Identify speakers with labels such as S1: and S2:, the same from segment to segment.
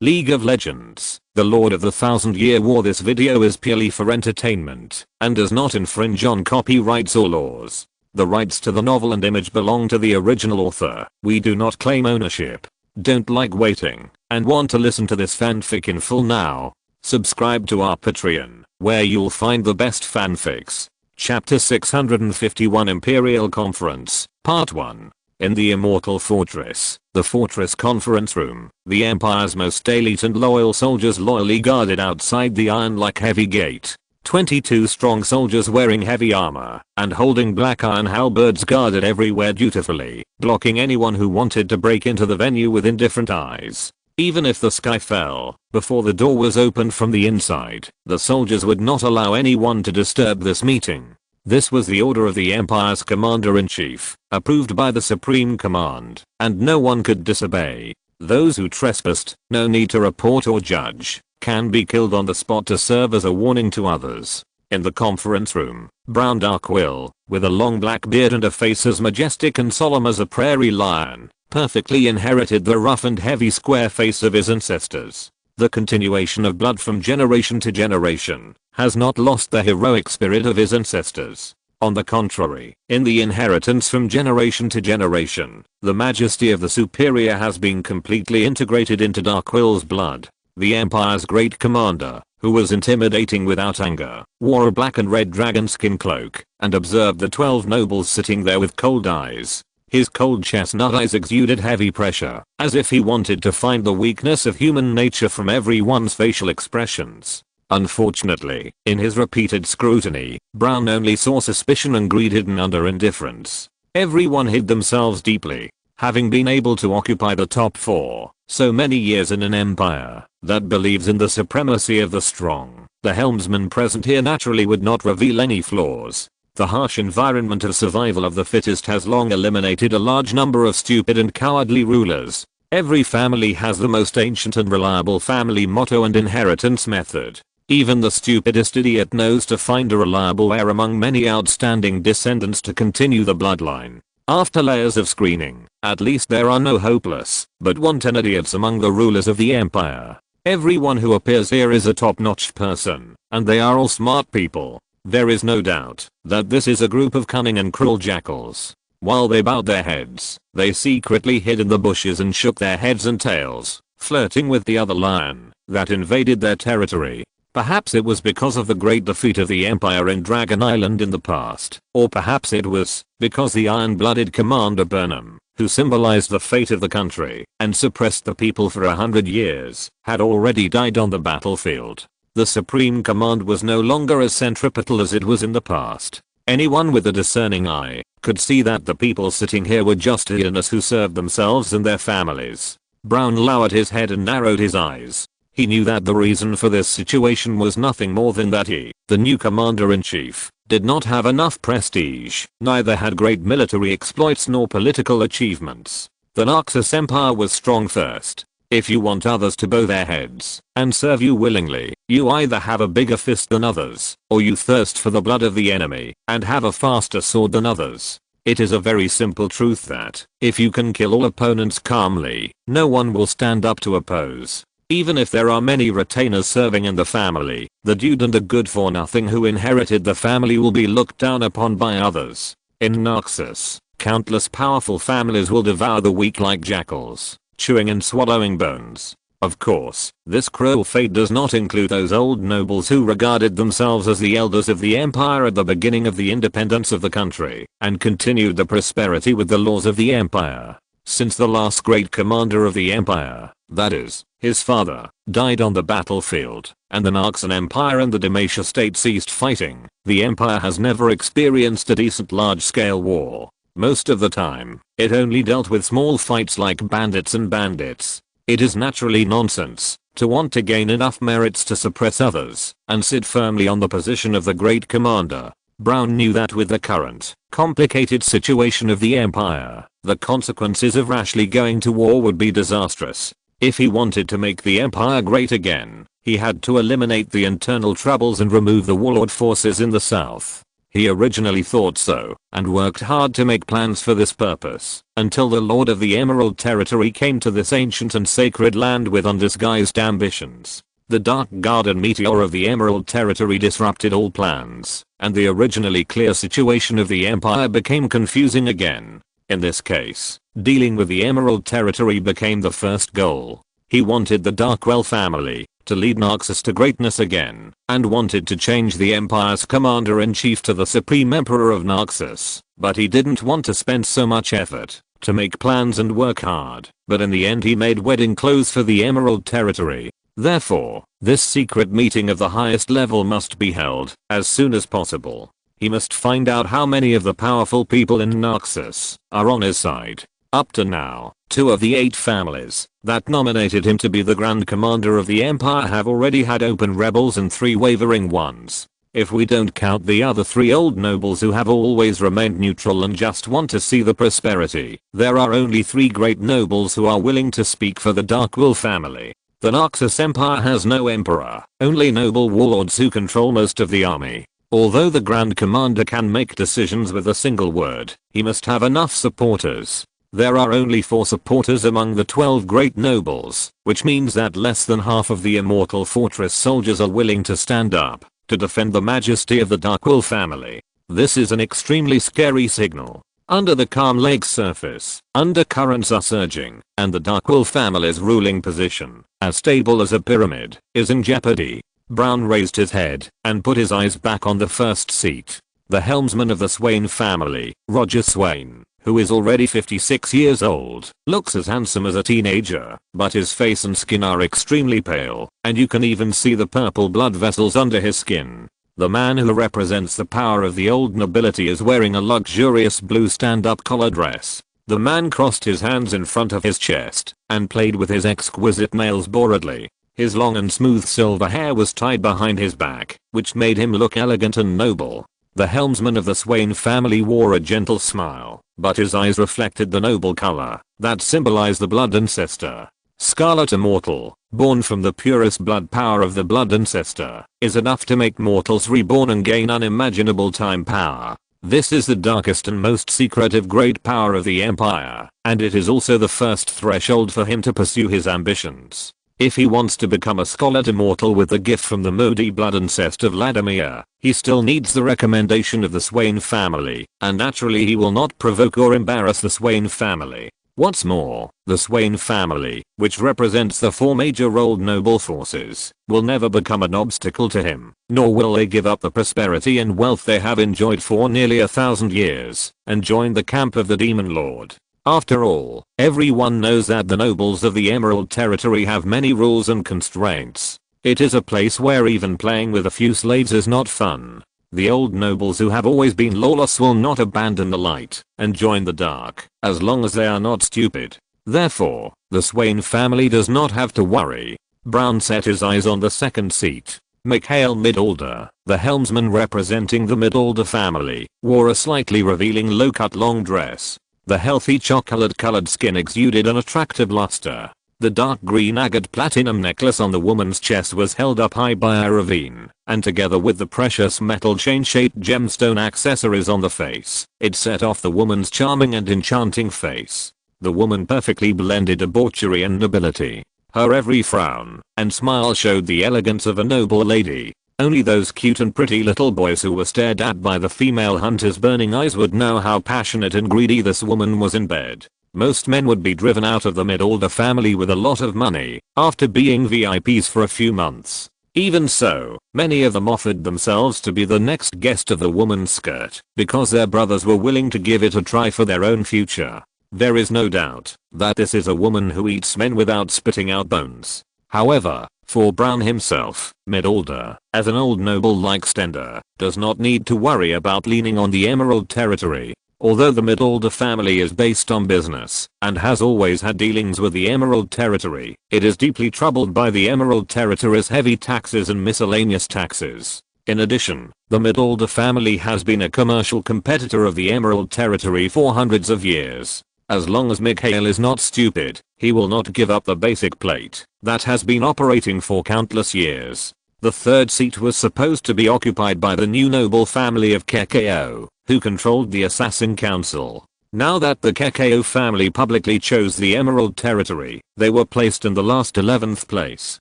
S1: League of Legends, The Lord of the Thousand Year War. This video is purely for entertainment and does not infringe on copyrights or laws. The rights to the novel and image belong to the original author. We do not claim ownership. Don't like waiting and want to listen to this fanfic in full now? Subscribe to our Patreon, where you'll find the best fanfics. Chapter 651 Imperial Conference, Part 1. In the Immortal Fortress, the Fortress Conference Room, the Empire's most elite and loyal soldiers loyally guarded outside the iron-like heavy gate. 22 strong soldiers wearing heavy armor and holding black iron halberds guarded everywhere dutifully, blocking anyone who wanted to break into the venue with indifferent eyes. Even if the sky fell before the door was opened from the inside, the soldiers would not allow anyone to disturb this meeting. This was the order of the Empire's Commander-in-Chief, approved by the Supreme Command, and no one could disobey. Those who trespassed, no need to report or judge, can be killed on the spot to serve as a warning to others. In the conference room, Brown Darkwill, with a long black beard and a face as majestic and solemn as a prairie lion, perfectly inherited the rough and heavy square face of his ancestors. The continuation of blood from generation to generation has not lost the heroic spirit of his ancestors. On the contrary, in the inheritance from generation to generation, the majesty of the superior has been completely integrated into Darkwill's blood. The Empire's great commander, who was intimidating without anger, wore a black and red dragon skin cloak and observed the 12 nobles sitting there with cold eyes. His cold chestnut eyes exuded heavy pressure, as if he wanted to find the weakness of human nature from everyone's facial expressions. Unfortunately, in his repeated scrutiny, Brown only saw suspicion and greed hidden under indifference. Everyone hid themselves deeply, having been able to occupy the top 4 so many years in an empire that believes in the supremacy of the strong. The helmsman present here naturally would not reveal any flaws. The harsh environment of survival of the fittest has long eliminated a large number of stupid and cowardly rulers. Every family has the most ancient and reliable family motto and inheritance method. Even the stupidest idiot knows to find a reliable heir among many outstanding descendants to continue the bloodline. After layers of screening, at least there are no hopeless but wanton idiots among the rulers of the empire. Everyone who appears here is a top-notch person, and they are all smart people. There is no doubt that this is a group of cunning and cruel jackals. While they bowed their heads, they secretly hid in the bushes and shook their heads and tails, flirting with the other lion that invaded their territory. Perhaps it was because of the great defeat of the Empire in Dragon Island in the past, or perhaps it was because the iron-blooded Commander Burnham, who symbolized the fate of the country and suppressed the people for 100 years, had already died on the battlefield. The Supreme Command was no longer as centripetal as it was in the past. Anyone with a discerning eye could see that the people sitting here were just hyenas who served themselves and their families. Brown lowered his head and narrowed his eyes. He knew that the reason for this situation was nothing more than that he, the new commander-in-chief, did not have enough prestige, neither had great military exploits nor political achievements. The Naxos Empire was strong first. If you want others to bow their heads and serve you willingly, you either have a bigger fist than others, or you thirst for the blood of the enemy and have a faster sword than others. It is a very simple truth that, if you can kill all opponents calmly, no one will stand up to oppose. Even if there are many retainers serving in the family, the dude and a good-for-nothing who inherited the family will be looked down upon by others. In Naxos, countless powerful families will devour the weak like jackals, chewing and swallowing bones. Of course, this cruel fate does not include those old nobles who regarded themselves as the elders of the empire at the beginning of the independence of the country and continued the prosperity with the laws of the empire. Since the last great commander of the empire, that is, his father, died on the battlefield, and the Naxos Empire and the Demacia state ceased fighting, the empire has never experienced a decent large-scale war. Most of the time, it only dealt with small fights like bandits and bandits. It is naturally nonsense to want to gain enough merits to suppress others and sit firmly on the position of the great commander. Brown knew that with the current, complicated situation of the empire, the consequences of rashly going to war would be disastrous. If he wanted to make the empire great again, he had to eliminate the internal troubles and remove the warlord forces in the south. He originally thought so, and worked hard to make plans for this purpose, until the Lord of the Emerald Territory came to this ancient and sacred land with undisguised ambitions. The Dark Garden meteor of the Emerald Territory disrupted all plans, and the originally clear situation of the Empire became confusing again. In this case, dealing with the Emerald Territory became the first goal. He wanted the Darkwell family to lead Noxus to greatness again, and wanted to change the Empire's commander-in-chief to the Supreme Emperor of Noxus, but he didn't want to spend so much effort to make plans and work hard, but in the end he made wedding clothes for the Emerald Territory. Therefore, this secret meeting of the highest level must be held as soon as possible. He must find out how many of the powerful people in Noxus are on his side. Up to now, 2 of the 8 families that nominated him to be the Grand Commander of the Empire have already had open rebels and 3 wavering ones. If we don't count the other 3 old nobles who have always remained neutral and just want to see the prosperity, there are only 3 great nobles who are willing to speak for the Darkwell family. The Noxus Empire has no emperor, only noble warlords who control most of the army. Although the Grand Commander can make decisions with a single word, he must have enough supporters. There are only 4 supporters among the 12 great nobles, which means that less than half of the Immortal Fortress soldiers are willing to stand up to defend the majesty of the Darkwell family. This is an extremely scary signal. Under the calm lake's surface, undercurrents are surging, and the Darkwell family's ruling position, as stable as a pyramid, is in jeopardy. Brown raised his head and put his eyes back on the first seat. The helmsman of the Swain family, Roger Swain, who is already 56 years old, looks as handsome as a teenager, but his face and skin are extremely pale, and you can even see the purple blood vessels under his skin. The man who represents the power of the old nobility is wearing a luxurious blue stand-up collar dress. The man crossed his hands in front of his chest and played with his exquisite nails boredly. His long and smooth silver hair was tied behind his back, which made him look elegant and noble. The helmsman of the Swain family wore a gentle smile, but his eyes reflected the noble color that symbolized the blood ancestor. Scarlet Immortal, born from the purest blood power of the blood ancestor, is enough to make mortals reborn and gain unimaginable time power. This is the darkest and most secretive great power of the Empire, and it is also the first threshold for him to pursue his ambitions. If he wants to become a Scarlet Immortal with the gift from the Modi blood ancestor Vladimir, he still needs the recommendation of the Swain family, and naturally he will not provoke or embarrass the Swain family. What's more, the Swain family, which represents the 4 major old noble forces, will never become an obstacle to him, nor will they give up the prosperity and wealth they have enjoyed for nearly 1,000 years, and join the camp of the Demon Lord. After all, everyone knows that the nobles of the Emerald Territory have many rules and constraints. It is a place where even playing with a few slaves is not fun. The old nobles who have always been lawless will not abandon the light and join the dark, as long as they are not stupid. Therefore, the Swain family does not have to worry. Brown set his eyes on the second seat. Mikhail Midalder, the helmsman representing the Midalder family, wore a slightly revealing low-cut long dress. The healthy chocolate-colored skin exuded an attractive luster. The dark green agate platinum necklace on the woman's chest was held up high by a ravine, and together with the precious metal chain-shaped gemstone accessories on the face, it set off the woman's charming and enchanting face. The woman perfectly blended debauchery and nobility. Her every frown and smile showed the elegance of a noble lady. Only those cute and pretty little boys who were stared at by the female hunter's burning eyes would know how passionate and greedy this woman was in bed. Most men would be driven out of the Midalder family with a lot of money after being VIPs for a few months. Even so, many of them offered themselves to be the next guest of the woman's skirt because their brothers were willing to give it a try for their own future. There is no doubt that this is a woman who eats men without spitting out bones. However, for Brown himself, Midalder, as an old noble like Stender, does not need to worry about leaning on the Emerald Territory. Although the Midalder family is based on business and has always had dealings with the Emerald Territory, it is deeply troubled by the Emerald Territory's heavy taxes and miscellaneous taxes. In addition, the Midalder family has been a commercial competitor of the Emerald Territory for hundreds of years. As long as Mikhail is not stupid, he will not give up the basic plate that has been operating for countless years. The third seat was supposed to be occupied by the new noble family of Kekao, who controlled the Assassin Council. Now that the Kekao family publicly chose the Emerald Territory, they were placed in the last 11th place.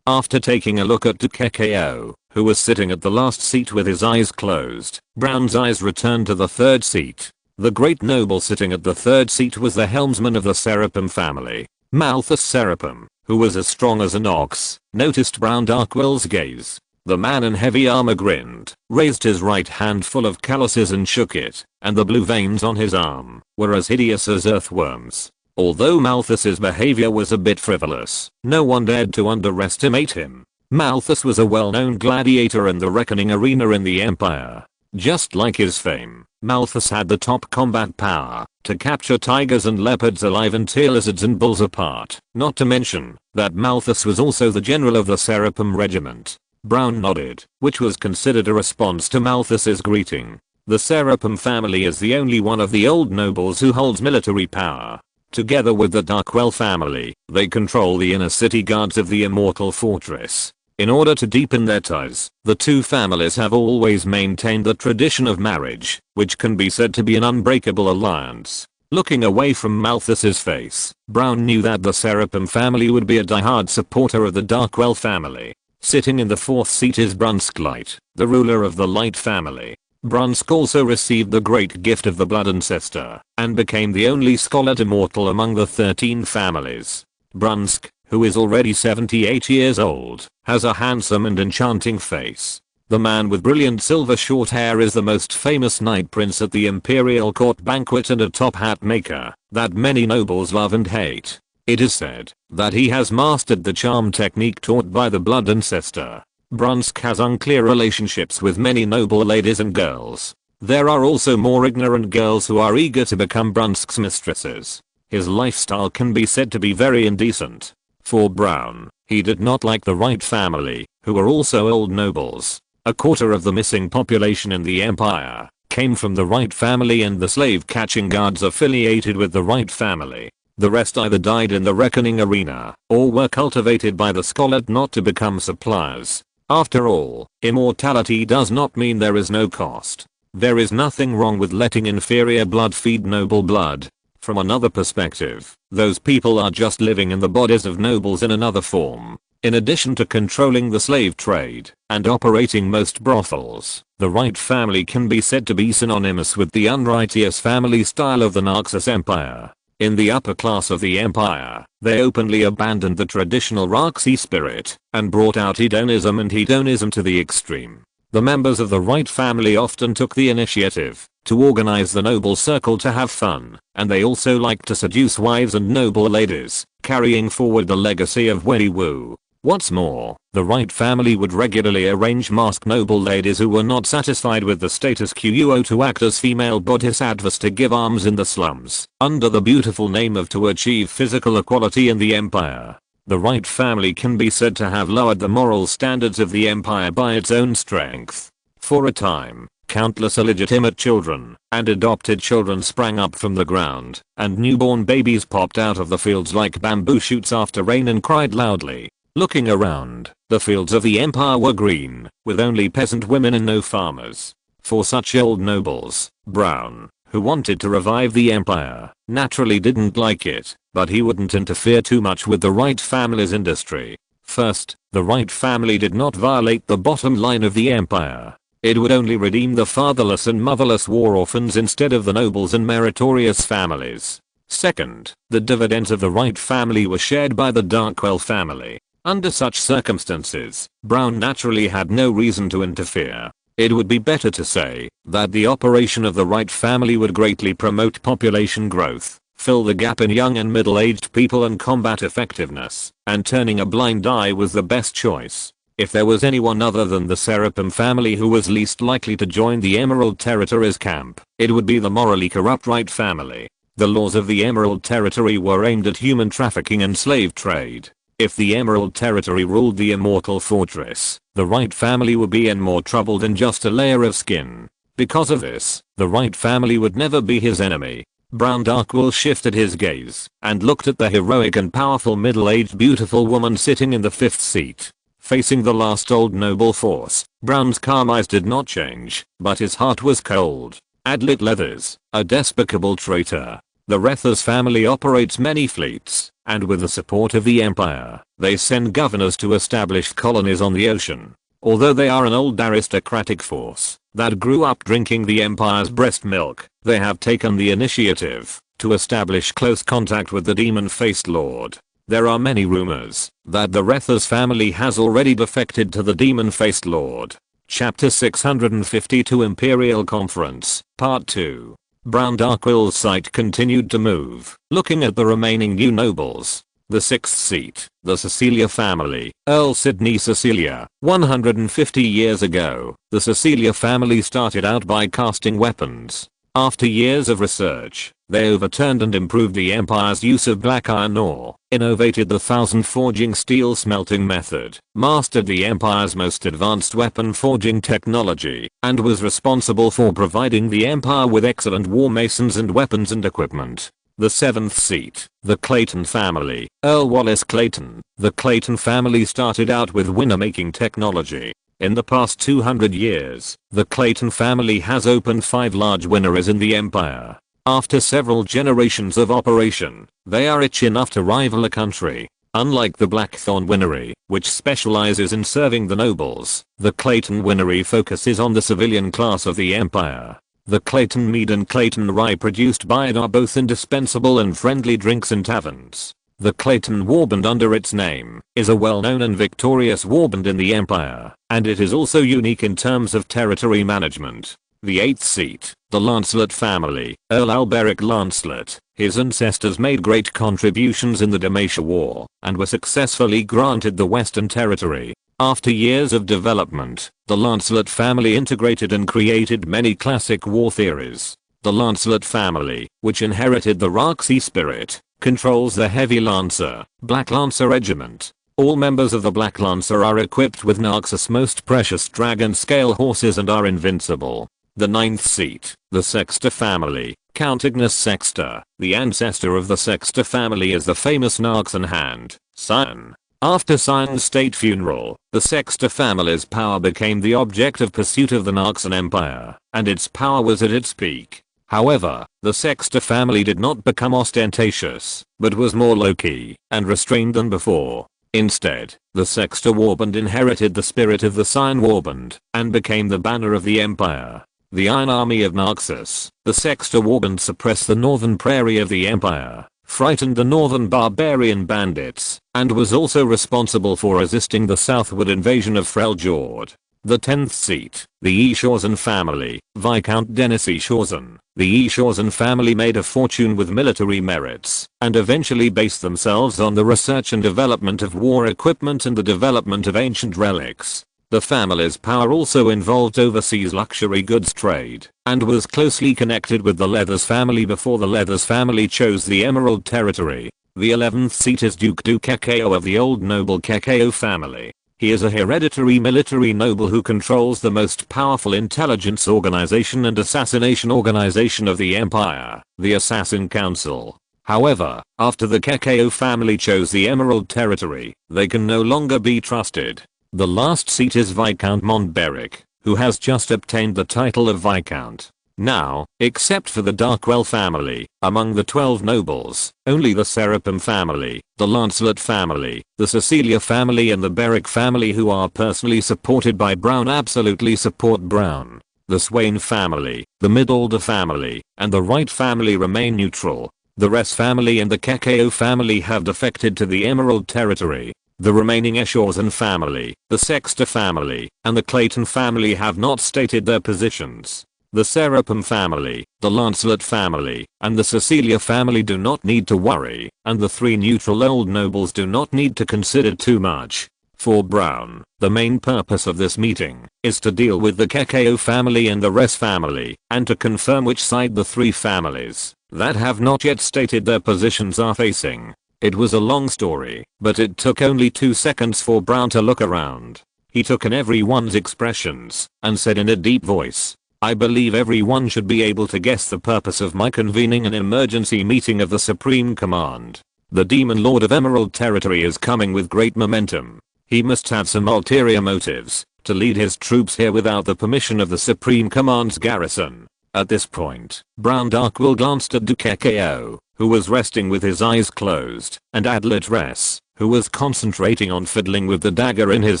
S1: After taking a look at Kekao, who was sitting at the last seat with his eyes closed, Brown's eyes returned to the third seat. The great noble sitting at the third seat was the helmsman of the Seraphim family, Malthus Seraphim, who was as strong as an ox, noticed Brown Darkwell's gaze. The man in heavy armor grinned, raised his right hand full of calluses and shook it, and the blue veins on his arm were as hideous as earthworms. Although Malthus's behavior was a bit frivolous, no one dared to underestimate him. Malthus was a well-known gladiator in the reckoning arena in the Empire. Just like his fame, Malthus had the top combat power to capture tigers and leopards alive and tear lizards and bulls apart. Not to mention that Malthus was also the general of the Seraphim regiment. Brown nodded, which was considered a response to Malthus's greeting. The Seraphim family is the only one of the old nobles who holds military power. Together with the Darkwell family, they control the inner city guards of the Immortal Fortress. In order to deepen their ties, the two families have always maintained the tradition of marriage, which can be said to be an unbreakable alliance. Looking away from Malthus's face, Brown knew that the Seraphim family would be a diehard supporter of the Darkwell family. Sitting in the fourth seat is Brunsk Light, the ruler of the Light family. Brunsk also received the great gift of the Blood Ancestor, and became the only Scholar Immortal among the 13 families. Brunsk, who is already 78 years old, has a handsome and enchanting face. The man with brilliant silver short hair is the most famous Night Prince at the Imperial Court banquet and a top hat maker that many nobles love and hate. It is said that he has mastered the charm technique taught by the Blood Ancestor. Brunsk has unclear relationships with many noble ladies and girls. There are also more ignorant girls who are eager to become Brunsk's mistresses. His lifestyle can be said to be very indecent. For Brown, he did not like the Wright family, who were also old nobles. A quarter of the missing population in the Empire came from the Wright family and the slave-catching guards affiliated with the Wright family. The rest either died in the reckoning arena, or were cultivated by the Scholar not to become suppliers. After all, immortality does not mean there is no cost. There is nothing wrong with letting inferior blood feed noble blood. From another perspective, those people are just living in the bodies of nobles in another form. In addition to controlling the slave trade and operating most brothels, the Wright family can be said to be synonymous with the unrighteous family style of the Naxos Empire. In the upper class of the empire, they openly abandoned the traditional Raxi spirit and brought out hedonism and hedonism to the extreme. The members of the Wright family often took the initiative to organize the noble circle to have fun, and they also liked to seduce wives and noble ladies, carrying forward the legacy of Wendy Wu. What's more, the Wright family would regularly arrange masked noble ladies who were not satisfied with the status quo to act as female bodhisattvas to give alms in the slums, under the beautiful name of to achieve physical equality in the empire. The Wright family can be said to have lowered the moral standards of the empire by its own strength. For a time, countless illegitimate children and adopted children sprang up from the ground, and newborn babies popped out of the fields like bamboo shoots after rain and cried loudly. Looking around, the fields of the empire were green, with only peasant women and no farmers. For such old nobles, Brown, who wanted to revive the empire, naturally didn't like it, but he wouldn't interfere too much with the Wright family's industry. First, the Wright family did not violate the bottom line of the empire. It would only redeem the fatherless and motherless war orphans instead of the nobles and meritorious families. Second, the dividends of the Wright family were shared by the Darkwell family. Under such circumstances, Brown naturally had no reason to interfere. It would be better to say that the operation of the Wright family would greatly promote population growth, fill the gap in young and middle-aged people and combat effectiveness, and turning a blind eye was the best choice. If there was anyone other than the Seraphim family who was least likely to join the Emerald Territory's camp, it would be the morally corrupt Wright family. The laws of the Emerald Territory were aimed at human trafficking and slave trade. If the Emerald Territory ruled the Immortal Fortress, the Wright family would be in more trouble than just a layer of skin. Because of this, the Wright family would never be his enemy. Brown Darkwell shifted his gaze and looked at the heroic and powerful middle-aged beautiful woman sitting in the fifth seat. Facing the last old noble force, Brown's calm eyes did not change, but his heart was cold. Adlit Leathers, a despicable traitor. The Rethers family operates many fleets, and with the support of the Empire, they send governors to establish colonies on the ocean. Although they are an old aristocratic force that grew up drinking the Empire's breast milk, they have taken the initiative to establish close contact with the demon-faced lord. There are many rumors that the Rethers family has already defected to the demon-faced lord. Chapter 652 Imperial Conference, Part 2. Brown Darkwill's sight continued to move, looking at the remaining new nobles. The 6th seat, the Cecilia family, Earl Sidney Cecilia. 150 years ago, the Cecilia family started out by casting weapons. After years of research, they overturned and improved the Empire's use of black iron ore, innovated the thousand forging steel smelting method, mastered the Empire's most advanced weapon forging technology, and was responsible for providing the Empire with excellent war masons and weapons and equipment. The 7th seat, the Clayton family, Earl Wallace Clayton. The Clayton family started out with winner-making technology. In the past 200 years, the Clayton family has opened 5 large wineries in the Empire. After several generations of operation, they are rich enough to rival a country. Unlike the Blackthorn Winery, which specializes in serving the nobles, the Clayton Winery focuses on the civilian class of the Empire. The Clayton Mead and Clayton Rye produced by it are both indispensable and friendly drinks in taverns. The Clayton Warband under its name is a well-known and victorious warband in the Empire, and it is also unique in terms of territory management. The 8th seat, the Lancelot family, Earl Alberic Lancelot. His ancestors made great contributions in the Dalmatia War and were successfully granted the Western Territory. After years of development, the Lancelot family integrated and created many classic war theories. The Lancelot family, which inherited the Raxi spirit, controls the Heavy Lancer, Black Lancer Regiment. All members of the Black Lancer are equipped with Narxus' most precious dragon scale horses and are invincible. The 9th seat, the Sexter family, Count Ignis Sexter. The ancestor of the Sexter family is the famous Narxan Hand, Scion. After Sion's state funeral, the Sexter family's power became the object of pursuit of the Narxan Empire, and its power was at its peak. However, the Sexter family did not become ostentatious, but was more low-key and restrained than before. Instead, the Sexter Warband inherited the spirit of the Scion Warband and became the banner of the Empire. The Iron Army of Narxus. The Sexter Warband suppressed the northern prairie of the Empire, frightened the northern barbarian bandits, and was also responsible for resisting the southward invasion of Freljord. The 10th seat, the Eashausen family, Viscount Dennis Eashausen. The Eashausen family made a fortune with military merits, and eventually based themselves on the research and development of war equipment and the development of ancient relics. The family's power also involved overseas luxury goods trade, and was closely connected with the Leathers family before the Leathers family chose the Emerald Territory. The 11th seat is Duke Du Kekao of the old noble Kekao family. He is a hereditary military noble who controls the most powerful intelligence organization and assassination organization of the Empire, the Assassin Council. However, after the Kekao family chose the Emerald Territory, they can no longer be trusted. The last seat is Viscount Montberic, who has just obtained the title of Viscount. Now, except for the Darkwell family, among the 12 nobles, only the Seraphim family, the Lancelot family, the Cecilia family and the Beric family who are personally supported by Brown absolutely support Brown. The Swain family, the Midalder family, and the Wright family remain neutral. The Ress family and the Kekao family have defected to the Emerald Territory. The remaining Eashausen family, the Sexter family, and the Clayton family have not stated their positions. The Seraphim family, the Lancelot family, and the Cecilia family do not need to worry, and the 3 neutral old nobles do not need to consider too much. For Brown, the main purpose of this meeting is to deal with the Kekao family and the Ress family, and to confirm which side the 3 families that have not yet stated their positions are facing. It was a long story, but it took only 2 seconds for Brown to look around. He took in everyone's expressions, and said in a deep voice, "I believe everyone should be able to guess the purpose of my convening an emergency meeting of the Supreme Command. The Demon Lord of Emerald Territory is coming with great momentum. He must have some ulterior motives to lead his troops here without the permission of the Supreme Command's garrison. At this point, Brown Darkwill glanced at Dukekeo, who was resting with his eyes closed, and Adlitress, who was concentrating on fiddling with the dagger in his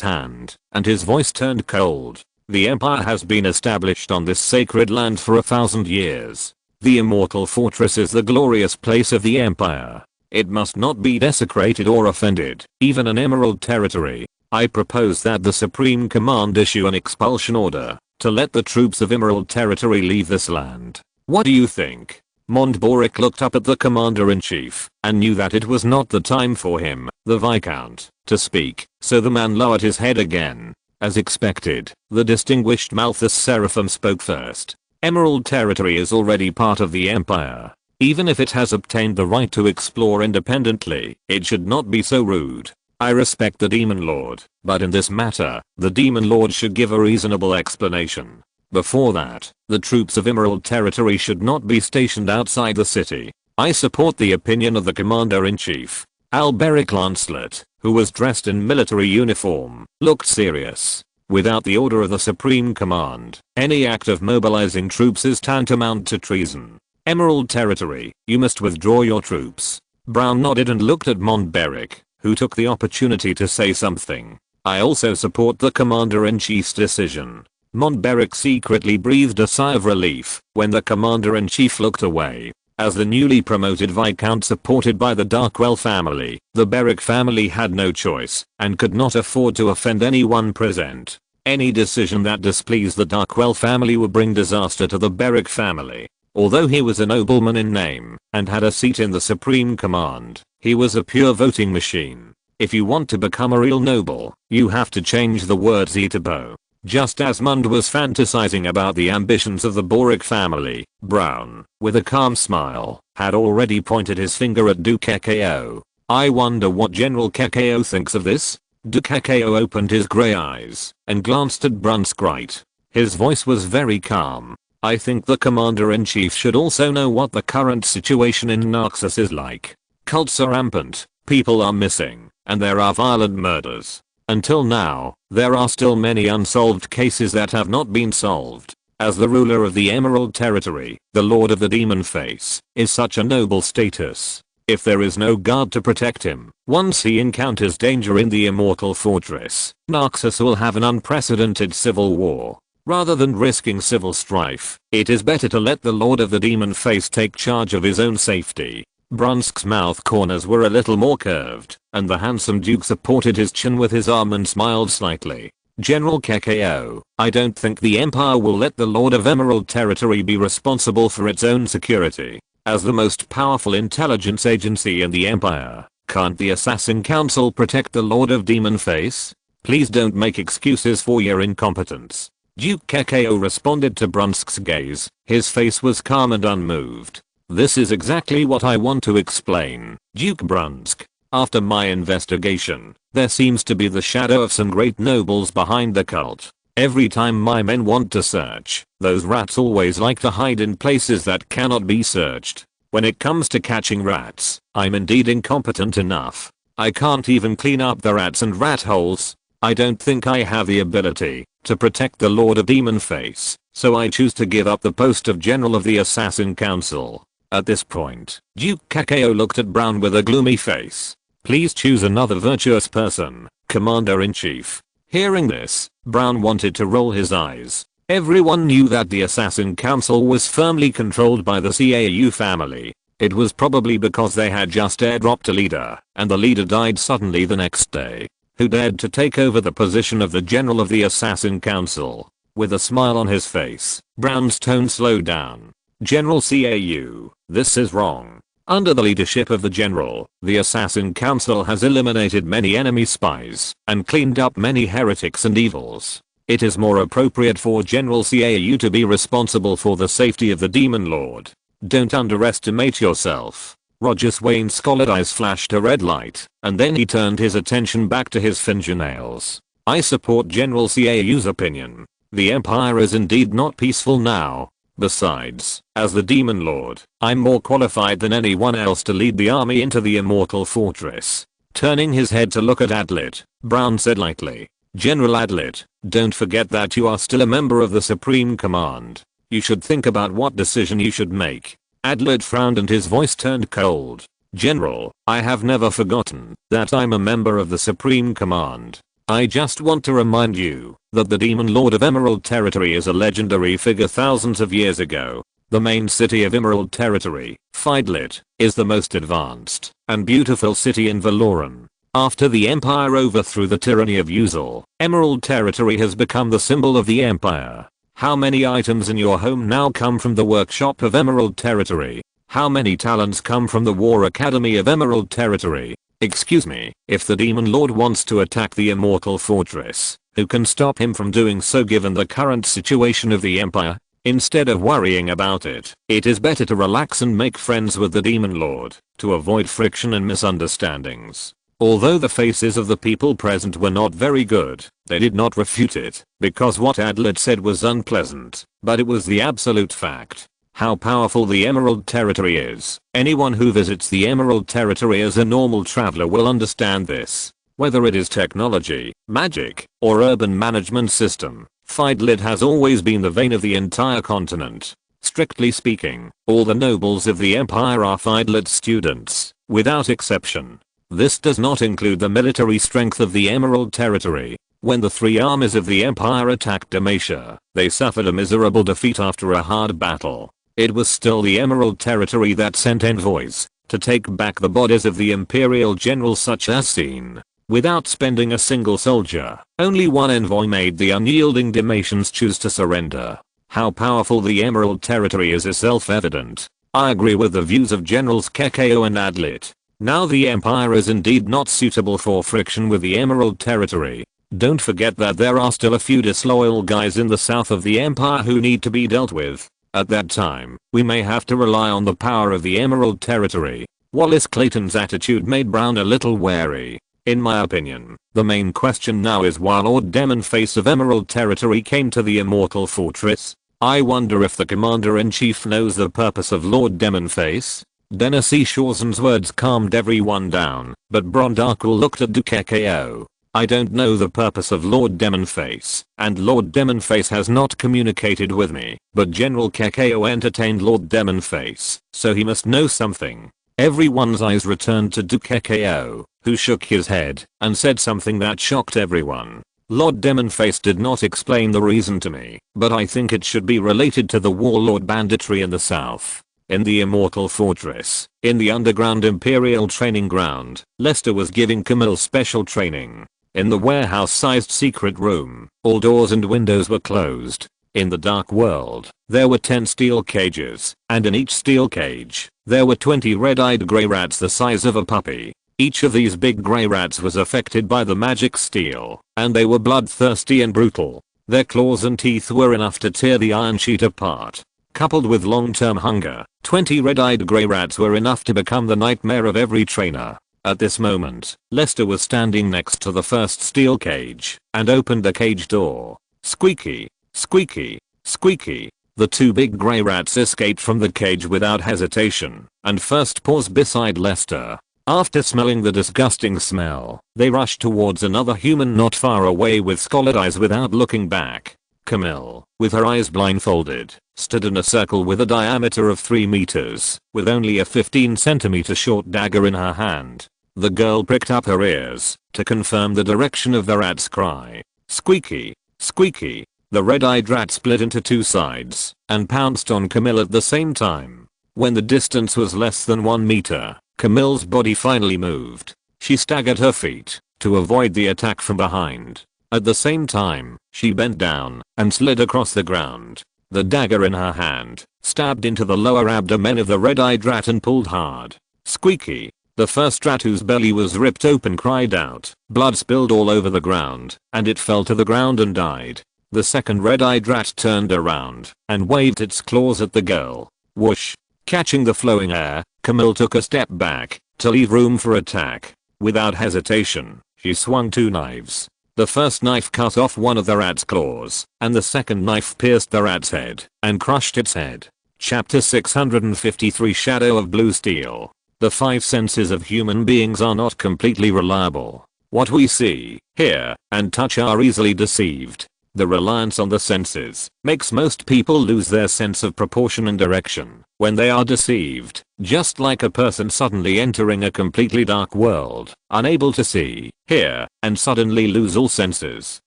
S1: hand, and his voice turned cold. The Empire has been established on this sacred land for 1,000 years. The Immortal Fortress is the glorious place of the Empire. It must not be desecrated or offended, even an Emerald Territory. I propose that the Supreme Command issue an expulsion order to let the troops of Emerald Territory leave this land. What do you think? Mont Boric looked up at the Commander-in-Chief and knew that it was not the time for him, the Viscount, to speak, so the man lowered his head again. As expected, the distinguished Malthus Seraphim spoke first. Emerald Territory is already part of the Empire. Even if it has obtained the right to explore independently, it should not be so rude. I respect the Demon Lord, but in this matter, the Demon Lord should give a reasonable explanation. Before that, the troops of Emerald Territory should not be stationed outside the city. I support the opinion of the Commander-in-Chief. Alberic Lancelot, who was dressed in military uniform, looked serious. Without the order of the Supreme Command, any act of mobilizing troops is tantamount to treason. Emerald Territory, you must withdraw your troops. Brown nodded and looked at Mont Beric, who took the opportunity to say something. I also support the Commander-in-Chief's decision. Mont Beric secretly breathed a sigh of relief when the Commander-in-Chief looked away. As the newly promoted Viscount supported by the Darkwell family, the Beric family had no choice and could not afford to offend anyone present. Any decision that displeased the Darkwell family would bring disaster to the Beric family. Although he was a nobleman in name and had a seat in the Supreme Command, he was a pure voting machine. If you want to become a real noble, you have to change the word Zetabo. Just as Mund was fantasizing about the ambitions of the Boric family, Brown, with a calm smile, had already pointed his finger at Dukekeo. I wonder what General Kekeo thinks of this? Dukekeo opened his grey eyes and glanced at Brunskright. His voice was very calm. I think the Commander-in-Chief should also know what the current situation in Naxos is like. Cults are rampant, people are missing, and there are violent murders. Until now, there are still many unsolved cases that have not been solved. As the ruler of the Emerald Territory, the Lord of the Demon Face, is such a noble status. If there is no guard to protect him, once he encounters danger in the Immortal Fortress, Naxos will have an unprecedented civil war. Rather than risking civil strife, it is better to let the Lord of the Demon Face take charge of his own safety. Brunsk's mouth corners were a little more curved, and the handsome Duke supported his chin with his arm and smiled slightly. General Kekeo, I don't think the Empire will let the Lord of Emerald Territory be responsible for its own security. As the most powerful intelligence agency in the Empire, can't the Assassin Council protect the Lord of Demon Face? Please don't make excuses for your incompetence. Duke Kekeo responded to Brunsk's gaze. His face was calm and unmoved. This is exactly what I want to explain, Duke Brunsk. After my investigation, there seems to be the shadow of some great nobles behind the cult. Every time my men want to search, those rats always like to hide in places that cannot be searched. When it comes to catching rats, I'm indeed incompetent enough. I can't even clean up the rats and rat holes. I don't think I have the ability to protect the Lord of Demon Face, so I choose to give up the post of General of the Assassin Council. At this point, Duke Kekeo looked at Brown with a gloomy face. Please choose another virtuous person, Commander-in-Chief. Hearing this, Brown wanted to roll his eyes. Everyone knew that the Assassin Council was firmly controlled by the CAU family. It was probably because they had just airdropped a leader, and the leader died suddenly the next day. Who dared to take over the position of the General of the Assassin Council? With a smile on his face, Brown's tone slowed down. General CAU, this is wrong. Under the leadership of the General, the Assassin Council has eliminated many enemy spies and cleaned up many heretics and evils. It is more appropriate for General CAU to be responsible for the safety of the Demon Lord. Don't underestimate yourself. Roger Swain's scholard eyes flashed a red light, and then he turned his attention back to his fingernails. I support General CAU's opinion. The Empire is indeed not peaceful now. Besides, as the Demon Lord, I'm more qualified than anyone else to lead the army into the Immortal Fortress. Turning his head to look at Adlet, Brown said lightly, "General Adlet, don't forget that you are still a member of the Supreme Command. You should think about what decision you should make." Adlet frowned and his voice turned cold. "General, I have never forgotten that I'm a member of the Supreme Command. I just want to remind you that the Demon Lord of Emerald Territory is a legendary figure thousands of years ago. The main city of Emerald Territory, Fidlet, is the most advanced and beautiful city in Valoran. After the Empire overthrew the tyranny of Uzal, Emerald Territory has become the symbol of the Empire. How many items in your home now come from the workshop of Emerald Territory? How many talents come from the War Academy of Emerald Territory? Excuse me, if the Demon Lord wants to attack the Immortal Fortress, who can stop him from doing so given the current situation of the Empire? Instead of worrying about it, it is better to relax and make friends with the Demon Lord, to avoid friction and misunderstandings." Although the faces of the people present were not very good, they did not refute it, because what Adlet said was unpleasant, but it was the absolute fact. How powerful the Emerald Territory is. Anyone who visits the Emerald Territory as a normal traveler will understand this. Whether it is technology, magic, or urban management system, Fidlet has always been the vein of the entire continent. Strictly speaking, all the nobles of the Empire are Fidlet students, without exception. This does not include the military strength of the Emerald Territory. When the three armies of the Empire attacked Demacia, they suffered a miserable defeat after a hard battle. It was still the Emerald Territory that sent envoys to take back the bodies of the Imperial generals such as Scene. Without spending a single soldier, only one envoy made the unyielding Demacians choose to surrender. How powerful the Emerald Territory is self-evident. I agree with the views of Generals Kekao and Adlet. Now the Empire is indeed not suitable for friction with the Emerald Territory. Don't forget that there are still a few disloyal guys in the south of the Empire who need to be dealt with. At that time, we may have to rely on the power of the Emerald Territory. Wallace Clayton's attitude made Brown a little wary. In my opinion, the main question now is why Lord Demonface of Emerald Territory came to the Immortal Fortress. I wonder if the Commander-in-Chief knows the purpose of Lord Demonface. Dennis Shawson's words calmed everyone down, but Brondarkle looked at Dukekao. "I don't know the purpose of Lord Demonface, and Lord Demonface has not communicated with me, but General Kekao entertained Lord Demonface, so he must know something." Everyone's eyes returned to Dukekao, who shook his head and said something that shocked everyone. "Lord Demonface did not explain the reason to me, but I think it should be related to the warlord banditry in the south. In the Immortal Fortress, in the underground Imperial training ground, Lester was giving Camille special training. In the warehouse-sized secret room, all doors and windows were closed. In the dark world, there were 10 steel cages, and in each steel cage, there were 20 red-eyed grey rats the size of a puppy. Each of these big grey rats was affected by the magic steel, and they were bloodthirsty and brutal. Their claws and teeth were enough to tear the iron sheet apart. Coupled with long-term hunger, 20 red-eyed grey rats were enough to become the nightmare of every trainer. At this moment, Lester was standing next to the first steel cage, and opened the cage door. Squeaky, squeaky, squeaky. The 2 big grey rats escaped from the cage without hesitation, and first paused beside Lester. After smelling the disgusting smell, they rushed towards another human not far away with scalded eyes without looking back. Camille, with her eyes blindfolded, stood in a circle with a diameter of 3 meters, with only a 15-centimeter short dagger in her hand. The girl pricked up her ears to confirm the direction of the rat's cry. Squeaky, squeaky. The red-eyed rat split into 2 sides and pounced on Camille at the same time. When the distance was less than 1 meter, Camille's body finally moved. She staggered her feet to avoid the attack from behind. At the same time, she bent down and slid across the ground. The dagger in her hand stabbed into the lower abdomen of the red-eyed rat and pulled hard. Squeaky. The first rat whose belly was ripped open cried out. Blood spilled all over the ground, and it fell to the ground and died. The second red-eyed rat turned around and waved its claws at the girl. Whoosh. Catching the flowing air, Camille took a step back to leave room for attack. Without hesitation, she swung 2 knives. The first knife cut off one of the rat's claws, and the second knife pierced the rat's head and crushed its head. Chapter 653 Shadow of Blue Steel. The five senses of human beings are not completely reliable. What we see, hear, and touch are easily deceived. The reliance on the senses makes most people lose their sense of proportion and direction when they are deceived, just like a person suddenly entering a completely dark world, unable to see, hear, and suddenly lose all senses.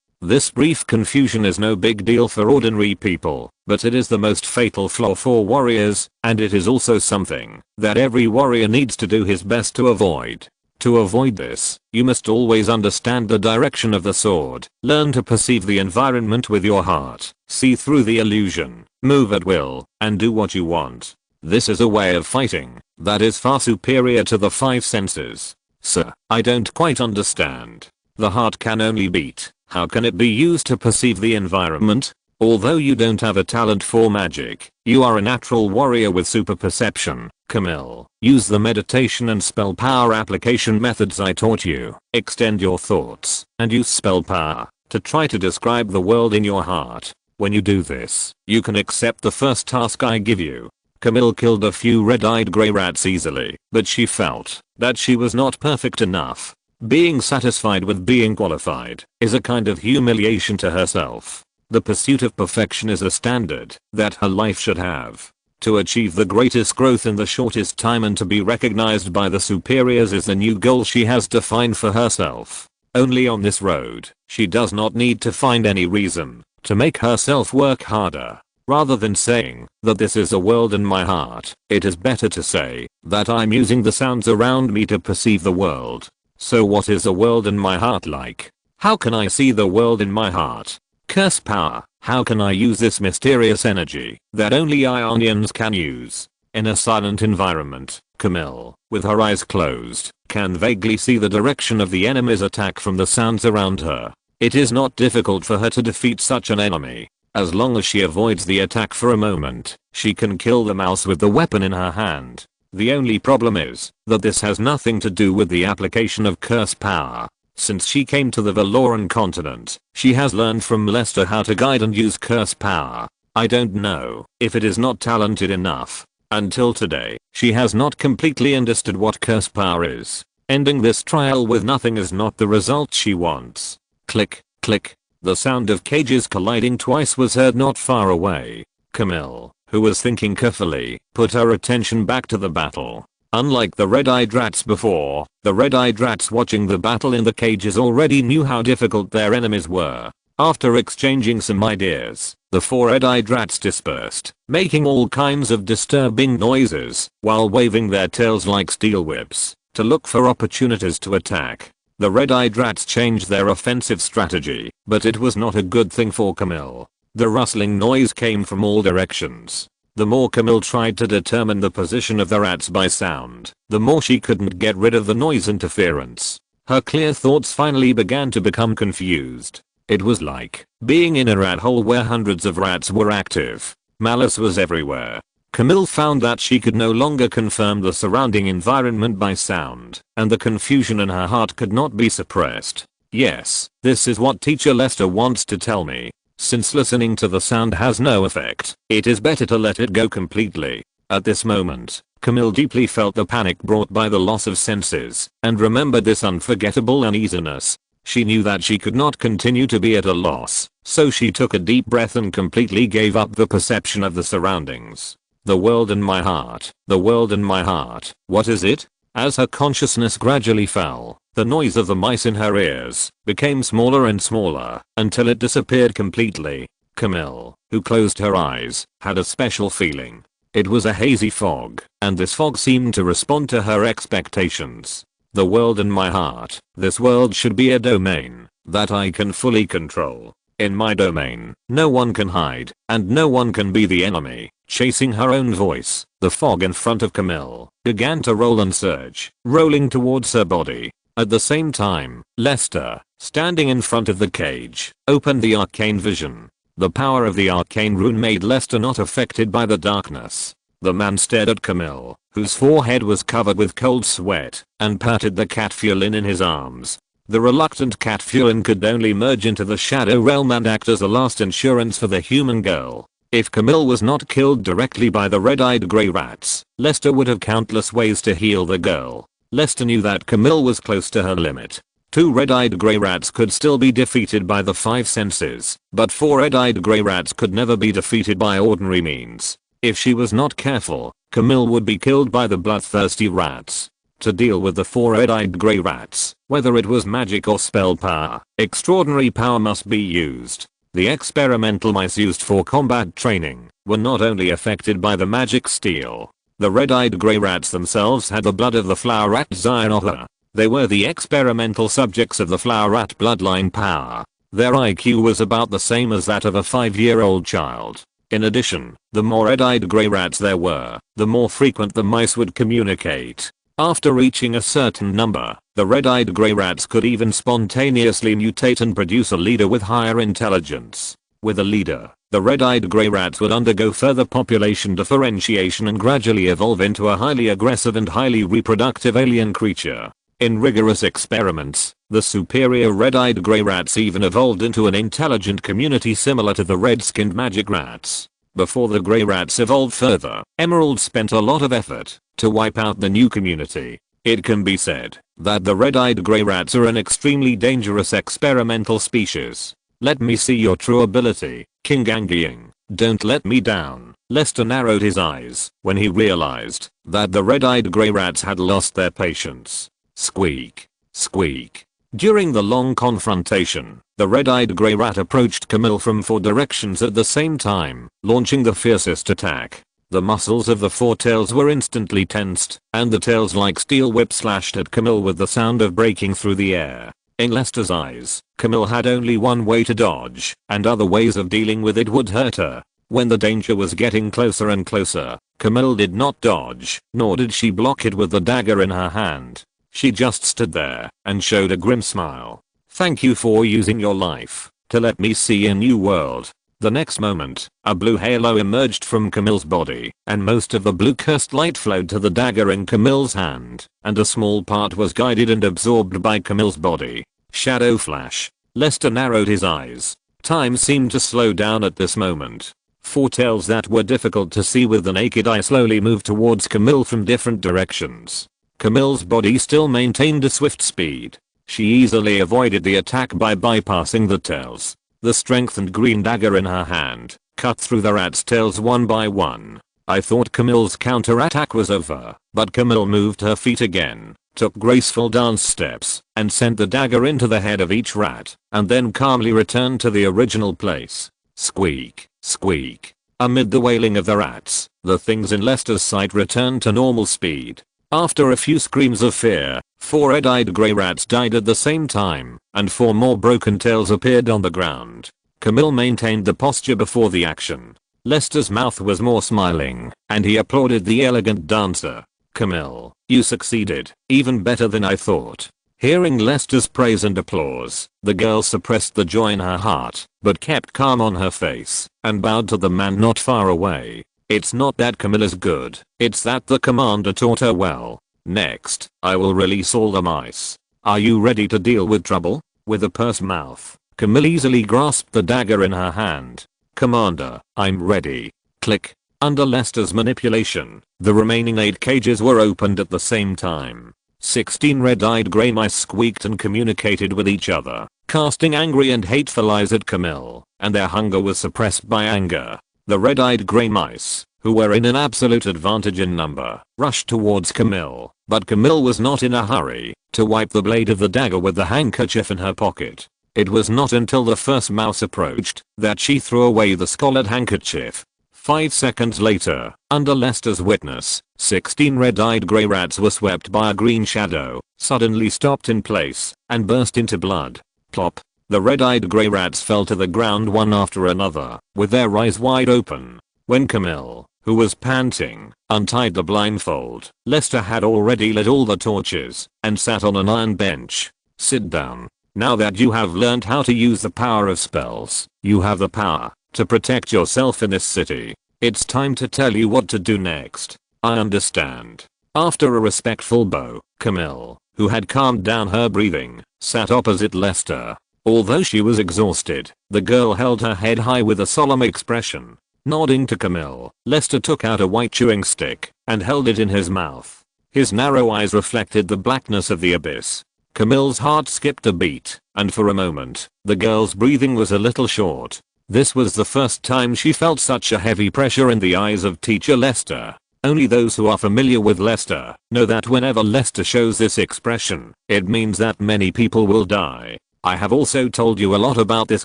S1: This brief confusion is no big deal for ordinary people, but it is the most fatal flaw for warriors, and it is also something that every warrior needs to do his best to avoid. To avoid this, you must always understand the direction of the sword, learn to perceive the environment with your heart, see through the illusion, move at will, and do what you want. This is a way of fighting that is far superior to the five senses. Sir, I don't quite understand. The heart can only beat. How can it be used to perceive the environment? Although you don't have a talent for magic, you are a natural warrior with super perception. Camille, use the meditation and spell power application methods I taught you. Extend your thoughts and use spell power to try to describe the world in your heart. When you do this, you can accept the first task I give you. Camille killed a few red-eyed grey rats easily, but she felt that she was not perfect enough. Being satisfied with being qualified is a kind of humiliation to herself. The pursuit of perfection is a standard that her life should have. To achieve the greatest growth in the shortest time and to be recognized by the superiors is the new goal she has defined for herself. Only on this road, she does not need to find any reason to make herself work harder. Rather than saying that this is a world in my heart, it is better to say that I'm using the sounds around me to perceive the world. So what is a world in my heart like? How can I see the world in my heart? Curse power. How can I use this mysterious energy that only Ionians can use? In a silent environment, Camille, with her eyes closed, can vaguely see the direction of the enemy's attack from the sounds around her. It is not difficult for her to defeat such an enemy. As long as she avoids the attack for a moment, she can kill the mouse with the weapon in her hand. The only problem is that this has nothing to do with the application of curse power. Since she came to the Valoran continent, she has learned from Lester how to guide and use curse power. I don't know if it is not talented enough. Until today, she has not completely understood what curse power is. Ending this trial with nothing is not the result she wants. Click, click. The sound of cages colliding twice was heard not far away. Camille, who was thinking carefully, put her attention back to the battle. Unlike the red-eyed rats before, the red-eyed rats watching the battle in the cages already knew how difficult their enemies were. After exchanging some ideas, the four red-eyed rats dispersed, making all kinds of disturbing noises while waving their tails like steel whips to look for opportunities to attack. The red-eyed rats changed their offensive strategy, but it was not a good thing for Camille. The rustling noise came from all directions. The more Camille tried to determine the position of the rats by sound, the more she couldn't get rid of the noise interference. Her clear thoughts finally began to become confused. It was like being in a rat hole where hundreds of rats were active. Malice was everywhere. Camille found that she could no longer confirm the surrounding environment by sound, and the confusion in her heart could not be suppressed. Yes, this is what Teacher Lester wants to tell me. Since listening to the sound has no effect, it is better to let it go completely. At this moment, Camille deeply felt the panic brought by the loss of senses, and remembered this unforgettable uneasiness. She knew that she could not continue to be at a loss, so she took a deep breath and completely gave up the perception of the surroundings. The world in my heart, the world in my heart, what is it? As her consciousness gradually fell, the noise of the mice in her ears became smaller and smaller until it disappeared completely. Camille, who closed her eyes, had a special feeling. It was a hazy fog, and this fog seemed to respond to her expectations. The world in my heart, this world should be a domain that I can fully control. In my domain, no one can hide, and no one can be the enemy. Chasing her own voice, the fog in front of Camille began to roll and surge, rolling towards her body. At the same time, Lester, standing in front of the cage, opened the arcane vision. The power of the arcane rune made Lester not affected by the darkness. The man stared at Camille, whose forehead was covered with cold sweat, and patted the cat Fulin in his arms. The reluctant cat Fulin could only merge into the shadow realm and act as a last insurance for the human girl. If Camille was not killed directly by the red-eyed grey rats, Lester would have countless ways to heal the girl. Lester knew that Camille was close to her limit. 2 red-eyed grey rats could still be defeated by the 5 senses, but 4 red-eyed grey rats could never be defeated by ordinary means. If she was not careful, Camille would be killed by the bloodthirsty rats. To deal with the 4 red-eyed grey rats, whether it was magic or spell power, extraordinary power must be used. The experimental mice used for combat training were not only affected by the magic steel. The red-eyed grey rats themselves had the blood of the flower rat Zionotha. They were the experimental subjects of the flower rat bloodline power. Their IQ was about the same as that of a 5-year-old child. In addition, the more red-eyed grey rats there were, the more frequent the mice would communicate. After reaching a certain number, the red-eyed grey rats could even spontaneously mutate and produce a leader with higher intelligence. With a leader, the red-eyed grey rats would undergo further population differentiation and gradually evolve into a highly aggressive and highly reproductive alien creature. In rigorous experiments, the superior red-eyed grey rats even evolved into an intelligent community similar to the red-skinned magic rats. Before the grey rats evolved further, Emerald spent a lot of effort to wipe out the new community. It can be said that the red-eyed grey rats are an extremely dangerous experimental species. Let me see your true ability, King Anguiying. Don't let me down. Lester narrowed his eyes when he realized that the red-eyed grey rats had lost their patience. Squeak. Squeak. During the long confrontation, the red-eyed grey rat approached Camille from 4 directions at the same time, launching the fiercest attack. The muscles of the 4 tails were instantly tensed, and the tails like steel whips slashed at Camille with the sound of breaking through the air. In Lester's eyes, Camille had only one way to dodge, and other ways of dealing with it would hurt her. When the danger was getting closer and closer, Camille did not dodge, nor did she block it with the dagger in her hand. She just stood there and showed a grim smile. Thank you for using your life to let me see a new world. The next moment, a blue halo emerged from Camille's body, and most of the blue cursed light flowed to the dagger in Camille's hand, and a small part was guided and absorbed by Camille's body. Shadow flash. Lester narrowed his eyes. Time seemed to slow down at this moment. 4 tails that were difficult to see with the naked eye slowly moved towards Camille from different directions. Camille's body still maintained a swift speed. She easily avoided the attack by bypassing the tails. The strengthened green dagger in her hand cut through the rats' tails one by one. I thought Camille's counterattack was over, but Camille moved her feet again, took graceful dance steps, and sent the dagger into the head of each rat, and then calmly returned to the original place. Squeak, squeak. Amid the wailing of the rats, the things in Lester's sight returned to normal speed. After a few screams of fear, 4 red-eyed grey rats died at the same time, and 4 more broken tails appeared on the ground. Camille maintained the posture before the action. Lester's mouth was more smiling, and he applauded the elegant dancer. Camille, you succeeded, even better than I thought. Hearing Lester's praise and applause, the girl suppressed the joy in her heart, but kept calm on her face, and bowed to the man not far away. It's not that Camille is good, it's that the commander taught her well. Next, I will release all the mice. Are you ready to deal with trouble? With a pursed mouth, Camille easily grasped the dagger in her hand. Commander, I'm ready. Click. Under Lester's manipulation, the remaining 8 cages were opened at the same time. 16 red-eyed grey mice squeaked and communicated with each other, casting angry and hateful eyes at Camille, and their hunger was suppressed by anger. The red-eyed grey mice, who were in an absolute advantage in number, rushed towards Camille, but Camille was not in a hurry to wipe the blade of the dagger with the handkerchief in her pocket. It was not until the first mouse approached that she threw away the scarlet handkerchief. 5 seconds later, under Lester's witness, 16 red-eyed grey rats were swept by a green shadow, suddenly stopped in place, and burst into blood. Plop. The red-eyed grey rats fell to the ground one after another, with their eyes wide open. When Camille, who was panting, untied the blindfold, Lester had already lit all the torches, and sat on an iron bench. Sit down. Now that you have learned how to use the power of spells, you have the power to protect yourself in this city. It's time to tell you what to do next. I understand. After a respectful bow, Camille, who had calmed down her breathing, sat opposite Lester. Although she was exhausted, the girl held her head high with a solemn expression. Nodding to Camille, Lester took out a white chewing stick and held it in his mouth. His narrow eyes reflected the blackness of the abyss. Camille's heart skipped a beat, and for a moment, the girl's breathing was a little short. This was the first time she felt such a heavy pressure in the eyes of Teacher Lester. Only those who are familiar with Lester know that whenever Lester shows this expression, it means that many people will die. I have also told you a lot about this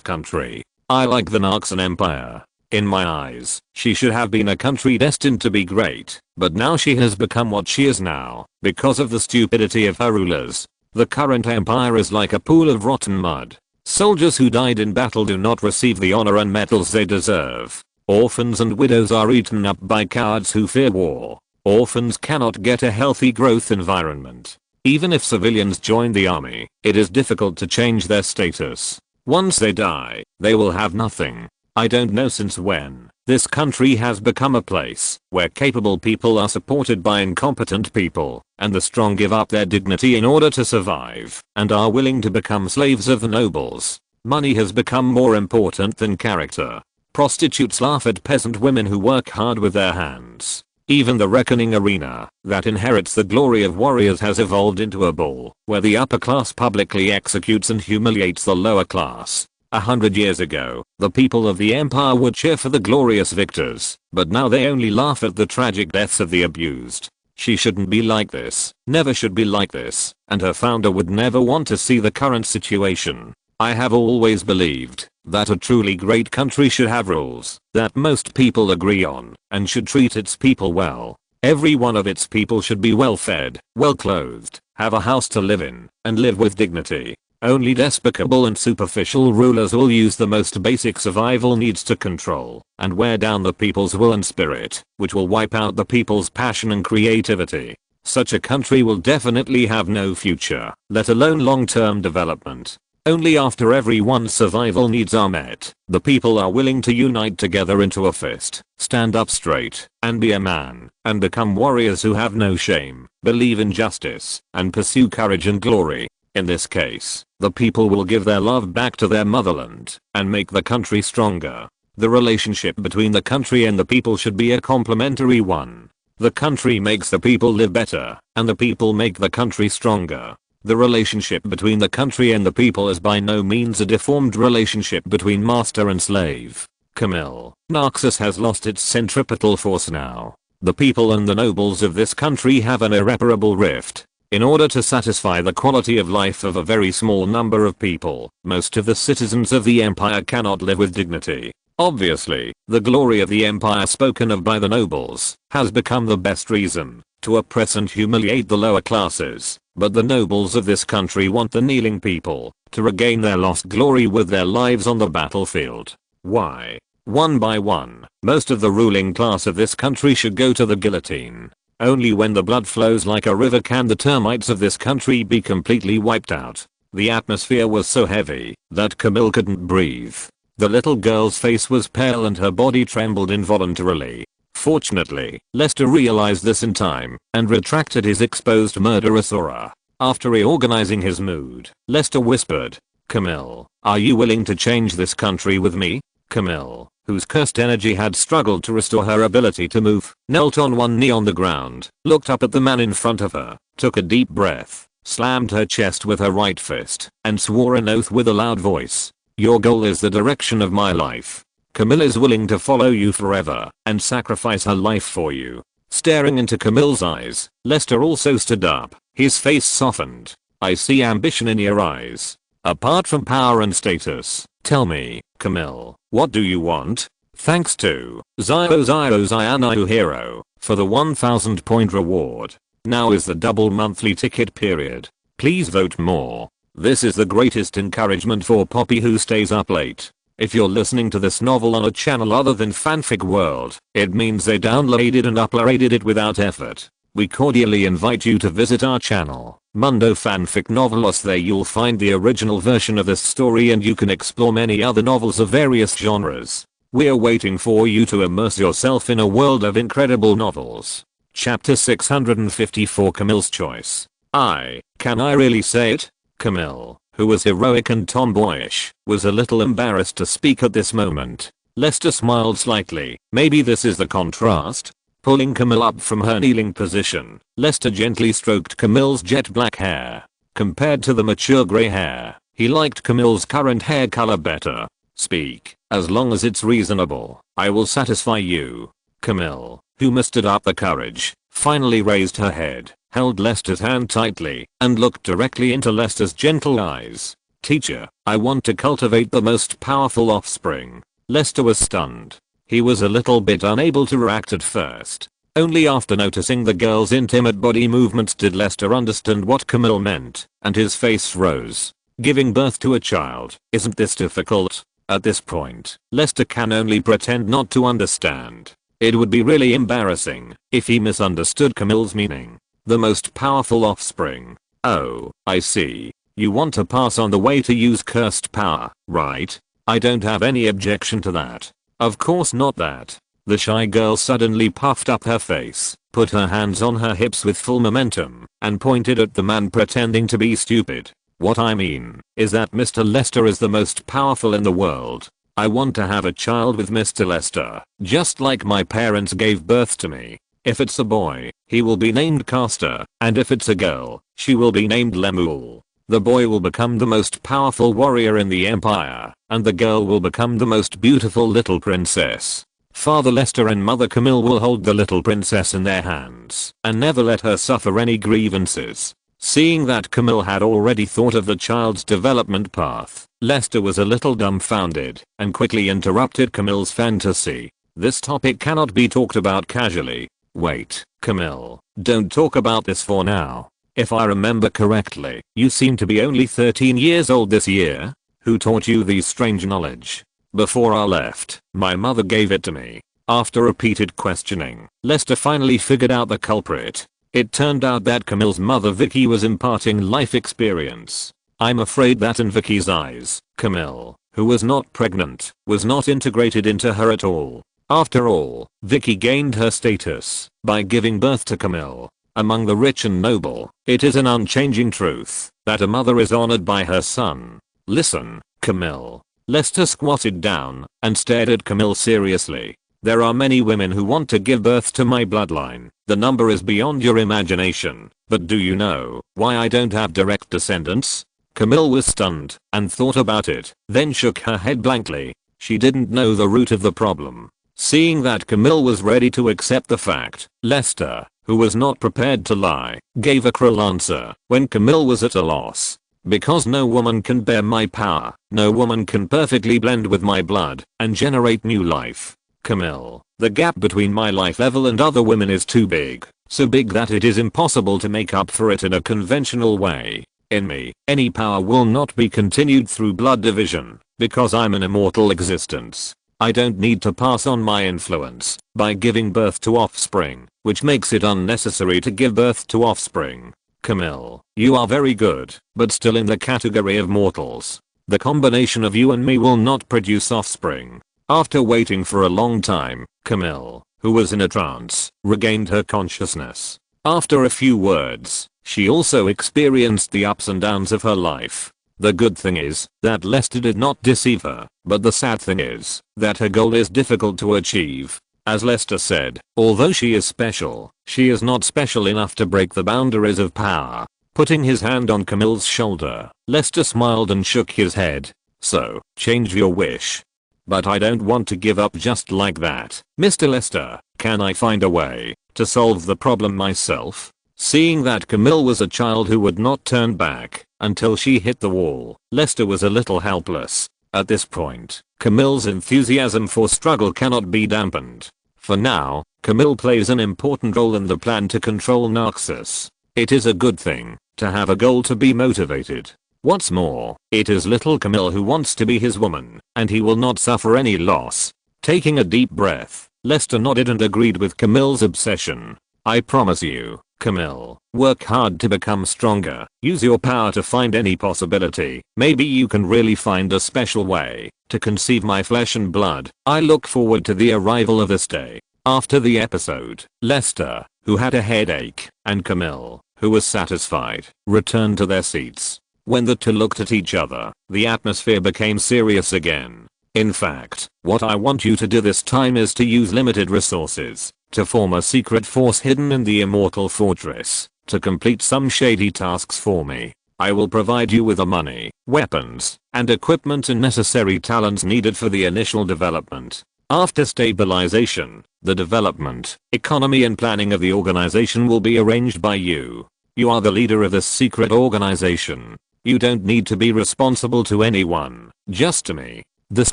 S1: country. I like the Narxan Empire. In my eyes, she should have been a country destined to be great, but now she has become what she is now, because of the stupidity of her rulers. The current empire is like a pool of rotten mud. Soldiers who died in battle do not receive the honor and medals they deserve. Orphans and widows are eaten up by cowards who fear war. Orphans cannot get a healthy growth environment. Even if civilians join the army, it is difficult to change their status. Once they die, they will have nothing. I don't know since when, this country has become a place where capable people are supported by incompetent people, and the strong give up their dignity in order to survive, and are willing to become slaves of the nobles. Money has become more important than character. Prostitutes laugh at peasant women who work hard with their hands. Even the reckoning arena, that inherits the glory of warriors, has evolved into a bull, where the upper class publicly executes and humiliates the lower class. 100 years ago, the people of the empire would cheer for the glorious victors, but now they only laugh at the tragic deaths of the abused. She shouldn't be like this, never should be like this, and her founder would never want to see the current situation. I have always believed that a truly great country should have rules that most people agree on, and should treat its people well. Every one of its people should be well fed, well clothed, have a house to live in, and live with dignity. Only despicable and superficial rulers will use the most basic survival needs to control and wear down the people's will and spirit, which will wipe out the people's passion and creativity. Such a country will definitely have no future, let alone long-term development. Only after everyone's survival needs are met, the people are willing to unite together into a fist, stand up straight, and be a man, and become warriors who have no shame, believe in justice, and pursue courage and glory. In this case, the people will give their love back to their motherland and make the country stronger. The relationship between the country and the people should be a complementary one. The country makes the people live better, and the people make the country stronger. The relationship between the country and the people is by no means a deformed relationship between master and slave. Camille, Narxus has lost its centripetal force now. The people and the nobles of this country have an irreparable rift. In order to satisfy the quality of life of a very small number of people, most of the citizens of the empire cannot live with dignity. Obviously, the glory of the empire spoken of by the nobles has become the best reason to oppress and humiliate the lower classes, but the nobles of this country want the kneeling people to regain their lost glory with their lives on the battlefield. Why? One by one, most of the ruling class of this country should go to the guillotine. Only when the blood flows like a river can the termites of this country be completely wiped out. The atmosphere was so heavy that Camille couldn't breathe. The little girl's face was pale and her body trembled involuntarily. Fortunately, Lester realized this in time and retracted his exposed murderous aura. After reorganizing his mood, Lester whispered, "Camille, are you willing to change this country with me?" Camille, whose cursed energy had struggled to restore her ability to move, knelt on one knee on the ground, looked up at the man in front of her, took a deep breath, slammed her chest with her right fist, and swore an oath with a loud voice. "Your goal is the direction of my life. Camille is willing to follow you forever and sacrifice her life for you." Staring into Camille's eyes, Lester also stood up, his face softened. "I see ambition in your eyes. Apart from power and status, tell me, Camille, what do you want?" Thanks to Zio Hero for the 1000 point reward. Now is the double monthly ticket period. Please vote more. This is the greatest encouragement for Poppy, who stays up late. If you're listening to this novel on a channel other than Fanfic World, it means they downloaded and uploaded it without effort. We cordially invite you to visit our channel, Mundo Fanfic Novelos. There you'll find the original version of this story and you can explore many other novels of various genres. We're waiting for you to immerse yourself in a world of incredible novels. Chapter 654, Camille's Choice. Can I really say it? Camille, who was heroic and tomboyish, was a little embarrassed to speak at this moment. Lester smiled slightly. Maybe this is the contrast? Pulling Camille up from her kneeling position, Lester gently stroked Camille's jet black hair. Compared to the mature grey hair, he liked Camille's current hair color better. Speak, as long as it's reasonable, I will satisfy you. Camille, who mustered up the courage, finally raised her head, held Lester's hand tightly, and looked directly into Lester's gentle eyes. Teacher, I want to cultivate the most powerful offspring. Lester was stunned. He was a little bit unable to react at first. Only after noticing the girl's intimate body movements did Lester understand what Camille meant, and his face rose. Giving birth to a child, isn't this difficult? At this point, Lester can only pretend not to understand. It would be really embarrassing if he misunderstood Camille's meaning. The most powerful offspring. Oh, I see. You want to pass on the way to use cursed power, right? I don't have any objection to that. Of course not that. The shy girl suddenly puffed up her face, put her hands on her hips with full momentum, and pointed at the man pretending to be stupid. What I mean is that Mr. Lester is the most powerful in the world. I want to have a child with Mr. Lester, just like my parents gave birth to me. If it's a boy, he will be named Castor, and if it's a girl, she will be named Lemuel. The boy will become the most powerful warrior in the empire, and the girl will become the most beautiful little princess. Father Lester and Mother Camille will hold the little princess in their hands and never let her suffer any grievances. Seeing that Camille had already thought of the child's development path, Lester was a little dumbfounded and quickly interrupted Camille's fantasy. This topic cannot be talked about casually. Wait, Camille, don't talk about this for now. If I remember correctly, you seem to be only 13 years old this year? Who taught you these strange knowledge? Before I left, my mother gave it to me. After repeated questioning, Lester finally figured out the culprit. It turned out that Camille's mother Vicky was imparting life experience. I'm afraid that in Vicky's eyes, Camille, who was not pregnant, was not integrated into her at all. After all, Vicky gained her status by giving birth to Camille. Among the rich and noble, it is an unchanging truth that a mother is honored by her son. Listen, Camille. Lester squatted down and stared at Camille seriously. There are many women who want to give birth to my bloodline. The number is beyond your imagination. But do you know why I don't have direct descendants? Camille was stunned and thought about it, then shook her head blankly. She didn't know the root of the problem. Seeing that Camille was ready to accept the fact, Lester, who was not prepared to lie, gave a cruel answer when Camille was at a loss. Because no woman can bear my power, no woman can perfectly blend with my blood and generate new life. Camille, the gap between my life level and other women is too big, so big that it is impossible to make up for it in a conventional way. In me, any power will not be continued through blood division, because I'm an immortal existence. I don't need to pass on my influence by giving birth to offspring, which makes it unnecessary to give birth to offspring. Camille, you are very good, but still in the category of mortals. The combination of you and me will not produce offspring. After waiting for a long time, Camille, who was in a trance, regained her consciousness. After a few words, she also experienced the ups and downs of her life. The good thing is that Lester did not deceive her, but the sad thing is that her goal is difficult to achieve. As Lester said, although she is special, she is not special enough to break the boundaries of power. Putting his hand on Camille's shoulder, Lester smiled and shook his head. So, change your wish. But I don't want to give up just like that. Mr. Lester, can I find a way to solve the problem myself? Seeing that Camille was a child who would not turn back until she hit the wall, Lester was a little helpless. At this point, Camille's enthusiasm for struggle cannot be dampened. For now, Camille plays an important role in the plan to control Naxos. It is a good thing to have a goal to be motivated. What's more, it is little Camille who wants to be his woman, and he will not suffer any loss. Taking a deep breath, Lester nodded and agreed with Camille's obsession. I promise you, Camille, work hard to become stronger. Use your power to find any possibility. Maybe you can really find a special way to conceive my flesh and blood. I look forward to the arrival of this day. After the episode, Lester, who had a headache, and Camille, who was satisfied, returned to their seats. When the two looked at each other, the atmosphere became serious again. In fact, what I want you to do this time is to use limited resources to form a secret force hidden in the Immortal Fortress to complete some shady tasks for me. I will provide you with the money, weapons, and equipment and necessary talents needed for the initial development. After stabilization, the development, economy and planning of the organization will be arranged by you. You are the leader of this secret organization. You don't need to be responsible to anyone, just to me. This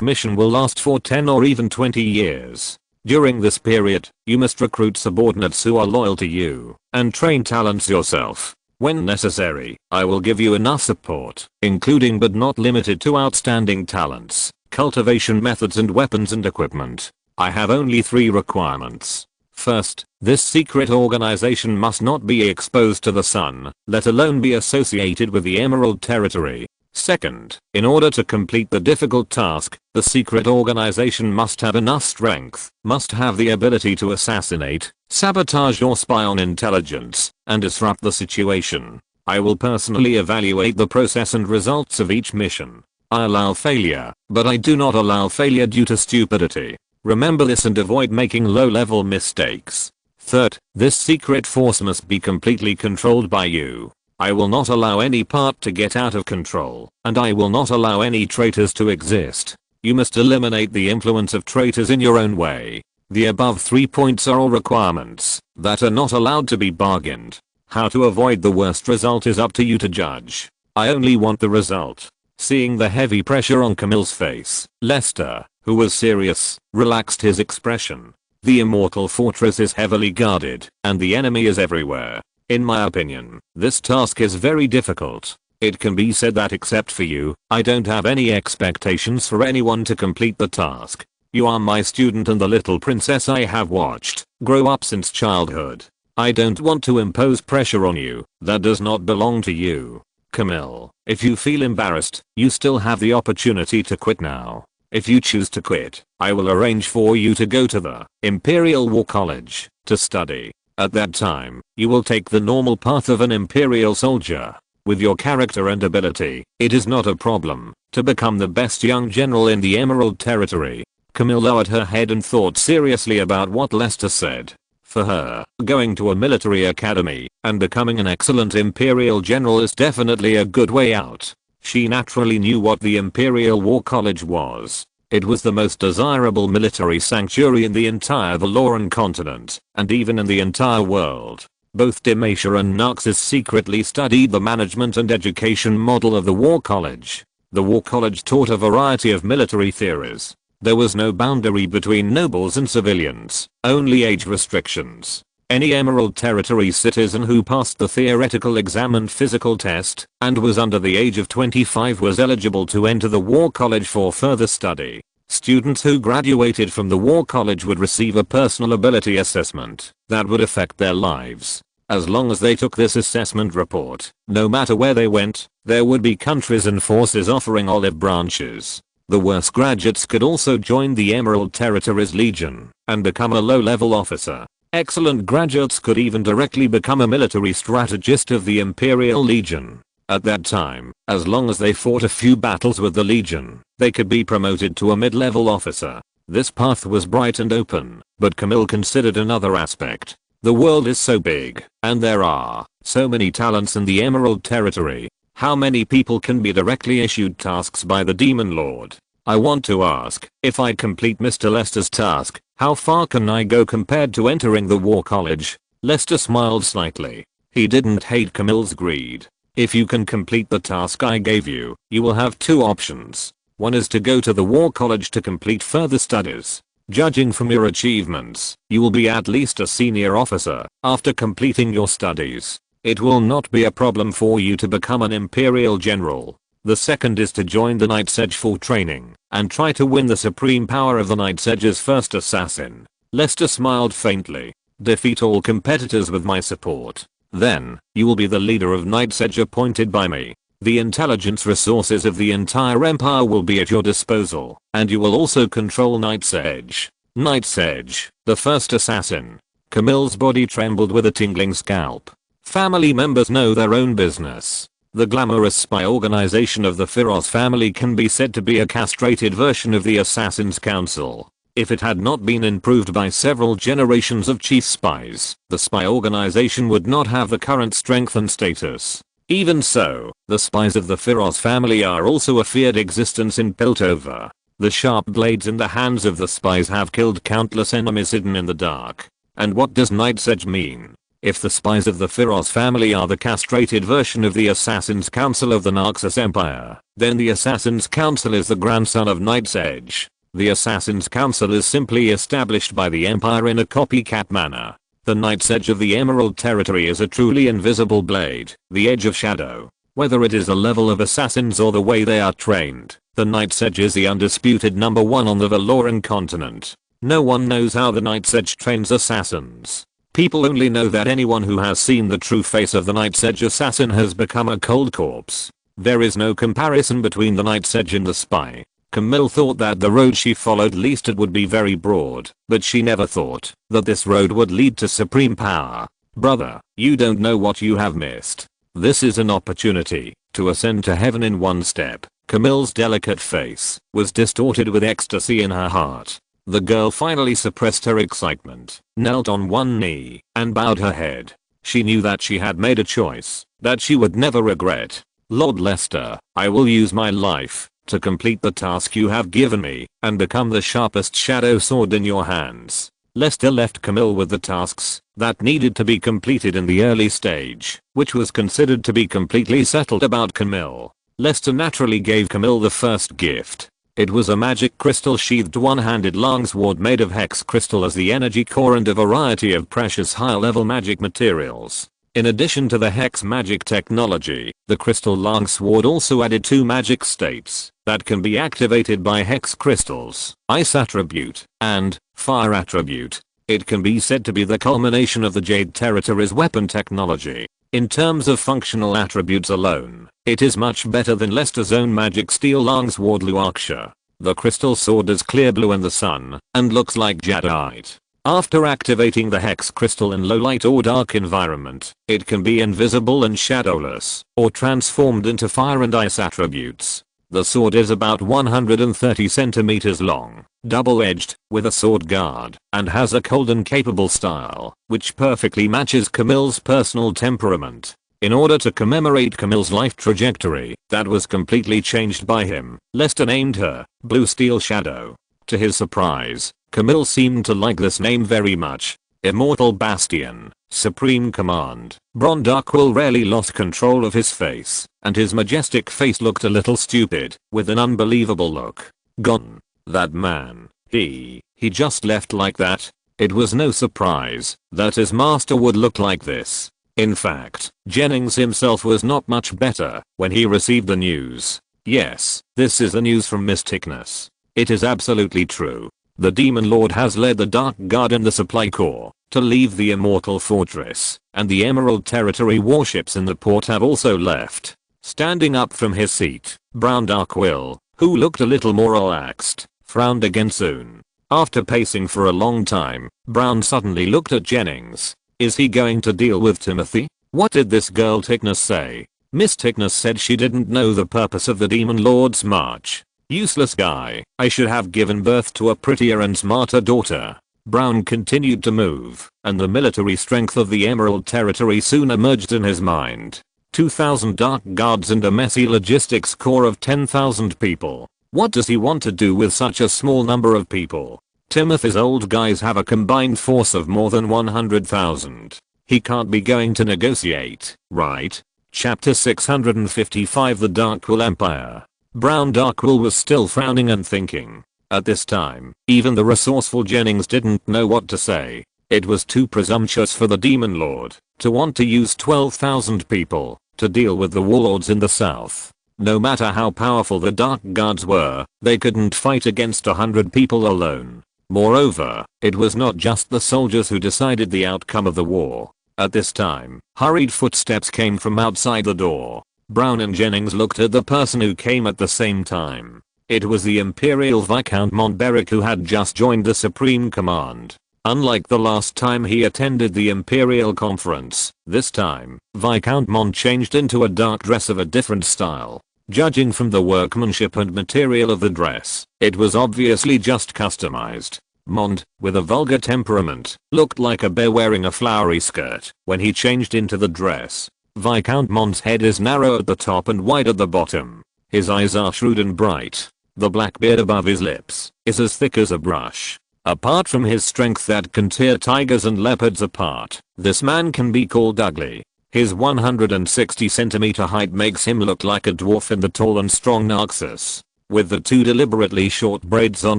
S1: mission will last for 10 or even 20 years. During this period, you must recruit subordinates who are loyal to you, and train talents yourself. When necessary, I will give you enough support, including but not limited to outstanding talents, cultivation methods and weapons and equipment. I have only 3 requirements. First, this secret organization must not be exposed to the sun, let alone be associated with the Emerald Territory. Second, in order to complete the difficult task, the secret organization must have enough strength, must have the ability to assassinate, sabotage or spy on intelligence, and disrupt the situation. I will personally evaluate the process and results of each mission. I allow failure, but I do not allow failure due to stupidity. Remember this and avoid making low-level mistakes. Third, this secret force must be completely controlled by you. I will not allow any part to get out of control, and I will not allow any traitors to exist. You must eliminate the influence of traitors in your own way. The above 3 points are all requirements that are not allowed to be bargained. How to avoid the worst result is up to you to judge. I only want the result. Seeing the heavy pressure on Camille's face, Lester, who was serious, relaxed his expression. The Immortal Fortress is heavily guarded, and the enemy is everywhere. In my opinion, this task is very difficult. It can be said that except for you, I don't have any expectations for anyone to complete the task. You are my student and the little princess I have watched grow up since childhood. I don't want to impose pressure on you that does not belong to you. Camille, if you feel embarrassed, you still have the opportunity to quit now. If you choose to quit, I will arrange for you to go to the Imperial War College to study. At that time, you will take the normal path of an Imperial soldier. With your character and ability, it is not a problem to become the best young general in the Emerald Territory. Camille lowered her head and thought seriously about what Lester said. For her, going to a military academy and becoming an excellent Imperial general is definitely a good way out. She naturally knew what the Imperial War College was. It was the most desirable military sanctuary in the entire Valoran continent, and even in the entire world. Both Demacia and Naxxis secretly studied the management and education model of the War College. The War College taught a variety of military theories. There was no boundary between nobles and civilians, only age restrictions. Any Emerald Territory citizen who passed the theoretical exam and physical test and was under the age of 25 was eligible to enter the War College for further study. Students who graduated from the War College would receive a personal ability assessment that would affect their lives. As long as they took this assessment report, no matter where they went, there would be countries and forces offering olive branches. The worst graduates could also join the Emerald Territory's Legion and become a low-level officer. Excellent graduates could even directly become a military strategist of the Imperial Legion. At that time, as long as they fought a few battles with the Legion, they could be promoted to a mid-level officer. This path was bright and open, but Camille considered another aspect. The world is so big, and there are so many talents in the Emerald Territory. How many people can be directly issued tasks by the Demon Lord? I want to ask, if I complete Mr. Lester's task, how far can I go compared to entering the War College? Lester smiled slightly. He didn't hate Camille's greed. If you can complete the task I gave you, you will have 2 options. One is to go to the War College to complete further studies. Judging from your achievements, you will be at least a senior officer after completing your studies. It will not be a problem for you to become an Imperial General. The second is to join the Night's Edge for training and try to win the supreme power of the Night's Edge's first assassin. Lester smiled faintly. Defeat all competitors with my support. Then, you will be the leader of Night's Edge appointed by me. The intelligence resources of the entire empire will be at your disposal, and you will also control Night's Edge. Night's Edge, the first assassin. Camille's body trembled with a tingling scalp. Family members know their own business. The glamorous spy organization of the Firoz family can be said to be a castrated version of the Assassin's Council. If it had not been improved by several generations of chief spies, the spy organization would not have the current strength and status. Even so, the spies of the Firoz family are also a feared existence in Piltover. The sharp blades in the hands of the spies have killed countless enemies hidden in the dark. And what does Night's Edge mean? If the spies of the Firoz family are the castrated version of the Assassin's Council of the Naxos Empire, then the Assassin's Council is the grandson of Night's Edge. The Assassin's Council is simply established by the Empire in a copycat manner. The Night's Edge of the Emerald Territory is a truly invisible blade, the Edge of Shadow. Whether it is the level of assassins or the way they are trained, the Night's Edge is the undisputed number one on the Valoran continent. No one knows how the Night's Edge trains assassins. People only know that anyone who has seen the true face of the Night's Edge assassin has become a cold corpse. There is no comparison between the Night's Edge and the spy. Camille thought that the road she followed least it would be very broad, but she never thought that this road would lead to supreme power. Brother, you don't know what you have missed. This is an opportunity to ascend to heaven in one step. Camille's delicate face was distorted with ecstasy in her heart. The girl finally suppressed her excitement, knelt on one knee, and bowed her head. She knew that she had made a choice that she would never regret. Lord Lester, I will use my life to complete the task you have given me and become the sharpest shadow sword in your hands. Lester left Camille with the tasks that needed to be completed in the early stage, which was considered to be completely settled about Camille. Lester naturally gave Camille the first gift. It was a magic crystal sheathed one-handed longsword made of hex crystal as the energy core and a variety of precious high-level magic materials. In addition to the hex magic technology, the crystal longsword also added 2 magic states that can be activated by hex crystals, ice attribute, and fire attribute. It can be said to be the culmination of the Jade Territory's weapon technology. In terms of functional attributes alone, it is much better than Lester's own magic steel longsword Luaksha. The crystal sword is clear blue in the sun and looks like jadeite. After activating the hex crystal in low light or dark environment, it can be invisible and shadowless, or transformed into fire and ice attributes. The sword is about 130 centimeters long, double-edged, with a sword guard, and has a cold and capable style, which perfectly matches Camille's personal temperament. In order to commemorate Camille's life trajectory that was completely changed by him, Lester named her Blue Steel Shadow. To his surprise, Camille seemed to like this name very much. Immortal Bastion, Supreme Command. Bron Darkwill rarely lost control of his face, and his majestic face looked a little stupid, with an unbelievable look. Gone. That man, he just left like that. It was no surprise that his master would look like this. In fact, Jennings himself was not much better when he received the news. Yes, this is the news from Mysticness. It is absolutely true. The Demon Lord has led the Dark Guard and the Supply Corps to leave the Immortal Fortress, and the Emerald Territory warships in the port have also left. Standing up from his seat, Brown Darkwill, who looked a little more relaxed, frowned again soon. After pacing for a long time, Brown suddenly looked at Jennings. Is he going to deal with Timothy? What did this girl Tighnus say? Miss Tighnus said she didn't know the purpose of the Demon Lord's march. Useless guy. I should have given birth to a prettier and smarter daughter. Brown continued to move, and the military strength of the Emerald Territory soon emerged in his mind. 2,000 Dark Guards and a messy logistics corps of 10,000 people. What does he want to do with such a small number of people? Timothy's old guys have a combined force of more than 100,000. He can't be going to negotiate, right? Chapter 655 The Darkwill Empire. Brown Darkwill was still frowning and thinking. At this time, even the resourceful Jennings didn't know what to say. It was too presumptuous for the Demon Lord to want to use 12,000 people to deal with the warlords in the south. No matter how powerful the Dark Guards were, they couldn't fight against 100 people alone. Moreover, it was not just the soldiers who decided the outcome of the war. At this time, hurried footsteps came from outside the door. Brown and Jennings looked at the person who came at the same time. It was the Imperial Viscount Montberic who had just joined the Supreme Command. Unlike the last time he attended the Imperial Conference, this time, Viscount Mond changed into a dark dress of a different style. Judging from the workmanship and material of the dress, it was obviously just customized. Mond, with a vulgar temperament, looked like a bear wearing a flowery skirt when he changed into the dress. Viscount Mond's head is narrow at the top and wide at the bottom. His eyes are shrewd and bright. The black beard above his lips is as thick as a brush. Apart from his strength that can tear tigers and leopards apart, this man can be called ugly. His 160 centimeter height makes him look like a dwarf in the tall and strong Narcissus. With the two deliberately short braids on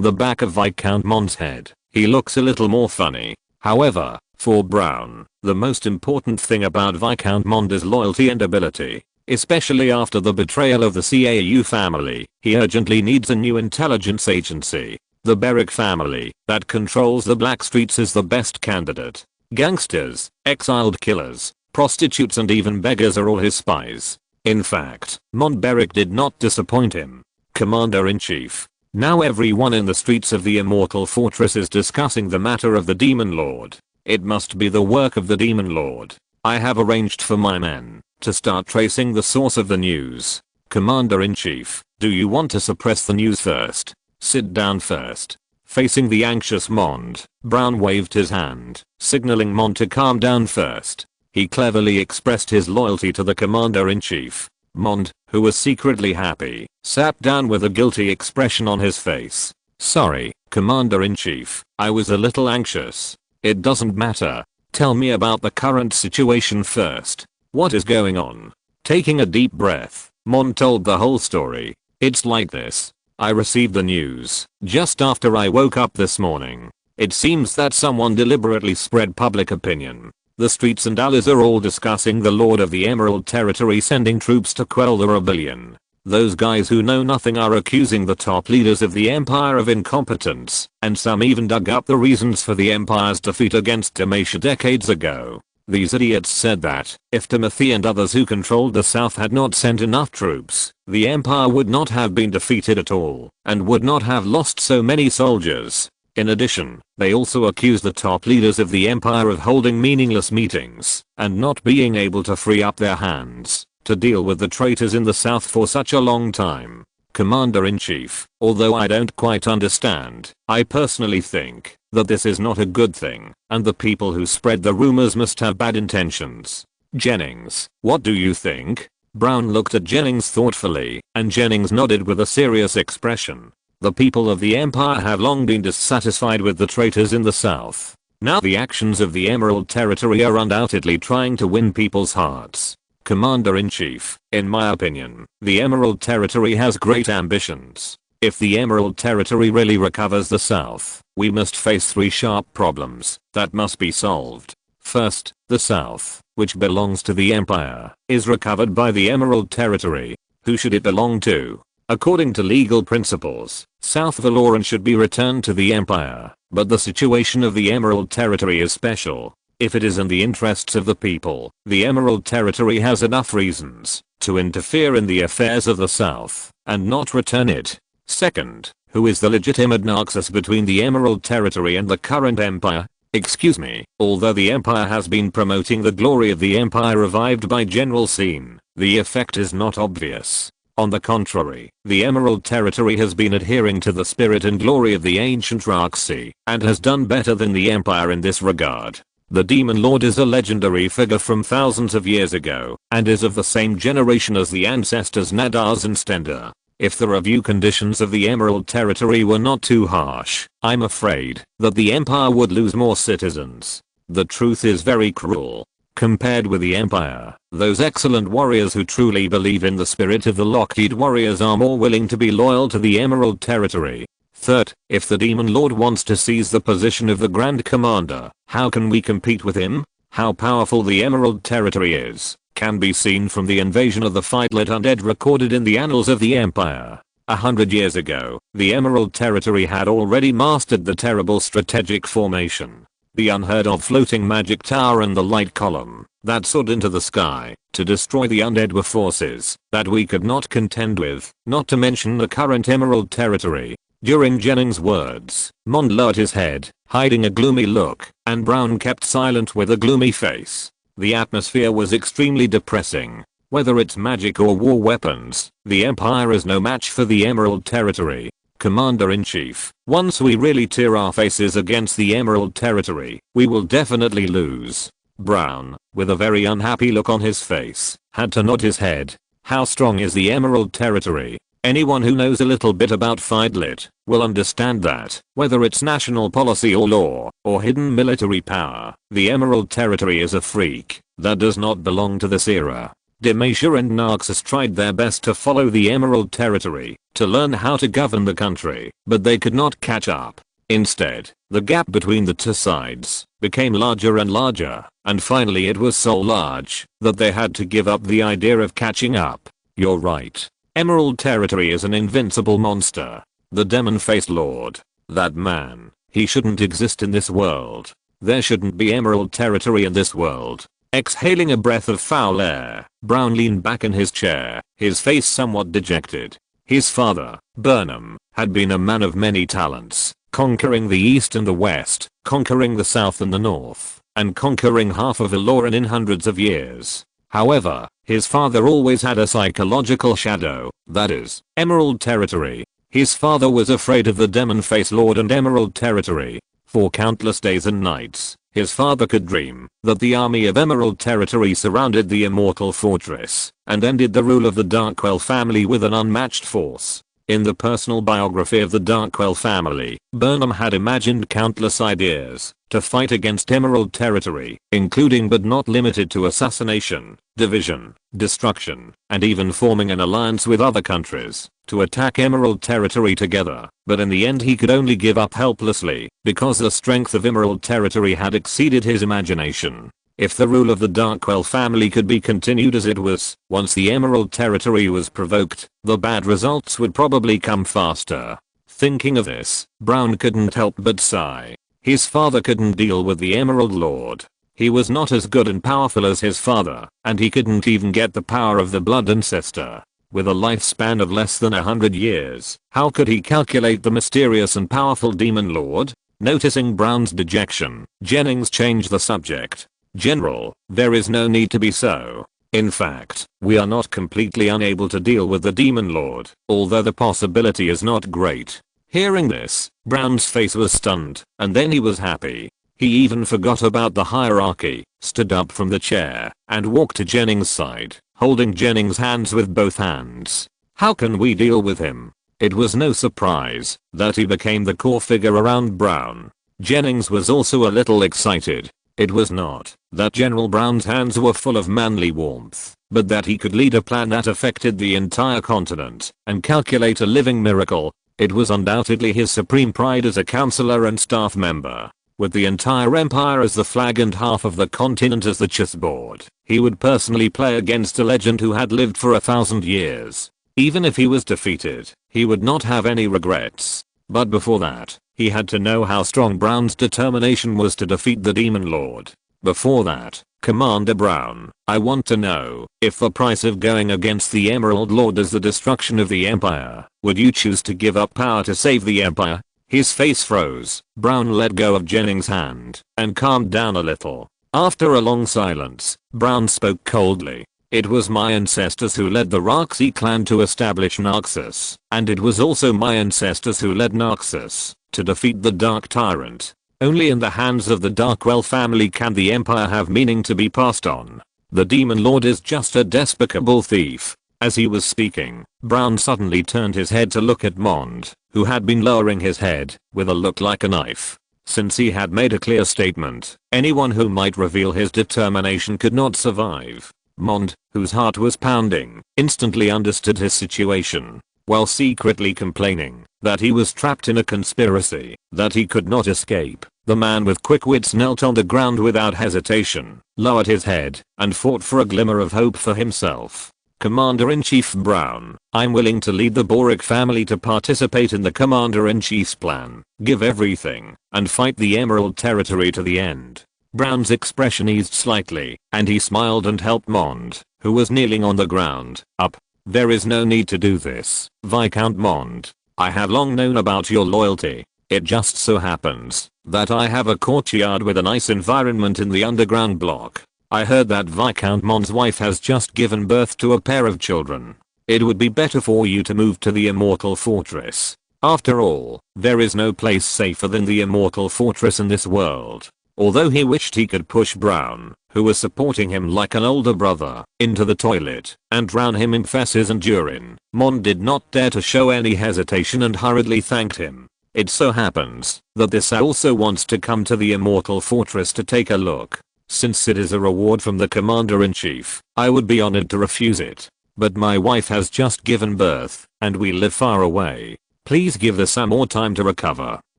S1: the back of Viscount Mond's head, he looks a little more funny. However, for Brown, the most important thing about Viscount Mond is loyalty and ability. Especially after the betrayal of the Caillou family, he urgently needs a new intelligence agency. The Beric family, that controls the black streets, is the best candidate. Gangsters, exiled killers, prostitutes and even beggars are all his spies. In fact, Mond Beric did not disappoint him. Commander-in-Chief. Now everyone in the streets of the Immortal Fortress is discussing the matter of the Demon Lord. It must be the work of the Demon Lord. I have arranged for my men to start tracing the source of the news. Commander-in-Chief, do you want to suppress the news first? Sit down first. Facing the anxious Mond, Brown waved his hand, signaling Mond to calm down first. He cleverly expressed his loyalty to the Commander-in-Chief. Mond, who was secretly happy, sat down with a guilty expression on his face. Sorry, Commander-in-Chief, I was a little anxious. It doesn't matter. Tell me about the current situation first. What is going on? Taking a deep breath, Mond told the whole story. It's like this. I received the news just after I woke up this morning. It seems that someone deliberately spread public opinion. The streets and alleys are all discussing the Lord of the Emerald Territory sending troops to quell the rebellion. Those guys who know nothing are accusing the top leaders of the Empire of incompetence, and some even dug up the reasons for the Empire's defeat against Demacia decades ago. These idiots said that, if Timothy and others who controlled the South had not sent enough troops, the Empire would not have been defeated at all, and would not have lost so many soldiers. In addition, they also accused the top leaders of the Empire of holding meaningless meetings, and not being able to free up their hands to deal with the traitors in the South for such a long time. Commander-in-Chief, although I don't quite understand, I personally think that this is not a good thing, and the people who spread the rumors must have bad intentions. Jennings, what do you think? Brown looked at Jennings thoughtfully, and Jennings nodded with a serious expression. The people of the Empire have long been dissatisfied with the traitors in the South. Now the actions of the Emerald Territory are undoubtedly trying to win people's hearts. Commander-in-Chief, in my opinion, the Emerald Territory has great ambitions. If the Emerald Territory really recovers the South, we must face 3 sharp problems that must be solved. First, the South, which belongs to the Empire, is recovered by the Emerald Territory. Who should it belong to? According to legal principles, South Valoran should be returned to the Empire, but the situation of the Emerald Territory is special. If it is in the interests of the people, the Emerald Territory has enough reasons to interfere in the affairs of the South and not return it. Second, who is the legitimate nexus between the Emerald Territory and the current Empire? Excuse me, although the Empire has been promoting the glory of the Empire revived by General Scene, the effect is not obvious. On the contrary, the Emerald Territory has been adhering to the spirit and glory of the ancient Raxi, and has done better than the Empire in this regard. The Demon Lord is a legendary figure from thousands of years ago, and is of the same generation as the ancestors Nadars and Stender. If the review conditions of the Emerald Territory were not too harsh, I'm afraid that the Empire would lose more citizens. The truth is very cruel. Compared with the Empire, those excellent warriors who truly believe in the spirit of the Lockheed Warriors are more willing to be loyal to the Emerald Territory. Third, if the Demon Lord wants to seize the position of the Grand Commander, how can we compete with him? How powerful the Emerald Territory is can be seen from the invasion of the Fightlet Undead recorded in the annals of the Empire. 100 years ago, the Emerald Territory had already mastered the terrible strategic formation, the unheard of floating magic tower and the light column that soared into the sky to destroy the undead were forces that we could not contend with, not to mention the current Emerald Territory. During Jennings' words, Mond lowered his head, hiding a gloomy look, and Brown kept silent with a gloomy face. The atmosphere was extremely depressing. Whether it's magic or war weapons, the Empire is no match for the Emerald Territory. Commander-in-Chief, once we really tear our faces against the Emerald Territory, we will definitely lose. Brown, with a very unhappy look on his face, had to nod his head. How strong is the Emerald Territory? Anyone who knows a little bit about Fight-Lit will understand that, whether it's national policy or law, or hidden military power, the Emerald Territory is a freak that does not belong to this era. Demacia and Naxos tried their best to follow the Emerald Territory, to learn how to govern the country, but they could not catch up. Instead, the gap between the two sides became larger and larger, and finally it was so large that they had to give up the idea of catching up. You're right. Emerald Territory is an invincible monster. The demon-faced lord. That man. He shouldn't exist in this world. There shouldn't be Emerald Territory in this world. Exhaling a breath of foul air, Brown leaned back in his chair, his face somewhat dejected. His father, Burnham, had been a man of many talents, conquering the east and the west, conquering the south and the north, and conquering half of Aloran in hundreds of years. However, his father always had a psychological shadow, that is, Emerald Territory. His father was afraid of the Demon-Face Lord and Emerald Territory. For countless days and nights, his father could dream that the army of Emerald Territory surrounded the immortal fortress and ended the rule of the Darkwell family with an unmatched force. In the personal biography of the Darkwell family, Burnham had imagined countless ideas to fight against Emerald Territory, including but not limited to assassination, division, destruction, and even forming an alliance with other countries to attack Emerald Territory together, but in the end he could only give up helplessly because the strength of Emerald Territory had exceeded his imagination. If the rule of the Darkwell family could be continued as it was, once the Emerald Territory was provoked, the bad results would probably come faster. Thinking of this, Brown couldn't help but sigh. His father couldn't deal with the Emerald Lord. He was not as good and powerful as his father, and he couldn't even get the power of the Blood Ancestor. With a lifespan of less than 100 years, how could he calculate the mysterious and powerful Demon Lord? Noticing Brown's dejection, Jennings changed the subject. General, there is no need to be so. In fact, we are not completely unable to deal with the Demon Lord, although the possibility is not great. Hearing this, Brown's face was stunned, and then he was happy. He even forgot about the hierarchy, stood up from the chair, and walked to Jennings' side, holding Jennings' hands with both hands. How can we deal with him? It was no surprise that he became the core figure around Brown. Jennings was also a little excited. It was not that General Brown's hands were full of manly warmth, but that he could lead a plan that affected the entire continent and calculate a living miracle. It was undoubtedly his supreme pride as a counselor and staff member. With the entire empire as the flag and half of the continent as the chessboard, he would personally play against a legend who had lived for 1,000 years. Even if he was defeated, he would not have any regrets. But before that, he had to know how strong Brown's determination was to defeat the Demon Lord. Before that, Commander Brown, I want to know, if the price of going against the Emerald Lord is the destruction of the Empire, would you choose to give up power to save the Empire? His face froze. Brown let go of Jennings' hand and calmed down a little. After a long silence, Brown spoke coldly. It was my ancestors who led the Raxi clan to establish Naxos, and it was also my ancestors who led Naxos to defeat the Dark Tyrant. Only in the hands of the Darkwell family can the Empire have meaning to be passed on. The Demon Lord is just a despicable thief. As he was speaking, Brown suddenly turned his head to look at Mond, who had been lowering his head with a look like a knife. Since he had made a clear statement, anyone who might reveal his determination could not survive. Mond, whose heart was pounding, instantly understood his situation. While secretly complaining that he was trapped in a conspiracy that he could not escape, the man with quick wits knelt on the ground without hesitation, lowered his head, and fought for a glimmer of hope for himself. Commander-in-Chief Brown, I'm willing to lead the Boric family to participate in the Commander-in-Chief's plan, give everything, and fight the Emerald Territory to the end. Brown's expression eased slightly, and he smiled and helped Mond, who was kneeling on the ground, up. There is no need to do this, Viscount Mond. I have long known about your loyalty. It just so happens that I have a courtyard with a nice environment in the underground block. I heard that Viscount Mond's wife has just given birth to a pair of children. It would be better for you to move to the Immortal Fortress. After all, there is no place safer than the Immortal Fortress in this world. Although he wished he could push Brown, who was supporting him like an older brother, into the toilet and drown him in feces and urine, Mond did not dare to show any hesitation and hurriedly thanked him. It so happens that this also wants to come to the Immortal Fortress to take a look. Since it is a reward from the Commander-in-Chief, I would be honored to refuse it. But my wife has just given birth, and we live far away. Please give the Sam more time to recover.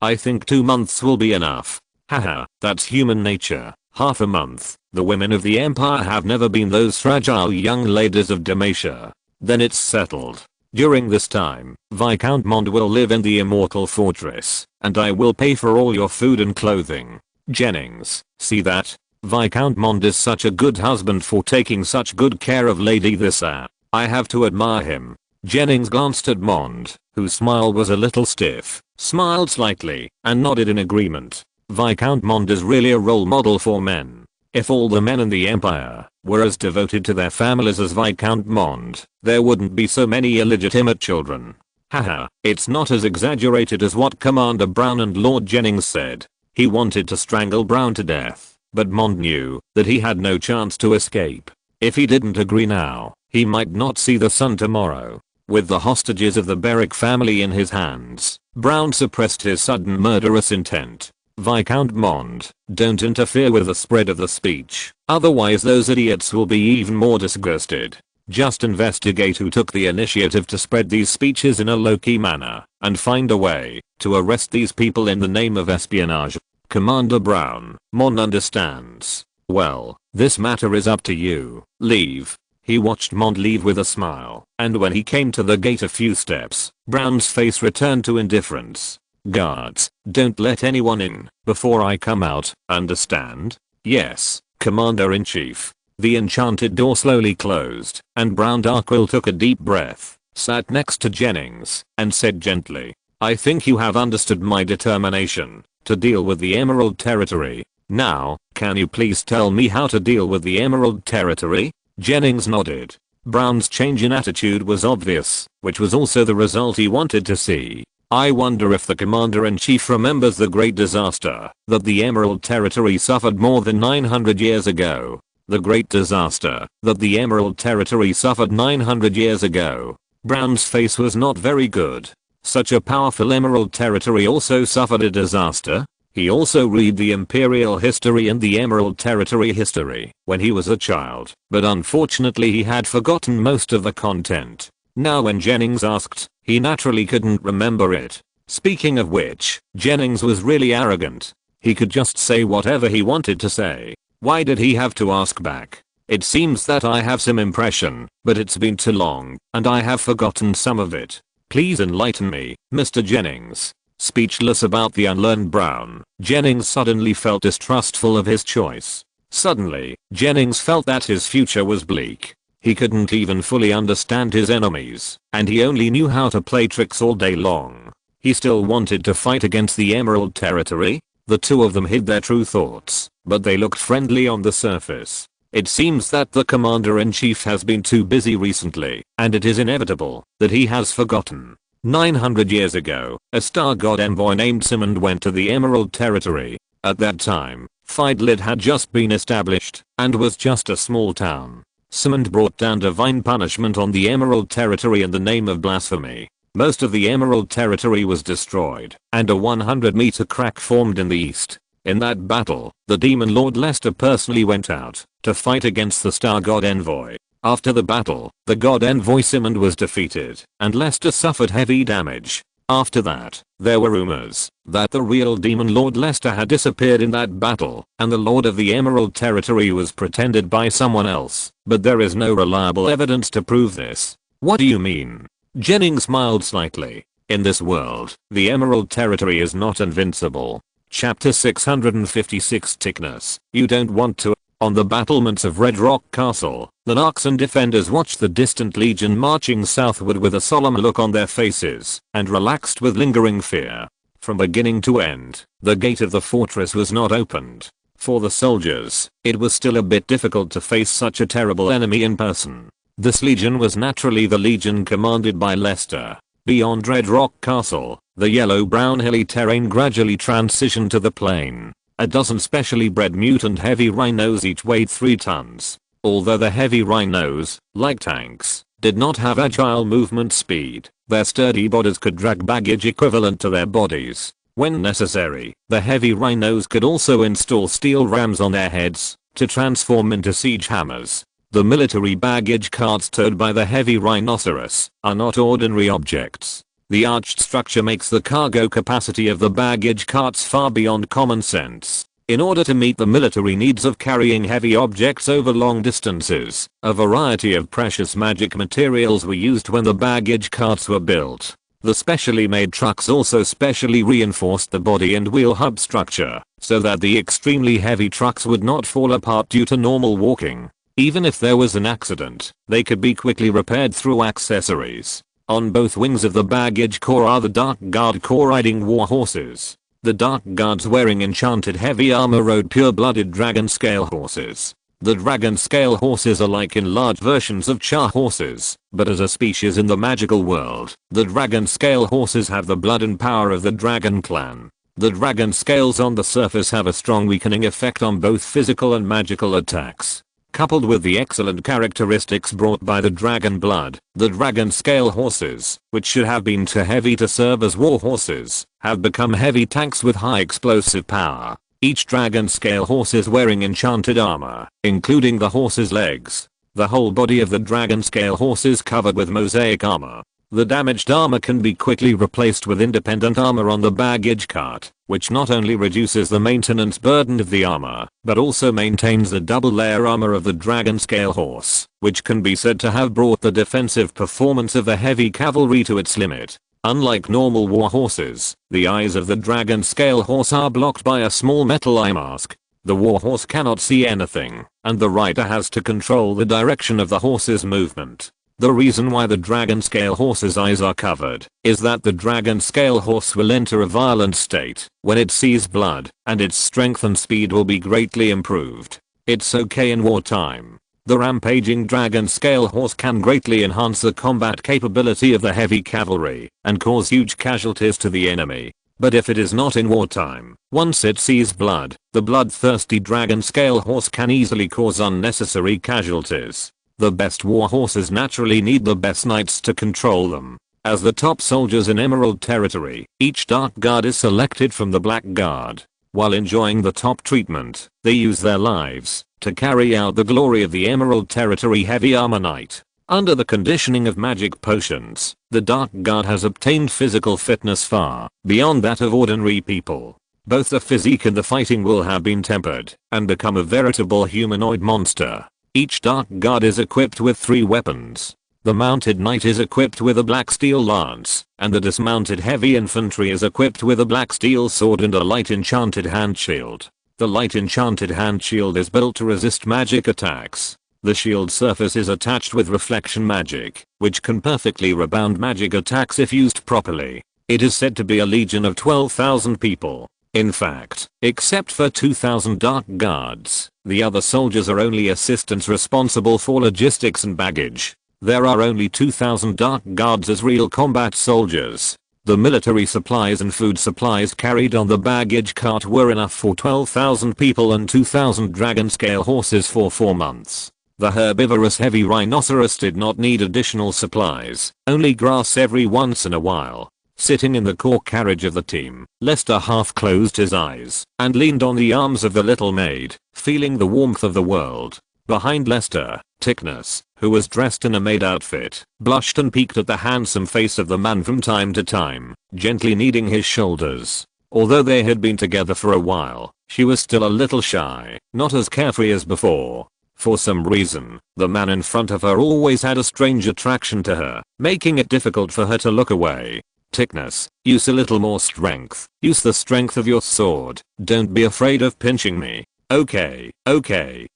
S1: I think 2 months will be enough. Haha, that's human nature. Half a month. The women of the Empire have never been those fragile young ladies of Demacia. Then it's settled. During this time, Viscount Mond will live in the Immortal Fortress, and I will pay for all your food and clothing. Jennings, see that? Viscount Mond is such a good husband for taking such good care of Lady Thissa. I have to admire him. Jennings glanced at Mond, whose smile was a little stiff, smiled slightly, and nodded in agreement. Viscount Mond is really a role model for men. If all the men in the Empire were as devoted to their families as Viscount Mond, there wouldn't be so many illegitimate children. Haha, it's not as exaggerated as what Commander Brown and Lord Jennings said. He wanted to strangle Brown to death, but Mond knew that he had no chance to escape. If he didn't agree now, he might not see the sun tomorrow. With the hostages of the Beric family in his hands, Brown suppressed his sudden murderous intent. Viscount Mond, don't interfere with the spread of the speech, otherwise those idiots will be even more disgusted. Just investigate who took the initiative to spread these speeches in a low-key manner, and find a way to arrest these people in the name of espionage. Commander Brown, Mond understands. Well, this matter is up to you. Leave. He watched Mond leave with a smile, and when he came to the gate a few steps, Brown's face returned to indifference. Guards, don't let anyone in before I come out, understand? Yes, Commander-in-Chief. The enchanted door slowly closed, and Brown Darkwill took a deep breath, sat next to Jennings, and said gently, I think you have understood my determination to deal with the Emerald Territory. Now, can you please tell me how to deal with the Emerald Territory? Jennings nodded. Brown's change in attitude was obvious, which was also the result he wanted to see. I wonder if the Commander-in-Chief remembers the great disaster that the Emerald Territory suffered more than 900 years ago. The great disaster that the Emerald Territory suffered 900 years ago. Brown's face was not very good. Such a powerful Emerald Territory also suffered a disaster? He also read the Imperial history and the Emerald Territory history when he was a child, but unfortunately he had forgotten most of the content. Now when Jennings asked, he naturally couldn't remember it. Speaking of which, Jennings was really arrogant. He could just say whatever he wanted to say. Why did he have to ask back? It seems that I have some impression, but it's been too long, and I have forgotten some of it. Please enlighten me, Mr. Jennings. Speechless about the unlearned Brown, Jennings suddenly felt distrustful of his choice. Suddenly, Jennings felt that his future was bleak. He couldn't even fully understand his enemies, and he only knew how to play tricks all day long. He still wanted to fight against the Emerald Territory. The two of them hid their true thoughts, but they looked friendly on the surface. It seems that the Commander-in-Chief has been too busy recently, and it is inevitable that he has forgotten. 900 years ago, a star god envoy named Simond went to the Emerald Territory. At that time, Fidlid had just been established, and was just a small town. Simond brought down divine punishment on the Emerald Territory in the name of blasphemy. Most of the Emerald Territory was destroyed, and a 100-meter crack formed in the east. In that battle, the Demon Lord Lester personally went out to fight against the Star God Envoy. After the battle, the God Envoy Simond was defeated, and Lester suffered heavy damage. After that, there were rumors that the real Demon Lord Lester had disappeared in that battle, and the Lord of the Emerald Territory was pretended by someone else, but there is no reliable evidence to prove this. What do you mean? Jennings smiled slightly. In this world, the Emerald Territory is not invincible. Chapter 656 Thickness. You don't want to On the battlements of Red Rock Castle, the Narcs and defenders watched the distant legion marching southward with a solemn look on their faces and relaxed with lingering fear. From beginning to end, the gate of the fortress was not opened. For the soldiers, it was still a bit difficult to face such a terrible enemy in person. This legion was naturally the legion commanded by Lester. Beyond Red Rock Castle, the yellow-brown hilly terrain gradually transitioned to the plain. A dozen specially bred mutant heavy rhinos each weighed 3 tons. Although the heavy rhinos, like tanks, did not have agile movement speed, their sturdy bodies could drag baggage equivalent to their bodies. When necessary, the heavy rhinos could also install steel rams on their heads to transform into siege hammers. The military baggage carts towed by the heavy rhinoceros are not ordinary objects. The arched structure makes the cargo capacity of the baggage carts far beyond common sense. In order to meet the military needs of carrying heavy objects over long distances, a variety of precious magic materials were used when the baggage carts were built. The specially made trucks also specially reinforced the body and wheel hub structure, so that the extremely heavy trucks would not fall apart due to normal walking. Even if there was an accident, they could be quickly repaired through accessories. On both wings of the baggage core are the Dark Guard Corps riding war horses. The Dark Guards wearing enchanted heavy armor rode pure-blooded dragon scale horses. The dragon scale horses are like enlarged versions of Char horses, but as a species in the magical world, the dragon scale horses have the blood and power of the dragon clan. The dragon scales on the surface have a strong weakening effect on both physical and magical attacks. Coupled with the excellent characteristics brought by the dragon blood, the dragon scale horses, which should have been too heavy to serve as war horses, have become heavy tanks with high explosive power. Each dragon scale horse is wearing enchanted armor, including the horse's legs. The whole body of the dragon scale horse is covered with mosaic armor. The damaged armor can be quickly replaced with independent armor on the baggage cart, which not only reduces the maintenance burden of the armor, but also maintains the double layer armor of the dragon scale horse, which can be said to have brought the defensive performance of the heavy cavalry to its limit. Unlike normal war horses, the eyes of the dragon scale horse are blocked by a small metal eye mask. The war horse cannot see anything, and the rider has to control the direction of the horse's movement. The reason why the dragon scale horse's eyes are covered is that the dragon scale horse will enter a violent state when it sees blood, and its strength and speed will be greatly improved. It's okay in wartime. The rampaging dragon scale horse can greatly enhance the combat capability of the heavy cavalry and cause huge casualties to the enemy. But if it is not in wartime, once it sees blood, the bloodthirsty dragon scale horse can easily cause unnecessary casualties. The best war horses naturally need the best knights to control them. As the top soldiers in Emerald Territory, each Dark Guard is selected from the Black Guard. While enjoying the top treatment, they use their lives to carry out the glory of the Emerald Territory Heavy Armor Knight. Under the conditioning of magic potions, the Dark Guard has obtained physical fitness far beyond that of ordinary people. Both the physique and the fighting will have been tempered and become a veritable humanoid monster. Each Dark Guard is equipped with 3 weapons. The Mounted Knight is equipped with a black steel lance, and the Dismounted Heavy Infantry is equipped with a black steel sword and a light enchanted hand shield. The light enchanted hand shield is built to resist magic attacks. The shield surface is attached with reflection magic, which can perfectly rebound magic attacks if used properly. It is said to be a legion of 12,000 people. In fact, except for 2,000 Dark Guards, the other soldiers are only assistants responsible for logistics and baggage. There are only 2,000 Dark Guards as real combat soldiers. The military supplies and food supplies carried on the baggage cart were enough for 12,000 people and 2,000 dragon scale horses for 4 months. The herbivorous heavy rhinoceros did not need additional supplies, only grass every once in a while. Sitting in the core carriage of the team, Lester half closed his eyes and leaned on the arms of the little maid, feeling the warmth of the world. Behind Lester, Tickness, who was dressed in a maid outfit, blushed and peeked at the handsome face of the man from time to time, gently kneading his shoulders. Although they had been together for a while, she was still a little shy, not as carefree as before. For some reason, the man in front of her always had a strange attraction to her, making it difficult for her to look away. Tickness, use a little more strength. Use the strength of your sword. Don't be afraid of pinching me. Okay,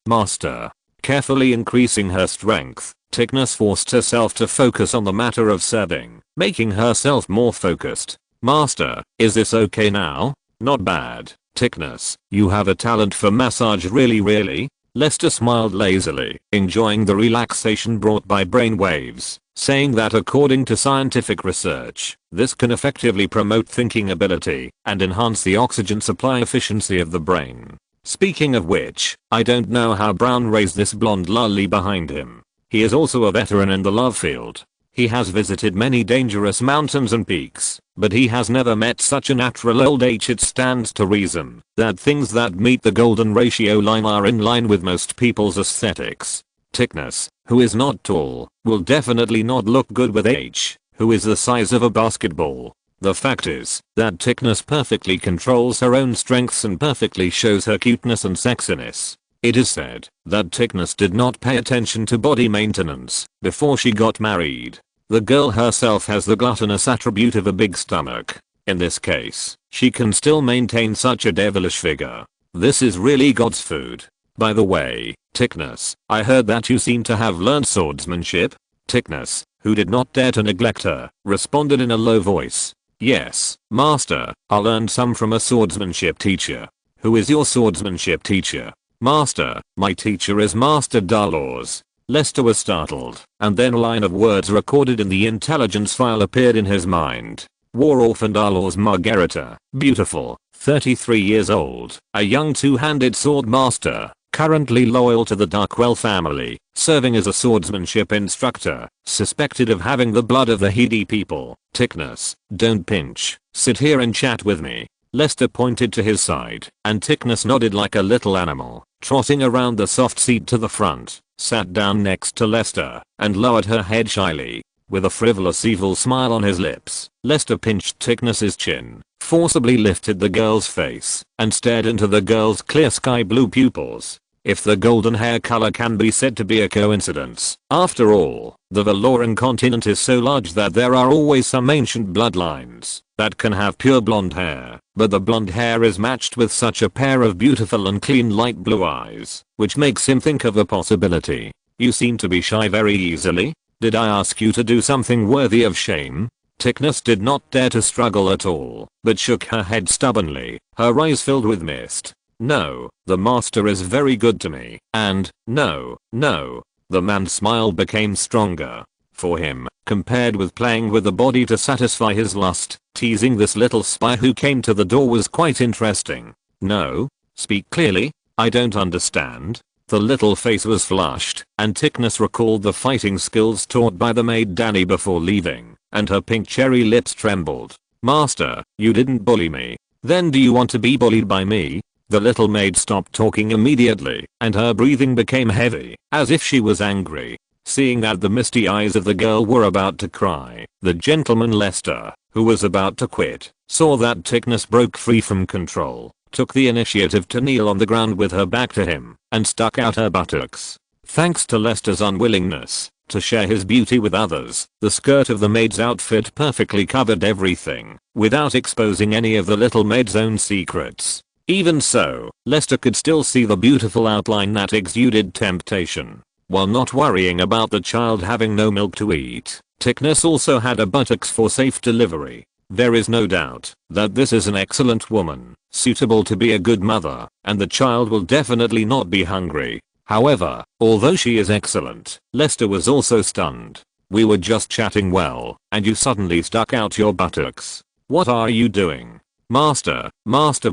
S1: master. Carefully increasing her strength, Tignis forced herself to focus on the matter of serving, making herself more focused. Master, is this okay now? Not bad, Tignis. You have a talent for massage, really? Lester smiled lazily, enjoying the relaxation brought by brainwaves, saying that according to scientific research, this can effectively promote thinking ability and enhance the oxygen supply efficiency of the brain. Speaking of which, I don't know how Brown raised this blonde lolly behind him. He is also a veteran in the love field. He has visited many dangerous mountains and peaks, but he has never met such a natural old age. It stands to reason that things that meet the golden ratio line are in line with most people's aesthetics. Tignis, who is not tall, will definitely not look good with age, who is the size of a basketball. The fact is that Tignis perfectly controls her own strengths and perfectly shows her cuteness and sexiness. It is said that Tignis did not pay attention to body maintenance before she got married. The girl herself has the gluttonous attribute of a big stomach. In this case, she can still maintain such a devilish figure. This is really God's food. By the way, Tignis, I heard that you seem to have learned swordsmanship. Tignis, who did not dare to neglect her, responded in a low voice. Yes, master, I learned some from a swordsmanship teacher. Who is your swordsmanship teacher? Master, my teacher is Master Dalors. Lester was startled, and then a line of words recorded in the intelligence file appeared in his mind. War Orphan Dalors Margarita, beautiful, 33 years old, a young two-handed sword master, currently loyal to the Darkwell family, serving as a swordsmanship instructor, suspected of having the blood of the Hedi people. Tignis, don't pinch, sit here and chat with me. Lester pointed to his side, and Tignis nodded like a little animal, trotting around the soft seat to the front, sat down next to Lester, and lowered her head shyly. With a frivolous evil smile on his lips, Lester pinched Tignis's chin, forcibly lifted the girl's face, and stared into the girl's clear sky blue pupils. If the golden hair color can be said to be a coincidence, after all, the Valoran continent is so large that there are always some ancient bloodlines that can have pure blonde hair, but the blonde hair is matched with such a pair of beautiful and clean light blue eyes, which makes him think of a possibility. You seem to be shy very easily. Did I ask you to do something worthy of shame? Tignis did not dare to struggle at all, but shook her head stubbornly, her eyes filled with mist. No, the master is very good to me, and, no. The man's smile became stronger. For him, compared with playing with the body to satisfy his lust, teasing this little spy who came to the door was quite interesting. No? Speak clearly, I don't understand. The little face was flushed, and Tignis recalled the fighting skills taught by the maid Danny before leaving, and her pink cherry lips trembled. Master, you didn't bully me. Then do you want to be bullied by me? The little maid stopped talking immediately, and her breathing became heavy, as if she was angry. Seeing that the misty eyes of the girl were about to cry, the gentleman Lester, who was about to quit, saw that Tignis broke free from control, took the initiative to kneel on the ground with her back to him, and stuck out her buttocks. Thanks to Lester's unwillingness to share his beauty with others, the skirt of the maid's outfit perfectly covered everything, without exposing any of the little maid's own secrets. Even so, Lester could still see the beautiful outline that exuded temptation. While not worrying about the child having no milk to eat, Tignis also had a buttocks for safe delivery. There is no doubt that this is an excellent woman, suitable to be a good mother, and the child will definitely not be hungry. However, although she is excellent, Lester was also stunned. We were just chatting well, and you suddenly stuck out your buttocks. What are you doing? Master,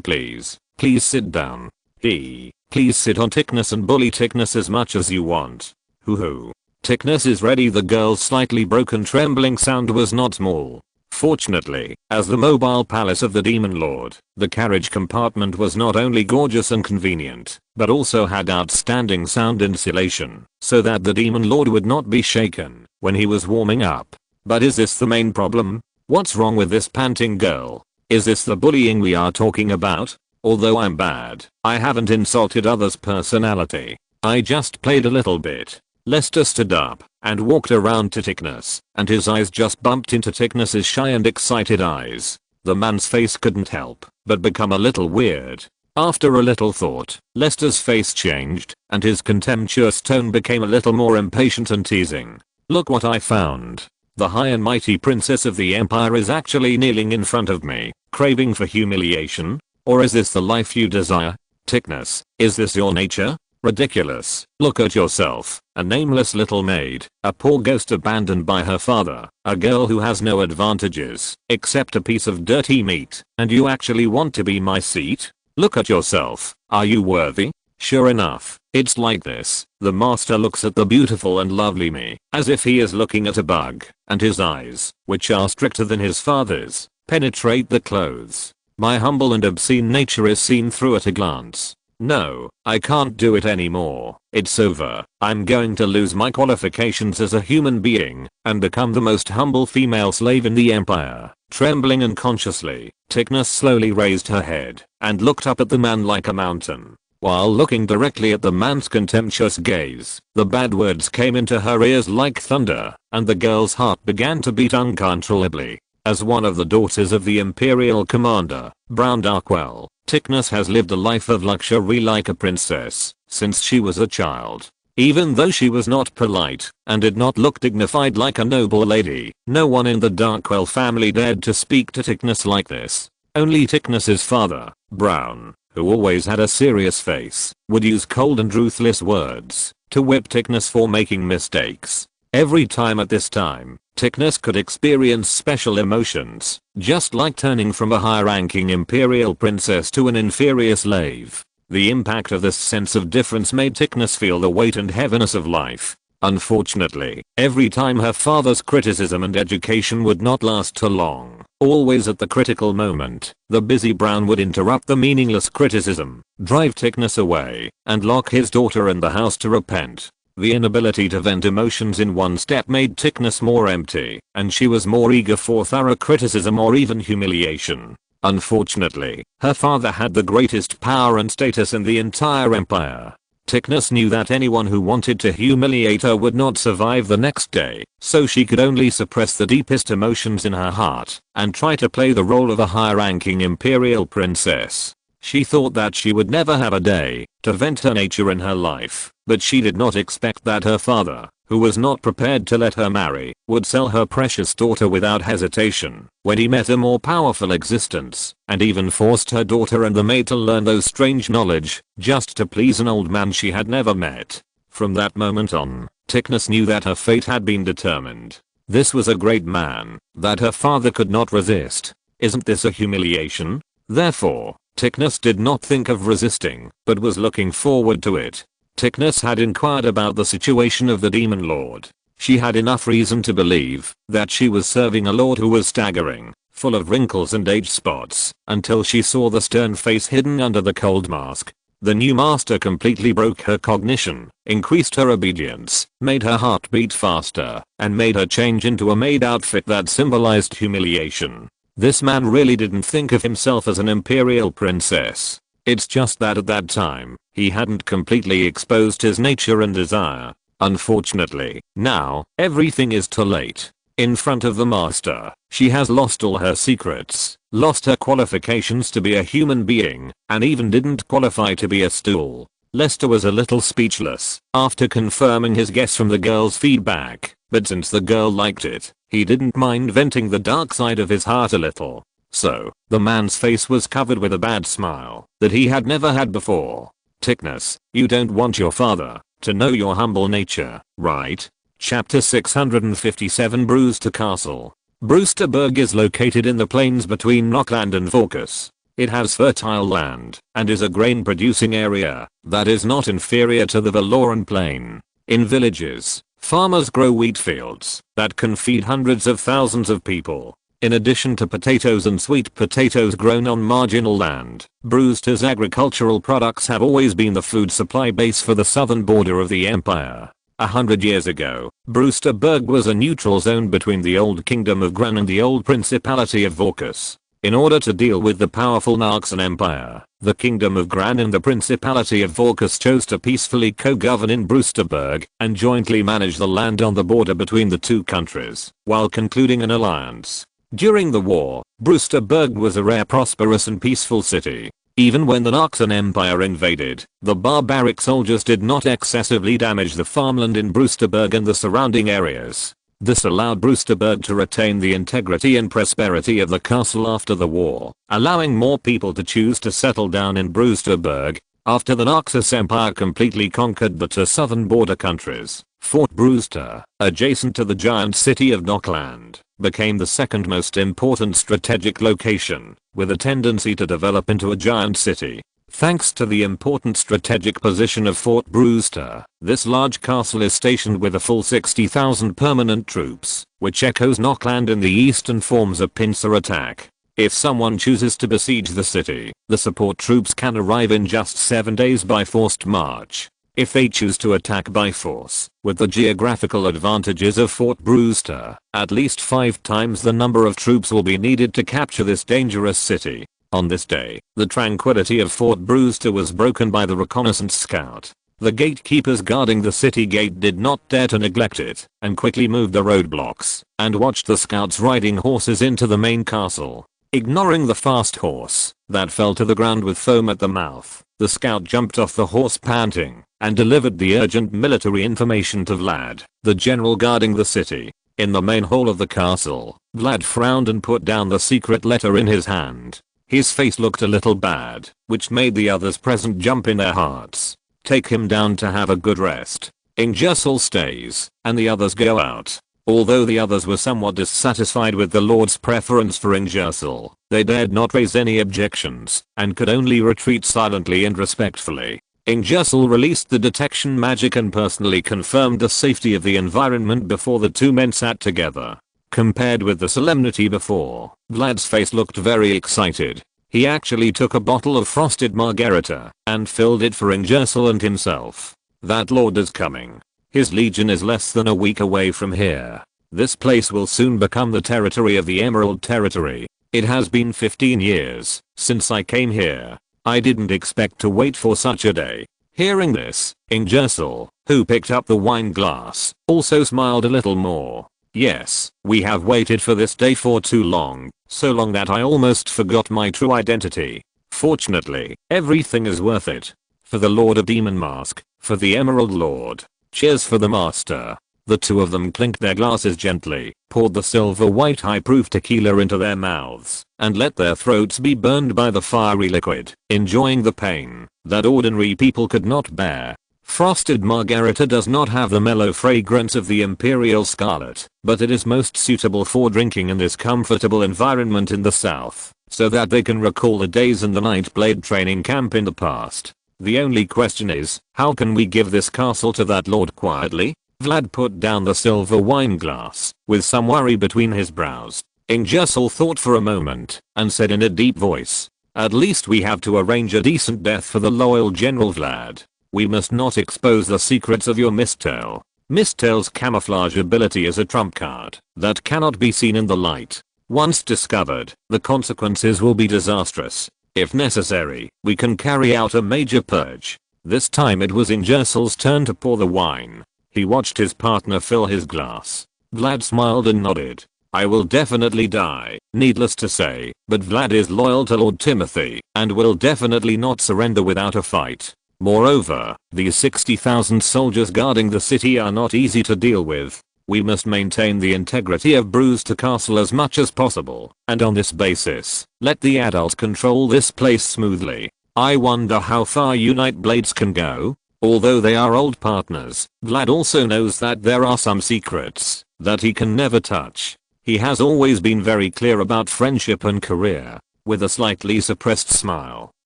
S1: please sit down. Please sit on Tignis and bully Tignis as much as you want. Hoo-hoo. Tignis is ready. The girl's slightly broken trembling sound was not small. Fortunately, as the mobile palace of the Demon Lord, the carriage compartment was not only gorgeous and convenient, but also had outstanding sound insulation, so that the Demon Lord would not be shaken when he was warming up. But is this the main problem? What's wrong with this panting girl? Is this the bullying we are talking about? Although I'm bad, I haven't insulted others' personality. I just played a little bit. Lester stood up and walked around to Tignis, and his eyes just bumped into Tignis's shy and excited eyes. The man's face couldn't help but become a little weird. After a little thought, Lester's face changed, and his contemptuous tone became a little more impatient and teasing. Look what I found. The high and mighty princess of the empire is actually kneeling in front of me, craving for humiliation? Or is this the life you desire? Ticnus, is this your nature? Ridiculous. Look at yourself, a nameless little maid, a poor ghost abandoned by her father, a girl who has no advantages, except a piece of dirty meat, and you actually want to be my seat? Look at yourself, are you worthy? Sure enough, it's like this. The master looks at the beautiful and lovely me, as if he is looking at a bug, and his eyes, which are stricter than his father's, penetrate the clothes. My humble and obscene nature is seen through at a glance. No, I can't do it anymore. It's over. I'm going to lose my qualifications as a human being, and become the most humble female slave in the empire. Trembling unconsciously, Ticnus slowly raised her head, and looked up at the man like a mountain. While looking directly at the man's contemptuous gaze, the bad words came into her ears like thunder, and the girl's heart began to beat uncontrollably. As one of the daughters of the Imperial Commander, Brown Darkwell, Ticnus has lived a life of luxury like a princess, since she was a child. Even though she was not polite, and did not look dignified like a noble lady, no one in the Darkwell family dared to speak to Ticnus like this. Only Ticnus's father, Brown, who always had a serious face, would use cold and ruthless words to whip Ticnus for making mistakes. Every time at this time, Ticnus could experience special emotions, just like turning from a high-ranking imperial princess to an inferior slave. The impact of this sense of difference made Ticnus feel the weight and heaviness of life. Unfortunately, every time her father's criticism and education would not last too long. Always at the critical moment, the busy Brown would interrupt the meaningless criticism, drive Ticnus away, and lock his daughter in the house to repent. The inability to vent emotions in one step made Ticnus more empty, and she was more eager for thorough criticism or even humiliation. Unfortunately, her father had the greatest power and status in the entire empire. Ticnus knew that anyone who wanted to humiliate her would not survive the next day, so she could only suppress the deepest emotions in her heart, and try to play the role of a high-ranking imperial princess. She thought that she would never have a day to vent her nature in her life, but she did not expect that her father, who was not prepared to let her marry, would sell her precious daughter without hesitation when he met a more powerful existence, and even forced her daughter and the maid to learn those strange knowledge, just to please an old man she had never met. From that moment on, Ticnus knew that her fate had been determined. This was a great man that her father could not resist. Isn't this a humiliation? Therefore, Ticnus did not think of resisting, but was looking forward to it. Ticnus had inquired about the situation of the Demon Lord. She had enough reason to believe that she was serving a lord who was staggering, full of wrinkles and age spots, until she saw the stern face hidden under the cold mask. The new master completely broke her cognition, increased her obedience, made her heart beat faster, and made her change into a maid outfit that symbolized humiliation. This man really didn't think of himself as an imperial princess. It's just that at that time, he hadn't completely exposed his nature and desire. Unfortunately, now, everything is too late. In front of the master, she has lost all her secrets, lost her qualifications to be a human being, and even didn't qualify to be a stool. Lester was a little speechless after confirming his guess from the girl's feedback, but since the girl liked it, he didn't mind venting the dark side of his heart a little. So, the man's face was covered with a bad smile that he had never had before. Ticnus, you don't want your father to know your humble nature, right? Chapter 657 Brewster Castle. Brewsterburg is located in the plains between Nockland and Vorkus. It has fertile land and is a grain-producing area that is not inferior to the Valoran Plain. In villages, farmers grow wheat fields that can feed hundreds of thousands of people. In addition to potatoes and sweet potatoes grown on marginal land, Brewster's agricultural products have always been the food supply base for the southern border of the empire. 100 years ago, Brewsterburg was a neutral zone between the old Kingdom of Gran and the old Principality of Vorkus. In order to deal with the powerful Narxan Empire, the Kingdom of Gran and the Principality of Vorkus chose to peacefully co-govern in Brewsterburg and jointly manage the land on the border between the two countries, while concluding an alliance. During the war, Brewsterburg was a rare, prosperous and peaceful city. Even when the Naxan Empire invaded, the barbaric soldiers did not excessively damage the farmland in Brewsterburg and the surrounding areas. This allowed Brewsterburg to retain the integrity and prosperity of the castle after the war, allowing more people to choose to settle down in Brewsterburg. After the Naxos Empire completely conquered the two southern border countries, Fort Brewster, adjacent to the giant city of Knockland, became the second most important strategic location, with a tendency to develop into a giant city. Thanks to the important strategic position of Fort Brewster, this large castle is stationed with a full 60,000 permanent troops, which echoes Knockland in the east and forms a pincer attack. If someone chooses to besiege the city, the support troops can arrive in just 7 days by forced march. If they choose to attack by force, with the geographical advantages of Fort Brewster, at least 5 times the number of troops will be needed to capture this dangerous city. On this day, the tranquility of Fort Brewster was broken by the reconnaissance scout. The gatekeepers guarding the city gate did not dare to neglect it, and quickly moved the roadblocks, and watched the scouts riding horses into the main castle. Ignoring the fast horse, that fell to the ground with foam at the mouth, the scout jumped off the horse panting, and delivered the urgent military information to Vlad, the general guarding the city. In the main hall of the castle, Vlad frowned and put down the secret letter in his hand. His face looked a little bad, which made the others present jump in their hearts. Take him down to have a good rest. Ingersoll stays, and the others go out. Although the others were somewhat dissatisfied with the Lord's preference for Ingersoll, they dared not raise any objections, and could only retreat silently and respectfully. Ingersoll released the detection magic and personally confirmed the safety of the environment before the two men sat together. Compared with the solemnity before, Vlad's face looked very excited. He actually took a bottle of frosted margarita and filled it for Ingersoll and himself. That lord is coming. His legion is less than a week away from here. This place will soon become the territory of the Emerald Territory. It has been 15 years since I came here. I didn't expect to wait for such a day. Hearing this, Ingersoll, who picked up the wine glass, also smiled a little more. Yes, we have waited for this day for too long, so long that I almost forgot my true identity. Fortunately, everything is worth it. For the Lord of Demon Mask, for the Emerald Lord. Cheers for the master. The two of them clinked their glasses gently, poured the silver white high proof tequila into their mouths, and let their throats be burned by the fiery liquid, enjoying the pain that ordinary people could not bear. Frosted margarita does not have the mellow fragrance of the Imperial Scarlet, but it is most suitable for drinking in this comfortable environment in the south, so that they can recall the days in the Nightblade training camp in the past. The only question is, how can we give this castle to that lord quietly? Vlad put down the silver wine glass, with some worry between his brows. Ingersoll thought for a moment, and said in a deep voice, "At least we have to arrange a decent death for the loyal General Vlad. We must not expose the secrets of your Mistel. Mistel's camouflage ability is a trump card that cannot be seen in the light. Once discovered, the consequences will be disastrous. If necessary, we can carry out a major purge." This time it was Ingersoll's turn to pour the wine. He watched his partner fill his glass. Vlad smiled and nodded. "I will definitely die, needless to say, but Vlad is loyal to Lord Timothy, and will definitely not surrender without a fight. Moreover, these 60,000 soldiers guarding the city are not easy to deal with. We must maintain the integrity of Brewster Castle as much as possible, and on this basis, let the adults control this place smoothly. I wonder how far you Nightblades can go?" Although they are old partners, Vlad also knows that there are some secrets that he can never touch. He has always been very clear about friendship and career. With a slightly suppressed smile,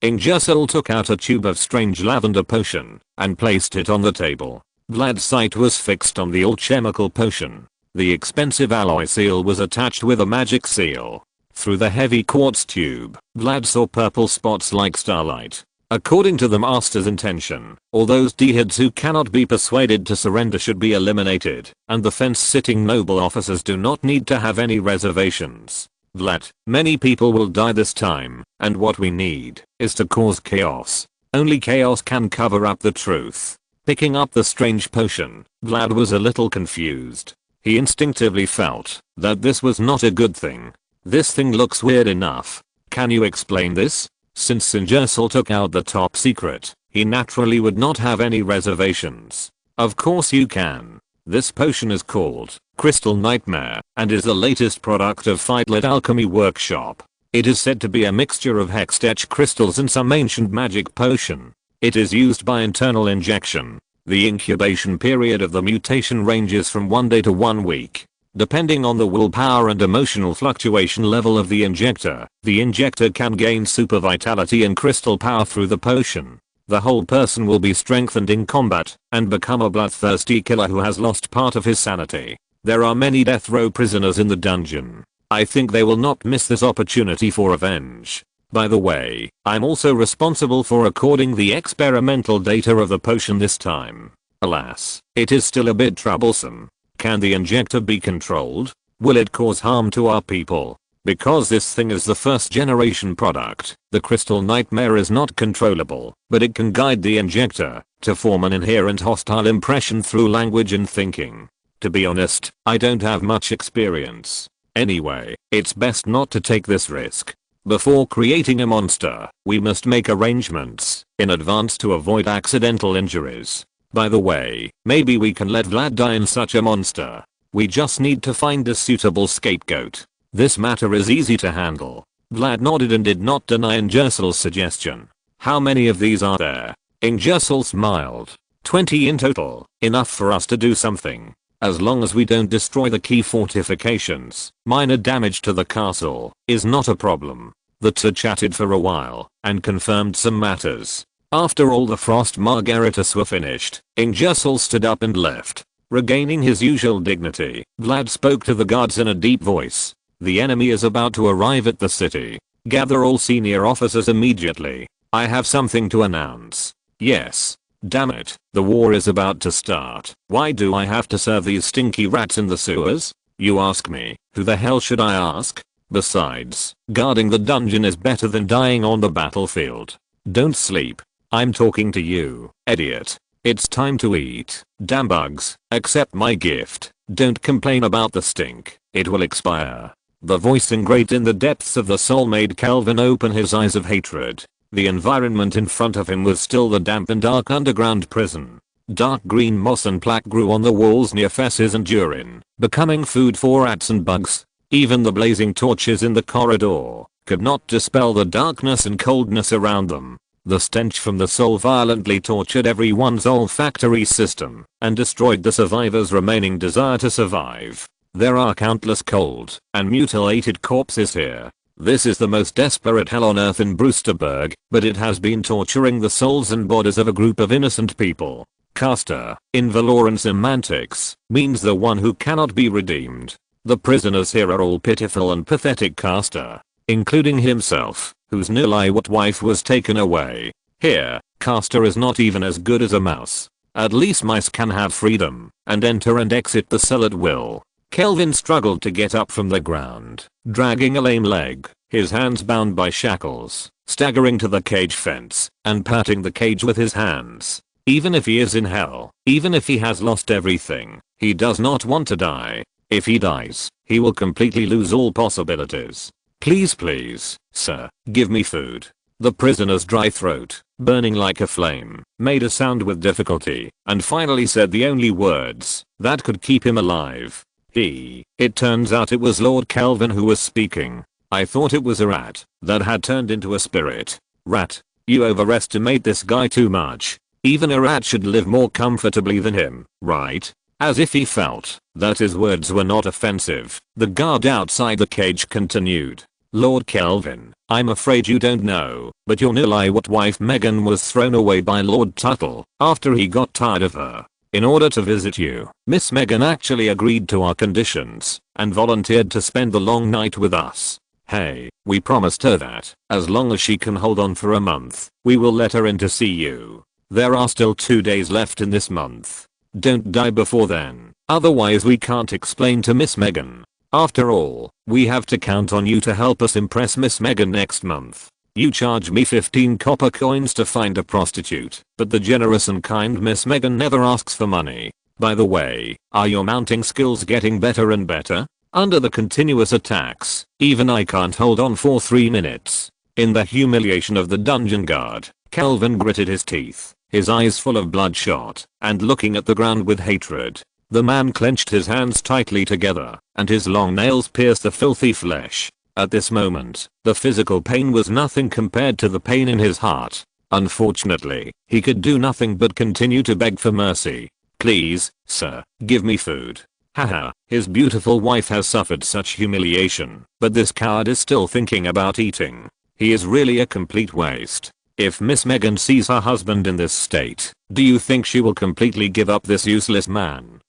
S1: Ingersoll took out a tube of strange lavender potion and placed it on the table. Vlad's sight was fixed on the alchemical potion. The expensive alloy seal was attached with a magic seal. Through the heavy quartz tube, Vlad saw purple spots like starlight. According to the master's intention, all those Dehids who cannot be persuaded to surrender should be eliminated, and the fence-sitting noble officers do not need to have any reservations. Vlad, many people will die this time, and what we need is to cause chaos. Only chaos can cover up the truth. Picking up the strange potion, Vlad was a little confused. He instinctively felt that this was not a good thing. "This thing looks weird enough. Can you explain this?" Since Singersal took out the top secret, he naturally would not have any reservations. Of course you can. This potion is called Crystal Nightmare and is the latest product of Fightlet Alchemy Workshop. It is said to be a mixture of hextech crystals and some ancient magic potion. It is used by internal injection. The incubation period of the mutation ranges from 1 day to 1 week. Depending on the willpower and emotional fluctuation level of the injector can gain super vitality and crystal power through the potion. The whole person will be strengthened in combat and become a bloodthirsty killer who has lost part of his sanity. There are many death row prisoners in the dungeon. I think they will not miss this opportunity for revenge. By the way, I'm also responsible for recording the experimental data of the potion this time. Alas, it is still a bit troublesome. Can the injector be controlled? Will it cause harm to our people? Because this thing is the first generation product, the Crystal Nightmare is not controllable, but it can guide the injector to form an inherent hostile impression through language and thinking. To be honest, I don't have much experience. Anyway, it's best not to take this risk. Before creating a monster, we must make arrangements in advance to avoid accidental injuries. By the way, maybe we can let Vlad die in such a monster. We just need to find a suitable scapegoat. This matter is easy to handle. Vlad nodded and did not deny Ingersal's suggestion. How many of these are there? Ingersal smiled. 20 in total, enough for us to do something. As long as we don't destroy the key fortifications, minor damage to the castle is not a problem. The two chatted for a while and confirmed some matters. After all the Frost Margaritas were finished, Ingersal stood up and left. Regaining his usual dignity, Vlad spoke to the guards in a deep voice. The enemy is about to arrive at the city. Gather all senior officers immediately. I have something to announce. Yes. Damn it, the war is about to start. Why do I have to serve these stinky rats in the sewers? You ask me, who the hell should I ask? Besides, guarding the dungeon is better than dying on the battlefield. Don't sleep. I'm talking to you, idiot. It's time to eat. Damn bugs, accept my gift. Don't complain about the stink, it will expire. The voice engraved in the depths of the soul made Kelvin open his eyes of hatred. The environment in front of him was still the damp and dark underground prison. Dark green moss and plaque grew on the walls near feces and urine, becoming food for rats and bugs. Even the blazing torches in the corridor could not dispel the darkness and coldness around them. The stench from the soul violently tortured everyone's olfactory system and destroyed the survivors' remaining desire to survive. There are countless cold and mutilated corpses here. This is the most desperate hell on earth in Brewsterburg, but it has been torturing the souls and bodies of a group of innocent people. Caster, in Valoran semantics, means the one who cannot be redeemed. The prisoners here are all pitiful and pathetic Caster, including himself, whose Nilaiwat wife was taken away. Here, Caster is not even as good as a mouse. At least mice can have freedom and enter and exit the cell at will. Kelvin struggled to get up from the ground, dragging a lame leg, his hands bound by shackles, staggering to the cage fence, and patting the cage with his hands. Even if he is in hell, even if he has lost everything, he does not want to die. If he dies, he will completely lose all possibilities. Please, sir, give me food. The prisoner's dry throat, burning like a flame, made a sound with difficulty, and finally said the only words that could keep him alive. It turns out it was Lord Kelvin who was speaking. I thought it was a rat that had turned into a spirit. Rat, you overestimate this guy too much. Even a rat should live more comfortably than him, right? As if he felt that his words were not offensive, the guard outside the cage continued. Lord Kelvin, I'm afraid you don't know, but your Nilaiwat wife Megan was thrown away by Lord Tuttle after he got tired of her. In order to visit you, Miss Megan actually agreed to our conditions and volunteered to spend the long night with us. Hey, we promised her that, as long as she can hold on for a month, we will let her in to see you. There are still 2 days left in this month. Don't die before then, otherwise we can't explain to Miss Megan. After all, we have to count on you to help us impress Miss Megan next month. You charge me 15 copper coins to find a prostitute, but the generous and kind Miss Megan never asks for money. By the way, are your mounting skills getting better and better? Under the continuous attacks, even I can't hold on for 3 minutes. In the humiliation of the dungeon guard, Kelvin gritted his teeth, his eyes full of bloodshot, and looking at the ground with hatred. The man clenched his hands tightly together, and his long nails pierced the filthy flesh. At this moment, the physical pain was nothing compared to the pain in his heart. Unfortunately, he could do nothing but continue to beg for mercy. Please, sir, give me food. Haha, his beautiful wife has suffered such humiliation, but this coward is still thinking about eating. He is really a complete waste. If Miss Megan sees her husband in this state, do you think she will completely give up this useless man?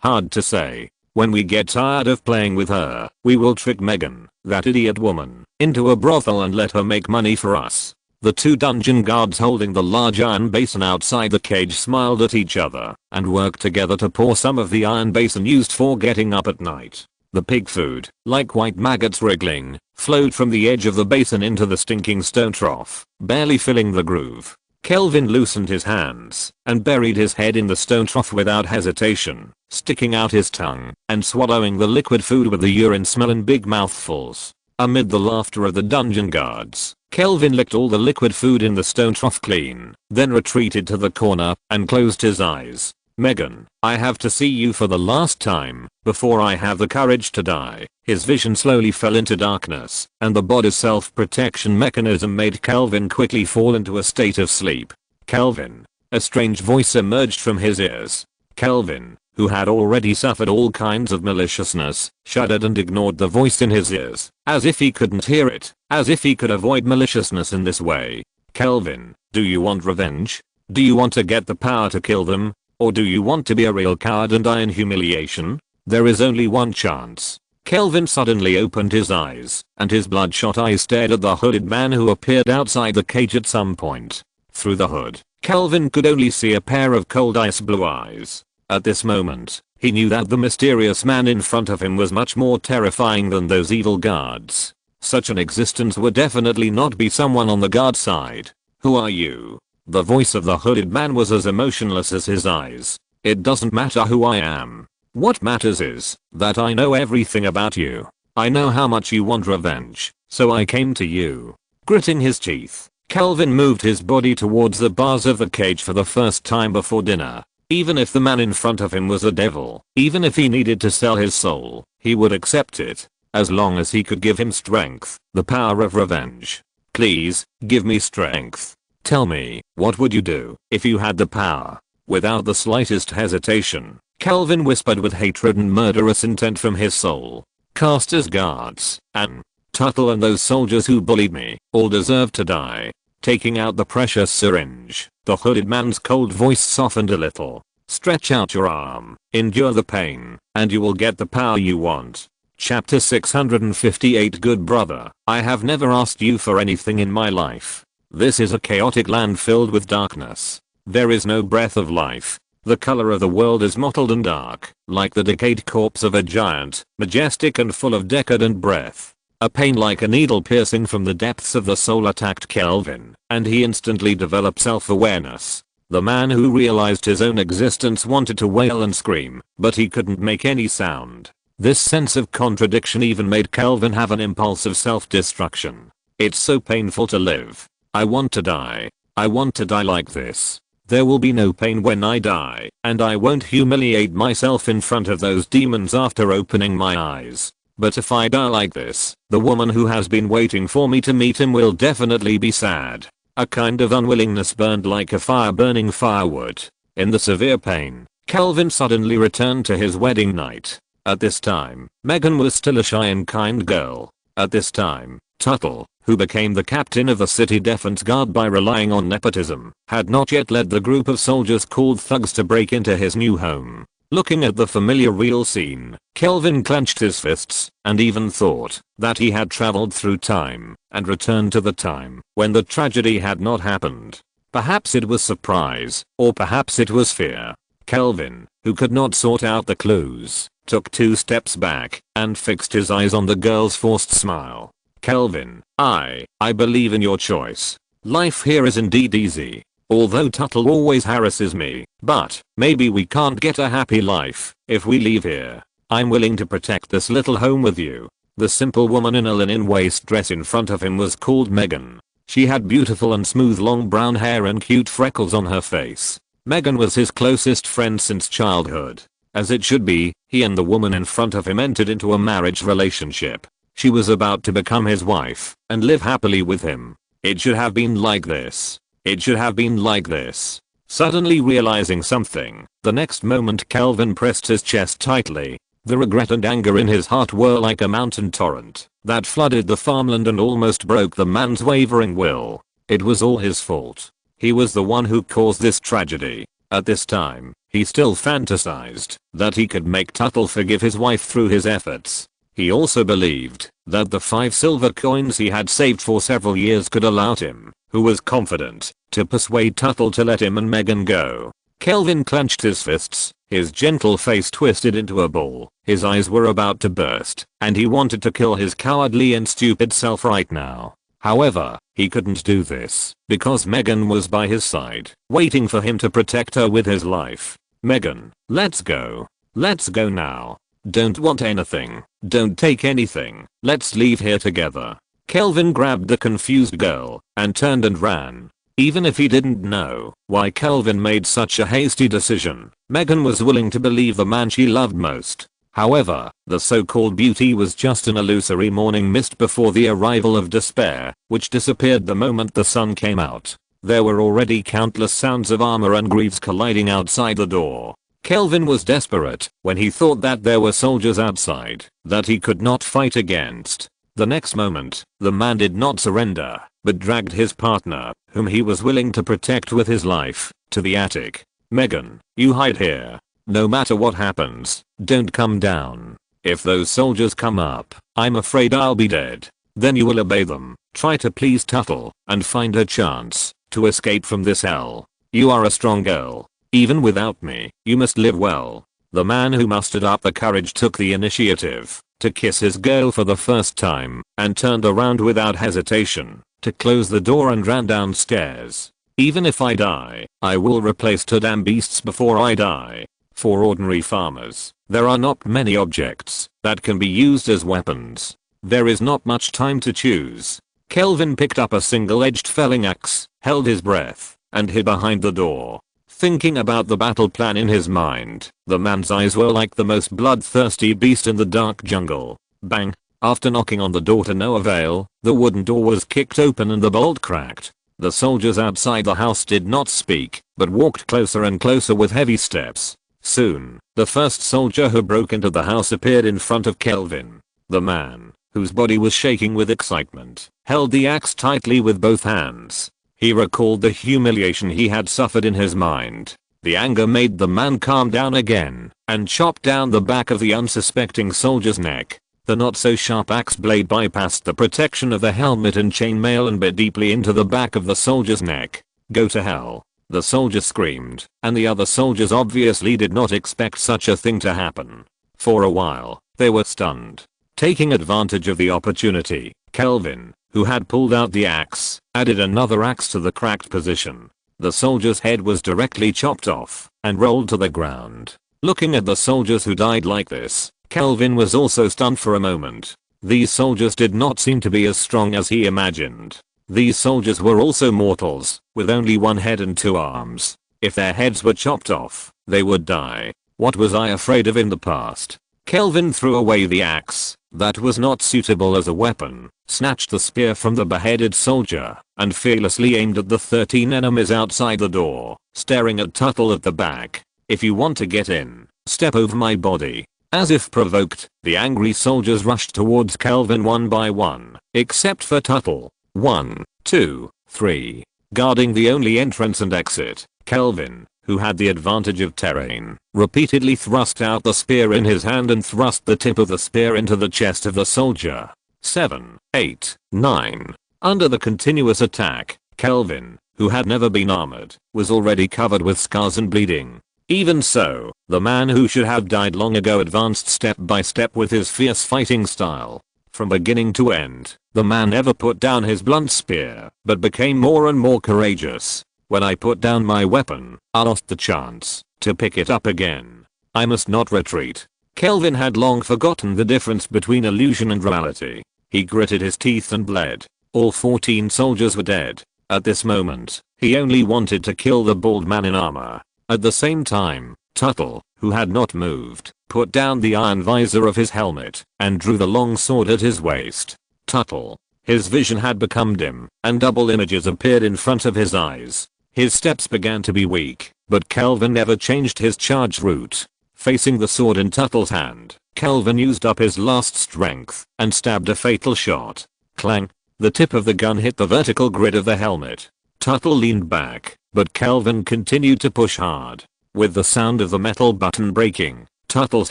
S1: Hard to say. When we get tired of playing with her, we will trick Megan, that idiot woman, into a brothel and let her make money for us. The two dungeon guards holding the large iron basin outside the cage smiled at each other and worked together to pour some of the iron basin used for getting up at night. The pig food, like white maggots wriggling, flowed from the edge of the basin into the stinking stone trough, barely filling the groove. Kelvin loosened his hands and buried his head in the stone trough without hesitation, sticking out his tongue and swallowing the liquid food with the urine smell in big mouthfuls. Amid the laughter of the dungeon guards, Kelvin licked all the liquid food in the stone trough clean, then retreated to the corner and closed his eyes. Megan, I have to see you for the last time before I have the courage to die. His vision slowly fell into darkness, and the body's self-protection mechanism made Kelvin quickly fall into a state of sleep. Kelvin. A strange voice emerged from his ears. Kelvin, who had already suffered all kinds of maliciousness, shuddered and ignored the voice in his ears, as if he couldn't hear it, as if he could avoid maliciousness in this way. Kelvin, do you want revenge? Do you want to get the power to kill them? Or do you want to be a real coward and die in humiliation? There is only one chance. Kelvin suddenly opened his eyes, and his bloodshot eyes stared at the hooded man who appeared outside the cage at some point. Through the hood, Kelvin could only see a pair of cold ice blue eyes. At this moment, he knew that the mysterious man in front of him was much more terrifying than those evil guards. Such an existence would definitely not be someone on the guard side. Who are you? The voice of the hooded man was as emotionless as his eyes. It doesn't matter who I am. What matters is that I know everything about you. I know how much you want revenge, so I came to you. Gritting his teeth, Kelvin moved his body towards the bars of the cage for the first time before dinner. Even if the man in front of him was a devil, even if he needed to sell his soul, he would accept it, as long as he could give him strength, the power of revenge. Please, give me strength. Tell me, what would you do if you had the power? Without the slightest hesitation, Kelvin whispered with hatred and murderous intent from his soul. Caster's guards, and Tuttle and those soldiers who bullied me, all deserve to die. Taking out the precious syringe, the hooded man's cold voice softened a little. Stretch out your arm, endure the pain, and you will get the power you want. Chapter 658. Good brother, I have never asked you for anything in my life. This is a chaotic land filled with darkness. There is no breath of life. The color of the world is mottled and dark, like the decayed corpse of a giant, majestic and full of decadent breath. A pain like a needle piercing from the depths of the soul attacked Kelvin, and he instantly developed self-awareness. The man who realized his own existence wanted to wail and scream, but he couldn't make any sound. This sense of contradiction even made Kelvin have an impulse of self-destruction. It's so painful to live. I want to die. I want to die like this. There will be no pain when I die, and I won't humiliate myself in front of those demons after opening my eyes. But if I die like this, the woman who has been waiting for me to meet him will definitely be sad. A kind of unwillingness burned like a fire burning firewood. In the severe pain, Kelvin suddenly returned to his wedding night. At this time, Megan was still a shy and kind girl. At this time, Tuttle, who became the captain of the city defense guard by relying on nepotism, had not yet led the group of soldiers called thugs to break into his new home. Looking at the familiar real scene, Kelvin clenched his fists and even thought that he had traveled through time and returned to the time when the tragedy had not happened. Perhaps it was surprise, or perhaps it was fear. Kelvin, who could not sort out the clues, took 2 steps back and fixed his eyes on the girl's forced smile. Kelvin, I believe in your choice. Life here is indeed easy. Although Tuttle always harasses me, but maybe we can't get a happy life if we leave here. I'm willing to protect this little home with you. The simple woman in a linen waist dress in front of him was called Megan. She had beautiful and smooth long brown hair and cute freckles on her face. Megan was his closest friend since childhood. As it should be, he and the woman in front of him entered into a marriage relationship. She was about to become his wife and live happily with him. It should have been like this. It should have been like this. Suddenly realizing something, the next moment Kelvin pressed his chest tightly. The regret and anger in his heart were like a mountain torrent that flooded the farmland and almost broke the man's wavering will. It was all his fault. He was the one who caused this tragedy. At this time, he still fantasized that he could make Tuttle forgive his wife through his efforts. He also believed that the 5 silver coins he had saved for several years could allow him, who was confident, to persuade Tuttle to let him and Megan go. Kelvin clenched his fists, his gentle face twisted into a ball, his eyes were about to burst, and he wanted to kill his cowardly and stupid self right now. However, he couldn't do this, because Megan was by his side, waiting for him to protect her with his life. Megan, let's go. Let's go now. Don't want anything. Don't take anything. Let's leave here together. Kelvin grabbed the confused girl and turned and ran. Even if he didn't know why Kelvin made such a hasty decision, Megan was willing to believe the man she loved most. However, the so-called beauty was just an illusory morning mist before the arrival of despair, which disappeared the moment the sun came out. There were already countless sounds of armor and greaves colliding outside the door. Kelvin was desperate when he thought that there were soldiers outside that he could not fight against. The next moment, the man did not surrender, but dragged his partner, whom he was willing to protect with his life, to the attic. Megan, you hide here. No matter what happens, don't come down. If those soldiers come up, I'm afraid I'll be dead. Then you will obey them, try to please Tuttle, and find a chance to escape from this hell. You are a strong girl. Even without me, you must live well. The man who mustered up the courage took the initiative to kiss his girl for the first time and turned around without hesitation to close the door and ran downstairs. Even if I die, I will replace two damn beasts before I die. For ordinary farmers, there are not many objects that can be used as weapons. There is not much time to choose. Kelvin picked up a single-edged felling axe, held his breath, and hid behind the door. Thinking about the battle plan in his mind, the man's eyes were like the most bloodthirsty beast in the dark jungle. Bang! After knocking on the door to no avail, the wooden door was kicked open and the bolt cracked. The soldiers outside the house did not speak, but walked closer and closer with heavy steps. Soon, the first soldier who broke into the house appeared in front of Kelvin. The man, whose body was shaking with excitement, held the axe tightly with both hands. He recalled the humiliation he had suffered in his mind. The anger made the man calm down again and chopped down the back of the unsuspecting soldier's neck. The not-so-sharp axe blade bypassed the protection of the helmet and chainmail and bit deeply into the back of the soldier's neck. Go to hell. The soldier screamed, and the other soldiers obviously did not expect such a thing to happen. For a while, they were stunned. Taking advantage of the opportunity, Kelvin, who had pulled out the axe, added another axe to the cracked position. The soldier's head was directly chopped off and rolled to the ground. Looking at the soldiers who died like this, Kelvin was also stunned for a moment. These soldiers did not seem to be as strong as he imagined. These soldiers were also mortals, with only one head and two arms. If their heads were chopped off, they would die. What was I afraid of in the past? Kelvin threw away the axe that was not suitable as a weapon, snatched the spear from the beheaded soldier, and fearlessly aimed at the 13 enemies outside the door, staring at Tuttle at the back. If you want to get in, step over my body. As if provoked, the angry soldiers rushed towards Kelvin one by one, except for Tuttle. 1, 2, 3. Guarding the only entrance and exit, Kelvin, who had the advantage of terrain, repeatedly thrust out the spear in his hand and thrust the tip of the spear into the chest of the soldier. 7, 8, 9. Under the continuous attack, Kelvin, who had never been armored, was already covered with scars and bleeding. Even so, the man who should have died long ago advanced step by step with his fierce fighting style. From beginning to end, the man never put down his blunt spear, but became more and more courageous. When I put down my weapon, I lost the chance to pick it up again. I must not retreat. Kelvin had long forgotten the difference between illusion and reality. He gritted his teeth and bled. All 14 soldiers were dead. At this moment, he only wanted to kill the bald man in armor. At the same time, Tuttle, who had not moved, put down the iron visor of his helmet and drew the long sword at his waist. Tuttle. His vision had become dim, and double images appeared in front of his eyes. His steps began to be weak, but Kelvin never changed his charge route. Facing the sword in Tuttle's hand, Kelvin used up his last strength and stabbed a fatal shot. Clang! The tip of the gun hit the vertical grid of the helmet. Tuttle leaned back, but Kelvin continued to push hard. With the sound of the metal button breaking, Tuttle's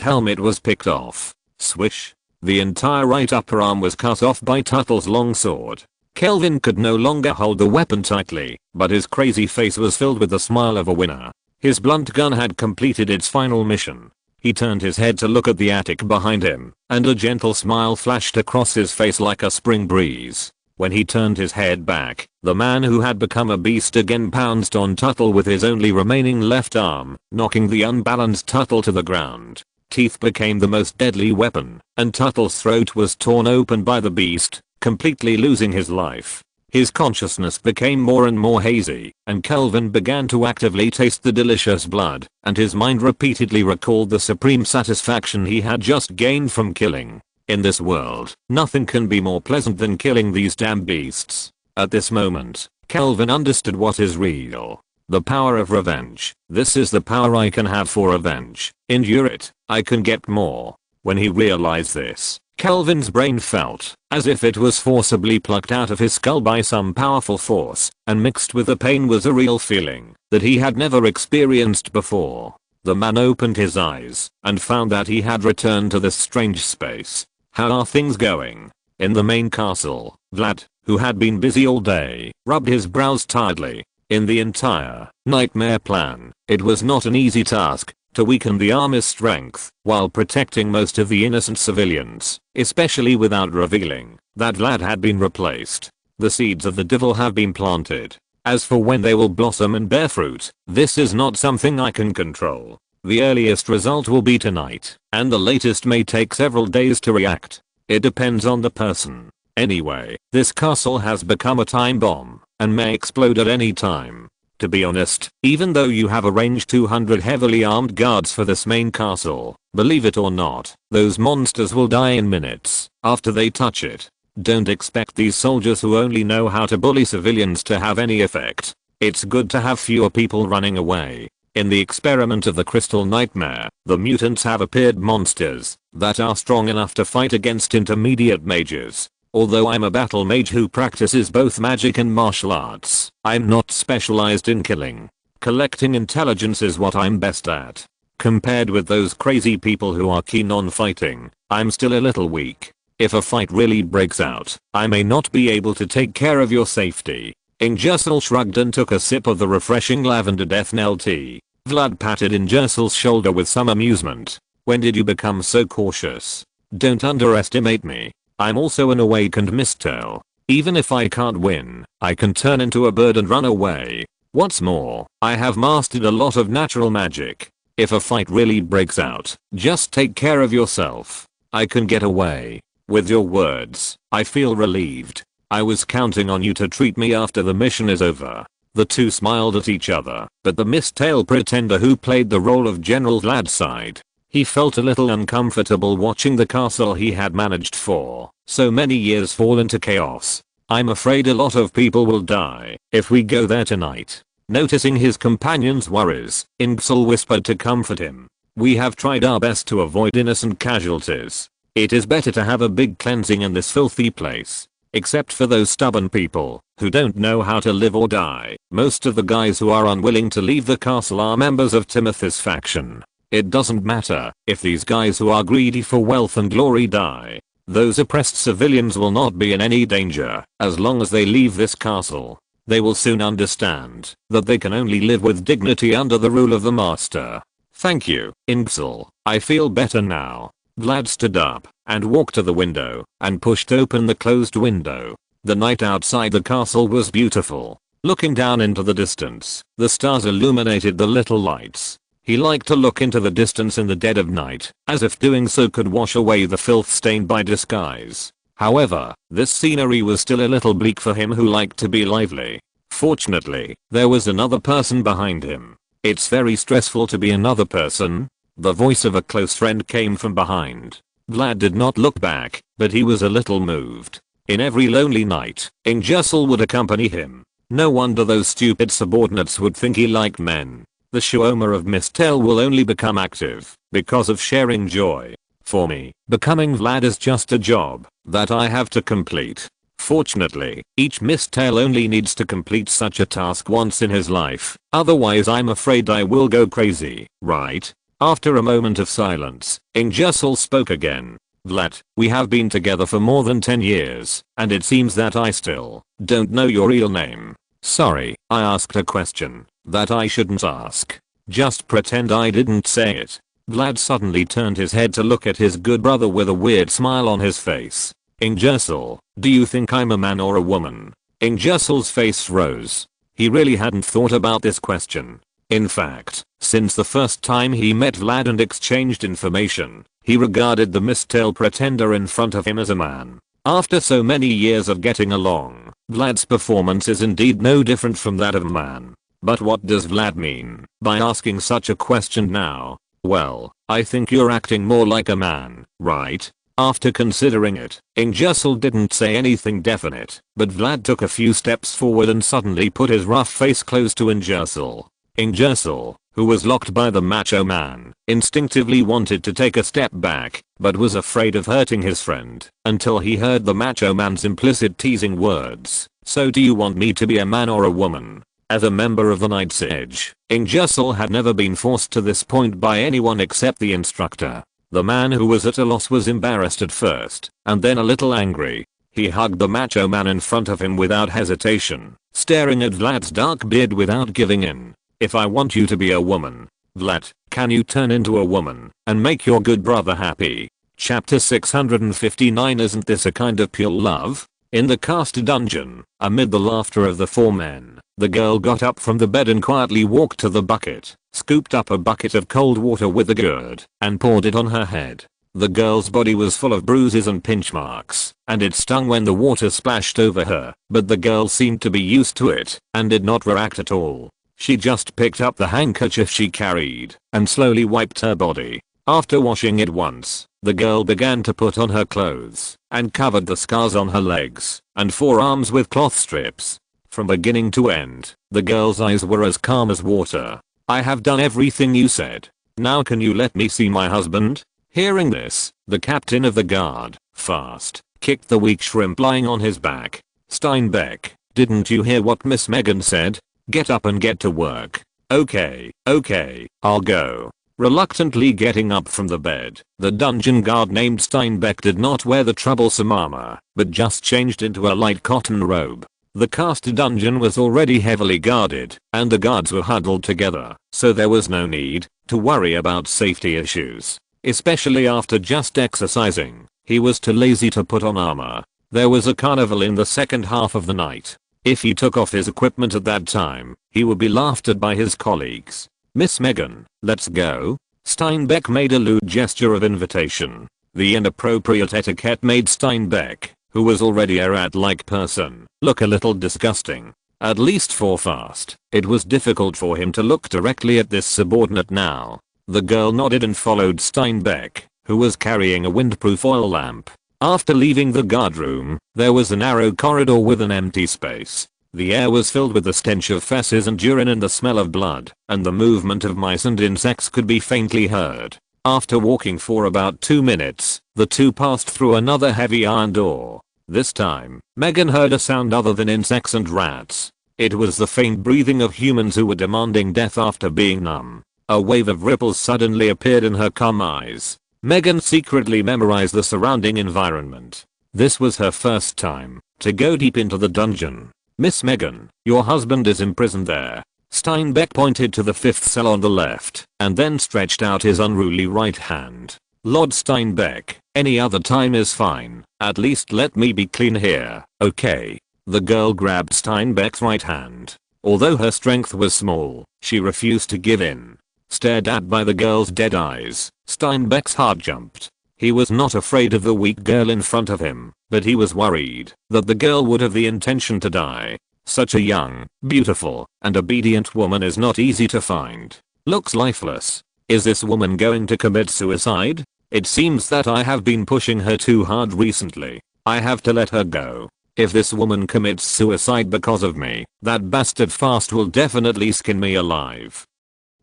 S1: helmet was picked off. Swish! The entire right upper arm was cut off by Tuttle's long sword. Kelvin could no longer hold the weapon tightly, but his crazy face was filled with the smile of a winner. His blunt gun had completed its final mission. He turned his head to look at the attic behind him, and a gentle smile flashed across his face like a spring breeze. When he turned his head back, the man who had become a beast again pounced on Tuttle with his only remaining left arm, knocking the unbalanced Tuttle to the ground. Teeth became the most deadly weapon, and Tuttle's throat was torn open by the beast, completely losing his life. His consciousness became more and more hazy, and Kelvin began to actively taste the delicious blood, and his mind repeatedly recalled the supreme satisfaction he had just gained from killing. In this world, nothing can be more pleasant than killing these damn beasts. At this moment, Kelvin understood what is real. The power of revenge. This is the power I can have for revenge. Endure it, I can get more. When he realized this, Kelvin's brain felt as if it was forcibly plucked out of his skull by some powerful force, and mixed with the pain was a real feeling that he had never experienced before. The man opened his eyes and found that he had returned to this strange space. How are things going? In the main castle, Vlad, who had been busy all day, rubbed his brows tiredly. In the entire nightmare plan, it was not an easy task to weaken the army's strength while protecting most of the innocent civilians, especially without revealing that Vlad had been replaced. The seeds of the devil have been planted. As for when they will blossom and bear fruit, this is not something I can control. The earliest result will be tonight, and the latest may take several days to react. It depends on the person. Anyway, this castle has become a time bomb and may explode at any time. To be honest, even though you have arranged 200 heavily armed guards for this main castle, believe it or not, those monsters will die in minutes after they touch it. Don't expect these soldiers who only know how to bully civilians to have any effect. It's good to have fewer people running away. In the experiment of the Crystal Nightmare, the mutants have appeared monsters that are strong enough to fight against intermediate mages. Although I'm a battle mage who practices both magic and martial arts, I'm not specialized in killing. Collecting intelligence is what I'm best at. Compared with those crazy people who are keen on fighting, I'm still a little weak. If a fight really breaks out, I may not be able to take care of your safety. Ingersoll shrugged and took a sip of the refreshing lavender death knell tea. Vlad patted Ingersoll's shoulder with some amusement. When did you become so cautious? Don't underestimate me. I'm also an awakened Mistel. Even if I can't win, I can turn into a bird and run away. What's more, I have mastered a lot of natural magic. If a fight really breaks out, just take care of yourself. I can get away. With your words, I feel relieved. I was counting on you to treat me after the mission is over. The two smiled at each other, but the Mistel pretender who played the role of General Vlad sighed. He felt a little uncomfortable watching the castle he had managed for so many years fall into chaos. I'm afraid a lot of people will die if we go there tonight. Noticing his companion's worries, Ingersoll whispered to comfort him. We have tried our best to avoid innocent casualties. It is better to have a big cleansing in this filthy place. Except for those stubborn people who don't know how to live or die. Most of the guys who are unwilling to leave the castle are members of Timothy's faction. It doesn't matter if these guys who are greedy for wealth and glory die. Those oppressed civilians will not be in any danger as long as they leave this castle. They will soon understand that they can only live with dignity under the rule of the master. Thank you, Ingersoll. I feel better now. Vlad stood up and walked to the window and pushed open the closed window. The night outside the castle was beautiful. Looking down into the distance, the stars illuminated the little lights. He liked to look into the distance in the dead of night, as if doing so could wash away the filth stain by disguise. However, this scenery was still a little bleak for him who liked to be lively. Fortunately, there was another person behind him. It's very stressful to be another person. The voice of a close friend came from behind. Vlad did not look back, but he was a little moved. In every lonely night, Ingersoll would accompany him. No wonder those stupid subordinates would think he liked men. The Shaoma of Mistel will only become active because of sharing joy. For me, becoming Vlad is just a job that I have to complete. Fortunately, each Mistel only needs to complete such a task once in his life, otherwise I'm afraid I will go crazy, right? After a moment of silence, Ingersoll spoke again. Vlad, we have been together for more than 10 years, and it seems that I still don't know your real name. Sorry, I asked a question that I shouldn't ask. Just pretend I didn't say it. Vlad suddenly turned his head to look at his good brother with a weird smile on his face. Ingersoll, do you think I'm a man or a woman? Ingersoll's face rose. He really hadn't thought about this question. In fact, since the first time he met Vlad and exchanged information, he regarded the Mistel pretender in front of him as a man. After so many years of getting along, Vlad's performance is indeed no different from that of a man. But what does Vlad mean by asking such a question now? Well, I think you're acting more like a man, right? After considering it, Ingersoll didn't say anything definite, but Vlad took a few steps forward and suddenly put his rough face close to Ingersoll. Ingersoll, who was locked by the macho man, instinctively wanted to take a step back, but was afraid of hurting his friend, until he heard the macho man's implicit teasing words. So do you want me to be a man or a woman? As a member of the Night's Edge, Ingersoll had never been forced to this point by anyone except the instructor. The man who was at a loss was embarrassed at first, and then a little angry. He hugged the macho man in front of him without hesitation, staring at Vlad's dark beard without giving in. If I want you to be a woman, Vlad, can you turn into a woman and make your good brother happy? Chapter 659. Isn't this a kind of pure love? In the cast dungeon, amid the laughter of the four men, the girl got up from the bed and quietly walked to the bucket, scooped up a bucket of cold water with a gourd, and poured it on her head. The girl's body was full of bruises and pinch marks, and it stung when the water splashed over her, but the girl seemed to be used to it, and did not react at all. She just picked up the handkerchief she carried, and slowly wiped her body. After washing it once, the girl began to put on her clothes, and covered the scars on her legs and forearms with cloth strips. From beginning to end, the girl's eyes were as calm as water. I have done everything you said. Now can you let me see my husband? Hearing this, the captain of the guard, fast, kicked the weak shrimp lying on his back. Steinbeck, didn't you hear what Miss Megan said? Get up and get to work. Okay, I'll go. Reluctantly getting up from the bed, the dungeon guard named Steinbeck did not wear the troublesome armor, but just changed into a light cotton robe. The cast dungeon was already heavily guarded, and the guards were huddled together, so there was no need to worry about safety issues. Especially after just exercising, he was too lazy to put on armor. There was a carnival in the second half of the night. If he took off his equipment at that time, he would be laughed at by his colleagues. Miss Megan, let's go. Steinbeck made a lewd gesture of invitation. The inappropriate etiquette made Steinbeck, who was already a rat-like person, look a little disgusting. At least for Fast, it was difficult for him to look directly at this subordinate now. The girl nodded and followed Steinbeck, who was carrying a windproof oil lamp. After leaving the guard room, there was a narrow corridor with an empty space. The air was filled with the stench of feces and urine and the smell of blood, and the movement of mice and insects could be faintly heard. After walking for about 2 minutes, the two passed through another heavy iron door. This time, Megan heard a sound other than insects and rats. It was the faint breathing of humans who were demanding death after being numb. A wave of ripples suddenly appeared in her calm eyes. Megan secretly memorized the surrounding environment. This was her first time to go deep into the dungeon. Miss Megan, your husband is imprisoned there. Steinbeck pointed to the fifth cell on the left, and then stretched out his unruly right hand. Lord Steinbeck, any other time is fine. At least let me be clean here, okay? The girl grabbed Steinbeck's right hand. Although her strength was small, she refused to give in. stared at by the girl's dead eyes, Steinbeck's heart jumped. He was not afraid of the weak girl in front of him, but he was worried that the girl would have the intention to die. Such a young, beautiful, and obedient woman is not easy to find. Looks lifeless. Is this woman going to commit suicide? It seems that I have been pushing her too hard recently. I have to let her go. If this woman commits suicide because of me, that bastard Fast will definitely skin me alive.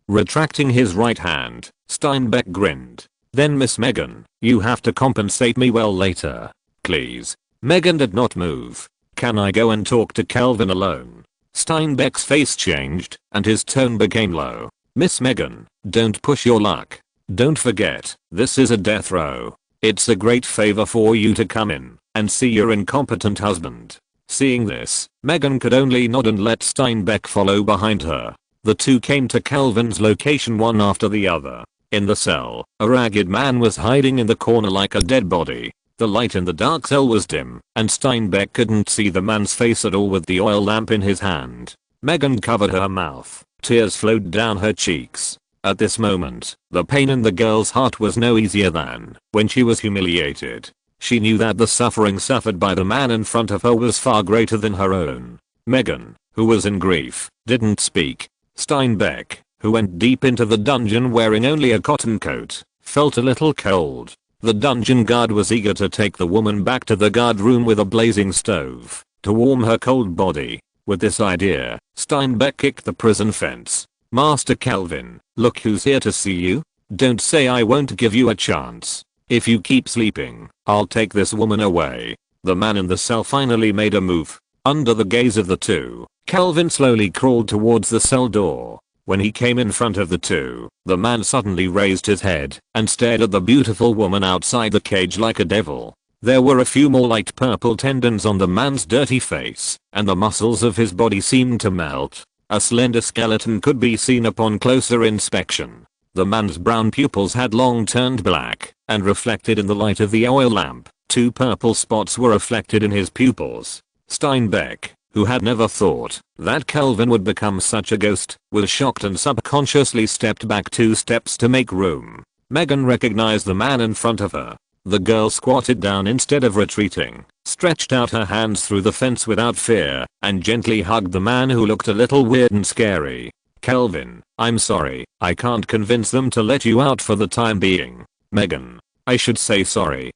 S1: Retracting his right hand, Steinbeck grinned. Then Miss Megan, you have to compensate me well later. Please. Megan did not move. Can I go and talk to Calvin alone? Steinbeck's face changed, and his tone became low. Miss Megan, don't push your luck. Don't forget, this is a death row. It's a great favor for you to come in and see your incompetent husband. Seeing this, Megan could only nod and let Steinbeck follow behind her. The two came to Calvin's location one after the other. In the cell, a ragged man was hiding in the corner like a dead body. The light in the dark cell was dim, and Steinbeck couldn't see the man's face at all with the oil lamp in his hand. Megan covered her mouth. Tears flowed down her cheeks. At this moment, the pain in the girl's heart was no easier than when she was humiliated. She knew that the suffering suffered by the man in front of her was far greater than her own. Megan, who was in grief, didn't speak. Steinbeck, who went deep into the dungeon wearing only a cotton coat, felt a little cold. The dungeon guard was eager to take the woman back to the guard room with a blazing stove to warm her cold body. With this idea, Steinbeck kicked the prison fence. Master Calvin, look who's here to see you. Don't say I won't give you a chance. If you keep sleeping, I'll take this woman away. The man in the cell finally made a move. Under the gaze of the two, Calvin slowly crawled towards the cell door. When he came in front of the two, the man suddenly raised his head and stared at the beautiful woman outside the cage like a devil. There were a few more light purple tendons on the man's dirty face, and the muscles of his body seemed to melt. A slender skeleton could be seen upon closer inspection. The man's brown pupils had long turned black, and reflected in the light of the oil lamp, 2 purple spots were reflected in his pupils. Steinbeck, who had never thought that Calvin would become such a ghost, was shocked and subconsciously stepped back 2 steps to make room. Megan recognized the man in front of her. The girl squatted down instead of retreating, stretched out her hands through the fence without fear, and gently hugged the man who looked a little weird and scary. Calvin, I'm sorry, I can't convince them to let you out for the time being. Megan, I should say sorry,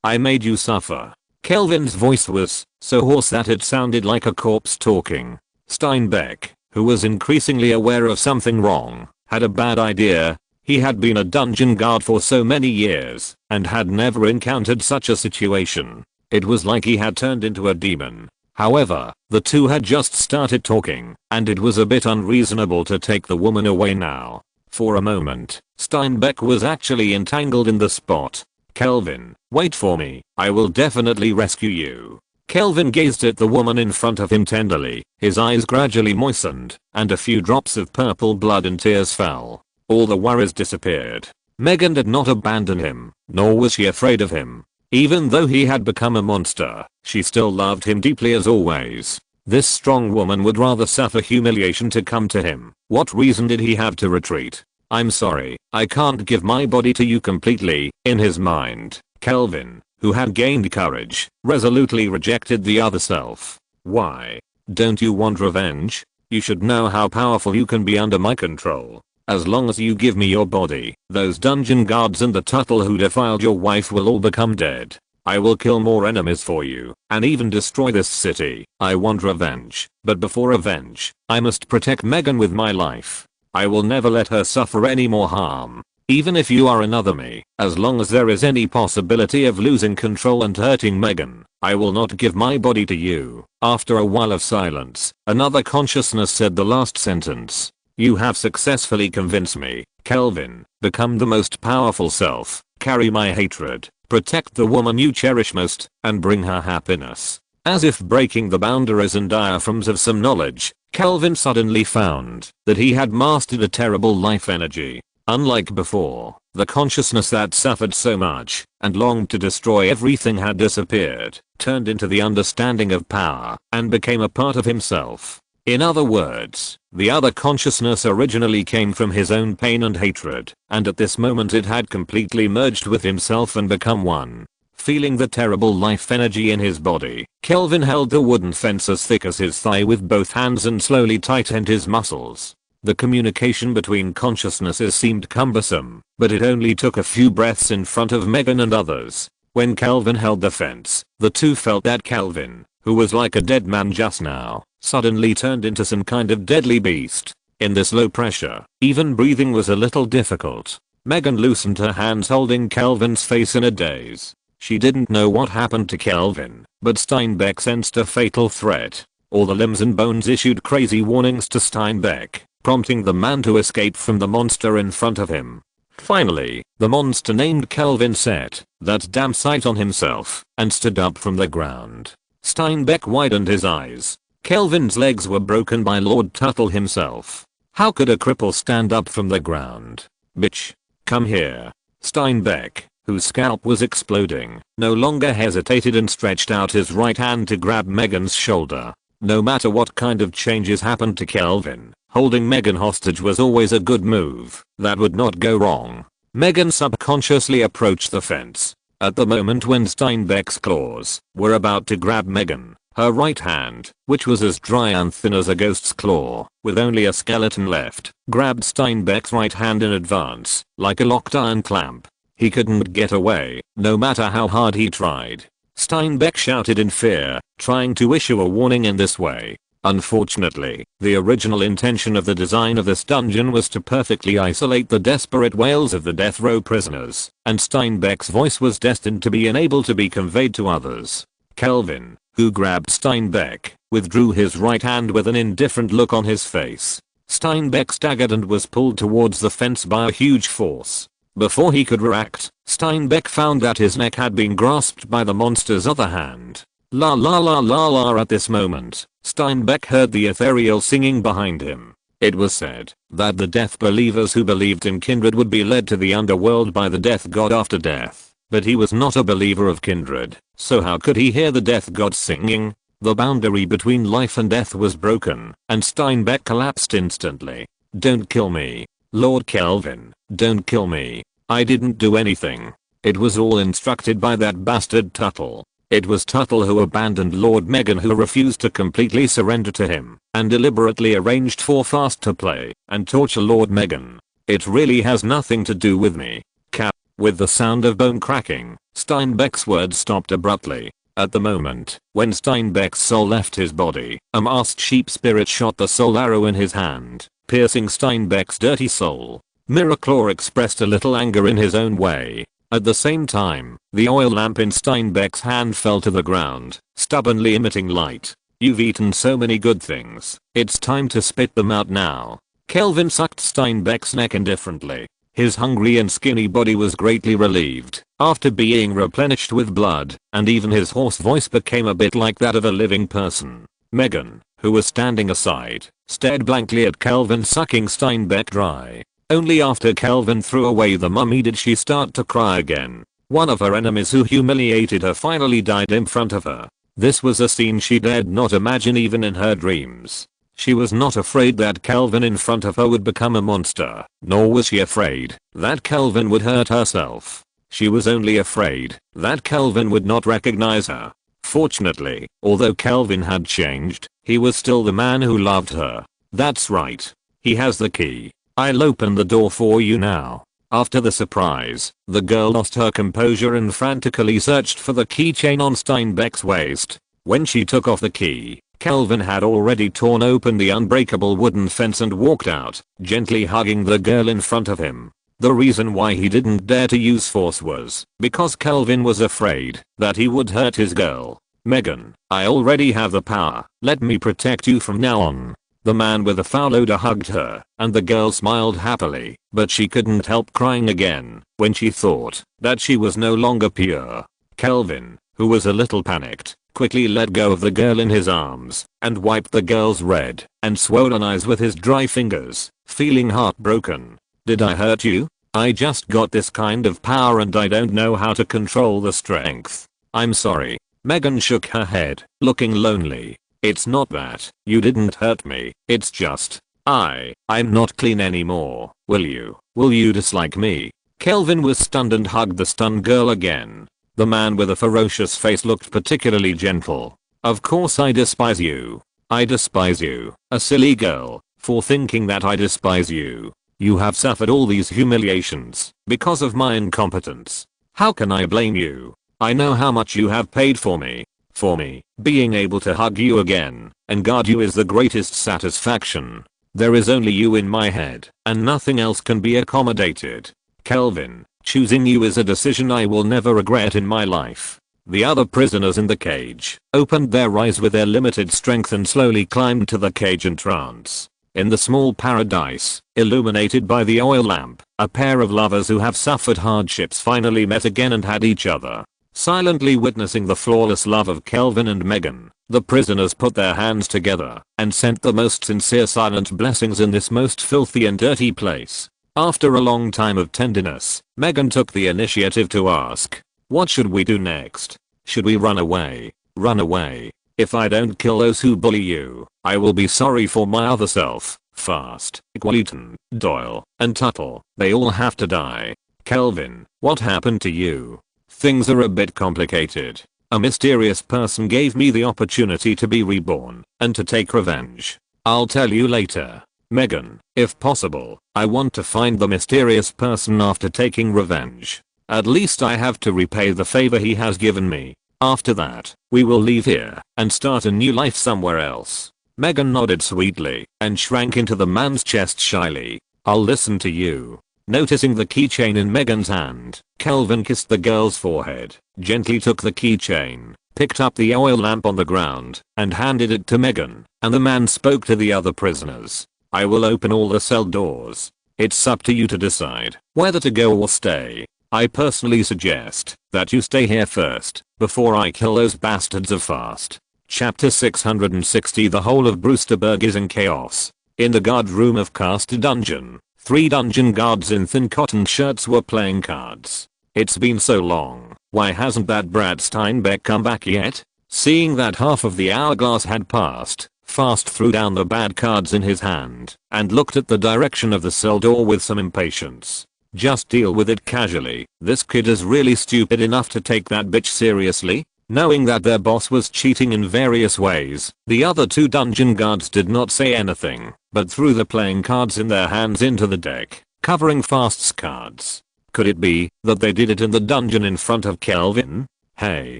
S1: I made you suffer. Calvin's voice was so hoarse that it sounded like a corpse talking. Steinbeck, who was increasingly aware of something wrong, had a bad idea. He had been a dungeon guard for so many years and had never encountered such a situation. It was like he had turned into a demon. However, the two had just started talking, and it was a bit unreasonable to take the woman away now. For a moment, Steinbeck was actually entangled in the spot. Calvin, wait for me, I will definitely rescue you. Calvin gazed at the woman in front of him tenderly, his eyes gradually moistened, and a few drops of purple blood and tears fell. All the worries disappeared. Megan did not abandon him, nor was she afraid of him. Even though he had become a monster, she still loved him deeply as always. This strong woman would rather suffer humiliation to come to him. What reason did he have to retreat? I'm sorry, I can't give my body to you completely. In his mind, Calvin, who had gained courage, resolutely rejected the other self. Why? Don't you want revenge? You should know how powerful you can be under my control. As long as you give me your body, those dungeon guards and the turtle who defiled your wife will all become dead. I will kill more enemies for you, and even destroy this city. I want revenge, but before revenge, I must protect Megan with my life. I will never let her suffer any more harm. Even if you are another me, as long as there is any possibility of losing control and hurting Megan, I will not give my body to you. After a while of silence, another consciousness said the last sentence. You have successfully convinced me, Calvin. Become the most powerful self, carry my hatred, protect the woman you cherish most, and bring her happiness. As if breaking the boundaries and diaphragms of some knowledge, Calvin suddenly found that he had mastered a terrible life energy. Unlike before, the consciousness that suffered so much and longed to destroy everything had disappeared, turned into the understanding of power, and became a part of himself. In other words, the other consciousness originally came from his own pain and hatred, and at this moment it had completely merged with himself and become one. Feeling the terrible life energy in his body, Kelvin held the wooden fence as thick as his thigh with both hands and slowly tightened his muscles. The communication between consciousnesses seemed cumbersome, but it only took a few breaths in front of Megan and others. When Kelvin held the fence, the two felt that Kelvin, who was like a dead man just now, suddenly turned into some kind of deadly beast. In this low pressure, even breathing was a little difficult. Megan loosened her hands holding Kelvin's face in a daze. She didn't know what happened to Kelvin, but Steinbeck sensed a fatal threat. All the limbs and bones issued crazy warnings to Steinbeck, prompting the man to escape from the monster in front of him. Finally, the monster named Kelvin set that damn sight on himself and stood up from the ground. Steinbeck widened his eyes. Kelvin's legs were broken by Lord Tuttle himself. How could a cripple stand up from the ground? Bitch. Come here. Steinbeck, whose scalp was exploding, no longer hesitated and stretched out his right hand to grab Megan's shoulder. No matter what kind of changes happened to Kelvin, holding Megan hostage was always a good move. That would not go wrong. Megan subconsciously approached the fence. At the moment when Steinbeck's claws were about to grab Megan, her right hand, which was as dry and thin as a ghost's claw, with only a skeleton left, grabbed Steinbeck's right hand in advance, like a locked iron clamp. He couldn't get away, no matter how hard he tried. Steinbeck shouted in fear, trying to issue a warning in this way. Unfortunately, the original intention of the design of this dungeon was to perfectly isolate the desperate wails of the death row prisoners, and Steinbeck's voice was destined to be unable to be conveyed to others. Kelvin, who grabbed Steinbeck, withdrew his right hand with an indifferent look on his face. Steinbeck staggered and was pulled towards the fence by a huge force. Before he could react, Steinbeck found that his neck had been grasped by the monster's other hand. La la la la la. At this moment, Steinbeck heard the ethereal singing behind him. It was said that the death believers who believed in kindred would be led to the underworld by the death god after death. But he was not a believer of kindred, so how could he hear the death god singing? The boundary between life and death was broken, and Steinbeck collapsed instantly. Don't kill me. Lord Kelvin, don't kill me. I didn't do anything. It was all instructed by that bastard Tuttle. It was Tuttle who abandoned Lord Megan, who refused to completely surrender to him, and deliberately arranged for Fast to play and torture Lord Megan. It really has nothing to do with me. Cap. With the sound of bone cracking, Steinbeck's words stopped abruptly. At the moment, when Steinbeck's soul left his body, a masked sheep spirit shot the soul arrow in his hand, piercing Steinbeck's dirty soul. Miraclaw expressed a little anger in his own way. At the same time, the oil lamp in Steinbeck's hand fell to the ground, stubbornly emitting light. You've eaten so many good things, it's time to spit them out now. Kelvin sucked Steinbeck's neck indifferently. His hungry and skinny body was greatly relieved after being replenished with blood, and even his hoarse voice became a bit like that of a living person. Megan, who was standing aside, stared blankly at Kelvin sucking Steinbeck dry. Only after Kelvin threw away the mummy did she start to cry again. One of her enemies who humiliated her finally died in front of her. This was a scene she dared not imagine even in her dreams. She was not afraid that Kelvin in front of her would become a monster, nor was she afraid that Kelvin would hurt herself. She was only afraid that Kelvin would not recognize her. Fortunately, although Kelvin had changed, he was still the man who loved her. That's right. He has the key. I'll open the door for you now. After the surprise, the girl lost her composure and frantically searched for the keychain on Steinbeck's waist. When she took off the key, Kelvin had already torn open the unbreakable wooden fence and walked out, gently hugging the girl in front of him. The reason why he didn't dare to use force was because Kelvin was afraid that he would hurt his girl. Megan, I already have the power. Let me protect you from now on. The man with the foul odor hugged her, and the girl smiled happily, but she couldn't help crying again when she thought that she was no longer pure. Kelvin, who was a little panicked, quickly let go of the girl in his arms and wiped the girl's red and swollen eyes with his dry fingers, feeling heartbroken. Did I hurt you? I just got this kind of power and I don't know how to control the strength. I'm sorry. Megan shook her head, looking lonely. It's not that you didn't hurt me, it's just I'm not clean anymore. Will you dislike me? Kelvin was stunned and hugged the stunned girl again. The man with a ferocious face looked particularly gentle. Of course I despise you. I despise you, a silly girl, for thinking that I despise you. You have suffered all these humiliations because of my incompetence. How can I blame you? I know how much you have paid for me. For me, being able to hug you again and guard you is the greatest satisfaction. There is only you in my head, and nothing else can be accommodated. Kelvin, choosing you is a decision I will never regret in my life. The other prisoners in the cage opened their eyes with their limited strength and slowly climbed to the cage in trance. In the small paradise, illuminated by the oil lamp, a pair of lovers who have suffered hardships finally met again and had each other. Silently witnessing the flawless love of Kelvin and Megan, the prisoners put their hands together and sent the most sincere silent blessings in this most filthy and dirty place. After a long time of tenderness, Megan took the initiative to ask, "What should we do next? Should we run away? Run away? If I don't kill those who bully you, I will be sorry for my other self." Fast, Gluten, Doyle, and Tuttle, they all have to die. Kelvin, what happened to you? Things are a bit complicated. A mysterious person gave me the opportunity to be reborn and to take revenge. I'll tell you later. Megan, if possible, I want to find the mysterious person after taking revenge. At least I have to repay the favor he has given me. After that, we will leave here and start a new life somewhere else. Megan nodded sweetly and shrank into the man's chest shyly. I'll listen to you. Noticing the keychain in Megan's hand, Kelvin kissed the girl's forehead, gently took the keychain, picked up the oil lamp on the ground, and handed it to Megan, and the man spoke to the other prisoners. I will open all the cell doors. It's up to you to decide whether to go or stay. I personally suggest that you stay here first, before I kill those bastards of Fast. Chapter 660. The whole of Brewsterburg is in chaos. In the guard room of Cast Dungeon, 3 dungeon guards in thin cotton shirts were playing cards. It's been so long, why hasn't that Brad Steinbeck come back yet? Seeing that half of the hourglass had passed, Fast threw down the bad cards in his hand and looked at the direction of the cell door with some impatience. Just deal with it casually. This kid is really stupid enough to take that bitch seriously? Knowing that their boss was cheating in various ways, the other 2 dungeon guards did not say anything, but threw the playing cards in their hands into the deck, covering Fast's cards. Could it be that they did it in the dungeon in front of Kelvin? Hey,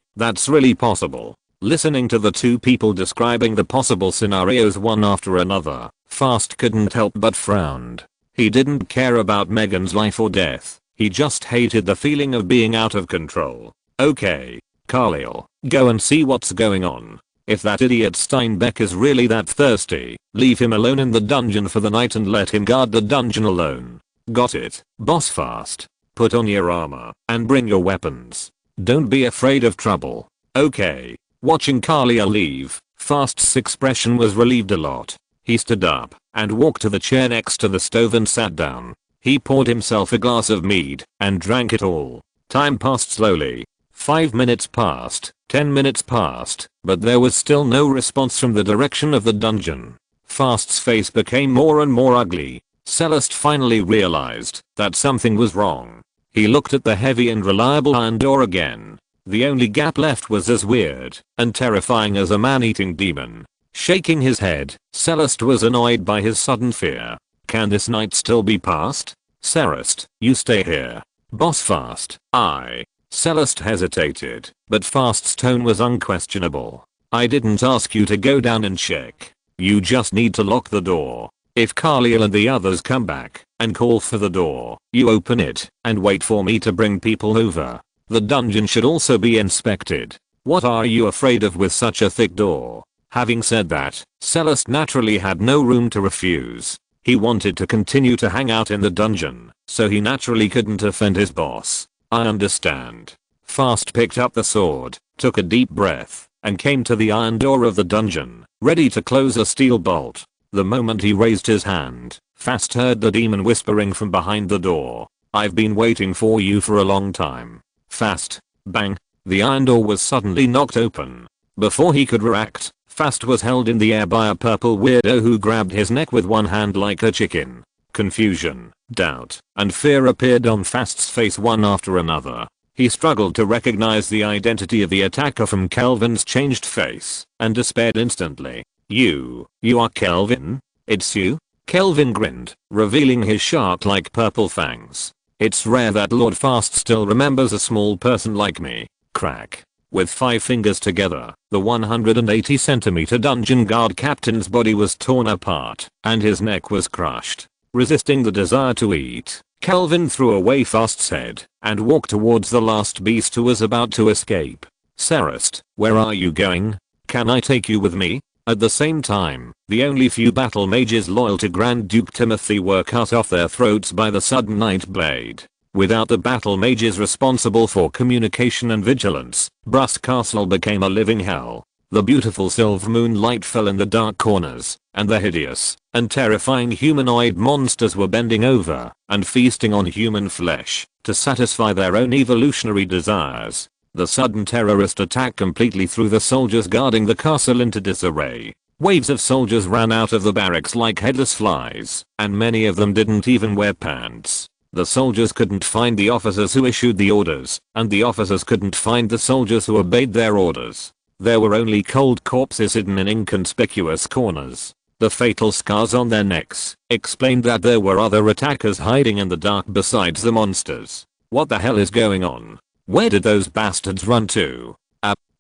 S1: that's really possible. Listening to the 2 people describing the possible scenarios one after another, Fast couldn't help but frowned. He didn't care about Megan's life or death, he just hated the feeling of being out of control. Okay, Carlisle, go and see what's going on. If that idiot Steinbeck is really that thirsty, leave him alone in the dungeon for the night and let him guard the dungeon alone. Got it, boss. Fast. Put on your armor and bring your weapons. Don't be afraid of trouble. Okay. Watching Carlisle leave, Fast's expression was relieved a lot. He stood up and walked to the chair next to the stove and sat down. He poured himself a glass of mead and drank it all. Time passed slowly. 5 minutes passed, 10 minutes passed, but there was still no response from the direction of the dungeon. Fast's face became more and more ugly. Celeste finally realized that something was wrong. He looked at the heavy and reliable iron door again. The only gap left was as weird and terrifying as a man-eating demon. Shaking his head, Celeste was annoyed by his sudden fear. Can this night still be passed? Celeste, you stay here. Boss. Fast. Celeste hesitated, but Fast's tone was unquestionable. I didn't ask you to go down and check. You just need to lock the door. If Carlisle and the others come back and call for the door, you open it and wait for me to bring people over. The dungeon should also be inspected. What are you afraid of with such a thick door? Having said that, Celeste naturally had no room to refuse. He wanted to continue to hang out in the dungeon, so he naturally couldn't offend his boss. I understand. Fast picked up the sword, took a deep breath, and came to the iron door of the dungeon, ready to close a steel bolt. The moment he raised his hand, Fast heard the demon whispering from behind the door. I've been waiting for you for a long time. Fast. Bang. The iron door was suddenly knocked open. Before he could react, Fast was held in the air by a purple weirdo who grabbed his neck with one hand like a chicken. Confusion, doubt, and fear appeared on Fast's face one after another. He struggled to recognize the identity of the attacker from Kelvin's changed face, and despaired instantly. You are Kelvin? It's you? Kelvin grinned, revealing his shark-like purple fangs. It's rare that Lord Fast still remembers a small person like me. Crack. With 5 fingers together, the 180 centimeter dungeon guard captain's body was torn apart, and his neck was crushed. Resisting the desire to eat, Kelvin threw away Fast's head, and walked towards the last beast who was about to escape. Sarist, where are you going? Can I take you with me? At the same time, the only few battle mages loyal to Grand Duke Timothy were cut off their throats by the sudden night blade. Without the battle mages responsible for communication and vigilance, Bruss Castle became a living hell. The beautiful silver moonlight fell in the dark corners, and the hideous and terrifying humanoid monsters were bending over and feasting on human flesh to satisfy their own evolutionary desires. The sudden terrorist attack completely threw the soldiers guarding the castle into disarray. Waves of soldiers ran out of the barracks like headless flies, and many of them didn't even wear pants. The soldiers couldn't find the officers who issued the orders, and the officers couldn't find the soldiers who obeyed their orders. There were only cold corpses hidden in inconspicuous corners. The fatal scars on their necks explained that there were other attackers hiding in the dark besides the monsters. What the hell is going on? Where did those bastards run to?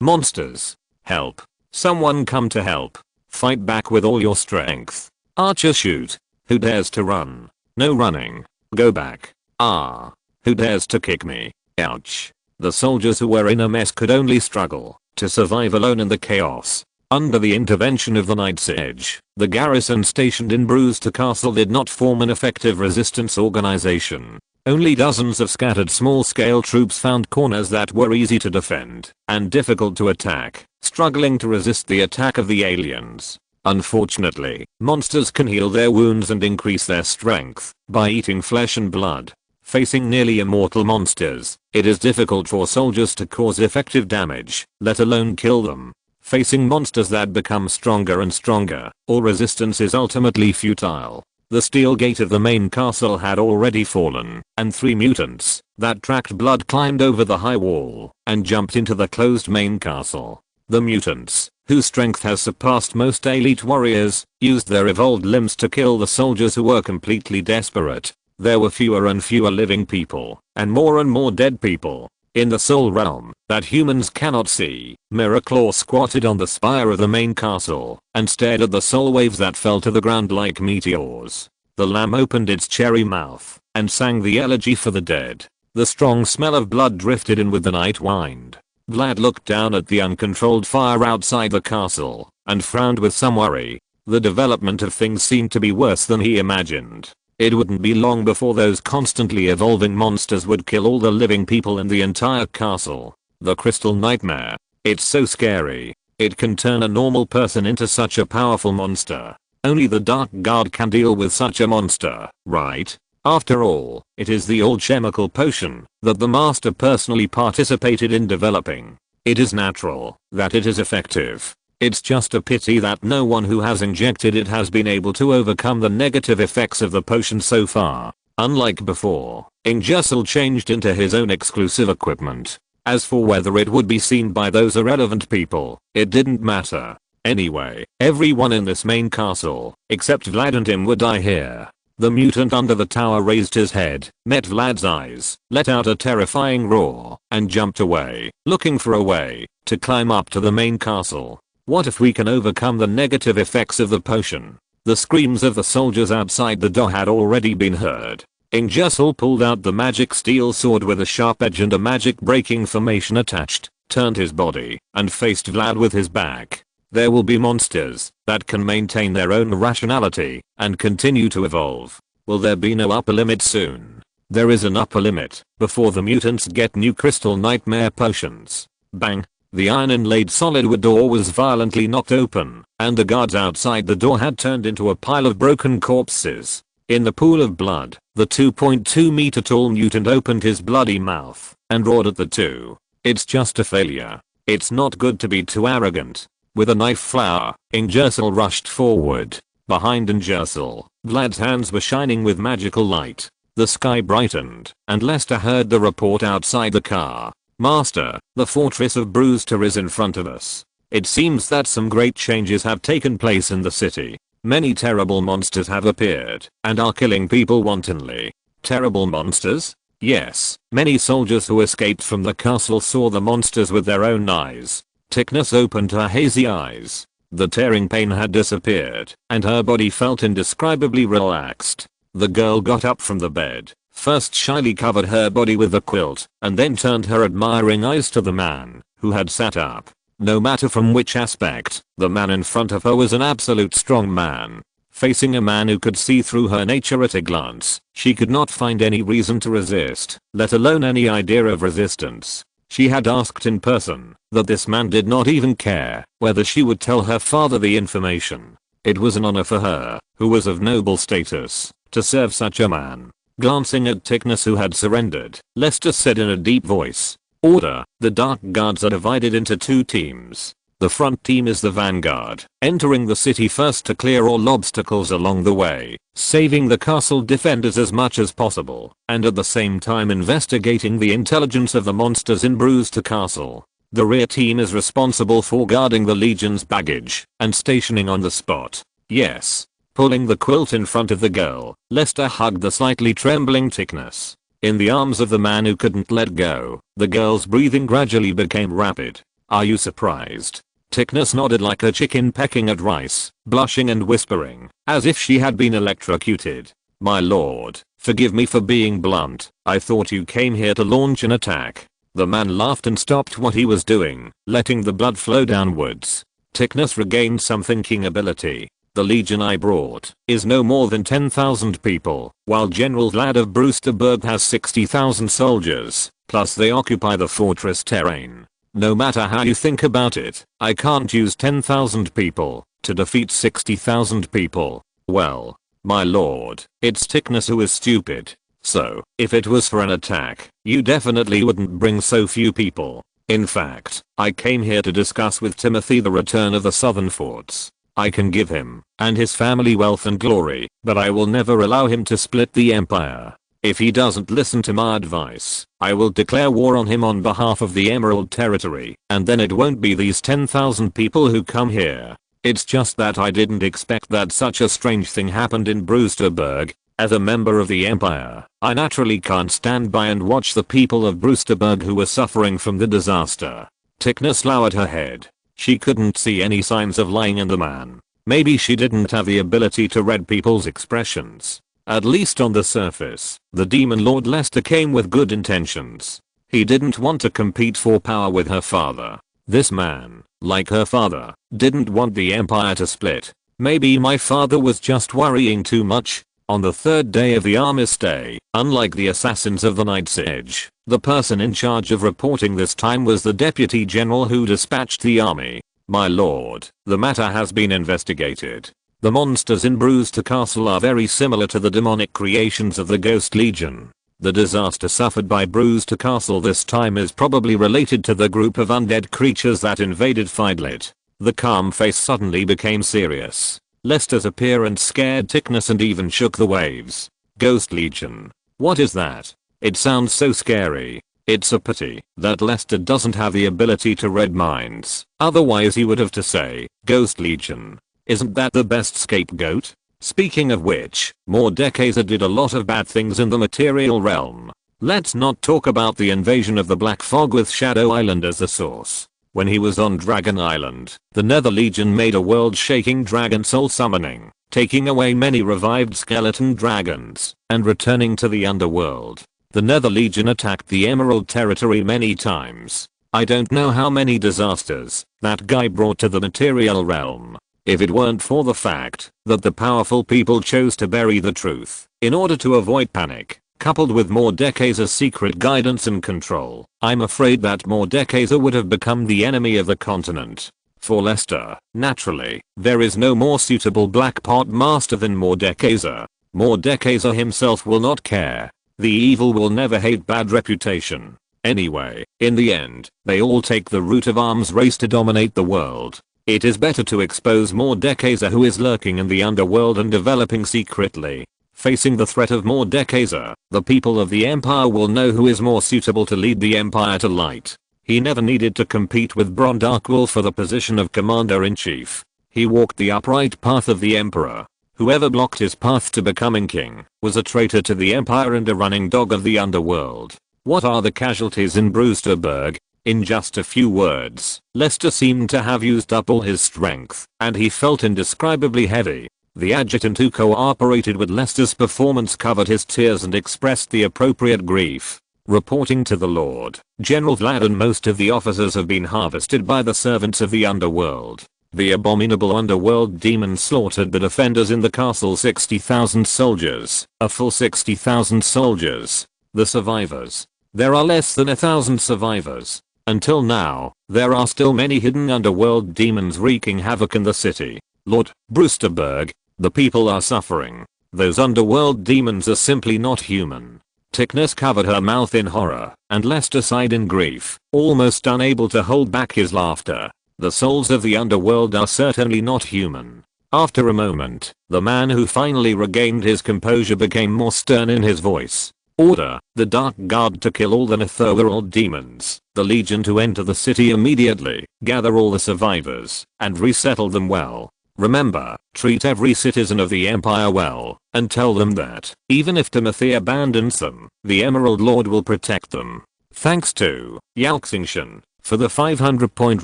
S1: Monsters. Help. Someone come to help. Fight back with all your strength. Archer shoot. Who dares to run? No running. Go back. Who dares to kick me? Ouch. The soldiers who were in a mess could only struggle to survive alone in the chaos. Under the intervention of the Night's Edge, the garrison stationed in Brewster Castle did not form an effective resistance organization. Only dozens of scattered small-scale troops found corners that were easy to defend and difficult to attack, struggling to resist the attack of the aliens. Unfortunately, monsters can heal their wounds and increase their strength by eating flesh and blood. Facing nearly immortal monsters, it is difficult for soldiers to cause effective damage, let alone kill them. Facing monsters that become stronger and stronger, all resistance is ultimately futile. The steel gate of the main castle had already fallen, and 3 mutants that tracked blood climbed over the high wall and jumped into the closed main castle. The mutants, whose strength has surpassed most elite warriors, used their evolved limbs to kill the soldiers who were completely desperate. There were fewer and fewer living people, and more dead people. In the soul realm that humans cannot see, Miraclaw squatted on the spire of the main castle and stared at the soul waves that fell to the ground like meteors. The lamb opened its cherry mouth and sang the elegy for the dead. The strong smell of blood drifted in with the night wind. Vlad looked down at the uncontrolled fire outside the castle and frowned with some worry. The development of things seemed to be worse than he imagined. It wouldn't be long before those constantly evolving monsters would kill all the living people in the entire castle. The Crystal Nightmare. It's so scary. It can turn a normal person into such a powerful monster. Only the Dark Guard can deal with such a monster, right? After all, it is the alchemical potion that the master personally participated in developing. It is natural that it is effective. It's just a pity that no one who has injected it has been able to overcome the negative effects of the potion so far. Unlike before, Ingersoll changed into his own exclusive equipment. As for whether it would be seen by those irrelevant people, it didn't matter. Anyway, everyone in this main castle, except Vlad and him, would die here. The mutant under the tower raised his head, met Vlad's eyes, let out a terrifying roar, and jumped away, looking for a way to climb up to the main castle. What if we can overcome the negative effects of the potion? The screams of the soldiers outside the door had already been heard. Ingersoll pulled out the magic steel sword with a sharp edge and a magic breaking formation attached, turned his body, and faced Vlad with his back. There will be monsters that can maintain their own rationality and continue to evolve. Will there be no upper limit soon? There is an upper limit before the mutants get new Crystal Nightmare potions. Bang! The iron inlaid solid wood door was violently knocked open, and the guards outside the door had turned into a pile of broken corpses. In the pool of blood, the 2.2 meter tall mutant opened his bloody mouth and roared at the two. It's just a failure. It's not good to be too arrogant. with a knife flower. Ingersel rushed forward. Behind Ingersel, Vlad's hands were shining with magical light. The sky brightened, and Lester heard the report outside the car. "Master, the fortress of Brewster is in front of us. It seems that some great changes have taken place in the city. Many terrible monsters have appeared and are killing people wantonly." "Terrible monsters?" "Yes, many soldiers who escaped from the castle saw the monsters with their own eyes." Ticnus opened her hazy eyes. The tearing pain had disappeared, and her body felt indescribably relaxed. The girl got up from the bed, first shyly covered her body with the quilt, and then turned her admiring eyes to the man, who had sat up. No matter from which aspect, the man in front of her was an absolute strong man. Facing a man who could see through her nature at a glance, she could not find any reason to resist, let alone any idea of resistance. She had asked in person that this man did not even care whether she would tell her father the information. It was an honor for her, who was of noble status, to serve such a man. Glancing at Ticnus, who had surrendered, Lester said in a deep voice, "Order, the Dark Guards are divided into 2 teams. The front team is the vanguard, entering the city first to clear all obstacles along the way, saving the castle defenders as much as possible, and at the same time investigating the intelligence of the monsters in Brewster Castle. The rear team is responsible for guarding the Legion's baggage and stationing on the spot." "Yes." Pulling the quilt in front of the girl, Lester hugged the slightly trembling Ticnus. In the arms of the man who couldn't let go, the girl's breathing gradually became rapid. "Are you surprised?" Ticnus nodded like a chicken pecking at rice, blushing and whispering, as if she had been electrocuted. "My lord, forgive me for being blunt. I thought you came here to launch an attack." The man laughed and stopped what he was doing, letting the blood flow downwards. Ticnus regained some thinking ability. "The legion I brought is no more than 10,000 people, while General Vlad of Brewsterburg has 60,000 soldiers, plus they occupy the fortress terrain. No matter how you think about it, I can't use 10,000 people to defeat 60,000 people." "Well, my lord, it's Ticnus who is stupid. So, if it was for an attack, you definitely wouldn't bring so few people. In fact, I came here to discuss with Timothy the return of the southern forts. I can give him and his family wealth and glory, but I will never allow him to split the empire. If he doesn't listen to my advice, I will declare war on him on behalf of the Emerald Territory, and then it won't be these 10,000 people who come here. It's just that I didn't expect that such a strange thing happened in Brewsterburg. As a member of the Empire, I naturally can't stand by and watch the people of Brewsterburg who were suffering from the disaster." Ticnus lowered her head. She couldn't see any signs of lying in the man. Maybe she didn't have the ability to read people's expressions. At least on the surface, the Demon Lord Lester came with good intentions. He didn't want to compete for power with her father. This man, like her father, didn't want the empire to split. Maybe my father was just worrying too much. On the 3rd day of the armistice, unlike the assassins of the Night's Edge, the person in charge of reporting this time was the deputy general who dispatched the army. "My lord, the matter has been investigated. The monsters in Brewster Castle are very similar to the demonic creations of the Ghost Legion. The disaster suffered by Brewster Castle this time is probably related to the group of undead creatures that invaded Fidlet." The calm face suddenly became serious. Lester's appearance scared Ticnus and even shook the waves. "Ghost Legion? What is that? It sounds so scary." It's a pity that Lester doesn't have the ability to read minds. Otherwise he would have to say, "Ghost Legion. Isn't that the best scapegoat?" Speaking of which, Mordekaiser did a lot of bad things in the material realm. Let's not talk about the invasion of the Black Fog with Shadow Island as the source. When he was on Dragon Island, the Nether Legion made a world-shaking dragon soul summoning, taking away many revived skeleton dragons, and returning to the underworld. The Nether Legion attacked the Emerald Territory many times. I don't know how many disasters that guy brought to the material realm. If it weren't for the fact that the powerful people chose to bury the truth in order to avoid panic, coupled with Mordekaiser's secret guidance and control, I'm afraid that Mordekaiser would have become the enemy of the continent. For Lester, naturally, there is no more suitable Black Pot master than Mordekaiser. Mordekaiser himself will not care. The evil will never hate bad reputation. Anyway, in the end, they all take the route of arms race to dominate the world. It is better to expose Mordekaiser, who is lurking in the underworld and developing secretly. Facing the threat of Mordekaiser, the people of the Empire will know who is more suitable to lead the Empire to light. He never needed to compete with Bron Darkwall for the position of Commander-in-Chief. He walked the upright path of the Emperor. Whoever blocked his path to becoming king was a traitor to the Empire and a running dog of the underworld. What are the casualties in Brewsterburg? In just a few words, Lester seemed to have used up all his strength, and he felt indescribably heavy. The adjutant who cooperated with Lester's performance covered his tears and expressed the appropriate grief. Reporting to the Lord General Vlad, most of the officers have been harvested by the servants of the underworld. The abominable underworld demons slaughtered the defenders in the castle. 60,000 soldiers, a full 60,000 soldiers. The survivors. There are less than 1,000 survivors. Until now, there are still many hidden underworld demons wreaking havoc in the city. Lord Brewsterburg, the people are suffering. Those underworld demons are simply not human. Tickness covered her mouth in horror, and Lester sighed in grief, almost unable to hold back his laughter. The souls of the underworld are certainly not human. After a moment, the man who finally regained his composure became more stern in his voice. Order the Dark Guard to kill all the netherworld demons, the Legion to enter the city immediately, gather all the survivors, and resettle them well. Remember, treat every citizen of the Empire well, and tell them that, even if Timothy abandons them, the Emerald Lord will protect them. Thanks to Yalxingshan for the 500-point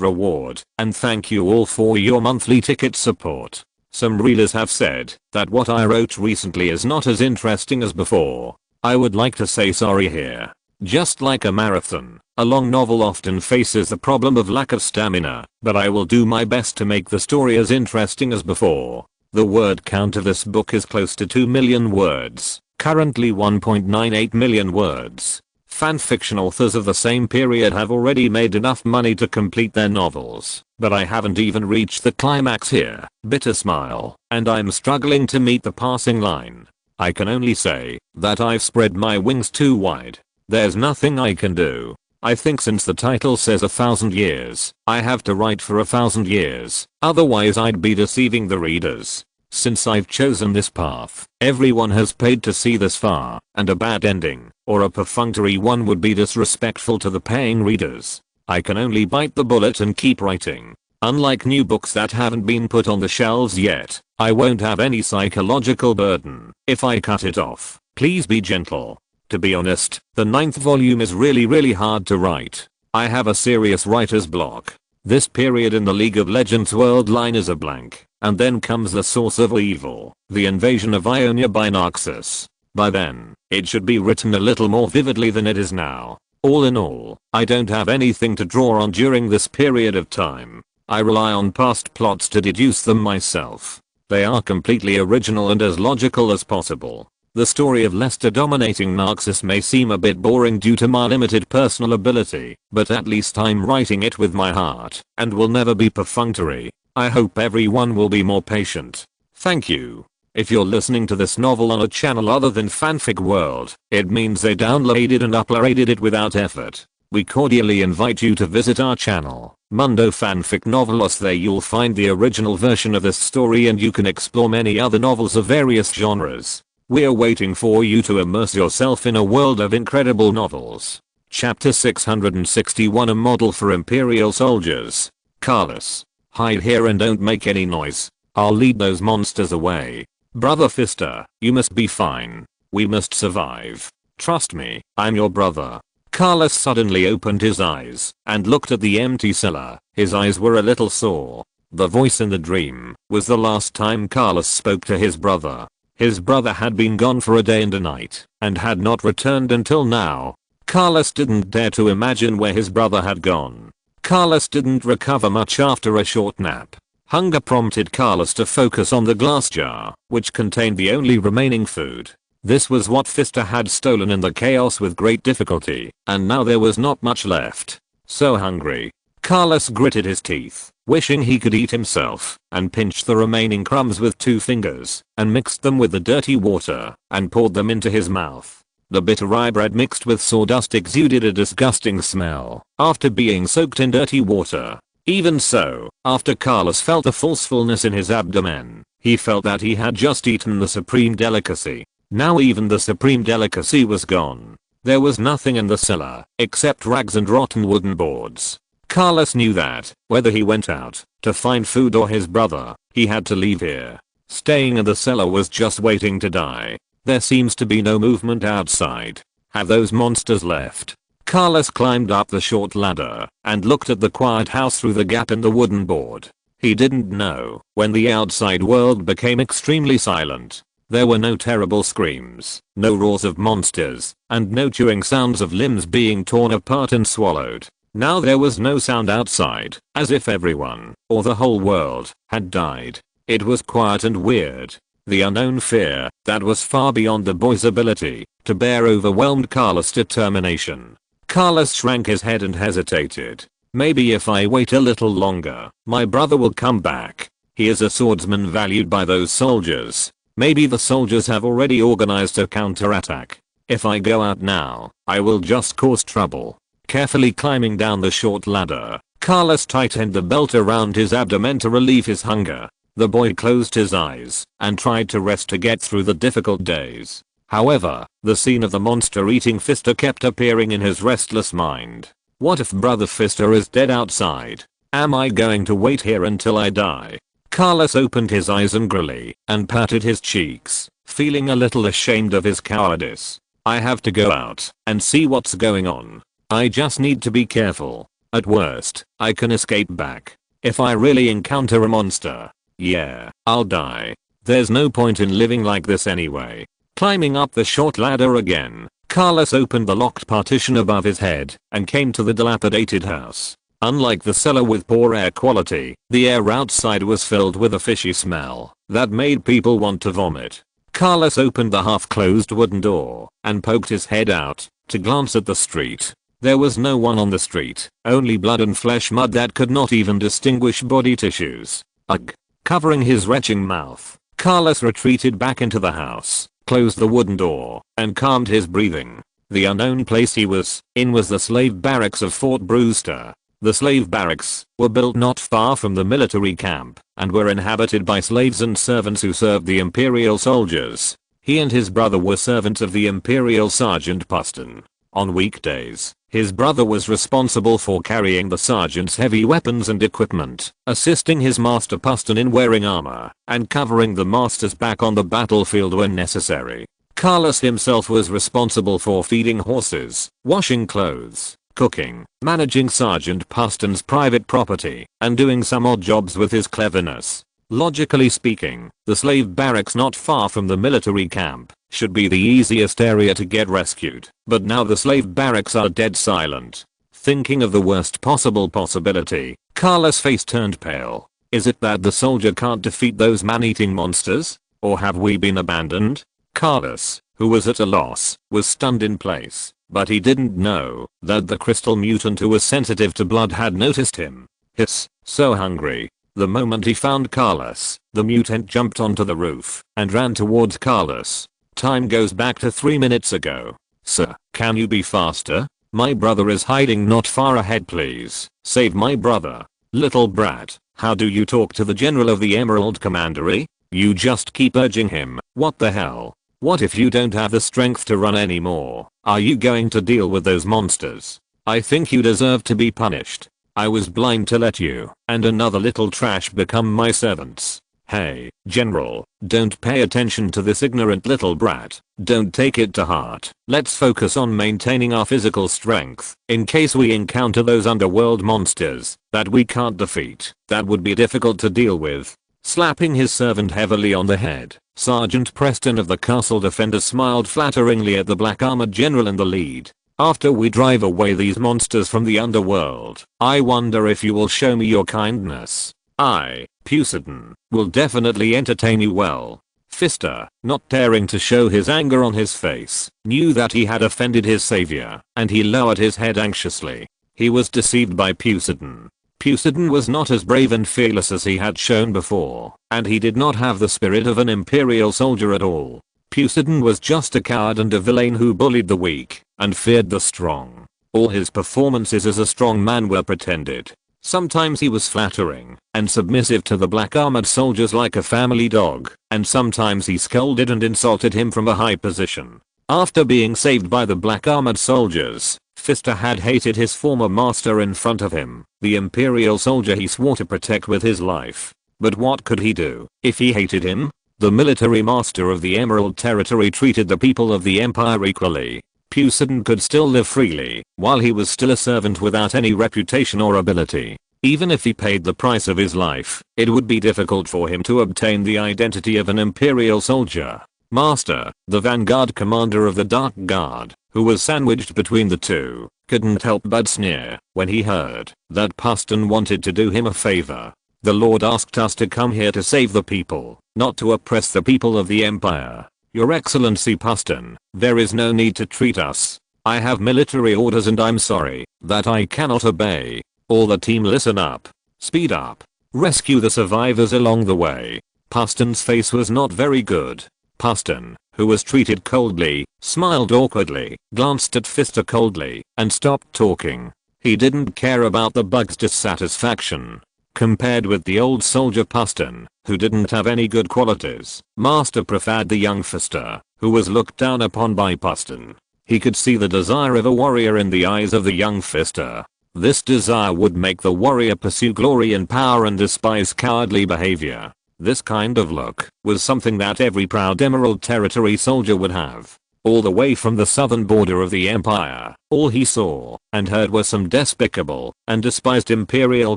S1: reward, and thank you all for your monthly ticket support. Some readers have said that what I wrote recently is not as interesting as before. I would like to say sorry here. Just like a marathon, a long novel often faces the problem of lack of stamina, but I will do my best to make the story as interesting as before. The word count of this book is close to 2 million words, currently 1.98 million words. Fanfiction authors of the same period have already made enough money to complete their novels, but I haven't even reached the climax here. Bitter smile, and I'm struggling to meet the passing line. I can only say that I've spread my wings too wide. There's nothing I can do. I think since the title says 1,000 years, I have to write for 1,000 years, otherwise I'd be deceiving the readers. Since I've chosen this path, everyone has paid to see this far, and a bad ending, or a perfunctory one, would be disrespectful to the paying readers. I can only bite the bullet and keep writing. Unlike new books that haven't been put on the shelves yet, I won't have any psychological burden if I cut it off. Please be gentle. To be honest, the 9th volume is really hard to write. I have a serious writer's block. This period in the League of Legends world line is a blank, and then comes the source of evil, the invasion of Ionia by Noxus. By then, it should be written a little more vividly than it is now. All in all, I don't have anything to draw on during this period of time. I rely on past plots to deduce them myself. They are completely original and as logical as possible. The story of Lester dominating Noxus may seem a bit boring due to my limited personal ability, but at least I'm writing it with my heart, and will never be perfunctory. I hope everyone will be more patient. Thank you. If you're listening to this novel on a channel other than Fanfic World, it means they downloaded and uploaded it without effort. We cordially invite you to visit our channel, Mundo Fanfic Novelos. There you'll find the original version of this story and you can explore many other novels of various genres. We're waiting for you to immerse yourself in a world of incredible novels. Chapter 661, a model for Imperial soldiers. Carlos. Hide here and don't make any noise. I'll lead those monsters away. Brother Fister, you must be fine. We must survive. Trust me, I'm your brother. Carlos suddenly opened his eyes and looked at the empty cellar. His eyes were a little sore. The voice in the dream was the last time Carlos spoke to his brother. His brother had been gone for a day and a night and had not returned until now. Carlos didn't dare to imagine where his brother had gone. Carlos didn't recover much after a short nap. Hunger prompted Carlos to focus on the glass jar, which contained the only remaining food. This was what Fister had stolen in the chaos with great difficulty, and now there was not much left. So hungry. Carlos gritted his teeth, wishing he could eat himself, and pinched the remaining crumbs with 2 fingers, and mixed them with the dirty water, and poured them into his mouth. The bitter rye bread mixed with sawdust exuded a disgusting smell, after being soaked in dirty water. Even so, after Carlos felt the forcefulness in his abdomen, he felt that he had just eaten the supreme delicacy. Now even the supreme delicacy was gone. There was nothing in the cellar except rags and rotten wooden boards. Carlos knew that, whether he went out to find food or his brother, he had to leave here. Staying in the cellar was just waiting to die. There seems to be no movement outside. Have those monsters left? Carlos climbed up the short ladder and looked at the quiet house through the gap in the wooden board. He didn't know when the outside world became extremely silent. There were no terrible screams, no roars of monsters, and no chewing sounds of limbs being torn apart and swallowed. Now there was no sound outside, as if everyone, or the whole world, had died. It was quiet and weird. The unknown fear that was far beyond the boy's ability to bear overwhelmed Carlos' determination. Carlos shrank his head and hesitated. Maybe if I wait a little longer, my brother will come back. He is a swordsman valued by those soldiers. Maybe the soldiers have already organized a counterattack. If I go out now, I will just cause trouble. Carefully climbing down the short ladder, Carlos tightened the belt around his abdomen to relieve his hunger. The boy closed his eyes and tried to rest to get through the difficult days. However, the scene of the monster-eating Fister kept appearing in his restless mind. What if Brother Fister is dead outside? Am I going to wait here until I die? Carlos opened his eyes angrily and patted his cheeks, feeling a little ashamed of his cowardice. I have to go out and see what's going on. I just need to be careful. At worst, I can escape back. If I really encounter a monster, yeah, I'll die. There's no point in living like this anyway. Climbing up the short ladder again, Carlos opened the locked partition above his head and came to the dilapidated house. Unlike the cellar with poor air quality, the air outside was filled with a fishy smell that made people want to vomit. Carlos opened the half-closed wooden door and poked his head out to glance at the street. There was no one on the street, only blood and flesh mud that could not even distinguish body tissues. Ugh. Covering his retching mouth, Carlos retreated back into the house, closed the wooden door, and calmed his breathing. The unknown place he was in was the slave barracks of Fort Brewster. The slave barracks were built not far from the military camp and were inhabited by slaves and servants who served the Imperial soldiers. He and his brother were servants of the Imperial Sergeant Puston. On weekdays, his brother was responsible for carrying the sergeant's heavy weapons and equipment, assisting his master Puston in wearing armor, and covering the master's back on the battlefield when necessary. Carlos himself was responsible for feeding horses, washing clothes, cooking, managing Sergeant Puston's private property, and doing some odd jobs with his cleverness. Logically speaking, the slave barracks not far from the military camp should be the easiest area to get rescued, but now the slave barracks are dead silent. Thinking of the worst possible possibility, Carlos' face turned pale. Is it that the soldier can't defeat those man-eating monsters? Or have we been abandoned? Carlos, who was at a loss, was stunned in place, but he didn't know that the crystal mutant who was sensitive to blood had noticed him. Hiss, so hungry. The moment he found Carlos, the mutant jumped onto the roof and ran towards Carlos. Time goes back to 3 minutes ago. Sir, can you be faster? My brother is hiding not far ahead, please. Save my brother. Little brat, how do you talk to the general of the Emerald Commandery? You just keep urging him. What the hell? What if you don't have the strength to run anymore? Are you going to deal with those monsters? I think you deserve to be punished. I was blind to let you and another little trash become my servants. Hey, General, don't pay attention to this ignorant little brat. Don't take it to heart. Let's focus on maintaining our physical strength in case we encounter those underworld monsters that we can't defeat. That would be difficult to deal with. Slapping his servant heavily on the head, Sergeant Preston of the Castle Defender smiled flatteringly at the black-armored general in the lead. After we drive away these monsters from the underworld, I wonder if you will show me your kindness. I, Puston, will definitely entertain you well. Fister, not daring to show his anger on his face, knew that he had offended his savior, and he lowered his head anxiously. He was deceived by Puston. Puston was not as brave and fearless as he had shown before, and he did not have the spirit of an Imperial soldier at all. Puston was just a coward and a villain who bullied the weak and feared the strong. All his performances as a strong man were pretended. Sometimes he was flattering and submissive to the black armored soldiers like a family dog, and sometimes he scolded and insulted him from a high position. After being saved by the black armored soldiers, Fister had hated his former master in front of him, the Imperial soldier he swore to protect with his life. But what could he do if he hated him? The military master of the Emerald Territory treated the people of the Empire equally. Pucidon could still live freely, while he was still a servant without any reputation or ability. Even if he paid the price of his life, it would be difficult for him to obtain the identity of an Imperial soldier. Master, the vanguard commander of the Dark Guard, who was sandwiched between the two, couldn't help but sneer when he heard that Puston wanted to do him a favor. The Lord asked us to come here to save the people, not to oppress the people of the Empire. Your Excellency Puston, there is no need to treat us. I have military orders and I'm sorry that I cannot obey. All the team listen up. Speed up. Rescue the survivors along the way. Puston's face was not very good. Puston, who was treated coldly, smiled awkwardly, glanced at Fister coldly, and stopped talking. He didn't care about the bug's dissatisfaction. Compared with the old soldier Puston, who didn't have any good qualities, Master preferred the young Fister, who was looked down upon by Puston. He could see the desire of a warrior in the eyes of the young Fister. This desire would make the warrior pursue glory and power and despise cowardly behavior. This kind of look was something that every proud Emerald Territory soldier would have. All the way from the southern border of the Empire, all he saw and heard were some despicable and despised Imperial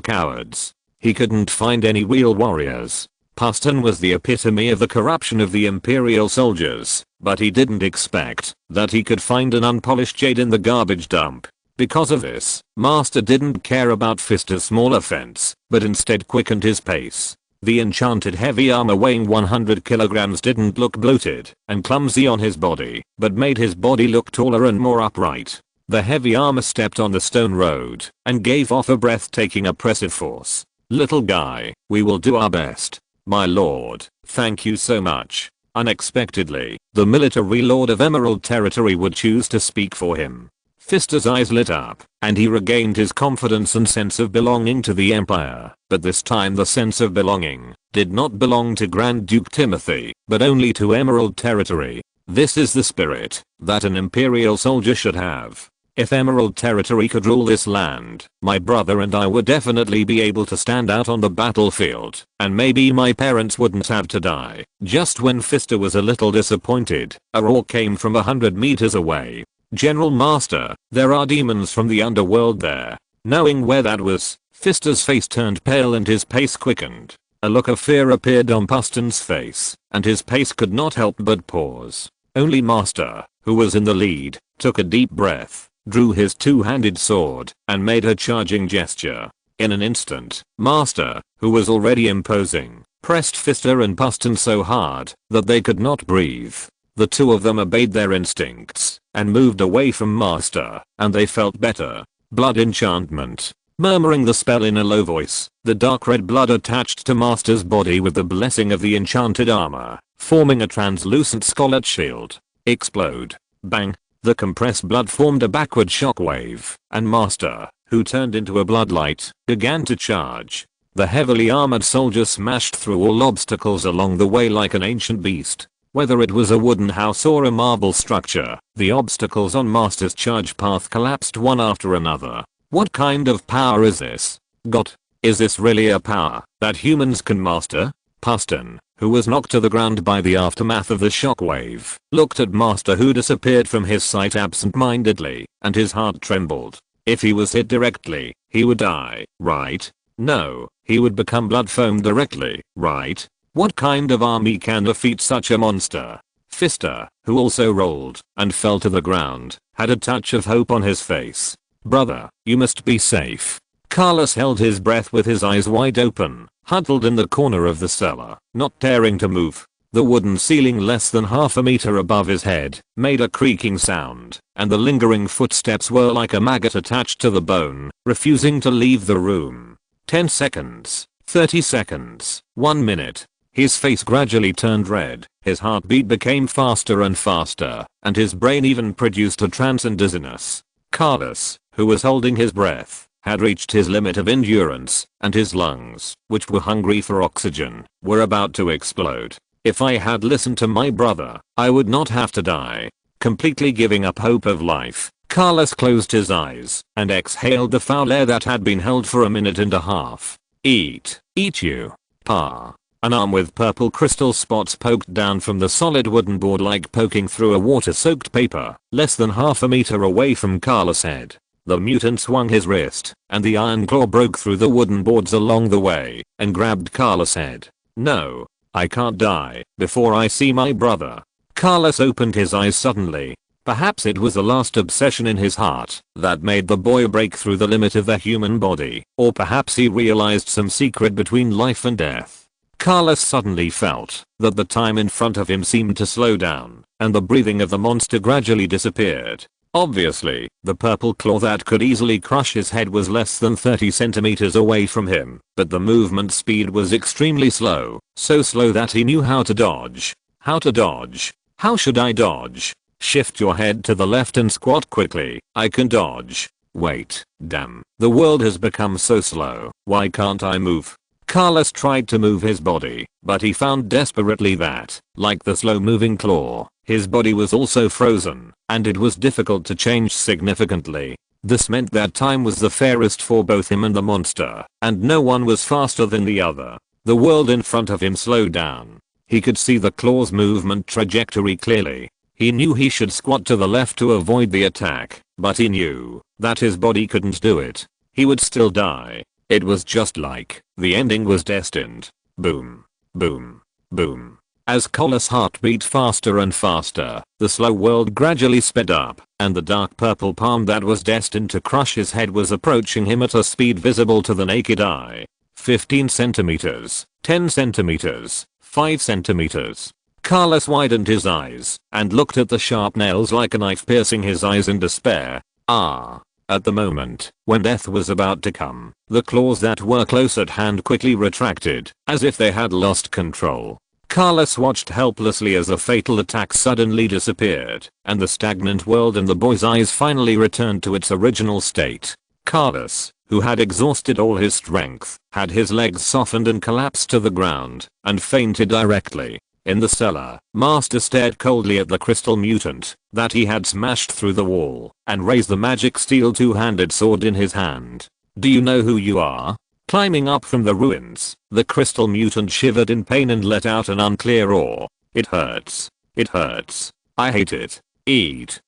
S1: cowards. He couldn't find any real warriors. Puston was the epitome of the corruption of the Imperial soldiers, but he didn't expect that he could find an unpolished jade in the garbage dump. Because of this, Master didn't care about Fister's small offense, but instead quickened his pace. The enchanted heavy armor weighing 100 kilograms didn't look bloated and clumsy on his body, but made his body look taller and more upright. The heavy armor stepped on the stone road and gave off a breathtaking oppressive force. Little guy, we will do our best. My lord, thank you so much. Unexpectedly, the military lord of Emerald Territory would choose to speak for him. Fister's eyes lit up, and he regained his confidence and sense of belonging to the Empire. But this time the sense of belonging did not belong to Grand Duke Timothy, but only to Emerald Territory. This is the spirit that an Imperial soldier should have. If Emerald Territory could rule this land, my brother and I would definitely be able to stand out on the battlefield, and maybe my parents wouldn't have to die. Just when Fister was a little disappointed, a roar came from 100 meters away. General Master, there are demons from the underworld there. Knowing where that was, Fister's face turned pale and his pace quickened. A look of fear appeared on Puston's face, and his pace could not help but pause. Only Master, who was in the lead, took a deep breath, drew his two-handed sword, and made a charging gesture. In an instant, Master, who was already imposing, pressed Fister and Puston so hard that they could not breathe. The two of them obeyed their instincts and moved away from Master, and they felt better. Blood enchantment. Murmuring the spell in a low voice, the dark red blood attached to Master's body with the blessing of the enchanted armor, forming a translucent scarlet shield. Explode. Bang. The compressed blood formed a backward shockwave, and Master, who turned into a bloodlight, began to charge. The heavily armored soldier smashed through all obstacles along the way like an ancient beast. Whether it was a wooden house or a marble structure, the obstacles on Master's charge path collapsed one after another. What kind of power is this? God, is this really a power that humans can master? Puston, who was knocked to the ground by the aftermath of the shockwave, looked at Master, who disappeared from his sight absent-mindedly, and his heart trembled. If he was hit directly, he would die, right? No, he would become blood foam directly, right? What kind of army can defeat such a monster? Fister, who also rolled and fell to the ground, had a touch of hope on his face. Brother, you must be safe. Carlos held his breath with his eyes wide open, huddled in the corner of the cellar, not daring to move. The wooden ceiling less than half a meter above his head made a creaking sound, and the lingering footsteps were like a maggot attached to the bone, refusing to leave the room. 10 seconds, 30 seconds, 1 minute. His face gradually turned red, his heartbeat became faster and faster, and his brain even produced a trance and dizziness. Carlos, who was holding his breath, had reached his limit of endurance, and his lungs, which were hungry for oxygen, were about to explode. If I had listened to my brother, I would not have to die. Completely giving up hope of life, Carlos closed his eyes and exhaled the foul air that had been held for a minute and a half. Eat you. Pa. An arm with purple crystal spots poked down from the solid wooden board like poking through a water-soaked paper, less than half a meter away from Carlos' head. The mutant swung his wrist, and the iron claw broke through the wooden boards along the way, and grabbed Carlos' head. No. I can't die before I see my brother. Carlos opened his eyes suddenly. Perhaps it was the last obsession in his heart that made the boy break through the limit of the human body, or perhaps he realized some secret between life and death. Carlos suddenly felt that the time in front of him seemed to slow down, and the breathing of the monster gradually disappeared. Obviously, the purple claw that could easily crush his head was less than 30 centimeters away from him, but the movement speed was extremely slow, so slow that he knew how to dodge. How to dodge? How should I dodge? Shift your head to the left and squat quickly. I can dodge. Wait, damn, the world has become so slow. Why can't I move? Carlos tried to move his body, but he found desperately that, like the slow-moving claw, his body was also frozen, and it was difficult to change significantly. This meant that time was the fairest for both him and the monster, and no one was faster than the other. The world in front of him slowed down. He could see the claw's movement trajectory clearly. He knew he should squat to the left to avoid the attack, but he knew that his body couldn't do it. He would still die. It was just like the ending was destined. Boom. Boom. Boom. As Carlos' heart beat faster and faster, the slow world gradually sped up, and the dark purple palm that was destined to crush his head was approaching him at a speed visible to the naked eye. 15 centimeters, 10 centimeters, 5 centimeters. Carlos widened his eyes and looked at the sharp nails like a knife piercing his eyes in despair. At the moment, when death was about to come, the claws that were close at hand quickly retracted, as if they had lost control. Carlos watched helplessly as the fatal attack suddenly disappeared, and the stagnant world in the boy's eyes finally returned to its original state. Carlos, who had exhausted all his strength, had his legs softened and collapsed to the ground, and fainted directly. In the cellar, Master stared coldly at the crystal mutant that he had smashed through the wall, and raised the magic steel two-handed sword in his hand. Do you know who you are? Climbing up from the ruins, the crystal mutant shivered in pain and let out an unclear roar. It hurts. It hurts. I hate it. Eat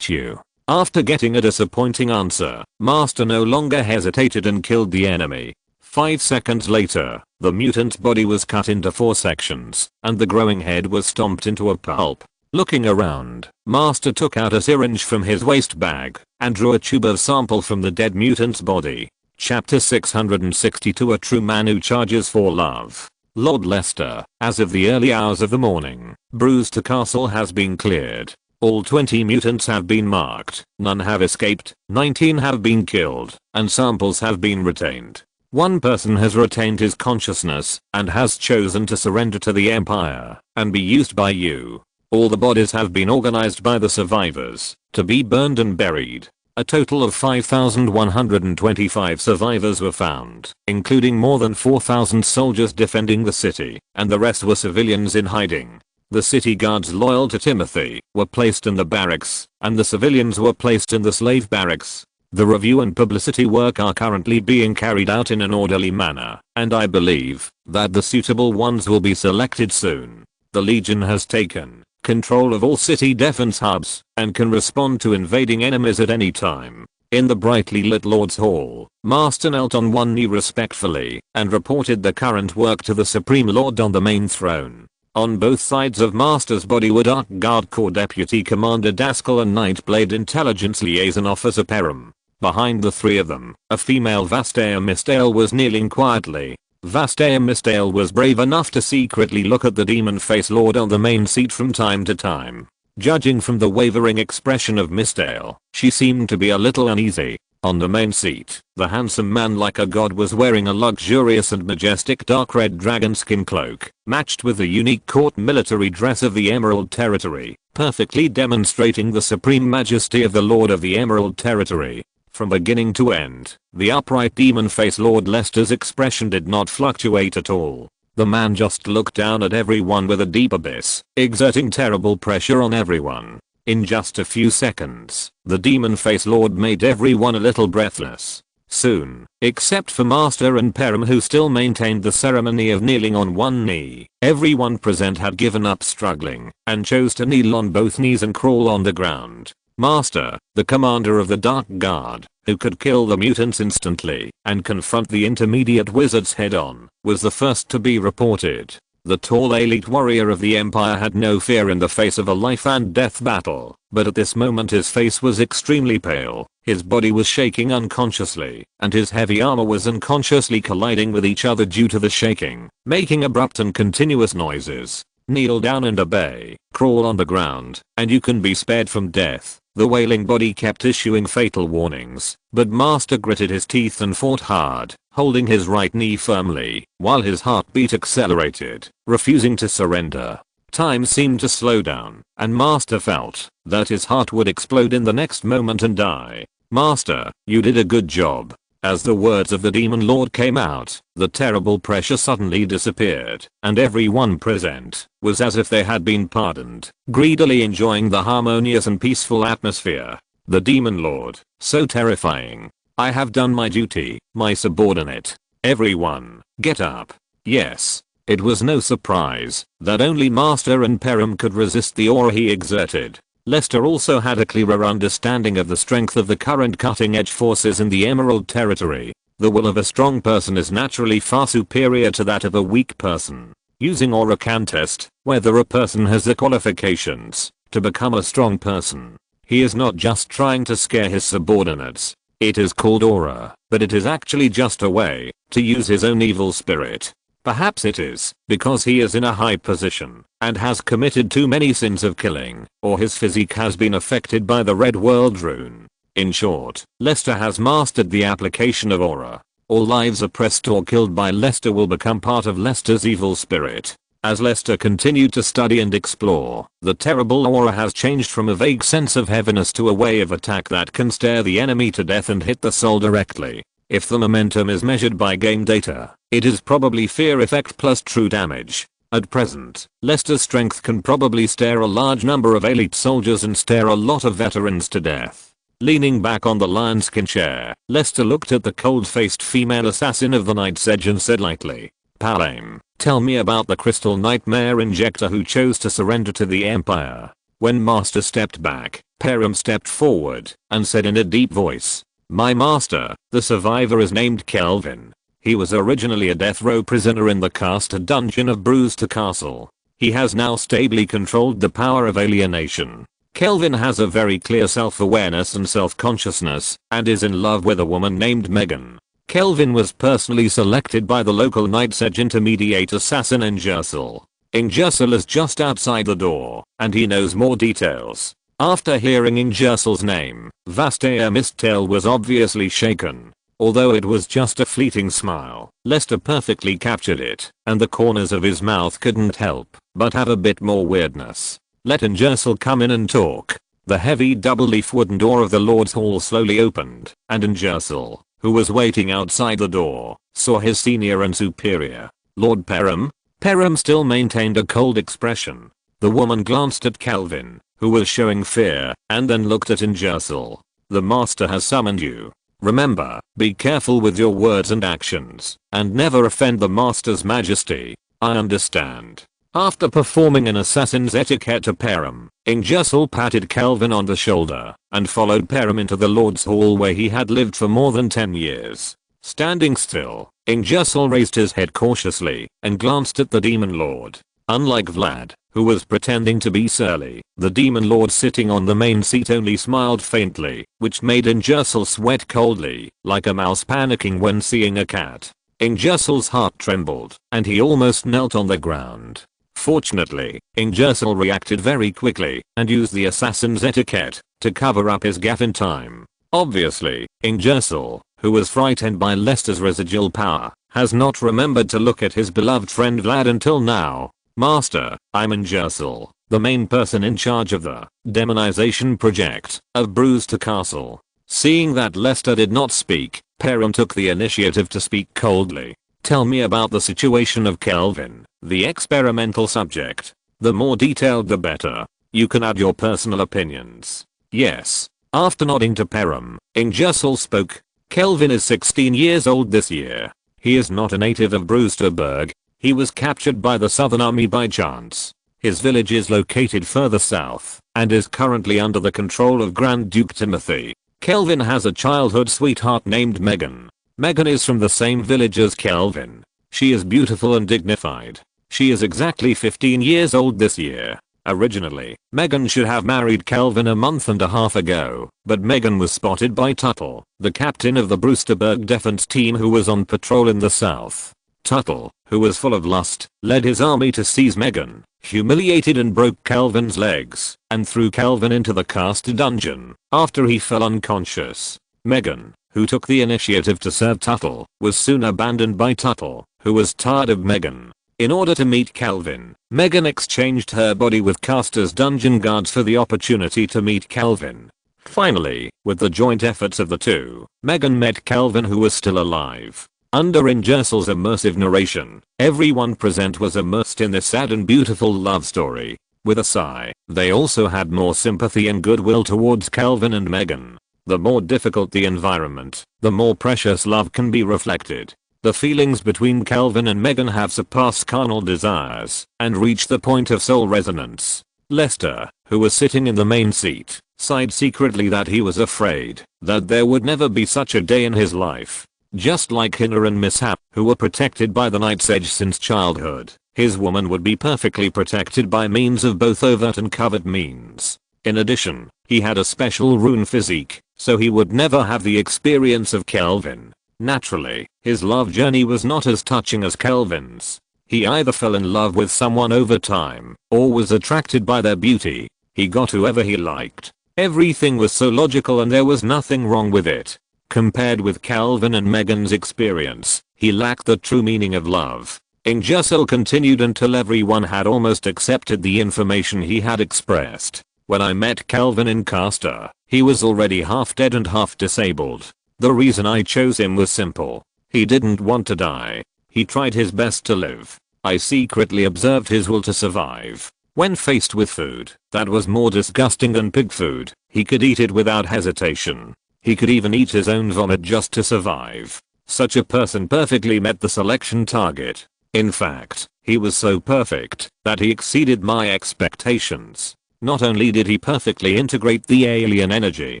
S1: you. After getting a disappointing answer, Master no longer hesitated and killed the enemy. 5 seconds later, the mutant's body was cut into 4 sections, and the growing head was stomped into a pulp. Looking around, Master took out a syringe from his waste bag, and drew a tube of sample from the dead mutant's body. Chapter 662 A True Man Who Charges for Love. Lord Lester, as of the early hours of the morning, Brewster Castle has been cleared. All 20 mutants have been marked, none have escaped, 19 have been killed, and samples have been retained. One person has retained his consciousness and has chosen to surrender to the Empire and be used by you. All the bodies have been organized by the survivors to be burned and buried. A total of 5,125 survivors were found, including more than 4,000 soldiers defending the city, and the rest were civilians in hiding. The city guards loyal to Timothy were placed in the barracks, and the civilians were placed in the slave barracks. The review and publicity work are currently being carried out in an orderly manner, and I believe that the suitable ones will be selected soon. The Legion has taken control of all city defense hubs and can respond to invading enemies at any time. In the brightly lit Lord's Hall, Master knelt on one knee respectfully and reported the current work to the Supreme Lord on the main throne. On both sides of Master's body were Dark Guard Corps Deputy Commander Daskell and Nightblade Intelligence Liaison Officer Perham. Behind the three of them, a female Vastea Mistale was kneeling quietly. Vastea Mistale was brave enough to secretly look at the demon face lord on the main seat from time to time. Judging from the wavering expression of Mistale, she seemed to be a little uneasy. On the main seat, the handsome man like a god was wearing a luxurious and majestic dark red dragon skin cloak, matched with the unique court military dress of the Emerald Territory, perfectly demonstrating the supreme majesty of the Lord of the Emerald Territory. From beginning to end, the upright demon face Lord Lester's expression did not fluctuate at all. The man just looked down at everyone with a deep abyss, exerting terrible pressure on everyone. In just a few seconds, the demon face lord made everyone a little breathless. Soon, except for Master and Perram who still maintained the ceremony of kneeling on one knee, everyone present had given up struggling and chose to kneel on both knees and crawl on the ground. Master, the commander of the Dark Guard, who could kill the mutants instantly and confront the intermediate wizards head on, was the first to be reported. The tall elite warrior of the Empire had no fear in the face of a life and death battle, but at this moment his face was extremely pale, his body was shaking unconsciously, and his heavy armor was unconsciously colliding with each other due to the shaking, making abrupt and continuous noises. Kneel down and obey, crawl on the ground, and you can be spared from death. The wailing body kept issuing fatal warnings, but Master gritted his teeth and fought hard, holding his right knee firmly, while his heartbeat accelerated, refusing to surrender. Time seemed to slow down, and Master felt that his heart would explode in the next moment and die. Master, you did a good job. As the words of the Demon Lord came out, the terrible pressure suddenly disappeared, and everyone present was as if they had been pardoned, greedily enjoying the harmonious and peaceful atmosphere. The Demon Lord, so terrifying. I have done my duty, my subordinate. Everyone, get up. Yes. It was no surprise that only Master and Perram could resist the aura he exerted. Lester also had a clearer understanding of the strength of the current cutting-edge forces in the Emerald Territory. The will of a strong person is naturally far superior to that of a weak person. Using aura can test whether a person has the qualifications to become a strong person. He is not just trying to scare his subordinates. It is called aura, but it is actually just a way to use his own evil spirit. Perhaps it is because he is in a high position and has committed too many sins of killing, or his physique has been affected by the Red World rune. In short, Lester has mastered the application of aura. All lives oppressed or killed by Lester will become part of Lester's evil spirit. As Lester continued to study and explore, the terrible aura has changed from a vague sense of heaviness to a way of attack that can stare the enemy to death and hit the soul directly. If the momentum is measured by game data, it is probably fear effect plus true damage. At present, Lester's strength can probably stare a large number of elite soldiers and stare a lot of veterans to death. Leaning back on the lionskin chair, Lester looked at the cold-faced female assassin of the Night's Edge and said lightly, "Palame, tell me about the Crystal Nightmare Injector who chose to surrender to the Empire." When Master stepped back, Perram stepped forward and said in a deep voice, "My master, the survivor is named Kelvin. He was originally a death row prisoner in the cast dungeon of Brewster Castle. He has now stably controlled the power of alienation. Kelvin has a very clear self-awareness and self-consciousness, and is in love with a woman named Megan. Kelvin was personally selected by the local Night's Edge intermediate assassin Ingersal. Ingersal is just outside the door, and he knows more details." After hearing Ingersal's name, Vastea Mistel was obviously shaken. Although it was just a fleeting smile, Lester perfectly captured it, and the corners of his mouth couldn't help but have a bit more weirdness. "Let Ingersal come in and talk." The heavy double-leaf wooden door of the Lord's Hall slowly opened, and Ingersal, who was waiting outside the door, saw his senior and superior, Lord Perram. Perram still maintained a cold expression. The woman glanced at Kelvin, who was showing fear, and then looked at Ingersal. "The master has summoned you. Remember, be careful with your words and actions, and never offend the master's majesty." "I understand." After performing an assassin's etiquette to Perram, Ingersal patted Kelvin on the shoulder, and followed Perram into the Lord's Hall where he had lived for more than 10 years. Standing still, Ingersal raised his head cautiously, and glanced at the Demon Lord. Unlike Vlad, who was pretending to be surly, the Demon Lord sitting on the main seat only smiled faintly, which made Ingersal sweat coldly, like a mouse panicking when seeing a cat. Ingersal's heart trembled, and he almost knelt on the ground. Fortunately, Ingersal reacted very quickly, and used the assassin's etiquette to cover up his gaffe in time. Obviously, Ingersal, who was frightened by Lester's residual power, has not remembered to look at his beloved friend Vlad until now. "Master, I'm Ingersal, the main person in charge of the demonization project of Brewster Castle. Seeing that Lester did not speak, Perrin took the initiative to speak coldly. Tell me about the situation of Kelvin, the experimental subject. The more detailed the better. You can add your personal opinions. Yes. After nodding to Perrin, Ingersoll spoke. Kelvin is 16 years old this year. He is not a native of Brewsterburg. He was captured by the Southern Army by chance. His village is located further south and is currently under the control of Grand Duke Timothy. Kelvin has a childhood sweetheart named Megan. Megan is from the same village as Kelvin. She is beautiful and dignified. She is exactly 15 years old this year. Originally, Megan should have married Kelvin a month and a half ago, but Megan was spotted by Tuttle, the captain of the Brewsterburg defense team who was on patrol in the south. Tuttle, who was full of lust, led his army to seize Megan, humiliated and broke Kelvin's legs, and threw Kelvin into the cast dungeon after he fell unconscious. Megan, who took the initiative to serve Tuttle, was soon abandoned by Tuttle, who was tired of Megan. In order to meet Kelvin, Megan exchanged her body with Castor's dungeon guards for the opportunity to meet Kelvin. Finally, with the joint efforts of the two, Megan met Kelvin, who was still alive. Under Ingersoll's immersive narration, everyone present was immersed in this sad and beautiful love story. With a sigh, they also had more sympathy and goodwill towards Kelvin and Megan. The more difficult the environment, the more precious love can be reflected. The feelings between Kelvin and Megan have surpassed carnal desires and reached the point of soul resonance. Lester, who was sitting in the main seat, sighed secretly that he was afraid that there would never be such a day in his life. Just like Hinner and Miss Hap, who were protected by the Night's Edge since childhood, his woman would be perfectly protected by means of both overt and covert means. In addition, he had a special rune physique, so he would never have the experience of Kelvin. Naturally, his love journey was not as touching as Kelvin's. He either fell in love with someone over time, or was attracted by their beauty. He got whoever he liked. Everything was so logical and there was nothing wrong with it. Compared with Kelvin and Megan's experience, he lacked the true meaning of love. Ingersoll continued until everyone had almost accepted the information he had expressed. When I met Kelvin in Castor, he was already half dead and half disabled. The reason I chose him was simple. He didn't want to die. He tried his best to live. I secretly observed his will to survive. When faced with food that was more disgusting than pig food, he could eat it without hesitation. He could even eat his own vomit just to survive. Such a person perfectly met the selection target. In fact, he was so perfect that he exceeded my expectations. Not only did he perfectly integrate the alien energy,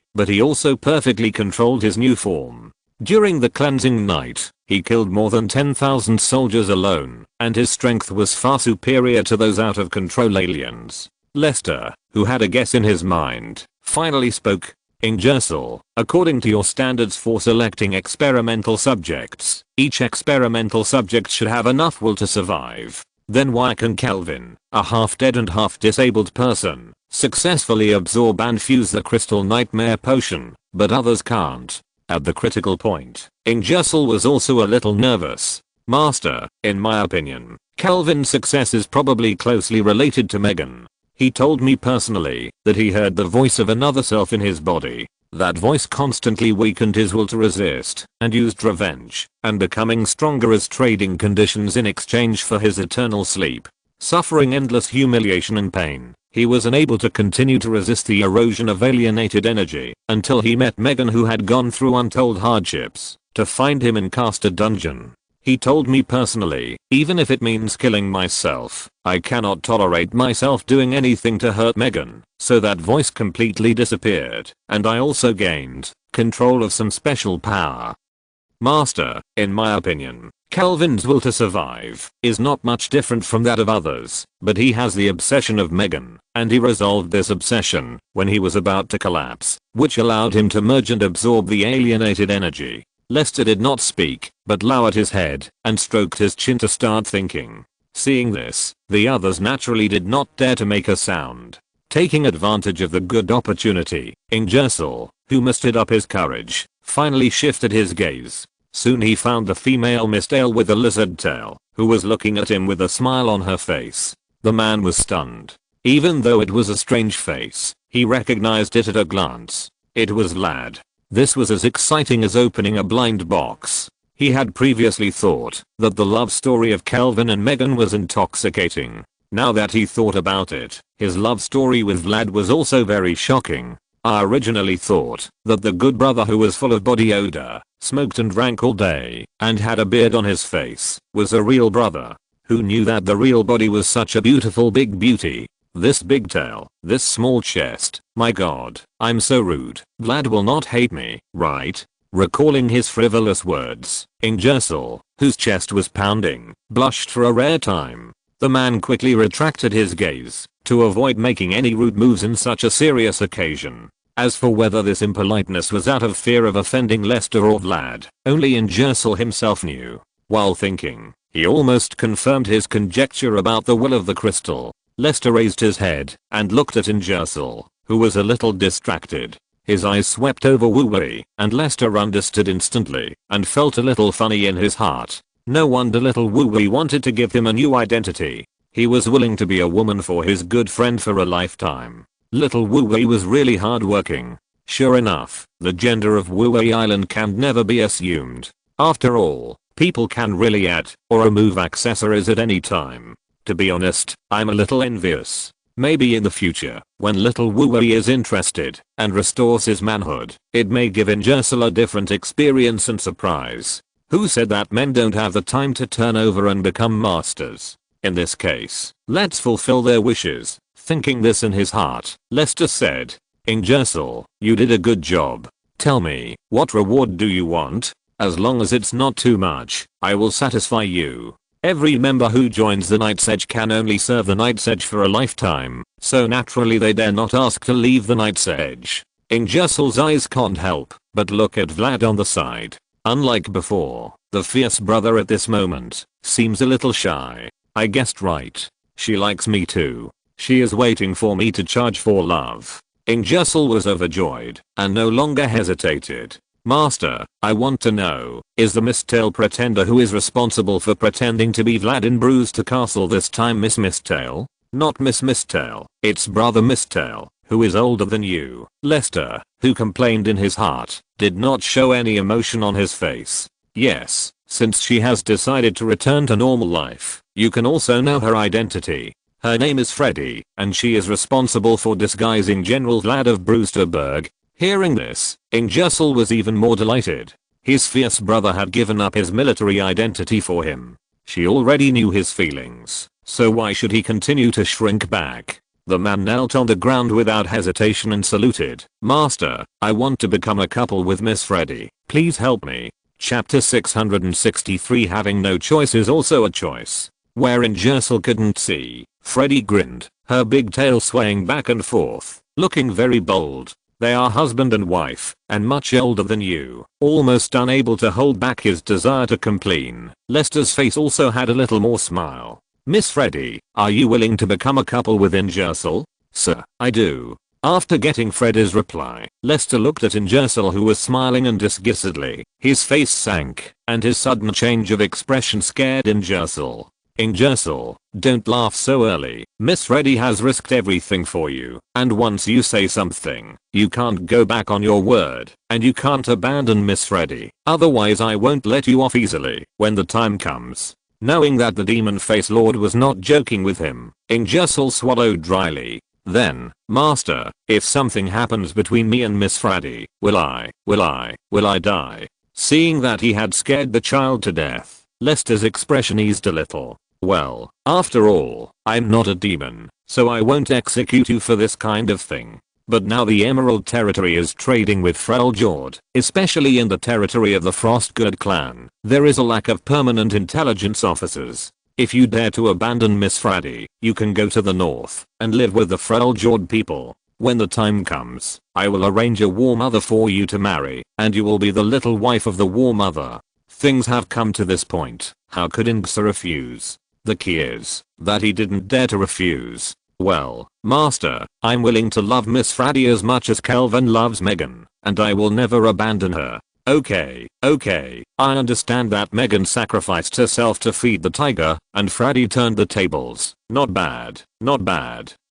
S1: but he also perfectly controlled his new form. During the cleansing night, he killed more than 10,000 soldiers alone, and his strength was far superior to those out of control aliens. Lester, who had a guess in his mind, finally spoke. Ingersoll, according to your standards for selecting experimental subjects, each experimental subject should have enough will to survive. Then why can Kelvin, a half-dead and half-disabled person, successfully absorb and fuse the crystal nightmare potion, but others can't? At the critical point, Ingersoll was also a little nervous. Master, in my opinion, Kelvin's success is probably closely related to Megan. He told me personally that he heard the voice of another self in his body. That voice constantly weakened his will to resist and used revenge and becoming stronger as trading conditions in exchange for his eternal sleep. Suffering endless humiliation and pain, he was unable to continue to resist the erosion of alienated energy until he met Megan, who had gone through untold hardships to find him in Castor Dungeon. He told me personally, even if it means killing myself, I cannot tolerate myself doing anything to hurt Megan. So that voice completely disappeared, and I also gained control of some special power. Master, in my opinion, Kelvin's will to survive is not much different from that of others, but he has the obsession of Megan, and he resolved this obsession when he was about to collapse, which allowed him to merge and absorb the alienated energy. Lester did not speak, but lowered his head and stroked his chin to start thinking. Seeing this, the others naturally did not dare to make a sound. Taking advantage of the good opportunity, Ingersoll, who mustered up his courage, finally shifted his gaze. Soon he found the female Miss Dale with the lizard tail, who was looking at him with a smile on her face. The man was stunned. Even though it was a strange face, he recognized it at a glance. It was Ladd. This was as exciting as opening a blind box. He had previously thought that the love story of Kelvin and Megan was intoxicating. Now that he thought about it, his love story with Vlad was also very shocking. I originally thought that the good brother who was full of body odor, smoked and drank all day, and had a beard on his face, was a real brother. Who knew that the real body was such a beautiful big beauty? This big tail, this small chest, my god, I'm so rude. Vlad will not hate me, right? Recalling his frivolous words, Ingersoll, whose chest was pounding, blushed for a rare time. The man quickly retracted his gaze to avoid making any rude moves in such a serious occasion. As for whether this impoliteness was out of fear of offending Lester or Vlad, only Ingersoll himself knew. While thinking, he almost confirmed his conjecture about the will of the crystal. Lester raised his head and looked at Ingersoll, who was a little distracted. His eyes swept over Wu-Wei, and Lester understood instantly and felt a little funny in his heart. No wonder little Wu-Wei wanted to give him a new identity. He was willing to be a woman for his good friend for a lifetime. Little Wu-Wei was really hardworking. Sure enough, the gender of Wu-Wei Island can never be assumed. After all, people can really add or remove accessories at any time. To be honest, I'm a little envious. Maybe in the future, when little Wu-Wei is interested and restores his manhood, it may give Ingersoll a different experience and surprise. Who said that men don't have the time to turn over and become masters? In this case, let's fulfill their wishes. Thinking this in his heart, Lester said, Ingersoll, you did a good job. Tell me, what reward do you want? As long as it's not too much, I will satisfy you. Every member who joins the Night's Edge can only serve the Night's Edge for a lifetime, so naturally they dare not ask to leave the Night's Edge. Ingersoll's eyes can't help but look at Vlad on the side. Unlike before, the fierce brother at this moment seems a little shy. I guessed right. She likes me too. She is waiting for me to charge for love. Ingersoll was overjoyed and no longer hesitated. Master, I want to know, is the Misttail pretender who is responsible for pretending to be Vlad in Brewster Castle this time Miss Misttail? Not Miss Misttail, it's Brother Misttail, who is older than you. Lester, who complained in his heart, did not show any emotion on his face. Yes, since she has decided to return to normal life, you can also know her identity. Her name is Freddy, and she is responsible for disguising General Vlad of Brewsterburg. Hearing this, Ingersoll was even more delighted. His fierce brother had given up his military identity for him. She already knew his feelings, so why should he continue to shrink back? The man knelt on the ground without hesitation and saluted. Master, I want to become a couple with Miss Freddy. Please help me. Chapter 663 Having no choice is also a choice. Where Ingersoll couldn't see, Freddy grinned, her big tail swaying back and forth, looking very bold. They are husband and wife, and much older than you. Almost unable to hold back his desire to complain, Lester's face also had a little more smile. Miss Freddy, are you willing to become a couple with Ingersoll? Sir, I do. After getting Freddy's reply, Lester looked at Ingersoll who was smiling and disgustedly. His face sank, and his sudden change of expression scared Ingersoll. Ingersoll, don't laugh so early. Miss Freddy has risked everything for you, and once you say something, you can't go back on your word, and you can't abandon Miss Freddy. Otherwise I won't let you off easily when the time comes. Knowing that the Demon Face Lord was not joking with him, Ingersoll swallowed dryly. Then, Master, if something happens between me and Miss Freddy, will I die? Seeing that he had scared the child to death, Lester's expression eased a little. Well, after all, I'm not a demon, so I won't execute you for this kind of thing. But now the Emerald Territory is trading with Freljord, especially in the territory of the Frostgird clan. There is a lack of permanent intelligence officers. If you dare to abandon Miss Freddy, you can go to the north and live with the Freljord people. When the time comes, I will arrange a War Mother for you to marry, and you will be the little wife of the War Mother. Things have come to this point, how could Ingsa refuse? The key is that he didn't dare to refuse. Well, Master, I'm willing to love Miss Freddy as much as Kelvin loves Megan, and I will never abandon her. Okay, I understand that Megan sacrificed herself to feed the tiger, and Freddy turned the tables. Not bad.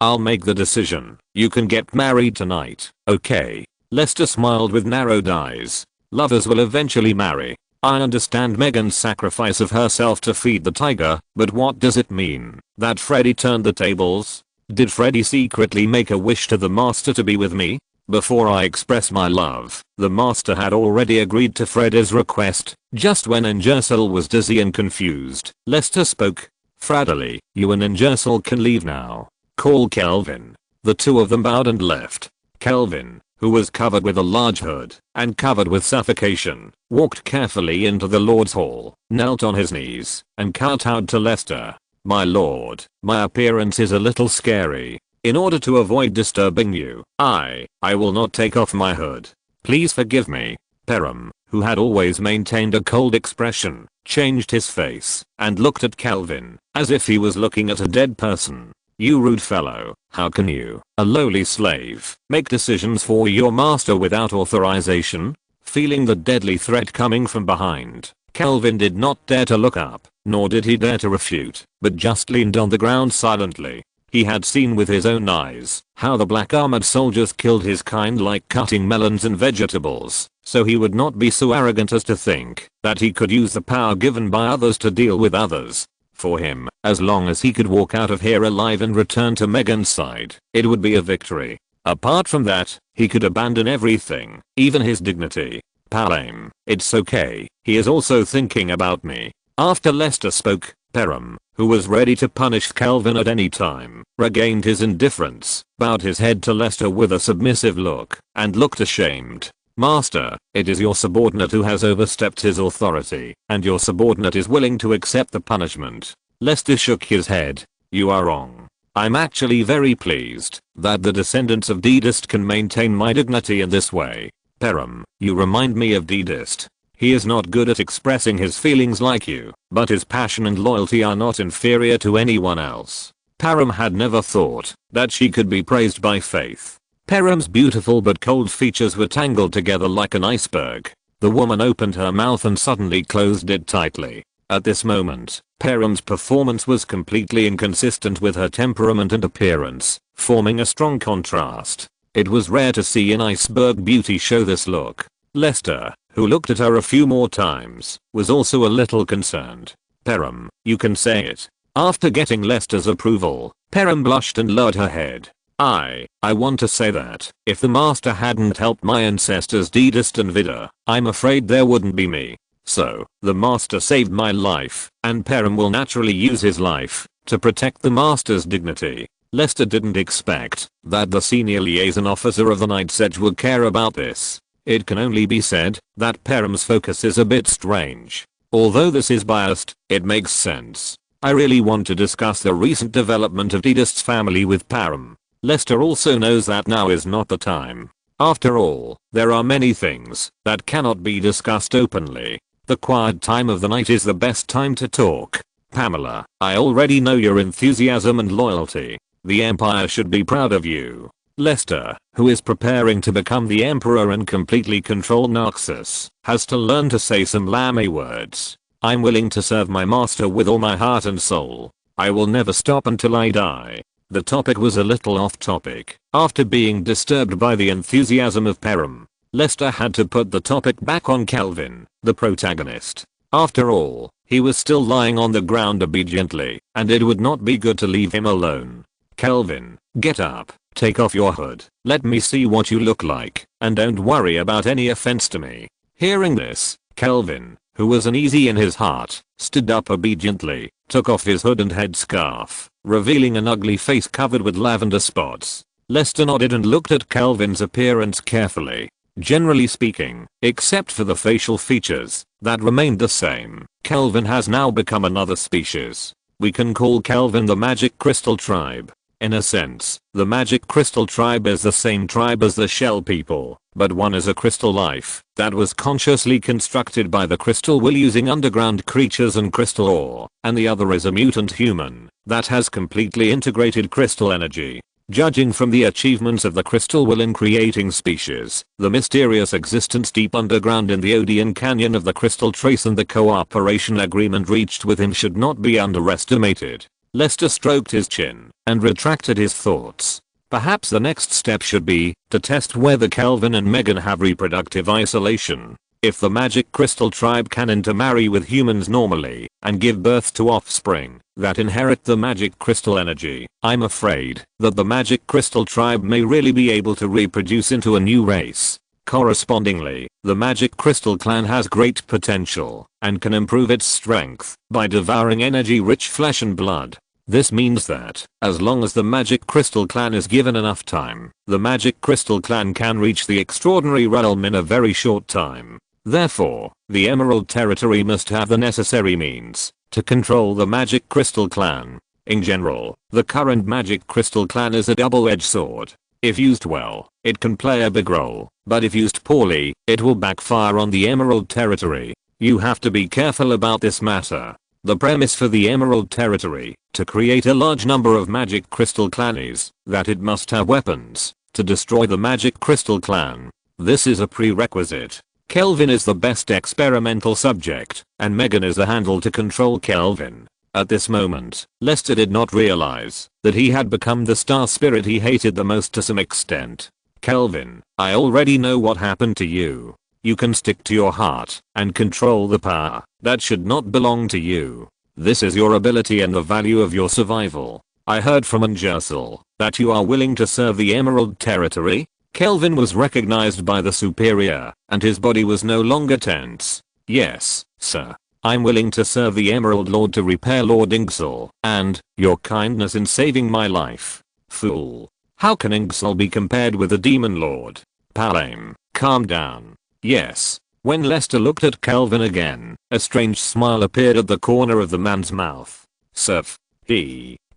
S1: I'll make the decision. You can get married tonight, okay? Lester smiled with narrowed eyes. Lovers will eventually marry. I understand Megan's sacrifice of herself to feed the tiger, but what does it mean that Freddy turned the tables? Did Freddy secretly make a wish to the master to be with me? Before I express my love, the master had already agreed to Freddy's request. Just when Ninjarsal was dizzy and confused, Lester spoke. Fradley, you and Ninjarsal can leave now. Call Kelvin. The two of them bowed and left. Kelvin, who was covered with a large hood and covered with suffocation, walked carefully into the Lord's Hall, knelt on his knees, and kowtowed to Lester. My lord, my appearance is a little scary. In order to avoid disturbing you, I will not take off my hood. Please forgive me. Perram, who had always maintained a cold expression, changed his face and looked at Kelvin as if he was looking at a dead person. You rude fellow, how can you, a lowly slave, make decisions for your master without authorization? Feeling the deadly threat coming from behind, Kelvin did not dare to look up, nor did he dare to refute, but just leaned on the ground silently. He had seen with his own eyes how the black armored soldiers killed his kind like cutting melons and vegetables, so he would not be so arrogant as to think that he could use the power given by others to deal with others. For him, as long as he could walk out of here alive and return to Megan's side, it would be a victory. Apart from that, he could abandon everything, even his dignity. Palam, it's okay, he is also thinking about me. After Lester spoke, Perram, who was ready to punish Kelvin at any time, regained his indifference, bowed his head to Lester with a submissive look, and looked ashamed. Master, it is your subordinate who has overstepped his authority, and your subordinate is willing to accept the punishment. Lester shook his head. You are wrong. I'm actually very pleased that the descendants of Dedist can maintain my dignity in this way. Perram, you remind me of Dedist. He is not good at expressing his feelings like you, but his passion and loyalty are not inferior to anyone else. Perram had never thought that she could be praised by Faith. Perram's beautiful but cold features were tangled together like an iceberg. The woman opened her mouth and suddenly closed it tightly. At this moment, Perram's performance was completely inconsistent with her temperament and appearance, forming a strong contrast. It was rare to see an iceberg beauty show this look. Lester, who looked at her a few more times, was also a little concerned. Perram, you can say it. After getting Lester's approval, Perram blushed and lowered her head. I want to say that if the master hadn't helped my ancestors Dedist and Vidar, I'm afraid there wouldn't be me. So, the master saved my life, and Perram will naturally use his life to protect the master's dignity. Lester didn't expect that the senior liaison officer of the Night's Edge would care about this. It can only be said that Perram's focus is a bit strange. Although this is biased, it makes sense. I really want to discuss the recent development of Dedist's family with Perram. Lester also knows that now is not the time. After all, there are many things that cannot be discussed openly. The quiet time of the night is the best time to talk. Pamela, I already know your enthusiasm and loyalty. The Empire should be proud of you. Lester, who is preparing to become the Emperor and completely control Noxus, has to learn to say some Lame words. I'm willing to serve my master with all my heart and soul. I will never stop until I die. The topic was a little off topic. After being disturbed by the enthusiasm of Perram, Lester had to put the topic back on Kelvin, the protagonist. After all, he was still lying on the ground obediently, and it would not be good to leave him alone. Kelvin, get up, take off your hood, let me see what you look like, and don't worry about any offense to me. Hearing this, Kelvin, who was uneasy in his heart, stood up obediently, took off his hood and headscarf, revealing an ugly face covered with lavender spots. Lester nodded and looked at Kelvin's appearance carefully. Generally speaking, except for the facial features that remained the same, Kelvin has now become another species. We can call Kelvin the Magic Crystal Tribe. In a sense, the Magic Crystal Tribe is the same tribe as the Shell People, but one is a crystal life that was consciously constructed by the Crystal Will using underground creatures and crystal ore, and the other is a mutant human that has completely integrated crystal energy. Judging from the achievements of the Crystal Will in creating species, the mysterious existence deep underground in the Odeon Canyon of the Crystal Trace and the cooperation agreement reached with him should not be underestimated. Lester stroked his chin and retracted his thoughts. Perhaps the next step should be to test whether Kelvin and Megan have reproductive isolation. If the magic crystal tribe can intermarry with humans normally and give birth to offspring that inherit the magic crystal energy, I'm afraid that the magic crystal tribe may really be able to reproduce into a new race. Correspondingly, the magic crystal clan has great potential and can improve its strength by devouring energy-rich flesh and blood. This means that, as long as the magic crystal clan is given enough time, the magic crystal clan can reach the extraordinary realm in a very short time. Therefore, the Emerald Territory must have the necessary means to control the magic crystal clan. In general, the current magic crystal clan is a double-edged sword. If used well, it can play a big role, but if used poorly, it will backfire on the Emerald Territory. You have to be careful about this matter. The premise for the Emerald Territory, to create a large number of magic crystal clan is that it must have weapons to destroy the magic crystal clan. This is a prerequisite. Kelvin is the best experimental subject, and Megan is the handle to control Kelvin. At this moment, Lester did not realize that he had become the star spirit he hated the most to some extent. Kelvin, I already know what happened to you. You can stick to your heart and control the power that should not belong to you. This is your ability and the value of your survival. I heard from Angersel that you are willing to serve the Emerald Territory. Kelvin was recognized by the superior, and his body was no longer tense. Yes, sir. I'm willing to serve the Emerald Lord to repair Lord Ingersoll, and your kindness in saving my life. Fool. How can Ingersoll be compared with the Demon Lord? Palame, calm down. Yes. When Lester looked at Kelvin again, a strange smile appeared at the corner of the man's mouth. Surf.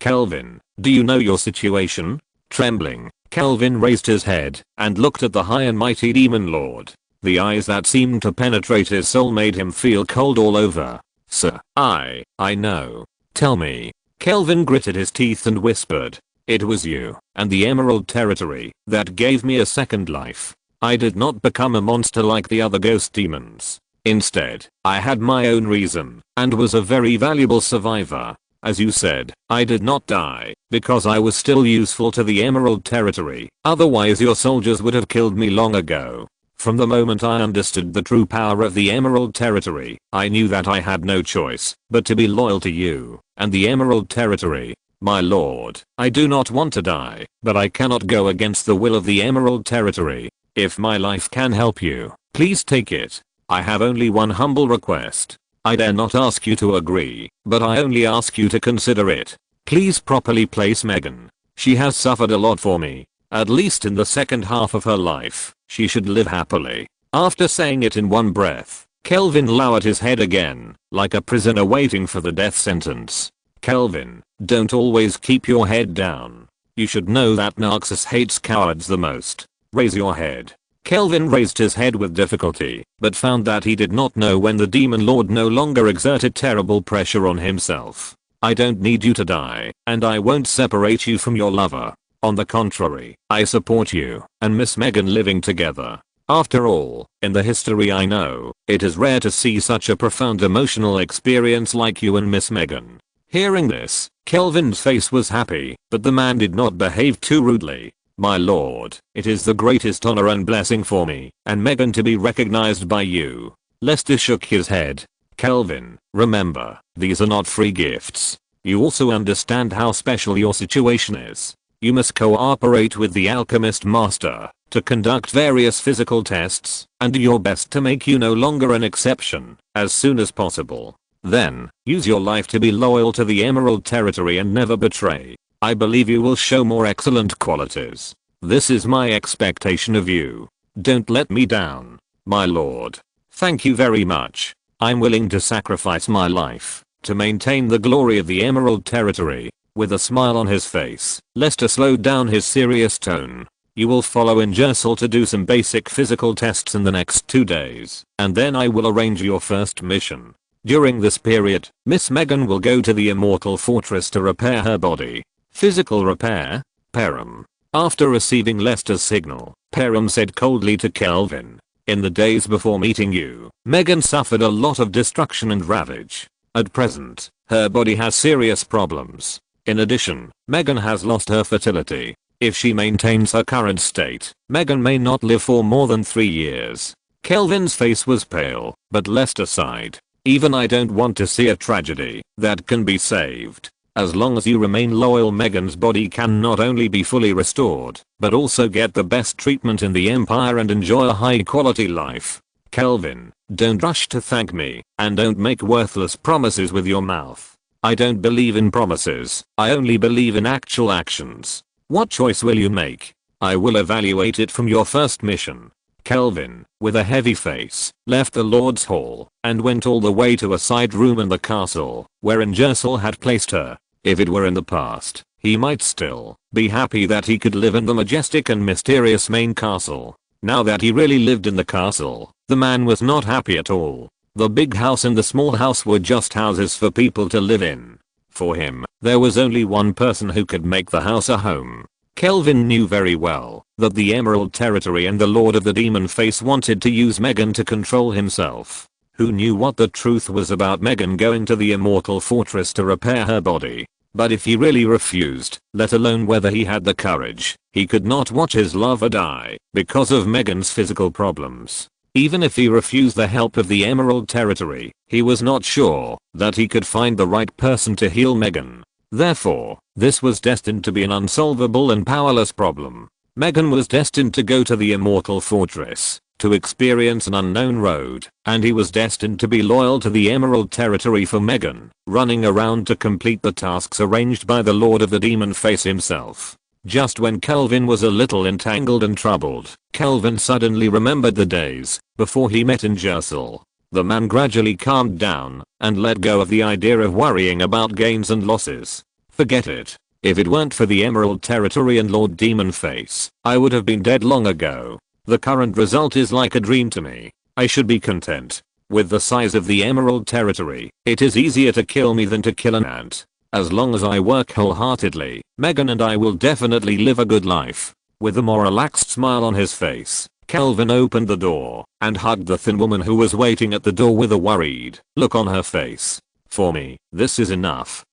S1: Kelvin, do you know your situation? Trembling, Kelvin raised his head and looked at the high and mighty Demon Lord. The eyes that seemed to penetrate his soul made him feel cold all over. Sir, I know. Tell me. Kelvin gritted his teeth and whispered. It was you and the Emerald Territory that gave me a second life. I did not become a monster like the other ghost demons. Instead, I had my own reason and was a very valuable survivor. As you said, I did not die because I was still useful to the Emerald Territory. Otherwise your soldiers would have killed me long ago. From the moment I understood the true power of the Emerald Territory, I knew that I had no choice but to be loyal to you and the Emerald Territory. My lord, I do not want to die, but I cannot go against the will of the Emerald Territory. If my life can help you, please take it. I have only one humble request. I dare not ask you to agree, but I only ask you to consider it. Please properly place Megan. She has suffered a lot for me. At least in the second half of her life, she should live happily. After saying it in one breath, Kelvin lowered his head again, like a prisoner waiting for the death sentence. Kelvin, don't always keep your head down. You should know that Narxus hates cowards the most. Raise your head. Kelvin raised his head with difficulty, but found that he did not know when the Demon Lord no longer exerted terrible pressure on himself. I don't need you to die, and I won't separate you from your lover. On the contrary, I support you and Miss Megan living together. After all, in the history I know, it is rare to see such a profound emotional experience like you and Miss Megan. Hearing this, Kelvin's face was happy, but the man did not behave too rudely. My lord, it is the greatest honor and blessing for me and Megan to be recognized by you. Lester shook his head. Kelvin, remember, these are not free gifts. You also understand how special your situation is. You must cooperate with the Alchemist Master to conduct various physical tests and do your best to make you no longer an exception as soon as possible. Then, use your life to be loyal to the Emerald Territory and never betray. I believe you will show more excellent qualities. This is my expectation of you. Don't let me down, my lord. Thank you very much. I'm willing to sacrifice my life to maintain the glory of the Emerald Territory. With a smile on his face, Lester slowed down his serious tone. You will follow Ingersoll to do some basic physical tests in the next 2 days, and then I will arrange your first mission. During this period, Miss Megan will go to the Immortal Fortress to repair her body. Physical repair? Perham. After receiving Lester's signal, Perham said coldly to Kelvin. In the days before meeting you, Megan suffered a lot of destruction and ravage. At present, her body has serious problems. In addition, Megan has lost her fertility. If she maintains her current state, Meghan may not live for more than 3 years. Kelvin's face was pale, but Lester sighed. Even I don't want to see a tragedy that can be saved. As long as you remain loyal, Meghan's body can not only be fully restored, but also get the best treatment in the empire and enjoy a high quality life. Kelvin, don't rush to thank me, and don't make worthless promises with your mouth. I don't believe in promises, I only believe in actual actions. What choice will you make? I will evaluate it from your first mission. Kelvin, with a heavy face, left the Lord's Hall and went all the way to a side room in the castle wherein Jersil had placed her. If it were in the past, he might still be happy that he could live in the majestic and mysterious main castle. Now that he really lived in the castle, the man was not happy at all. The big house and the small house were just houses for people to live in. For him, there was only one person who could make the house a home. Kelvin knew very well that the Emerald Territory and the Lord of the Demon Face wanted to use Meghan to control himself. Who knew what the truth was about Meghan going to the Immortal Fortress to repair her body? But if he really refused, let alone whether he had the courage, he could not watch his lover die because of Meghan's physical problems. Even if he refused the help of the Emerald Territory, he was not sure that he could find the right person to heal Meghan. Therefore, this was destined to be an unsolvable and powerless problem. Meghan was destined to go to the Immortal Fortress, to experience an unknown road, and he was destined to be loyal to the Emerald Territory for Meghan, running around to complete the tasks arranged by the Lord of the Demon Face himself. Just when Kelvin was a little entangled and troubled, Kelvin suddenly remembered the days before he met in Jersil. The man gradually calmed down and let go of the idea of worrying about gains and losses. Forget it. If it weren't for the Emerald Territory and Lord Demon Face, I would have been dead long ago. The current result is like a dream to me. I should be content. With the size of the Emerald Territory, it is easier to kill me than to kill an ant. As long as I work wholeheartedly, Meghan and I will definitely live a good life. With a more relaxed smile on his face, Kelvin opened the door and hugged the thin woman who was waiting at the door with a worried look on her face. For me, this is enough.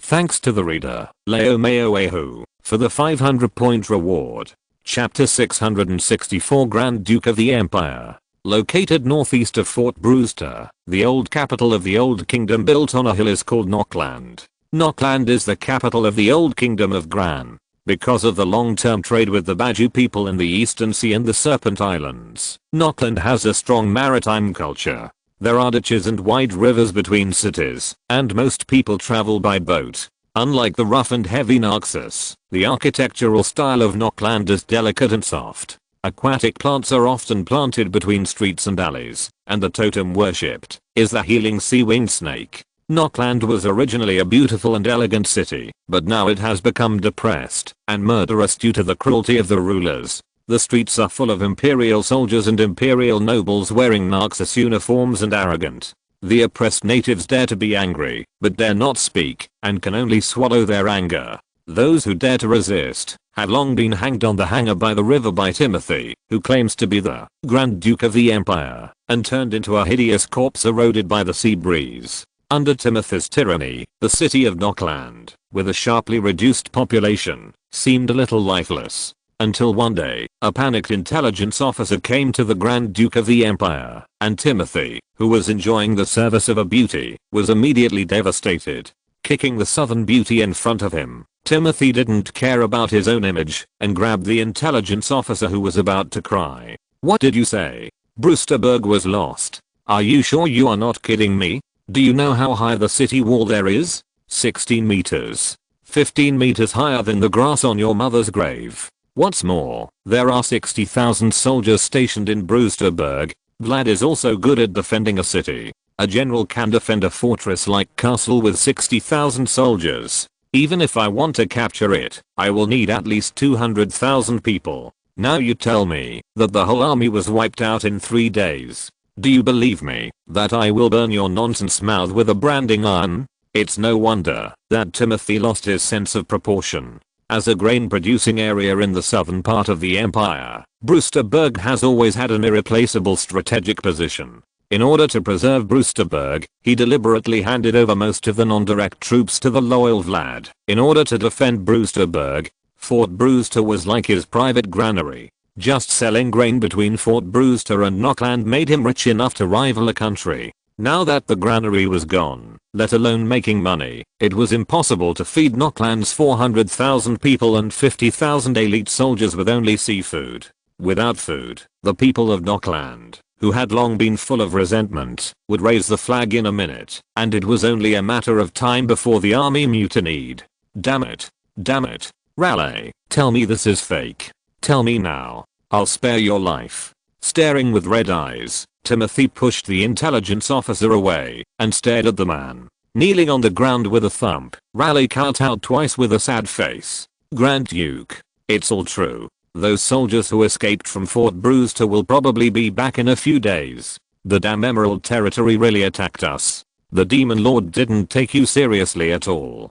S1: Thanks to the reader, Leo Mayoehu, for the 500-point reward. Chapter 664 Grand Duke of the Empire. Located northeast of Fort Brewster, the old capital of the Old Kingdom built on a hill is called Nockland. Nockland is the capital of the Old Kingdom of Gran. Because of the long-term trade with the Baju people in the Eastern Sea and the Serpent Islands, Nockland has a strong maritime culture. There are ditches and wide rivers between cities, and most people travel by boat. Unlike the rough and heavy Naxos, the architectural style of Nockland is delicate and soft. Aquatic plants are often planted between streets and alleys, and the totem worshipped is the healing sea-winged snake. Nockland was originally a beautiful and elegant city, but now it has become depressed and murderous due to the cruelty of the rulers. The streets are full of imperial soldiers and imperial nobles wearing Naxos uniforms and arrogant. The oppressed natives dare to be angry, but dare not speak, and can only swallow their anger. Those who dare to resist have long been hanged on the hanger by the river by Timothy, who claims to be the Grand Duke of the Empire, and turned into a hideous corpse eroded by the sea breeze. Under Timothy's tyranny, the city of Nockland, with a sharply reduced population, seemed a little lifeless. Until one day, a panicked intelligence officer came to the Grand Duke of the Empire, and Timothy, who was enjoying the service of a beauty, was immediately devastated. Kicking the southern beauty in front of him, Timothy didn't care about his own image, and grabbed the intelligence officer who was about to cry. "What did you say? Brewsterburg was lost. Are you sure you are not kidding me? Do you know how high the city wall there is? 16 meters. 15 meters higher than the grass on your mother's grave. What's more, there are 60,000 soldiers stationed in Brewsterburg. Vlad is also good at defending a city. A general can defend a fortress-like castle with 60,000 soldiers. Even if I want to capture it, I will need at least 200,000 people. Now you tell me that the whole army was wiped out in 3 days. Do you believe me that I will burn your nonsense mouth with a branding iron?" It's no wonder that Timothy lost his sense of proportion. As a grain-producing area in the southern part of the empire, Brewsterburg has always had an irreplaceable strategic position. In order to preserve Brewsterburg, he deliberately handed over most of the non-direct troops to the loyal Vlad. In order to defend Brewsterburg, Fort Brewster was like his private granary. Just selling grain between Fort Brewster and Knockland made him rich enough to rival a country. Now that the granary was gone, let alone making money, it was impossible to feed Knockland's 400,000 people and 50,000 elite soldiers with only seafood. Without food, the people of Knockland, who had long been full of resentment, would raise the flag in a minute, and it was only a matter of time before the army mutinied. Damn it. Damn it. Raleigh, tell me this is fake. Tell me now. I'll spare your life. Staring with red eyes, Timothy pushed the intelligence officer away and stared at the man. Kneeling on the ground with a thump, Raleigh cut out twice with a sad face. Grand Duke, it's all true. Those soldiers who escaped from Fort Brewster will probably be back in a few days. The damn Emerald Territory really attacked us. The Demon Lord didn't take you seriously at all.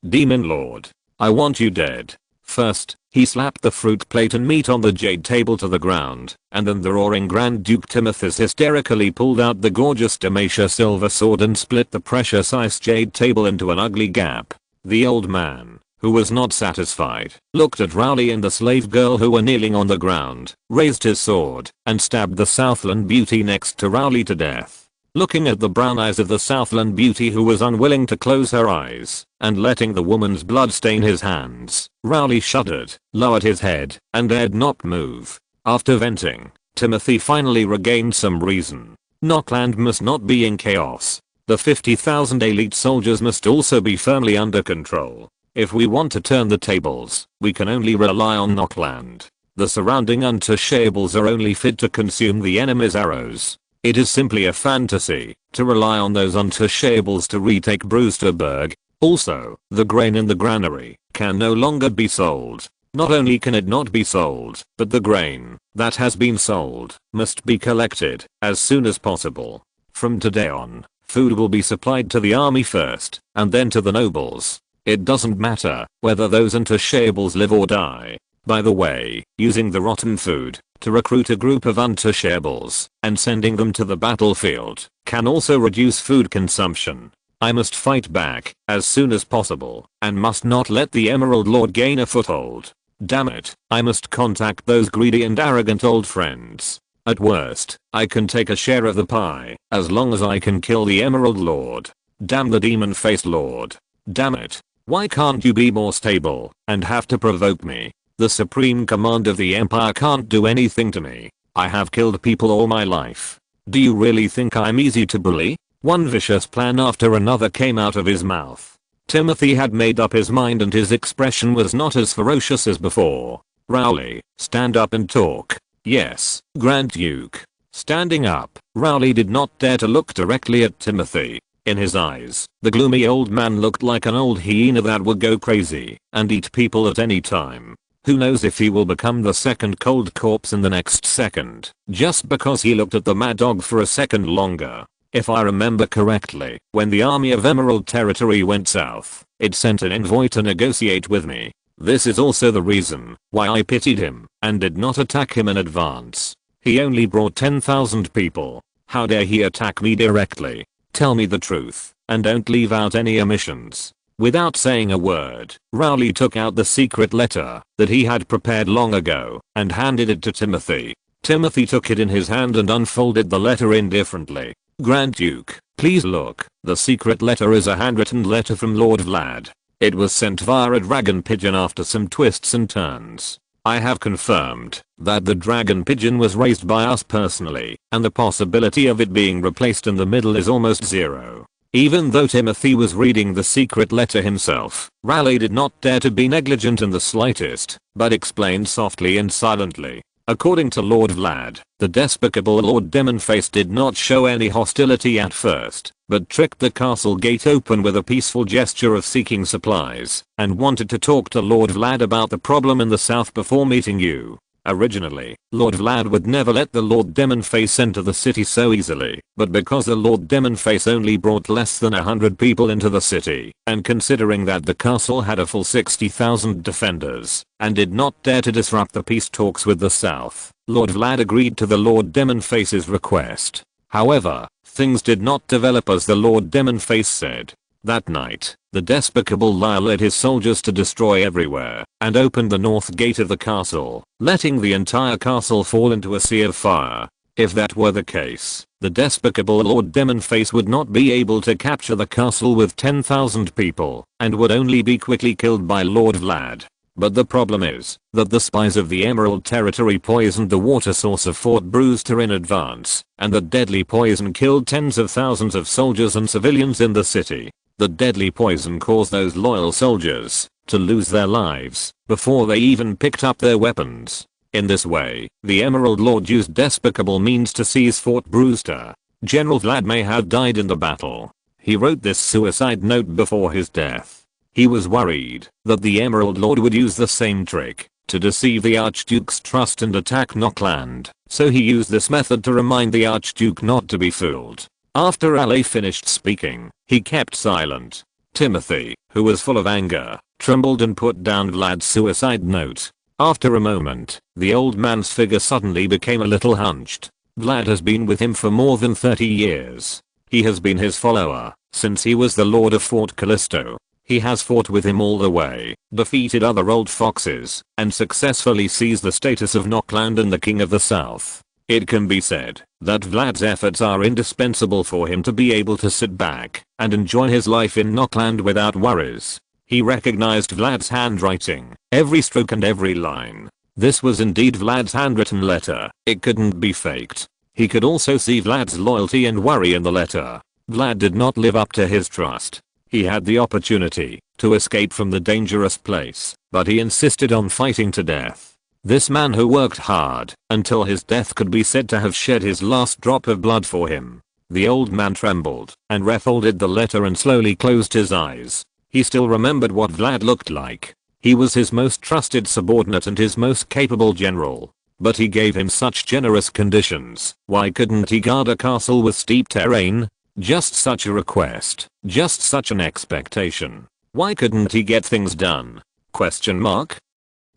S1: Demon Lord, I want you dead. First, he slapped the fruit plate and meat on the jade table to the ground, and then the roaring Grand Duke Timotheus hysterically pulled out the gorgeous Demacia silver sword and split the precious ice jade table into an ugly gap. The old man, who was not satisfied, looked at Rowley and the slave girl who were kneeling on the ground, raised his sword, and stabbed the Southland beauty next to Rowley to death. Looking at the brown eyes of the Southland beauty who was unwilling to close her eyes, and letting the woman's blood stain his hands, Rowley shuddered, lowered his head, and dared not move. After venting, Timothy finally regained some reason. Knockland must not be in chaos. The 50,000 elite soldiers must also be firmly under control. If we want to turn the tables, we can only rely on Knockland. The surrounding untouchables are only fit to consume the enemy's arrows. It is simply a fantasy to rely on those untouchables to retake Brewsterburg. Also, the grain in the granary can no longer be sold. Not only can it not be sold, but the grain that has been sold must be collected as soon as possible. From today on, food will be supplied to the army first, and then to the nobles. It doesn't matter whether those untouchables live or die. By the way, using the rotten food to recruit a group of untouchables and sending them to the battlefield can also reduce food consumption. I must fight back as soon as possible and must not let the Emerald Lord gain a foothold. Damn it, I must contact those greedy and arrogant old friends. At worst, I can take a share of the pie as long as I can kill the Emerald Lord. Damn the demon-faced lord. Damn it. Why can't you be more stable and have to provoke me? The supreme command of the empire can't do anything to me. I have killed people all my life. Do you really think I'm easy to bully? One vicious plan after another came out of his mouth. Timothy had made up his mind and his expression was not as ferocious as before. Rowley, stand up and talk. Yes, Grand Duke. Standing up, Rowley did not dare to look directly at Timothy. In his eyes, the gloomy old man looked like an old hyena that would go crazy and eat people at any time. Who knows if he will become the second cold corpse in the next second, just because he looked at the mad dog for a second longer. If I remember correctly, when the army of Emerald Territory went south, it sent an envoy to negotiate with me. This is also the reason why I pitied him and did not attack him in advance. He only brought 10,000 people. How dare he attack me directly? Tell me the truth, and don't leave out any omissions. Without saying a word, Rowley took out the secret letter that he had prepared long ago and handed it to Timothy. Timothy took it in his hand and unfolded the letter indifferently. Grand Duke, please look. The secret letter is a handwritten letter from Lord Vlad. It was sent via a dragon pigeon after some twists and turns. I have confirmed that the dragon pigeon was raised by us personally, and the possibility of it being replaced in the middle is almost zero. Even though Timothy was reading the secret letter himself, Raleigh did not dare to be negligent in the slightest, but explained softly and silently. According to Lord Vlad, the despicable Lord Demonface did not show any hostility at first, but tricked the castle gate open with a peaceful gesture of seeking supplies, and wanted to talk to Lord Vlad about the problem in the south before meeting you. Originally, Lord Vlad would never let the Lord Demonface enter the city so easily, but because the Lord Demonface only brought less than 100 people into the city, and considering that the castle had a full 60,000 defenders, and did not dare to disrupt the peace talks with the south, Lord Vlad agreed to the Lord Demonface's request. However, things did not develop as the Lord Demonface said. That night, the despicable liar led his soldiers to destroy everywhere, and opened the north gate of the castle, letting the entire castle fall into a sea of fire. If that were the case, the despicable Lord Demonface would not be able to capture the castle with 10,000 people, and would only be quickly killed by Lord Vlad. But the problem is that the spies of the Emerald Territory poisoned the water source of Fort Brewster in advance, and the deadly poison killed tens of thousands of soldiers and civilians in the city. The deadly poison caused those loyal soldiers to lose their lives before they even picked up their weapons. In this way, the Emerald Lord used despicable means to seize Fort Brewster. General Vlad may have died in the battle. He wrote this suicide note before his death. He was worried that the Emerald Lord would use the same trick to deceive the Archduke's trust and attack Nockland, so he used this method to remind the Archduke not to be fooled. After Ali finished speaking, he kept silent. Timothy, who was full of anger, trembled and put down Vlad's suicide note. After a moment, the old man's figure suddenly became a little hunched. Vlad has been with him for more than 30 years. He has been his follower since he was the Lord of Fort Callisto. He has fought with him all the way, defeated other old foxes, and successfully seized the status of Nockland and the King of the South. It can be said that Vlad's efforts are indispensable for him to be able to sit back and enjoy his life in Nockland without worries. He recognized Vlad's handwriting, every stroke and every line. This was indeed Vlad's handwritten letter. It couldn't be faked. He could also see Vlad's loyalty and worry in the letter. Vlad did not live up to his trust. He had the opportunity to escape from the dangerous place, but he insisted on fighting to death. This man who worked hard until his death could be said to have shed his last drop of blood for him. The old man trembled and refolded the letter and slowly closed his eyes. He still remembered what Vlad looked like. He was his most trusted subordinate and his most capable general. But he gave him such generous conditions. Why couldn't he guard a castle with steep terrain? Just such a request. Just such an expectation. Why couldn't he get things done? Question mark?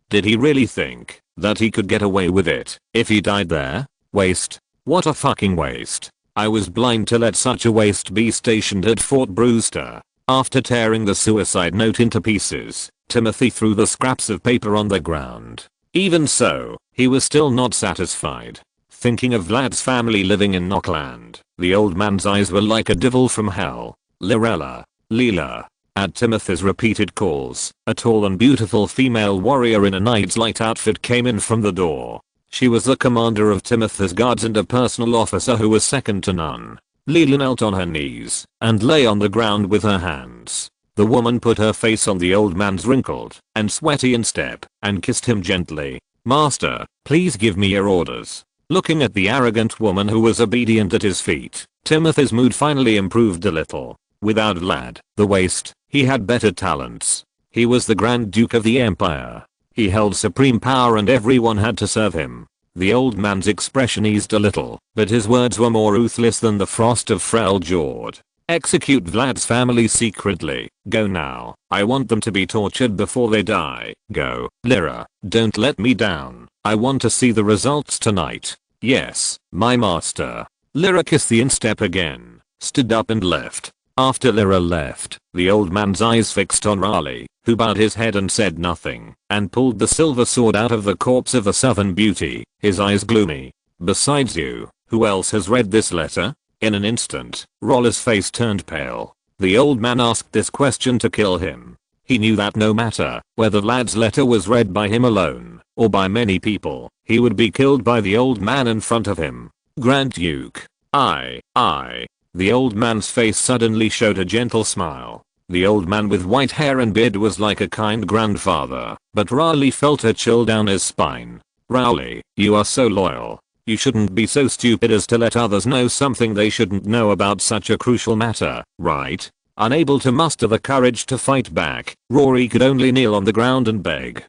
S1: Did he really think that he could get away with it if he died there? Waste. What a fucking waste. I was blind to let such a waste be stationed at Fort Brewster. After tearing the suicide note into pieces, Timothy threw the scraps of paper on the ground. Even so, he was still not satisfied. Thinking of Vlad's family living in Nockland, the old man's eyes were like a devil from hell. Lirella. Leela. At Timothy's repeated calls, a tall and beautiful female warrior in a knight's light outfit came in from the door. She was the commander of Timothy's guards and a personal officer who was second to none. Leela knelt on her knees and lay on the ground with her hands. The woman put her face on the old man's wrinkled and sweaty instep and kissed him gently. "Master, please give me your orders." Looking at the arrogant woman who was obedient at his feet, Timothy's mood finally improved a little. Without Vlad, the waste, he had better talents. He was the Grand Duke of the Empire. He held supreme power and everyone had to serve him. The old man's expression eased a little, but his words were more ruthless than the frost of Freljord. "Execute Vlad's family secretly. Go now. I want them to be tortured before they die. Go, Lyra. Don't let me down. I want to see the results tonight." "Yes, my master." Lyra kissed the instep again, stood up and left. After Lyra left, the old man's eyes fixed on Raleigh, who bowed his head and said nothing, and pulled the silver sword out of the corpse of a southern beauty, his eyes gloomy. "Besides you, who else has read this letter?" In an instant, Raleigh's face turned pale. The old man asked this question to kill him. He knew that no matter whether Vlad's letter was read by him alone, or by many people, he would be killed by the old man in front of him. "Grand Duke. I. The old man's face suddenly showed a gentle smile. The old man with white hair and beard was like a kind grandfather, but Raleigh felt a chill down his spine. "Raleigh, you are so loyal. You shouldn't be so stupid as to let others know something they shouldn't know about such a crucial matter, right?" Unable to muster the courage to fight back, Rory could only kneel on the ground and beg.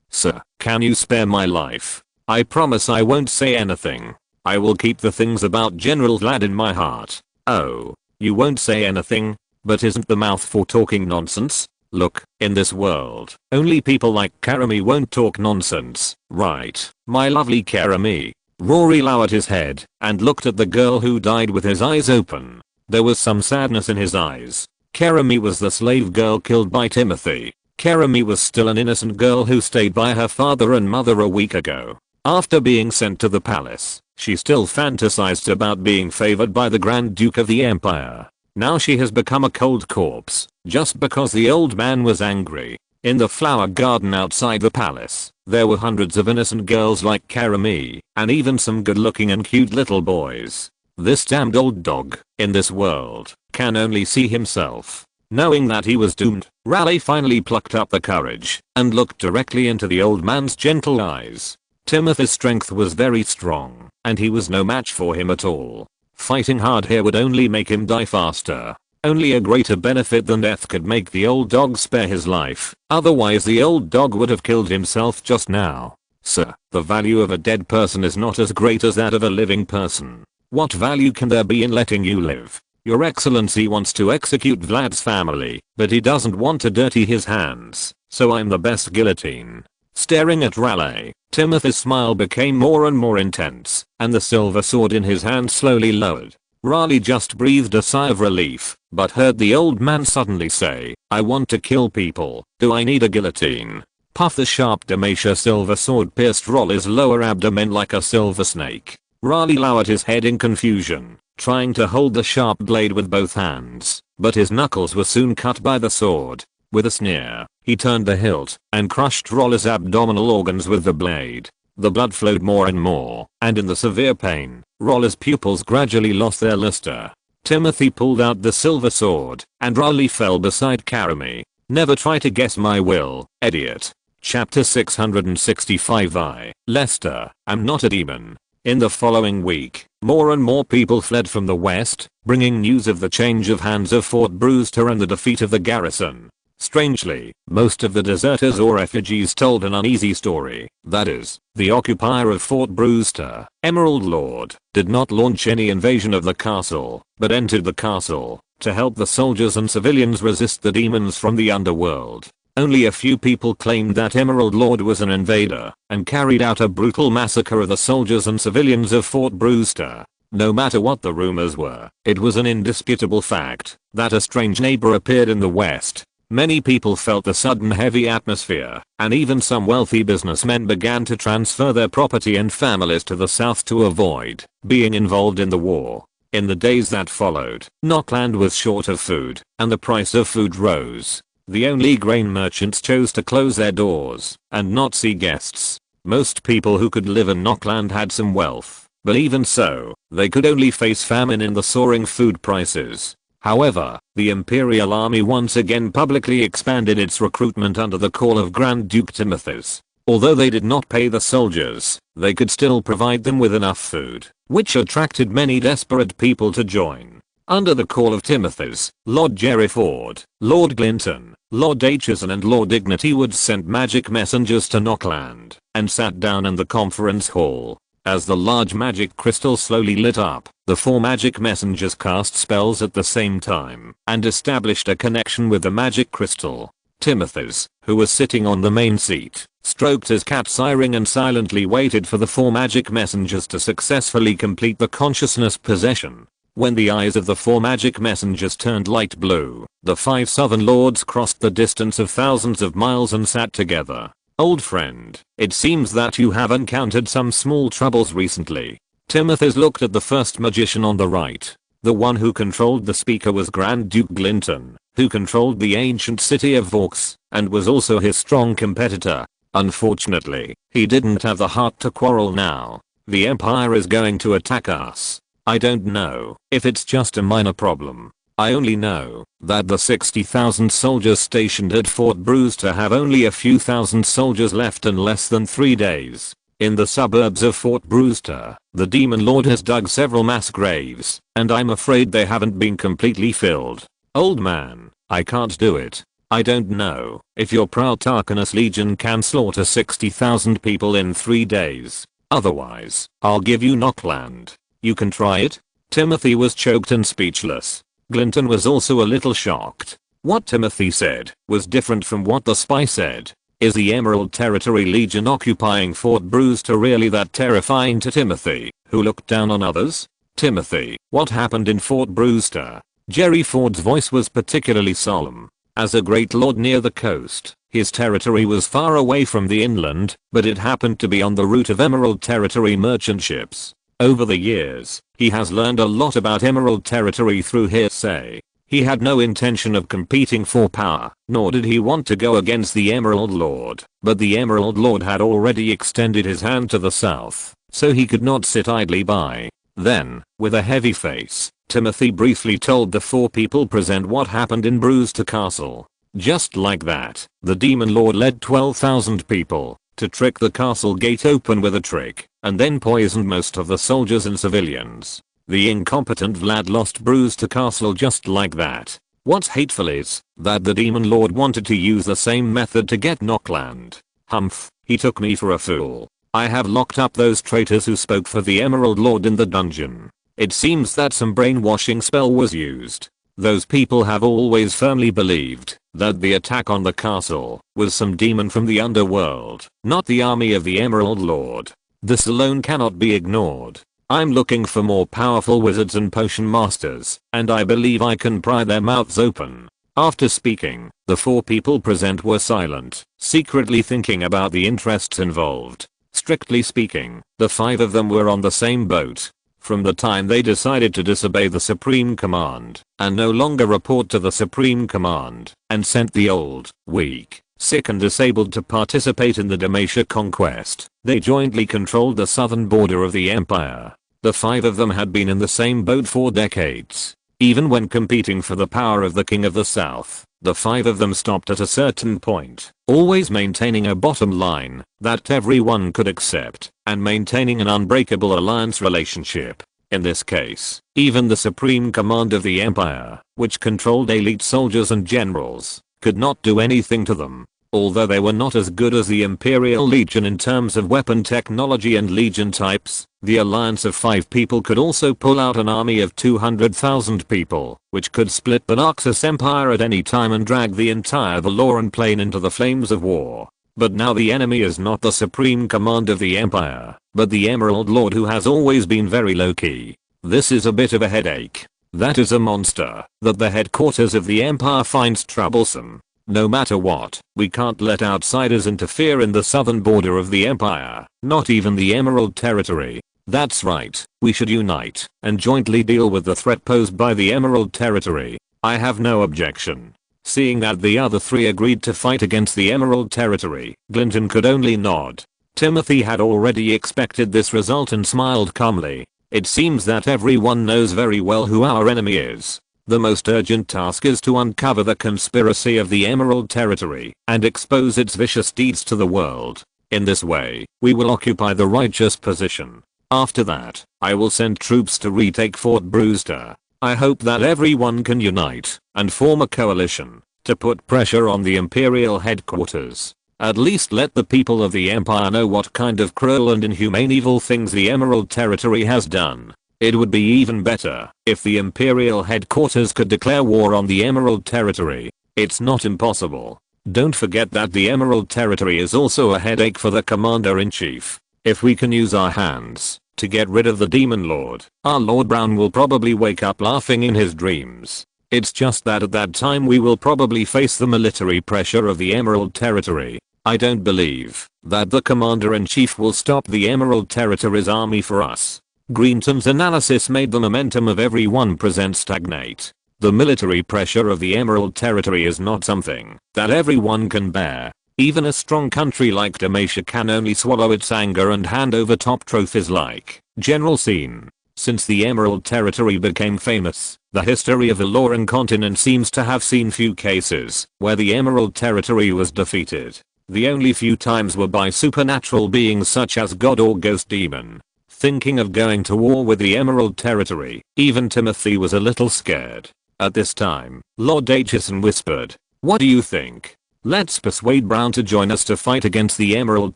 S1: Sir, can you spare my life? I promise I won't say anything. I will keep the things about General Vlad in my heart." "Oh, you won't say anything? But isn't the mouth for talking nonsense? Look, in this world, only people like Karami won't talk nonsense, right, my lovely Karami?" Rory lowered his head and looked at the girl who died with his eyes open. There was some sadness in his eyes. Keremy was the slave girl killed by Timothy. Keremy was still an innocent girl who stayed by her father and mother a week ago. After being sent to the palace, she still fantasized about being favored by the Grand Duke of the Empire. Now she has become a cold corpse, just because the old man was angry. In the flower garden outside the palace, there were hundreds of innocent girls like Keremy, and even some good looking and cute little boys. This damned old dog, in this world, can only see himself. Knowing that he was doomed, Raleigh finally plucked up the courage, and looked directly into the old man's gentle eyes. Timothy's strength was very strong, and he was no match for him at all. Fighting hard here would only make him die faster. Only a greater benefit than death could make the old dog spare his life, otherwise the old dog would have killed himself just now. Sir, the value of a dead person is not as great as that of a living person. What value can there be in letting you live? Your Excellency wants to execute Vlad's family, but he doesn't want to dirty his hands, so I'm the best guillotine. Staring at Raleigh, Timothy's smile became more and more intense, and the silver sword in his hand slowly lowered. Raleigh just breathed a sigh of relief, but heard the old man suddenly say, I want to kill people, do I need a guillotine? Puff! The sharp Dalmatia silver sword pierced Raleigh's lower abdomen like a silver snake. Raleigh lowered his head in confusion, trying to hold the sharp blade with both hands, but his knuckles were soon cut by the sword. With a sneer, he turned the hilt, and crushed Raleigh's abdominal organs with the blade. The blood flowed more and more, and in the severe pain, Raleigh's pupils gradually lost their luster. Timothy pulled out the silver sword, and Raleigh fell beside Keremy. Never try to guess my will, idiot. Chapter 665 I, Leicester, I'm not a demon. In the following week, more and more people fled from the west, bringing news of the change of hands of Fort Brewster and the defeat of the garrison. Strangely, most of the deserters or refugees told an uneasy story. That is, the occupier of Fort Brewster, Emerald Lord, did not launch any invasion of the castle, but entered the castle to help the soldiers and civilians resist the demons from the underworld. Only a few people claimed that Emerald Lord was an invader and carried out a brutal massacre of the soldiers and civilians of Fort Brewster. No matter what the rumors were, it was an indisputable fact that a strange neighbor appeared in the west. Many people felt the sudden heavy atmosphere, and even some wealthy businessmen began to transfer their property and families to the south to avoid being involved in the war. In the days that followed, Knockland was short of food, and the price of food rose. The only grain merchants chose to close their doors and not see guests. Most people who could live in Knockland had some wealth, but even so, they could only face famine in the soaring food prices. However, the Imperial Army once again publicly expanded its recruitment under the call of Grand Duke Timotheus. Although they did not pay the soldiers, they could still provide them with enough food, which attracted many desperate people to join. Under the call of Timotheus, Lord Gerryford, Lord Glinton, Lord Aitchison and Lord Ignitywood sent magic messengers to Knockland and sat down in the conference hall. As the large magic crystal slowly lit up, the 4 magic messengers cast spells at the same time and established a connection with the magic crystal. Timotheus, who was sitting on the main seat, stroked his cat's eye ring and silently waited for the 4 magic messengers to successfully complete the consciousness possession. When the eyes of the 4 magic messengers turned light blue, the 5 southern lords crossed the distance of thousands of miles and sat together. Old friend, it seems that you have encountered some small troubles recently. Timotheus looked at the first magician on the right. The one who controlled the speaker was Grand Duke Glinton, who controlled the ancient city of Vaux, and was also his strong competitor. Unfortunately, he didn't have the heart to quarrel now. The Empire is going to attack us. I don't know if it's just a minor problem. I only know that the 60,000 soldiers stationed at Fort Brewster have only a few thousand soldiers left in less than 3 days. In the suburbs of Fort Brewster, the Demon Lord has dug several mass graves, and I'm afraid they haven't been completely filled. Old man, I can't do it. I don't know if your proud Tarquinus Legion can slaughter 60,000 people in 3 days. Otherwise, I'll give you Knockland. You can try it? Timothy was choked and speechless. Glinton was also a little shocked. What Timothy said was different from what the spy said. Is the Emerald Territory Legion occupying Fort Brewster really that terrifying to Timothy, who looked down on others? Timothy, what happened in Fort Brewster? Jerry Ford's voice was particularly solemn. As a great lord near the coast, his territory was far away from the inland, but it happened to be on the route of Emerald Territory merchant ships. Over the years, he has learned a lot about Emerald Territory through hearsay. He had no intention of competing for power, nor did he want to go against the Emerald Lord, but the Emerald Lord had already extended his hand to the south, so he could not sit idly by. Then, with a heavy face, Timothy briefly told the 4 people present what happened in Brewster Castle. Just like that, the Demon Lord led 12,000 people to trick the castle gate open with a trick, and then poisoned most of the soldiers and civilians. The incompetent Vlad lost Brewster Castle just like that. What's hateful is that the Demon Lord wanted to use the same method to get Nockland. Humph, he took me for a fool. I have locked up those traitors who spoke for the Emerald Lord in the dungeon. It seems that some brainwashing spell was used. Those people have always firmly believed that the attack on the castle was some demon from the underworld, not the army of the Emerald Lord. This alone cannot be ignored. I'm looking for more powerful wizards and potion masters, and I believe I can pry their mouths open. After speaking, the 4 people present were silent, secretly thinking about the interests involved. Strictly speaking, the 5 of them were on the same boat. From the time they decided to disobey the Supreme Command, and no longer report to the Supreme Command, and sent the old, weak, sick and disabled to participate in the Demacia conquest, they jointly controlled the southern border of the empire. The 5 of them had been in the same boat for decades. Even when competing for the power of the King of the South, the 5 of them stopped at a certain point, always maintaining a bottom line that everyone could accept, and maintaining an unbreakable alliance relationship. In this case, even the supreme command of the empire, which controlled elite soldiers and generals, could not do anything to them. Although they were not as good as the Imperial Legion in terms of weapon technology and legion types, the alliance of 5 people could also pull out an army of 200,000 people, which could split the Noxus Empire at any time and drag the entire Valoran Plain into the flames of war. But now the enemy is not the supreme command of the empire, but the Emerald Lord, who has always been very low-key. This is a bit of a headache. That is a monster that the headquarters of the empire finds troublesome. No matter what, we can't let outsiders interfere in the southern border of the empire, not even the Emerald Territory. That's right, we should unite and jointly deal with the threat posed by the Emerald Territory. I have no objection. Seeing that the other 3 agreed to fight against the Emerald Territory, Glinton could only nod. Timothy had already expected this result and smiled calmly. It seems that everyone knows very well who our enemy is. The most urgent task is to uncover the conspiracy of the Emerald Territory and expose its vicious deeds to the world. In this way, we will occupy the righteous position. After that, I will send troops to retake Fort Brewster. I hope that everyone can unite and form a coalition to put pressure on the Imperial headquarters. At least let the people of the Empire know what kind of cruel and inhumane evil things the Emerald Territory has done. It would be even better if the Imperial headquarters could declare war on the Emerald Territory. It's not impossible. Don't forget that the Emerald Territory is also a headache for the Commander-in-Chief. If we can use our hands to get rid of the Demon Lord, our Lord Brown will probably wake up laughing in his dreams. It's just that at that time we will probably face the military pressure of the Emerald Territory. I don't believe that the Commander-in-Chief will stop the Emerald Territory's army for us. Greenton's analysis made the momentum of everyone present stagnate. The military pressure of the Emerald Territory is not something that everyone can bear. Even a strong country like Demacia can only swallow its anger and hand over top trophies like General Scene. Since the Emerald Territory became famous, the history of the Valoran continent seems to have seen few cases where the Emerald Territory was defeated. The only few times were by supernatural beings such as God or Ghost Demon. Thinking of going to war with the Emerald Territory, even Timothy was a little scared. At this time, Lord Acheson whispered, "What do you think? Let's persuade Brown to join us to fight against the Emerald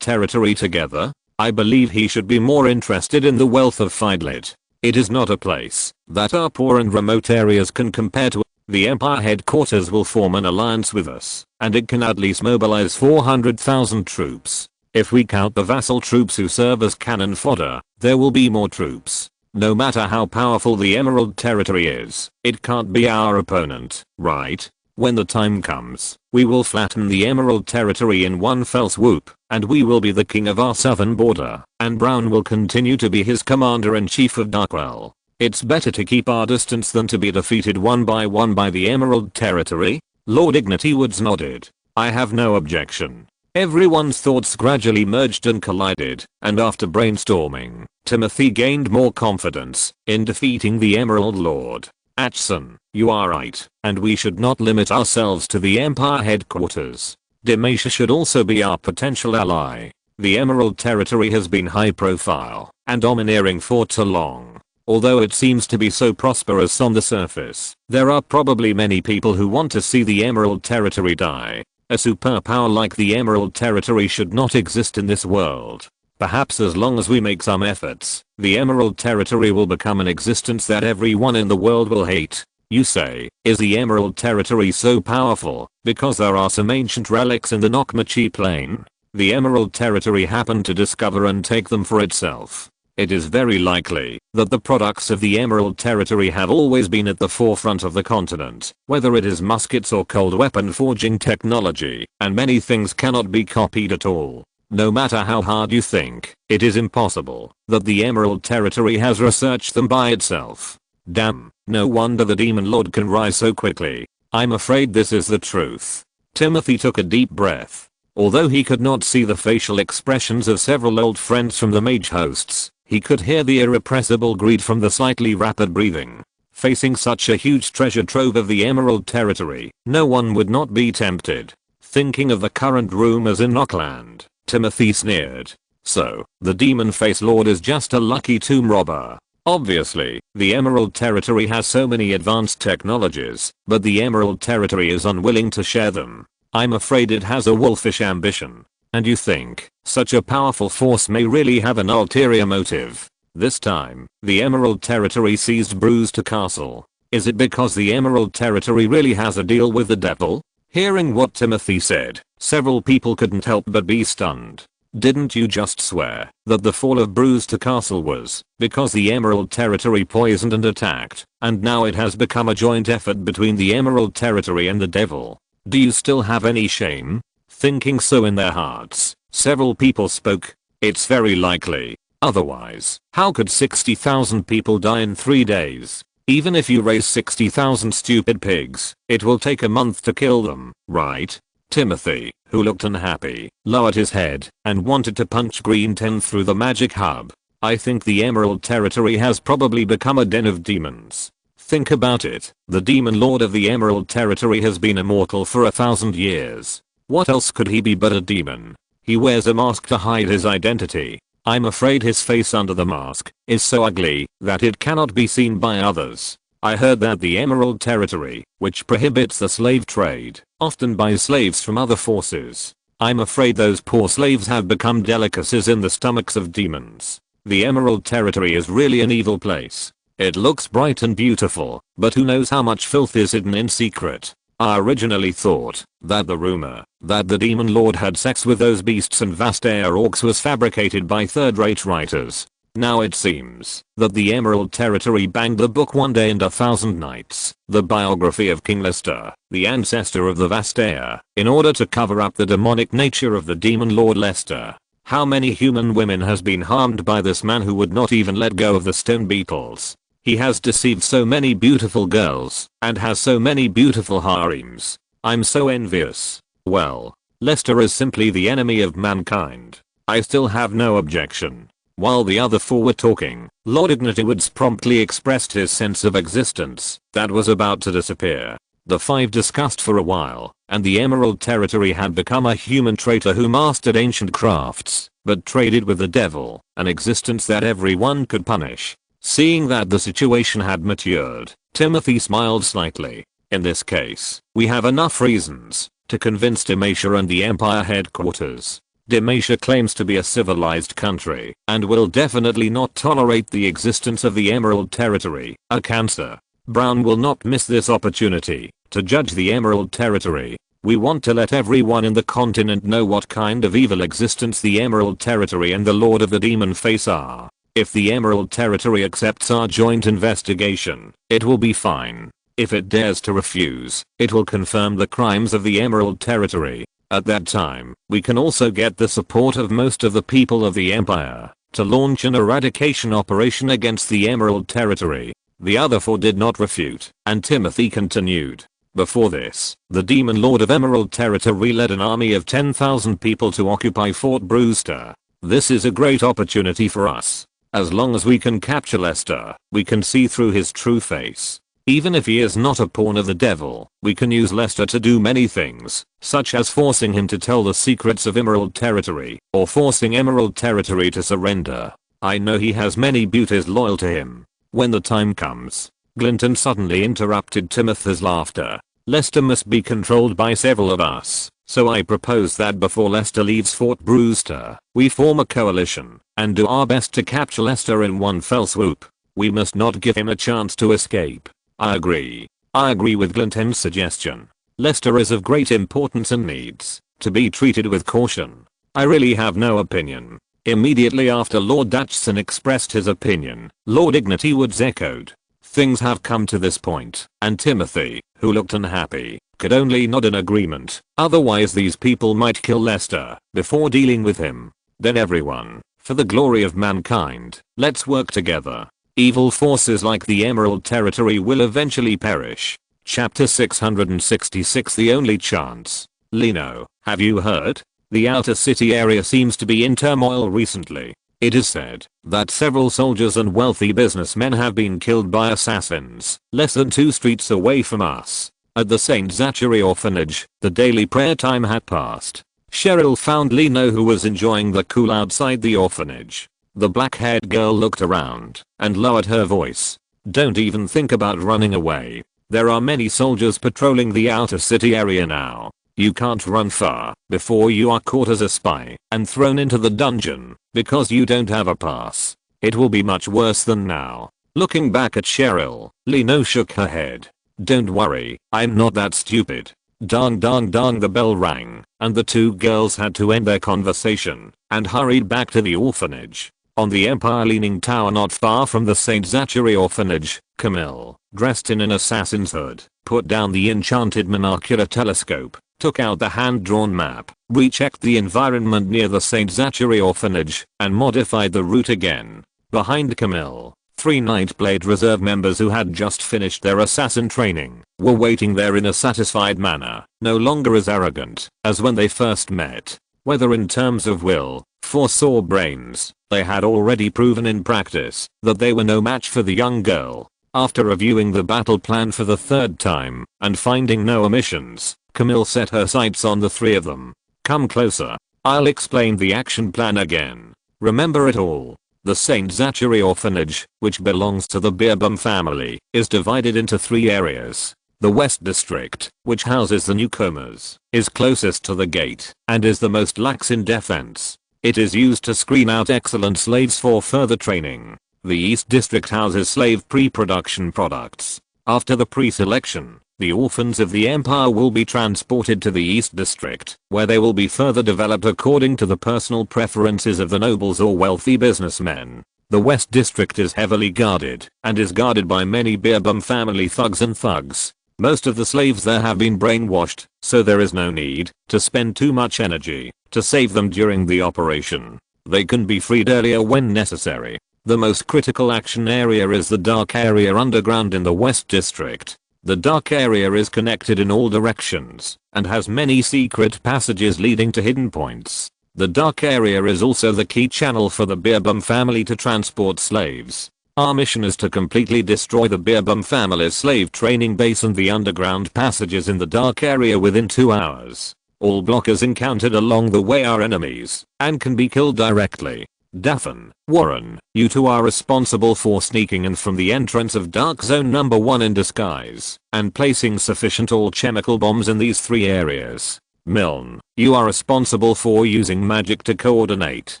S1: Territory together. I believe he should be more interested in the wealth of Fidlet. It is not a place that our poor and remote areas can compare to. The Empire headquarters will form an alliance with us, and it can at least mobilize 400,000 troops. If we count the vassal troops who serve as cannon fodder, there will be more troops. No matter how powerful the Emerald Territory is, it can't be our opponent, right? When the time comes, we will flatten the Emerald Territory in one fell swoop, and we will be the king of our southern border, and Brown will continue to be his commander-in-chief of Darkwell. It's better to keep our distance than to be defeated one by the Emerald Territory? Lord Ignity Woods nodded. I have no objection. Everyone's thoughts gradually merged and collided, and after brainstorming, Timothy gained more confidence in defeating the Emerald Lord. Atchison, you are right, and we should not limit ourselves to the Empire headquarters. Demacia should also be our potential ally. The Emerald Territory has been high profile and domineering for too long. Although it seems to be so prosperous on the surface, there are probably many people who want to see the Emerald Territory die. A superpower like the Emerald Territory should not exist in this world. Perhaps as long as we make some efforts, the Emerald Territory will become an existence that everyone in the world will hate. You say, is the Emerald Territory so powerful because there are some ancient relics in the Nokmachi Plain? The Emerald Territory happened to discover and take them for itself. It is very likely that the products of the Emerald Territory have always been at the forefront of the continent, whether it is muskets or cold weapon forging technology, and many things cannot be copied at all. No matter how hard you think, it is impossible that the Emerald Territory has researched them by itself. Damn, no wonder the Demon Lord can rise so quickly. I'm afraid this is the truth. Timothy took a deep breath. Although he could not see the facial expressions of several old friends from the mage hosts, he could hear the irrepressible greed from the slightly rapid breathing. Facing such a huge treasure trove of the Emerald Territory, no one would not be tempted. Thinking of the current rumors in Nockland, Timothy sneered. So, the Demon Face Lord is just a lucky tomb robber. Obviously, the Emerald Territory has so many advanced technologies, but the Emerald Territory is unwilling to share them. I'm afraid it has a wolfish ambition. And you think, such a powerful force may really have an ulterior motive. This time, the Emerald Territory seized Brewster Castle. Is it because the Emerald Territory really has a deal with the devil? Hearing what Timothy said, several people couldn't help but be stunned. Didn't you just swear that the fall of Brewster Castle was because the Emerald Territory poisoned and attacked, and now it has become a joint effort between the Emerald Territory and the devil? Do you still have any shame? Thinking so in their hearts, several people spoke. It's very likely. Otherwise, how could 60,000 people die in 3 days? Even if you raise 60,000 stupid pigs, it will take a month to kill them, right? Timothy, who looked unhappy, lowered his head and wanted to punch Green 10 through the magic hub. I think the Emerald Territory has probably become a den of demons. Think about it, the Demon Lord of the Emerald Territory has been immortal for 1,000 years. What else could he be but a demon? He wears a mask to hide his identity. I'm afraid his face under the mask is so ugly that it cannot be seen by others. I heard that the Emerald Territory, which prohibits the slave trade, often buys slaves from other forces. I'm afraid those poor slaves have become delicacies in the stomachs of demons. The Emerald Territory is really an evil place. It looks bright and beautiful, but who knows how much filth is hidden in secret. I originally thought that the rumor that the Demon Lord had sex with those beasts and Vastaya orcs was fabricated by third-rate writers. Now it seems that the Emerald Territory banged the book One Day and 1,000 Nights, the biography of King Lester, the ancestor of the Vastaya, in order to cover up the demonic nature of the Demon Lord Lester. How many human women has been harmed by this man who would not even let go of the stone beetles? He has deceived so many beautiful girls, and has so many beautiful harems. I'm so envious. Well, Lester is simply the enemy of mankind. I still have no objection. While the other four were talking, Lord Ignity Woods promptly expressed his sense of existence that was about to disappear. The five discussed for a while, and the Emerald Territory had become a human traitor who mastered ancient crafts, but traded with the devil, an existence that everyone could punish. Seeing that the situation had matured, Timothy smiled slightly. In this case, we have enough reasons to convince Demacia and the Empire headquarters. Demacia claims to be a civilized country and will definitely not tolerate the existence of the Emerald Territory, a cancer. Brown will not miss this opportunity to judge the Emerald Territory. We want to let everyone in the continent know what kind of evil existence the Emerald Territory and the Lord of the Demon Face are. If the Emerald Territory accepts our joint investigation, it will be fine. If it dares to refuse, it will confirm the crimes of the Emerald Territory. At that time, we can also get the support of most of the people of the Empire to launch an eradication operation against the Emerald Territory. The other four did not refute, and Timothy continued. Before this, the Demon Lord of Emerald Territory led an army of 10,000 people to occupy Fort Brewster. This is a great opportunity for us. As long as we can capture Lester, we can see through his true face. Even if he is not a pawn of the devil, we can use Lester to do many things, such as forcing him to tell the secrets of Emerald Territory, or forcing Emerald Territory to surrender. I know he has many beauties loyal to him. When the time comes. Glinton suddenly interrupted Timothy's laughter. Lester must be controlled by several of us, so I propose that before Lester leaves Fort Brewster, we form a coalition, and do our best to capture Lester in one fell swoop. We must not give him a chance to escape. I agree with Glinton's suggestion. Lester is of great importance and needs to be treated with caution. I really have no opinion. Immediately after Lord Dachshund expressed his opinion, Lord Ignity Woods echoed. Things have come to this point, and Timothy, who looked unhappy, could only nod in agreement. Otherwise these people might kill Lester before dealing with him. Then everyone, for the glory of mankind, let's work together. Evil forces like the Emerald Territory will eventually perish. Chapter 666 The Only Chance. Lino, have you heard? The outer city area seems to be in turmoil recently. It is said that several soldiers and wealthy businessmen have been killed by assassins less than 2 streets away from us. At the St. Zachary orphanage, the daily prayer time had passed. Cheryl found Lino, who was enjoying the cool outside the orphanage. The black-haired girl looked around and lowered her voice. Don't even think about running away. There are many soldiers patrolling the outer city area now. You can't run far before you are caught as a spy and thrown into the dungeon because you don't have a pass. It will be much worse than now. Looking back at Cheryl, Lino shook her head. Don't worry, I'm not that stupid. Dong dong dong, the bell rang, and the two girls had to end their conversation and hurried back to the orphanage. On the Empire-leaning tower not far from the St. Zachary orphanage, Camille, dressed in an assassin's hood, put down the enchanted monocular telescope, took out the hand-drawn map, rechecked the environment near the St. Zachary orphanage, and modified the route again. Behind Camille, 3 Nightblade Reserve members who had just finished their assassin training were waiting there in a satisfied manner, no longer as arrogant as when they first met. Whether in terms of will, force or brains, they had already proven in practice that they were no match for the young girl. After reviewing the battle plan for the 3rd time and finding no omissions, Camille set her sights on the 3 of them. Come closer. I'll explain the action plan again. Remember it all. The St. Zachary orphanage, which belongs to the Beerbum family, is divided into 3 areas. The West District, which houses the newcomers, is closest to the gate and is the most lax in defense. It is used to screen out excellent slaves for further training. The East District houses slave pre-production products. After the pre-selection, the orphans of the Empire will be transported to the East District, where they will be further developed according to the personal preferences of the nobles or wealthy businessmen. The West District is heavily guarded and is guarded by many Beerbum family thugs and thugs. Most of the slaves there have been brainwashed, so there is no need to spend too much energy to save them during the operation. They can be freed earlier when necessary. The most critical action area is the dark area underground in the West District. The dark area is connected in all directions and has many secret passages leading to hidden points. The dark area is also the key channel for the Beerbum family to transport slaves. Our mission is to completely destroy the Beerbum family's slave training base and the underground passages in the dark area within 2 hours. All blockers encountered along the way are enemies and can be killed directly. Daphne, Warren, you two are responsible for sneaking in from the entrance of Dark Zone number 1 in disguise and placing sufficient all-chemical bombs in these 3 areas. Milne, you are responsible for using magic to coordinate,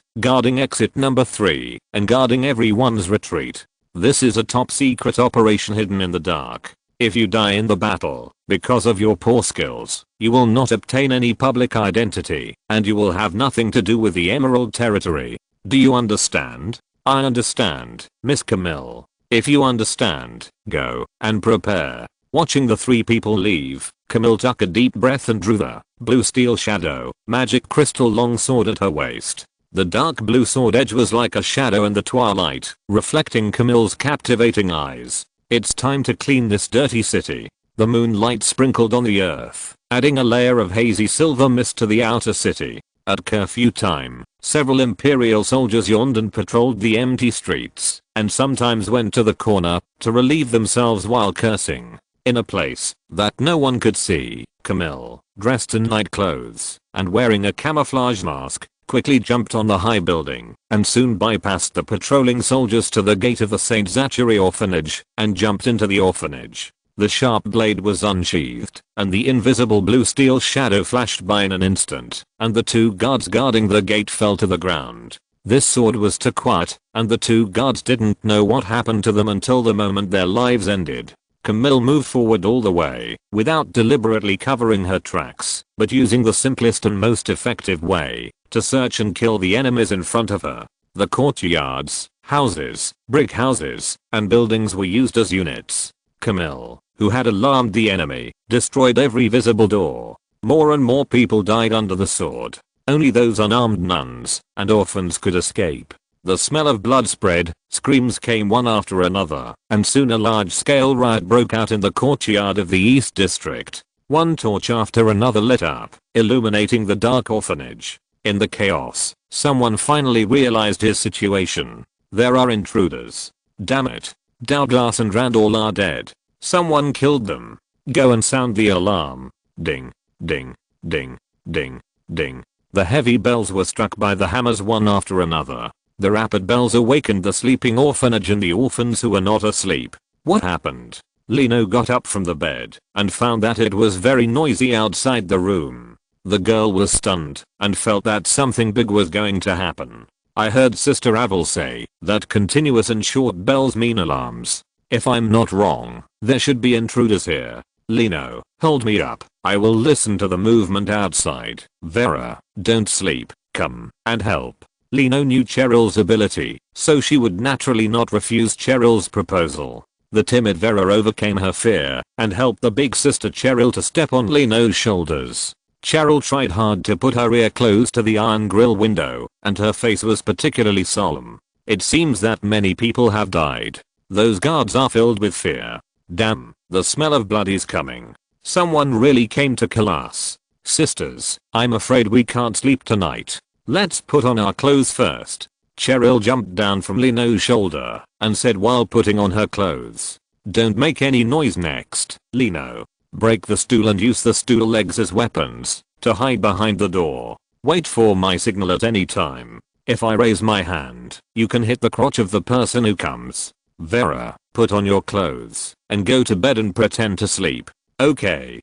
S1: guarding exit number 3, and guarding everyone's retreat. This is a top secret operation hidden in the dark. If you die in the battle, because of your poor skills, you will not obtain any public identity, and you will have nothing to do with the Emerald Territory. Do you understand? I understand, Miss Camille. If you understand, go and prepare. Watching the three people leave, Camille took a deep breath and drew the blue steel shadow magic crystal longsword at her waist. The dark blue sword edge was like a shadow in the twilight, reflecting Camille's captivating eyes. It's time to clean this dirty city. The moonlight sprinkled on the earth, adding a layer of hazy silver mist to the outer city. At curfew time, several Imperial soldiers yawned and patrolled the empty streets, and sometimes went to the corner to relieve themselves while cursing. In a place that no one could see, Camille, dressed in night clothes and wearing a camouflage mask, quickly jumped on the high building and soon bypassed the patrolling soldiers to the gate of the St. Zachary orphanage and jumped into the orphanage. The sharp blade was unsheathed, and the invisible blue steel shadow flashed by in an instant, and the two guards guarding the gate fell to the ground. This sword was too quiet, and the two guards didn't know what happened to them until the moment their lives ended. Camille moved forward all the way, without deliberately covering her tracks, but using the simplest and most effective way to search and kill the enemies in front of her. The courtyards, houses, brick houses, and buildings were used as units. Camille, who had alarmed the enemy, destroyed every visible door. More and more people died under the sword. Only those unarmed nuns and orphans could escape. The smell of blood spread, screams came one after another, and soon a large-scale riot broke out in the courtyard of the East District. One torch after another lit up, illuminating the dark orphanage. In the chaos, someone finally realized his situation. There are intruders. Damn it. Douglas and Randall are dead. Someone killed them. Go and sound the alarm. Ding, ding, ding, ding, ding. The heavy bells were struck by the hammers one after another. The rapid bells awakened the sleeping orphanage and the orphans who were not asleep. What happened? Lino got up from the bed and found that it was very noisy outside the room. The girl was stunned and felt that something big was going to happen. I heard Sister Avel say that continuous and short bells mean alarms. If I'm not wrong, there should be intruders here. Lino, hold me up. I will listen to the movement outside. Vera, don't sleep. Come and help. Lino knew Cheryl's ability, so she would naturally not refuse Cheryl's proposal. The timid Vera overcame her fear and helped the big sister Cheryl to step on Lino's shoulders. Cheryl tried hard to put her ear close to the iron grill window, and her face was particularly solemn. It seems that many people have died. Those guards are filled with fear. Damn, the smell of blood is coming. Someone really came to kill us. Sisters, I'm afraid we can't sleep tonight. Let's put on our clothes first. Cheryl jumped down from Lino's shoulder and said while putting on her clothes. Don't make any noise next, Lino. Break the stool and use the stool legs as weapons to hide behind the door. Wait for my signal at any time. If I raise my hand, you can hit the crotch of the person who comes. Vera, put on your clothes and go to bed and pretend to sleep. Okay.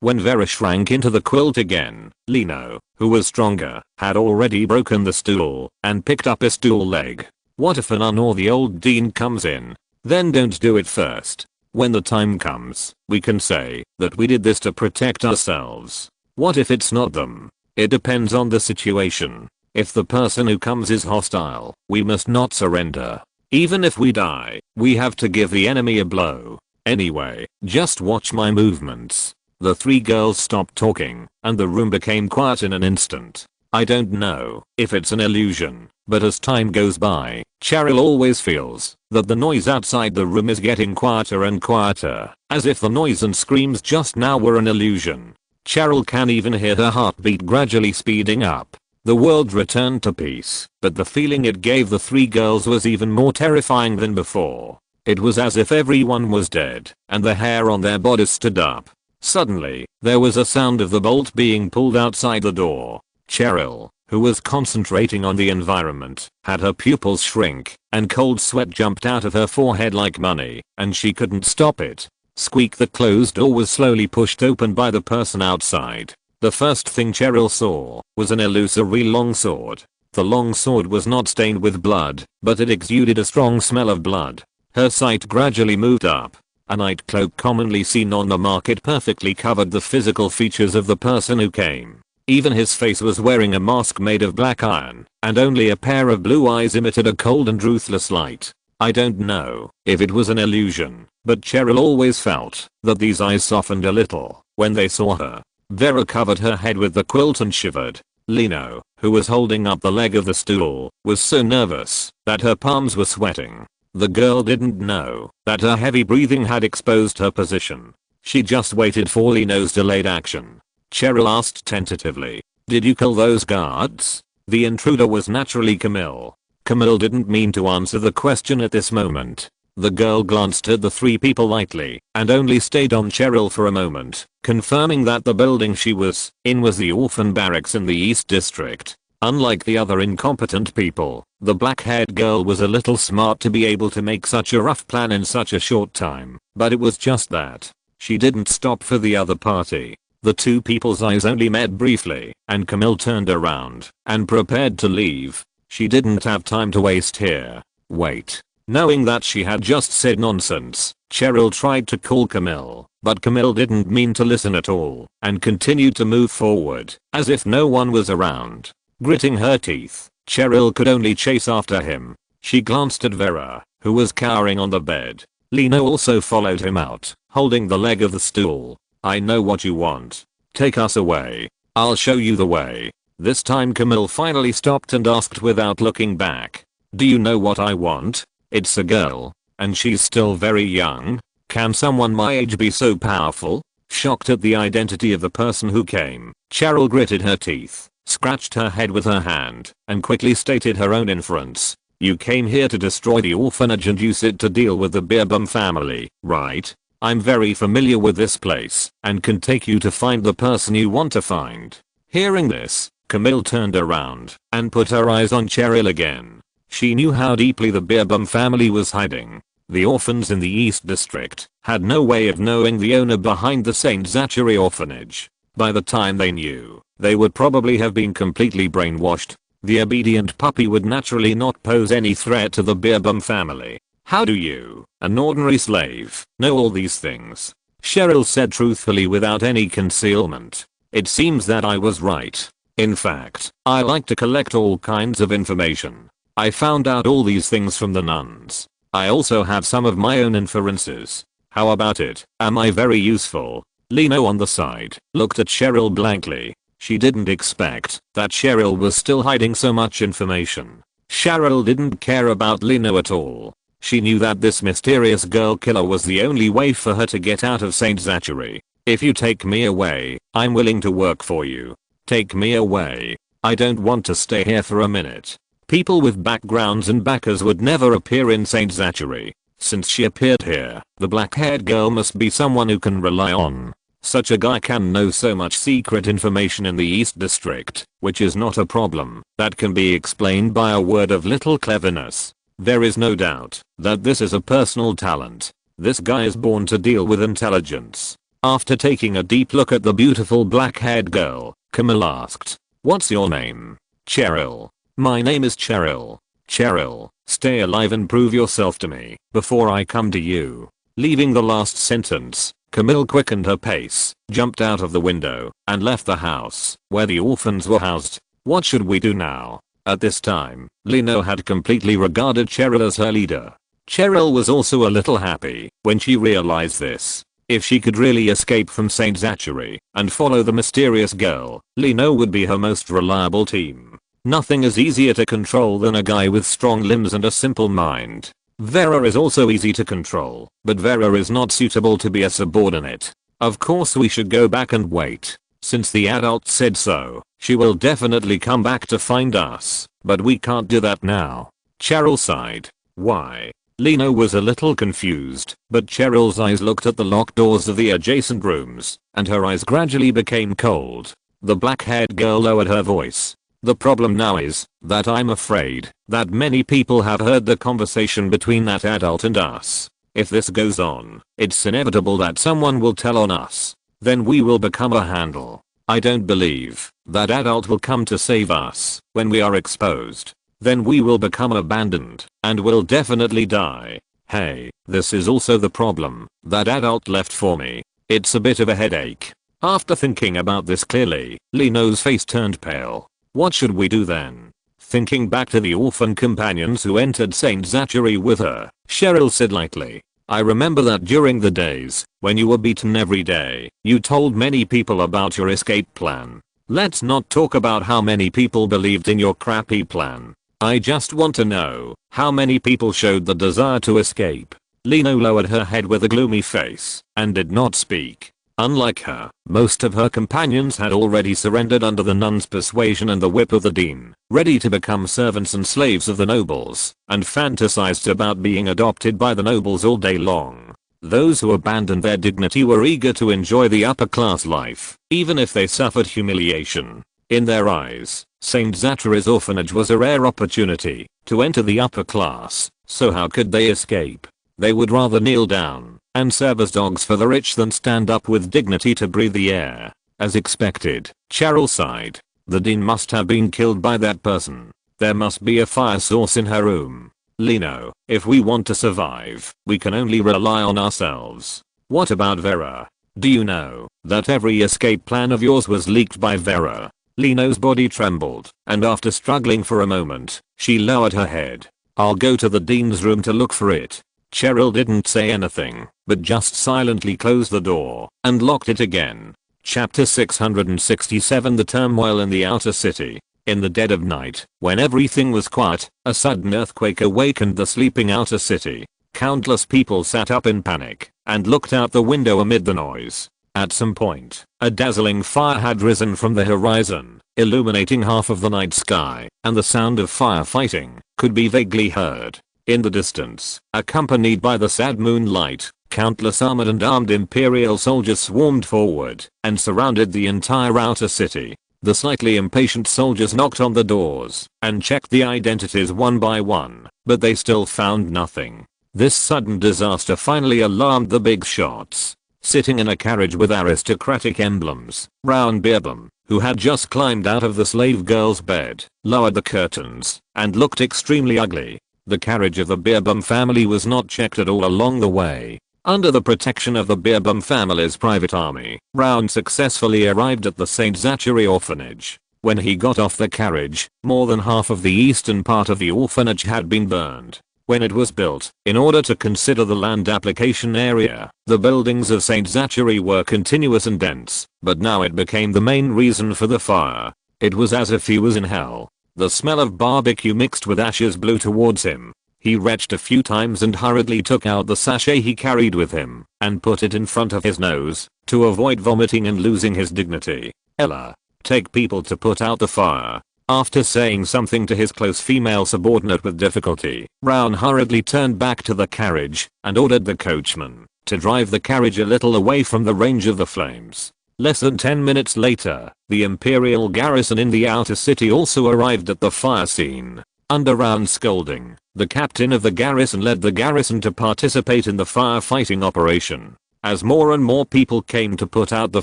S1: When Vera shrank into the quilt again, Lino, who was stronger, had already broken the stool and picked up a stool leg. What if an nun or the old dean comes in? Then don't do it first. When the time comes, we can say that we did this to protect ourselves. What if it's not them? It depends on the situation. If the person who comes is hostile, we must not surrender. Even if we die, we have to give the enemy a blow. Anyway, just watch my movements. The three girls stopped talking, and the room became quiet in an instant. I don't know if it's an illusion, but as time goes by, Cheryl always feels that the noise outside the room is getting quieter and quieter, as if the noise and screams just now were an illusion. Cheryl can even hear her heartbeat gradually speeding up. The world returned to peace, but the feeling it gave the three girls was even more terrifying than before. It was as if everyone was dead, and the hair on their bodies stood up. Suddenly, there was a sound of the bolt being pulled outside the door. Cheryl, who was concentrating on the environment, had her pupils shrink, and cold sweat jumped out of her forehead like money, and she couldn't stop it. Squeak, the closed door was slowly pushed open by the person outside. The first thing Cheryl saw was an illusory longsword. The longsword was not stained with blood, but it exuded a strong smell of blood. Her sight gradually moved up. A night cloak commonly seen on the market perfectly covered the physical features of the person who came. Even his face was wearing a mask made of black iron, and only a pair of blue eyes emitted a cold and ruthless light. I don't know if it was an illusion, but Cheryl always felt that these eyes softened a little when they saw her. Vera covered her head with the quilt and shivered. Lino, who was holding up the leg of the stool, was so nervous that her palms were sweating. The girl didn't know that her heavy breathing had exposed her position. She just waited for Lino's delayed action. Cheryl asked tentatively, "Did you kill those guards?" The intruder was naturally Camille. Camille didn't mean to answer the question at this moment. The girl glanced at the three people lightly and only stayed on Cheryl for a moment, confirming that the building she was in was the orphan barracks in the East District. Unlike the other incompetent people, the black-haired girl was a little smart to be able to make such a rough plan in such a short time, but it was just that. She didn't stop for the other party. The two people's eyes only met briefly, and Camille turned around and prepared to leave. She didn't have time to waste here. Wait. Knowing that she had just said nonsense, Cheryl tried to call Camille, but Camille didn't mean to listen at all and continued to move forward as if no one was around. Gritting her teeth, Cheryl could only chase after him. She glanced at Vera, who was cowering on the bed. Lino also followed him out, holding the leg of the stool. "I know what you want. Take us away. I'll show you the way." This time Camille finally stopped and asked without looking back. "Do you know what I want? It's a girl, and she's still very young. Can someone my age be so powerful?" Shocked at the identity of the person who came, Cheryl gritted her teeth, scratched her head with her hand, and quickly stated her own inference. "You came here to destroy the orphanage and use it to deal with the Beerbum family, right? I'm very familiar with this place and can take you to find the person you want to find." Hearing this, Camille turned around and put her eyes on Cheryl again. She knew how deeply the Beerbum family was hiding. The orphans in the East District had no way of knowing the owner behind the St. Zachary orphanage. By the time they knew, they would probably have been completely brainwashed. The obedient puppy would naturally not pose any threat to the Beerbum family. "How do you, an ordinary slave, know all these things?" Cheryl said truthfully without any concealment. "It seems that I was right. In fact, I like to collect all kinds of information. I found out all these things from the nuns. I also have some of my own inferences. How about it? Am I very useful?" Lino on the side looked at Cheryl blankly. She didn't expect that Cheryl was still hiding so much information. Cheryl didn't care about Lino at all. She knew that this mysterious girl killer was the only way for her to get out of St. Zachary. "If you take me away, I'm willing to work for you. Take me away. I don't want to stay here for a minute." People with backgrounds and backers would never appear in St. Zachary. Since she appeared here, the black-haired girl must be someone who can rely on. Such a guy can know so much secret information in the East District, which is not a problem that can be explained by a word of little cleverness. There is no doubt that this is a personal talent. This guy is born to deal with intelligence. After taking a deep look at the beautiful black-haired girl, Camille asked, "What's your name?" "Cheryl. My name is Cheryl." "Cheryl, stay alive and prove yourself to me before I come to you." Leaving the last sentence, Camille quickened her pace, jumped out of the window, and left the house where the orphans were housed. What should we do now? At this time, Lino had completely regarded Cheryl as her leader. Cheryl was also a little happy when she realized this. If she could really escape from St. Zachary and follow the mysterious girl, Lino would be her most reliable team. Nothing is easier to control than a guy with strong limbs and a simple mind. Vera is also easy to control, but Vera is not suitable to be a subordinate. Of course we should go back and wait. Since the adult said so, she will definitely come back to find us, but we can't do that now. Cheryl sighed. Why? Lino was a little confused, but Cheryl's eyes looked at the locked doors of the adjacent rooms, and her eyes gradually became cold. The black-haired girl lowered her voice. The problem now is that I'm afraid that many people have heard the conversation between that adult and us. If this goes on, it's inevitable that someone will tell on us. Then we will become a handle. I don't believe that adult will come to save us when we are exposed. Then we will become abandoned and will definitely die. Hey, this is also the problem that adult left for me. It's a bit of a headache. After thinking about this clearly, Lino's face turned pale. What should we do then? Thinking back to the orphan companions who entered St. Zachary with her, Cheryl said lightly, I remember that during the days when you were beaten every day, you told many people about your escape plan. Let's not talk about how many people believed in your crappy plan. I just want to know how many people showed the desire to escape. Lino lowered her head with a gloomy face and did not speak. Unlike her, most of her companions had already surrendered under the nun's persuasion and the whip of the dean, ready to become servants and slaves of the nobles, and fantasized about being adopted by the nobles all day long. Those who abandoned their dignity were eager to enjoy the upper class life, even if they suffered humiliation. In their eyes, St. Zachary's orphanage was a rare opportunity to enter the upper class, so how could they escape? They would rather kneel down and serve as dogs for the rich than stand up with dignity to breathe the air. As expected, Cheryl sighed. The dean must have been killed by that person. There must be a fire source in her room. Lino, if we want to survive, we can only rely on ourselves. What about Vera? Do you know that every escape plan of yours was leaked by Vera? Lino's body trembled, and after struggling for a moment, she lowered her head. I'll go to the dean's room to look for it. Cheryl didn't say anything, but just silently closed the door and locked it again. Chapter 667 The Turmoil in the Outer City. In the dead of night, when everything was quiet, a sudden earthquake awakened the sleeping outer city. Countless people sat up in panic and looked out the window amid the noise. At some point, a dazzling fire had risen from the horizon, illuminating half of the night sky, and the sound of firefighting could be vaguely heard. In the distance, accompanied by the sad moonlight, countless armored and armed Imperial soldiers swarmed forward and surrounded the entire outer city. The slightly impatient soldiers knocked on the doors and checked the identities one by one, but they still found nothing. This sudden disaster finally alarmed the big shots. Sitting in a carriage with aristocratic emblems, Raoun Beerbohm, who had just climbed out of the slave girl's bed, lowered the curtains and looked extremely ugly. The carriage of the Beerbohm family was not checked at all along the way. Under the protection of the Beerbohm family's private army, Raoun successfully arrived at the St. Zachary orphanage. When he got off the carriage, more than half of the eastern part of the orphanage had been burned. When it was built, in order to consider the land application area, the buildings of St. Zachary were continuous and dense, but now it became the main reason for the fire. It was as if he was in hell. The smell of barbecue mixed with ashes blew towards him. He retched a few times and hurriedly took out the sachet he carried with him and put it in front of his nose to avoid vomiting and losing his dignity. Ella, take people to put out the fire. After saying something to his close female subordinate with difficulty, Raoun hurriedly turned back to the carriage and ordered the coachman to drive the carriage a little away from the range of the flames. Less than 10 minutes later, the Imperial garrison in the outer city also arrived at the fire scene. Under Raoun's scolding, the captain of the garrison led the garrison to participate in the firefighting operation. As more and more people came to put out the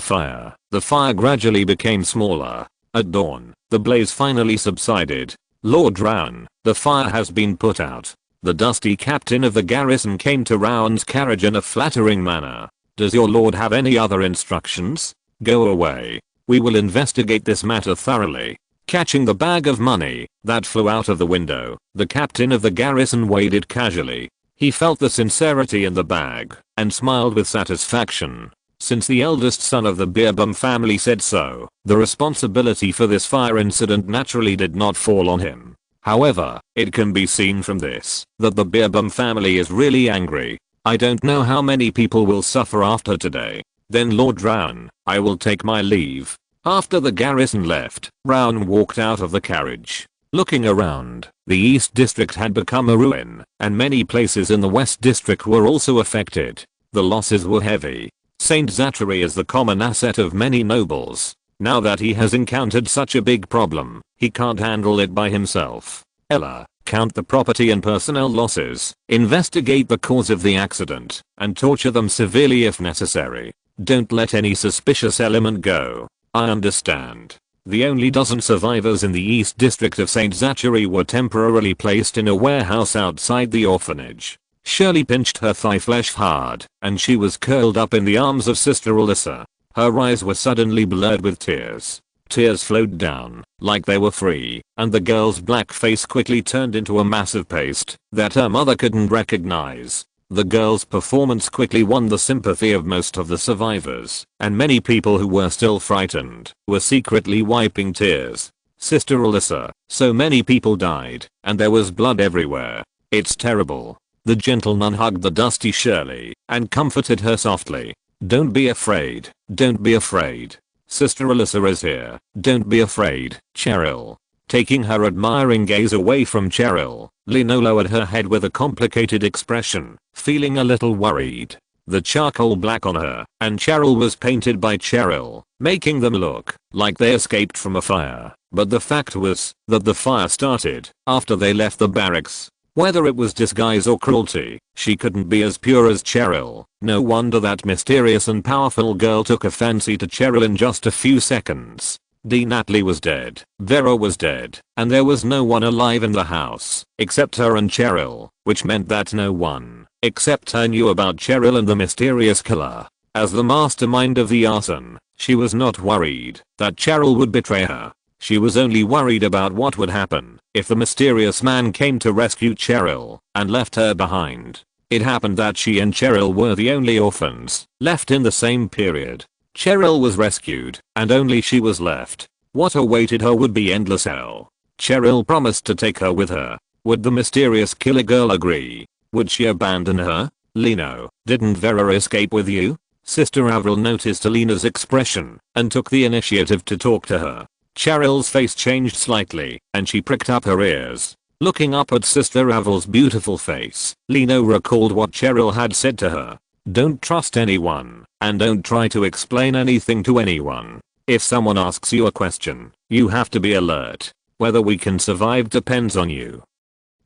S1: fire gradually became smaller. At dawn, the blaze finally subsided. Lord Raoun, the fire has been put out. The dusty captain of the garrison came to Raoun's carriage in a flattering manner. Does your lord have any other instructions? Go away. We will investigate this matter thoroughly. Catching the bag of money that flew out of the window, the captain of the garrison weighed it casually. He felt the sincerity in the bag and smiled with satisfaction. Since the eldest son of the Beerbohm family said so, the responsibility for this fire incident naturally did not fall on him. However, it can be seen from this that the Beerbohm family is really angry. I don't know how many people will suffer after today. Then Lord Raoun, I will take my leave. After the garrison left, Raoun walked out of the carriage. Looking around, the East District had become a ruin, and many places in the West District were also affected. The losses were heavy. St. Zachary is the common asset of many nobles. Now that he has encountered such a big problem, he can't handle it by himself. Ella, count the property and personnel losses, investigate the cause of the accident, and torture them severely if necessary. Don't let any suspicious element go. I understand. The only dozen survivors in the East District of St. Zachary were temporarily placed in a warehouse outside the orphanage. Shirley pinched her thigh flesh hard, and she was curled up in the arms of Sister Alyssa. Her eyes were suddenly blurred with tears. Tears flowed down, like they were free, and the girl's black face quickly turned into a mass of paste that her mother couldn't recognize. The girl's performance quickly won the sympathy of most of the survivors, and many people who were still frightened were secretly wiping tears. Sister Alyssa, so many people died, and there was blood everywhere. It's terrible. The gentle nun hugged the dusty Shirley and comforted her softly. Don't be afraid, don't be afraid. Sister Alyssa is here, don't be afraid, Cheryl. Taking her admiring gaze away from Cheryl, Lino lowered her head with a complicated expression, feeling a little worried. The charcoal black on her and Cheryl was painted by Cheryl, making them look like they escaped from a fire. But the fact was that the fire started after they left the barracks. Whether it was disguise or cruelty, she couldn't be as pure as Cheryl. No wonder that mysterious and powerful girl took a fancy to Cheryl in just a few seconds. Dee Natalie was dead, Vera was dead, and there was no one alive in the house except her and Cheryl, which meant that no one except her knew about Cheryl and the mysterious killer. As the mastermind of the arson, she was not worried that Cheryl would betray her. She was only worried about what would happen if the mysterious man came to rescue Cheryl and left her behind. It happened that she and Cheryl were the only orphans left in the same period. Cheryl was rescued and only she was left. What awaited her would be endless hell. Cheryl promised to take her with her. Would the mysterious killer girl agree? Would she abandon her? Lino, didn't Vera escape with you? Sister Avril noticed Alina's expression and took the initiative to talk to her. Cheryl's face changed slightly, and she pricked up her ears. Looking up at Sister Avril's beautiful face, Lino recalled what Cheryl had said to her. Don't trust anyone, and don't try to explain anything to anyone. If someone asks you a question, you have to be alert. Whether we can survive depends on you.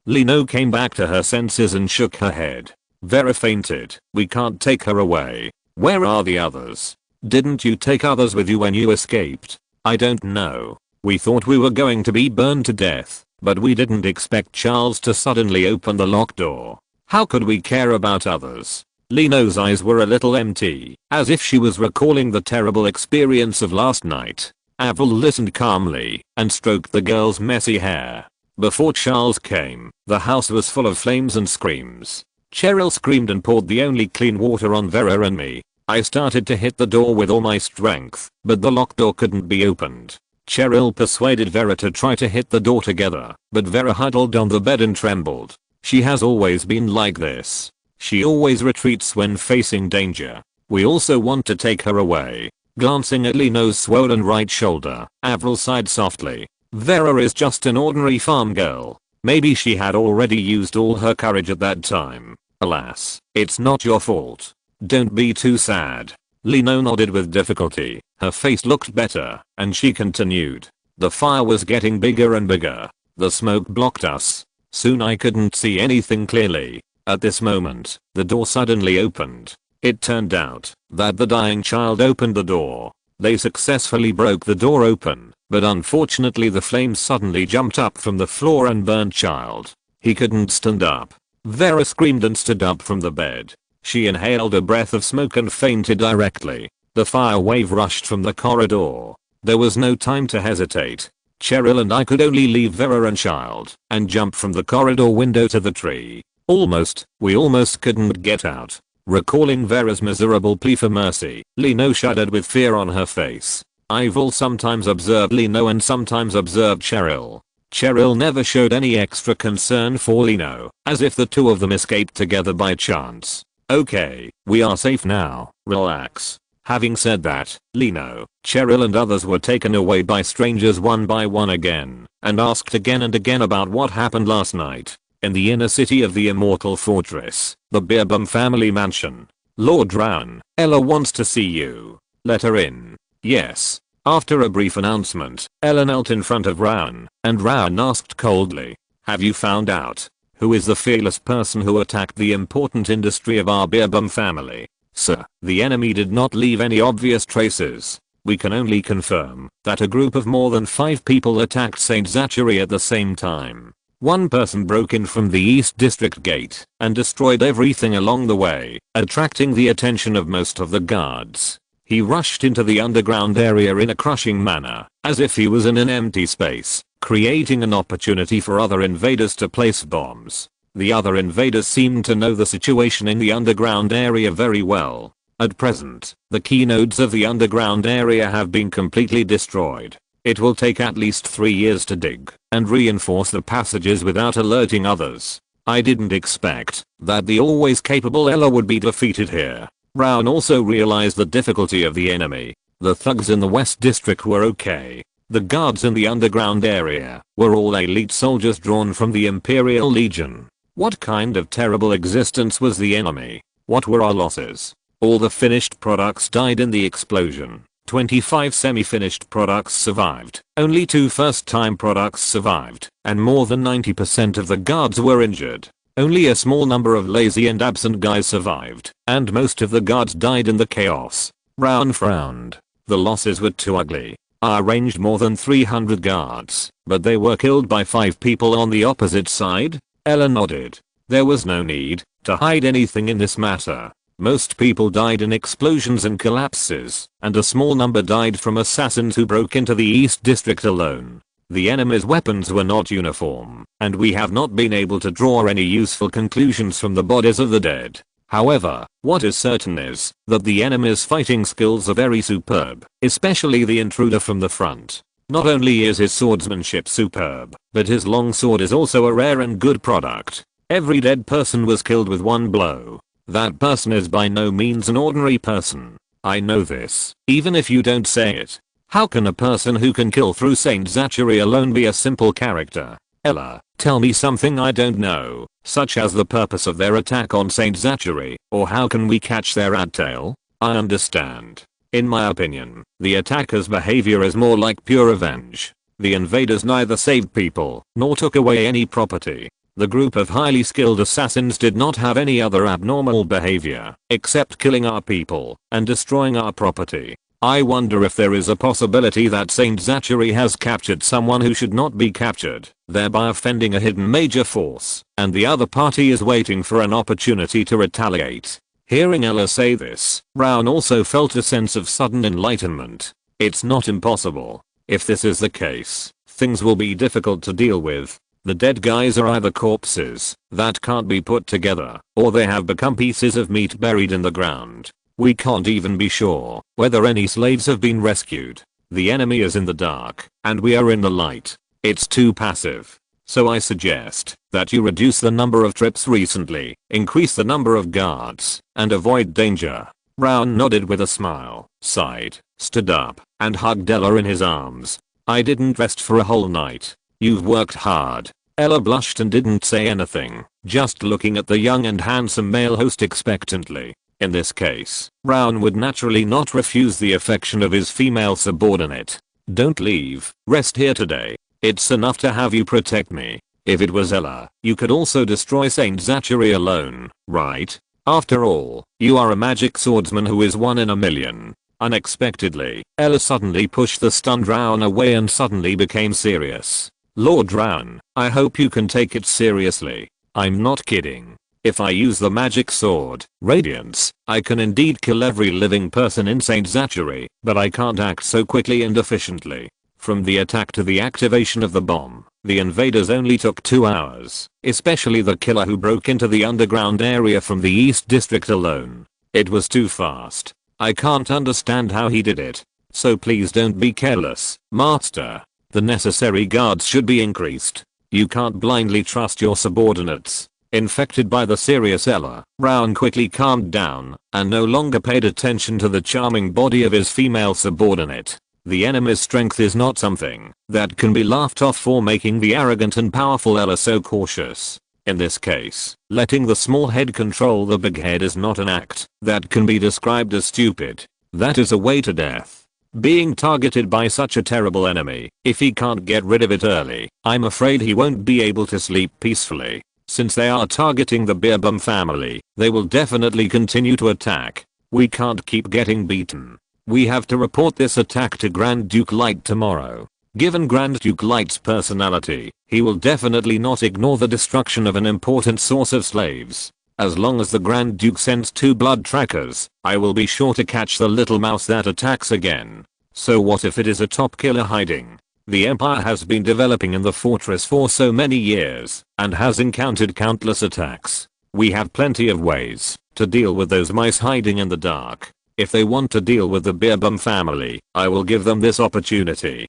S1: Lino came back to her senses and shook her head. Vera fainted. We can't take her away. Where are the others? Didn't you take others with you when you escaped? I don't know. We thought we were going to be burned to death, but we didn't expect Charles to suddenly open the locked door. How could we care about others? Lino's eyes were a little empty, as if she was recalling the terrible experience of last night. Avril listened calmly and stroked the girl's messy hair. Before Charles came, the house was full of flames and screams. Cheryl screamed and poured the only clean water on Vera and me. I started to hit the door with all my strength, but the locked door couldn't be opened. Cheryl persuaded Vera to try to hit the door together, but Vera huddled on the bed and trembled. She has always been like this. She always retreats when facing danger. We also want to take her away. Glancing at Lino's swollen right shoulder, Avril sighed softly. Vera is just an ordinary farm girl. Maybe she had already used all her courage at that time. Alas, it's not your fault. Don't be too sad. Lino nodded with difficulty. Her face looked better, and she continued. The fire was getting bigger and bigger. The smoke blocked us. Soon I couldn't see anything clearly. At this moment, the door suddenly opened. It turned out that the dying child opened the door. They successfully broke the door open, but unfortunately the flames suddenly jumped up from the floor and burned child. He couldn't stand up. Vera screamed and stood up from the bed. She inhaled a breath of smoke and fainted directly. The fire wave rushed from the corridor. There was no time to hesitate. Cheryl and I could only leave Vera and child and jump from the corridor window to the tree. We almost couldn't get out. Recalling Vera's miserable plea for mercy, Lino shuddered with fear on her face. Avril sometimes observed Lino and sometimes observed Cheryl. Cheryl never showed any extra concern for Lino, as if the two of them escaped together by chance. Okay, we are safe now, relax. Having said that, Lino, Cheryl and others were taken away by strangers one by one again, and asked again and again about what happened last night. In the inner city of the Immortal Fortress, the Beerbohm family mansion. Lord Rowan, Ella wants to see you. Let her in. Yes. After a brief announcement, Ella knelt in front of Rowan, and Rowan asked coldly, have you found out who is the fearless person who attacked the important industry of our Beerbohm family? Sir, the enemy did not leave any obvious traces. We can only confirm that a group of more than 5 people attacked St. Zachary at the same time. One person broke in from the East District Gate and destroyed everything along the way, attracting the attention of most of the guards. He rushed into the underground area in a crushing manner, as if he was in an empty space, creating an opportunity for other invaders to place bombs. The other invaders seemed to know the situation in the underground area very well. At present, the key nodes of the underground area have been completely destroyed. It will take at least 3 years to dig and reinforce the passages without alerting others. I didn't expect that the always capable Ella would be defeated here. Raun also realized the difficulty of the enemy. The thugs in the West District were okay. The guards in the underground area were all elite soldiers drawn from the Imperial Legion. What kind of terrible existence was the enemy? What were our losses? All the finished products died in the explosion. 25 semi-finished products survived. Only 2 first-time products survived, and more than 90% of the guards were injured. Only a small number of lazy and absent guys survived, and most of the guards died in the chaos. Raun frowned. The losses were too ugly. I arranged more than 300 guards, but they were killed by 5 people on the opposite side? Ella nodded. There was no need to hide anything in this matter. Most people died in explosions and collapses, and a small number died from assassins who broke into the East District alone. The enemy's weapons were not uniform, and we have not been able to draw any useful conclusions from the bodies of the dead. However, what is certain is that the enemy's fighting skills are very superb, especially the intruder from the front. Not only is his swordsmanship superb, but his longsword is also a rare and good product. Every dead person was killed with one blow. That person is by no means an ordinary person. I know this, even if you don't say it. How can a person who can kill through Saint Zachary alone be a simple character? Ella, tell me something I don't know, such as the purpose of their attack on Saint Zachary, or how can we catch their rat tail? I understand. In my opinion, the attacker's behavior is more like pure revenge. The invaders neither saved people, nor took away any property. The group of highly skilled assassins did not have any other abnormal behavior, except killing our people and destroying our property. I wonder if there is a possibility that Saint Zachary has captured someone who should not be captured, thereby offending a hidden major force, and the other party is waiting for an opportunity to retaliate. Hearing Ella say this, Raun also felt a sense of sudden enlightenment. It's not impossible. If this is the case, things will be difficult to deal with. The dead guys are either corpses that can't be put together, or they have become pieces of meat buried in the ground. We can't even be sure whether any slaves have been rescued. The enemy is in the dark, and we are in the light. It's too passive. So I suggest that you reduce the number of trips recently, increase the number of guards, and avoid danger. Raun nodded with a smile, sighed, stood up, and hugged Ella in his arms. I didn't rest for a whole night. You've worked hard. Ella blushed and didn't say anything, just looking at the young and handsome male host expectantly. In this case, Raun would naturally not refuse the affection of his female subordinate. Don't leave, rest here today. It's enough to have you protect me. If it was Ella, you could also destroy Saint Zachary alone, right? After all, you are a magic swordsman who is 1 in a million. Unexpectedly, Ella suddenly pushed the stunned Raun away and suddenly became serious. Lord Raun, I hope you can take it seriously. I'm not kidding. If I use the magic sword, Radiance, I can indeed kill every living person in Saint Zachary, but I can't act so quickly and efficiently. From the attack to the activation of the bomb, the invaders only took 2 hours, especially the killer who broke into the underground area from the East District alone. It was too fast. I can't understand how he did it. So please don't be careless, Master. The necessary guards should be increased. You can't blindly trust your subordinates. Infected by the serious Ella, Raun quickly calmed down and no longer paid attention to the charming body of his female subordinate. The enemy's strength is not something that can be laughed off for making the arrogant and powerful Ella so cautious. In this case, letting the small head control the big head is not an act that can be described as stupid. That is a way to death. Being targeted by such a terrible enemy, if he can't get rid of it early, I'm afraid he won't be able to sleep peacefully. Since they are targeting the Beerbum family, they will definitely continue to attack. We can't keep getting beaten. We have to report this attack to Grand Duke Light tomorrow. Given Grand Duke Light's personality, he will definitely not ignore the destruction of an important source of slaves. As long as the Grand Duke sends 2 blood trackers, I will be sure to catch the little mouse that attacks again. So what if it is a top killer hiding? The Empire has been developing in the fortress for so many years and has encountered countless attacks. We have plenty of ways to deal with those mice hiding in the dark. If they want to deal with the Beerbum family, I will give them this opportunity.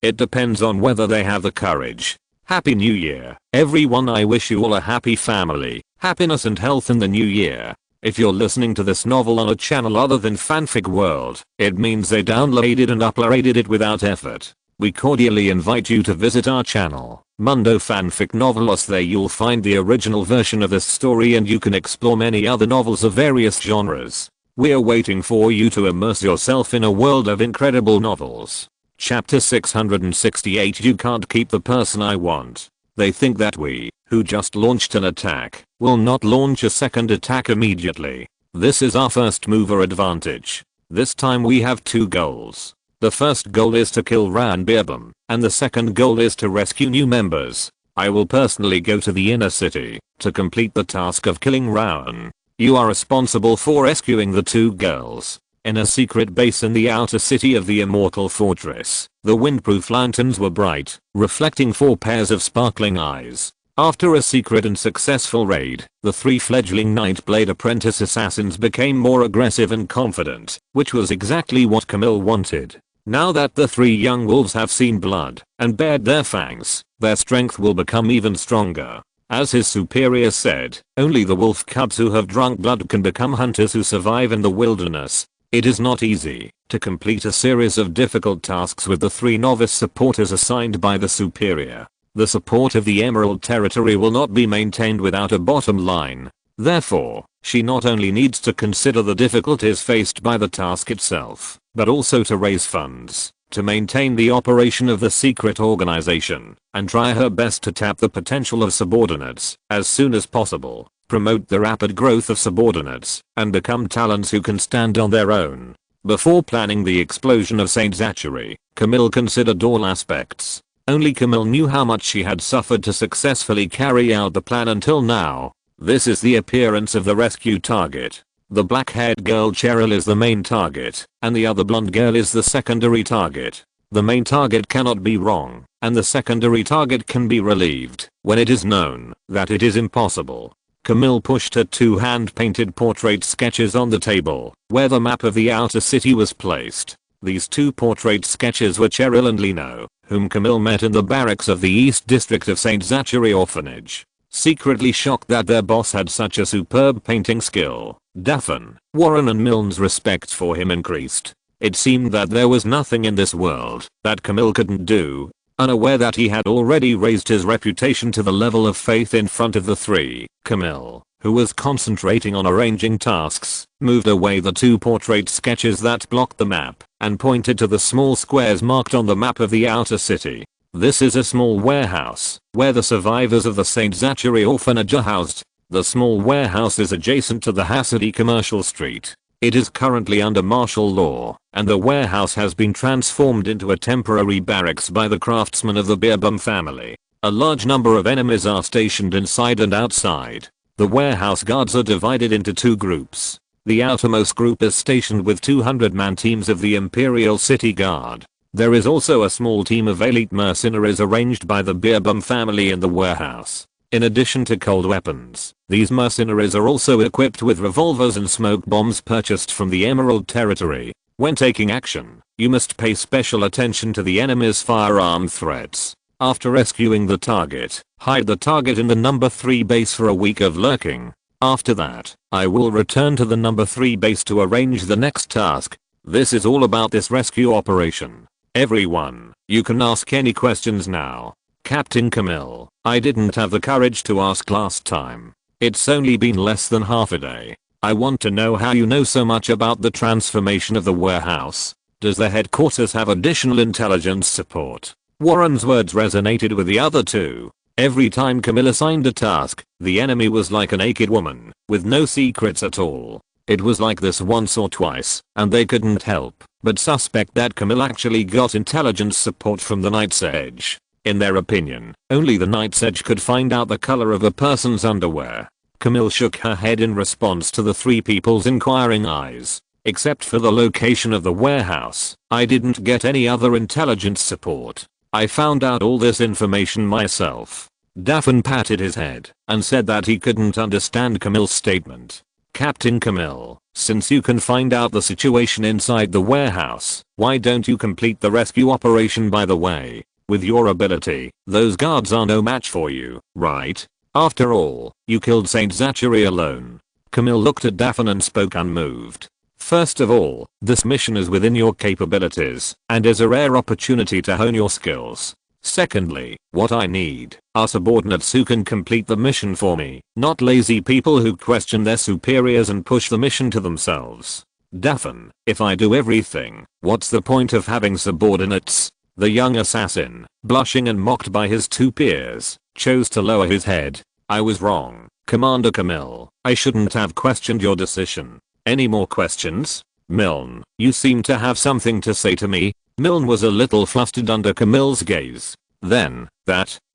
S1: It depends on whether they have the courage. Happy New Year, everyone. I wish you all a happy family, happiness and health in the new year. If you're listening to this novel on a channel other than Fanfic World, it means they downloaded and uploaded it without effort. We cordially invite you to visit our channel, Mundo Fanfic Novelos. There you'll find the original version of this story and you can explore many other novels of various genres. We're waiting for you to immerse yourself in a world of incredible novels. Chapter 668. You can't keep the person I want. They think that we, who just launched an attack, will not launch a second attack immediately. This is our first mover advantage. This time we have 2 goals. The first goal is to kill Ran Beerbum, and the second goal is to rescue new members. I will personally go to the inner city to complete the task of killing Ran. You are responsible for rescuing the 2 girls. In a secret base in the outer city of the Immortal Fortress, the windproof lanterns were bright, reflecting 4 pairs of sparkling eyes. After a secret and successful raid, the 3 fledgling Nightblade apprentice assassins became more aggressive and confident, which was exactly what Camille wanted. Now that the 3 young wolves have seen blood and bared their fangs, their strength will become even stronger. As his superior said, only the wolf cubs who have drunk blood can become hunters who survive in the wilderness. It is not easy to complete a series of difficult tasks with the 3 novice supporters assigned by the superior. The support of the Emerald Territory will not be maintained without a bottom line. Therefore, she not only needs to consider the difficulties faced by the task itself, but also to raise funds to maintain the operation of the secret organization and try her best to tap the potential of subordinates as soon as possible. Promote the rapid growth of subordinates, and become talents who can stand on their own. Before planning the explosion of Saint Zachary, Camille considered all aspects. Only Camille knew how much she had suffered to successfully carry out the plan until now. This is the appearance of the rescue target. The black-haired girl Cheryl is the main target, and the other blonde girl is the secondary target. The main target cannot be wrong, and the secondary target can be relieved when it is known that it is impossible. Camille pushed her 2 hand-painted portrait sketches on the table, where the map of the outer city was placed. These 2 portrait sketches were Cheryl and Lino, whom Camille met in the barracks of the East District of St. Zachary Orphanage. Secretly shocked that their boss had such a superb painting skill, Daphne, Warren and Milne's respect for him increased. It seemed that there was nothing in this world that Camille couldn't do. Unaware that he had already raised his reputation to the level of faith in front of the 3, Camille, who was concentrating on arranging tasks, moved away the 2 portrait sketches that blocked the map and pointed to the small squares marked on the map of the outer city. This is a small warehouse where the survivors of the St. Zachary Orphanage are housed. The small warehouse is adjacent to the Hassady Commercial Street. It is currently under martial law, and the warehouse has been transformed into a temporary barracks by the craftsmen of the Beerbum family. A large number of enemies are stationed inside and outside. The warehouse guards are divided into 2 groups. The outermost group is stationed with 200-man teams of the Imperial City Guard. There is also a small team of elite mercenaries arranged by the Beerbum family in the warehouse. In addition to cold weapons, these mercenaries are also equipped with revolvers and smoke bombs purchased from the Emerald Territory. When taking action, you must pay special attention to the enemy's firearm threats. After rescuing the target, hide the target in the number 3 base for a week of lurking. After that, I will return to the number 3 base to arrange the next task. This is all about this rescue operation. Everyone, you can ask any questions now. Captain Camille, I didn't have the courage to ask last time. It's only been less than half a day. I want to know how you know so much about the transformation of the warehouse. Does the headquarters have additional intelligence support? Warren's words resonated with the other 2. Every time Camille assigned a task, the enemy was like a naked woman, with no secrets at all. It was like this once or twice, and they couldn't help but suspect that Camille actually got intelligence support from the Night's Edge. In their opinion, only the Night's Edge could find out the color of a person's underwear. Camille shook her head in response to the three people's inquiring eyes. Except for the location of the warehouse, I didn't get any other intelligence support. I found out all this information myself. Daphne patted his head and said that he couldn't understand Camille's statement. Captain Camille, since you can find out the situation inside the warehouse, why don't you complete the rescue operation by the way? With your ability, those guards are no match for you, right? After all, you killed Saint Zachary alone. Camille looked at Daphne and spoke unmoved. First of all, this mission is within your capabilities and is a rare opportunity to hone your skills. Secondly, what I need are subordinates who can complete the mission for me, not lazy people who question their superiors and push the mission to themselves. Daphne, if I do everything, what's the point of having subordinates? The young assassin, blushing and mocked by his two peers, chose to lower his head. I was wrong, Commander Camille. I shouldn't have questioned your decision. Any more questions? Milne, you seem to have something to say to me. Milne was a little flustered under Camille's gaze. Then,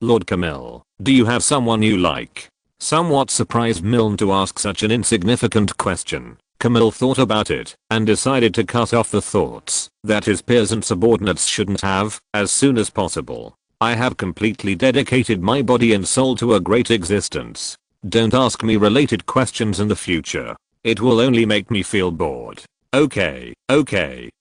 S1: Lord Camille, do you have someone you like? Somewhat surprised Milne to ask such an insignificant question, Camille thought about it and decided to cut off the thoughts that his peers and subordinates shouldn't have as soon as possible. I have completely dedicated my body and soul to a great existence. Don't ask me related questions in the future. It will only make me feel bored. Okay,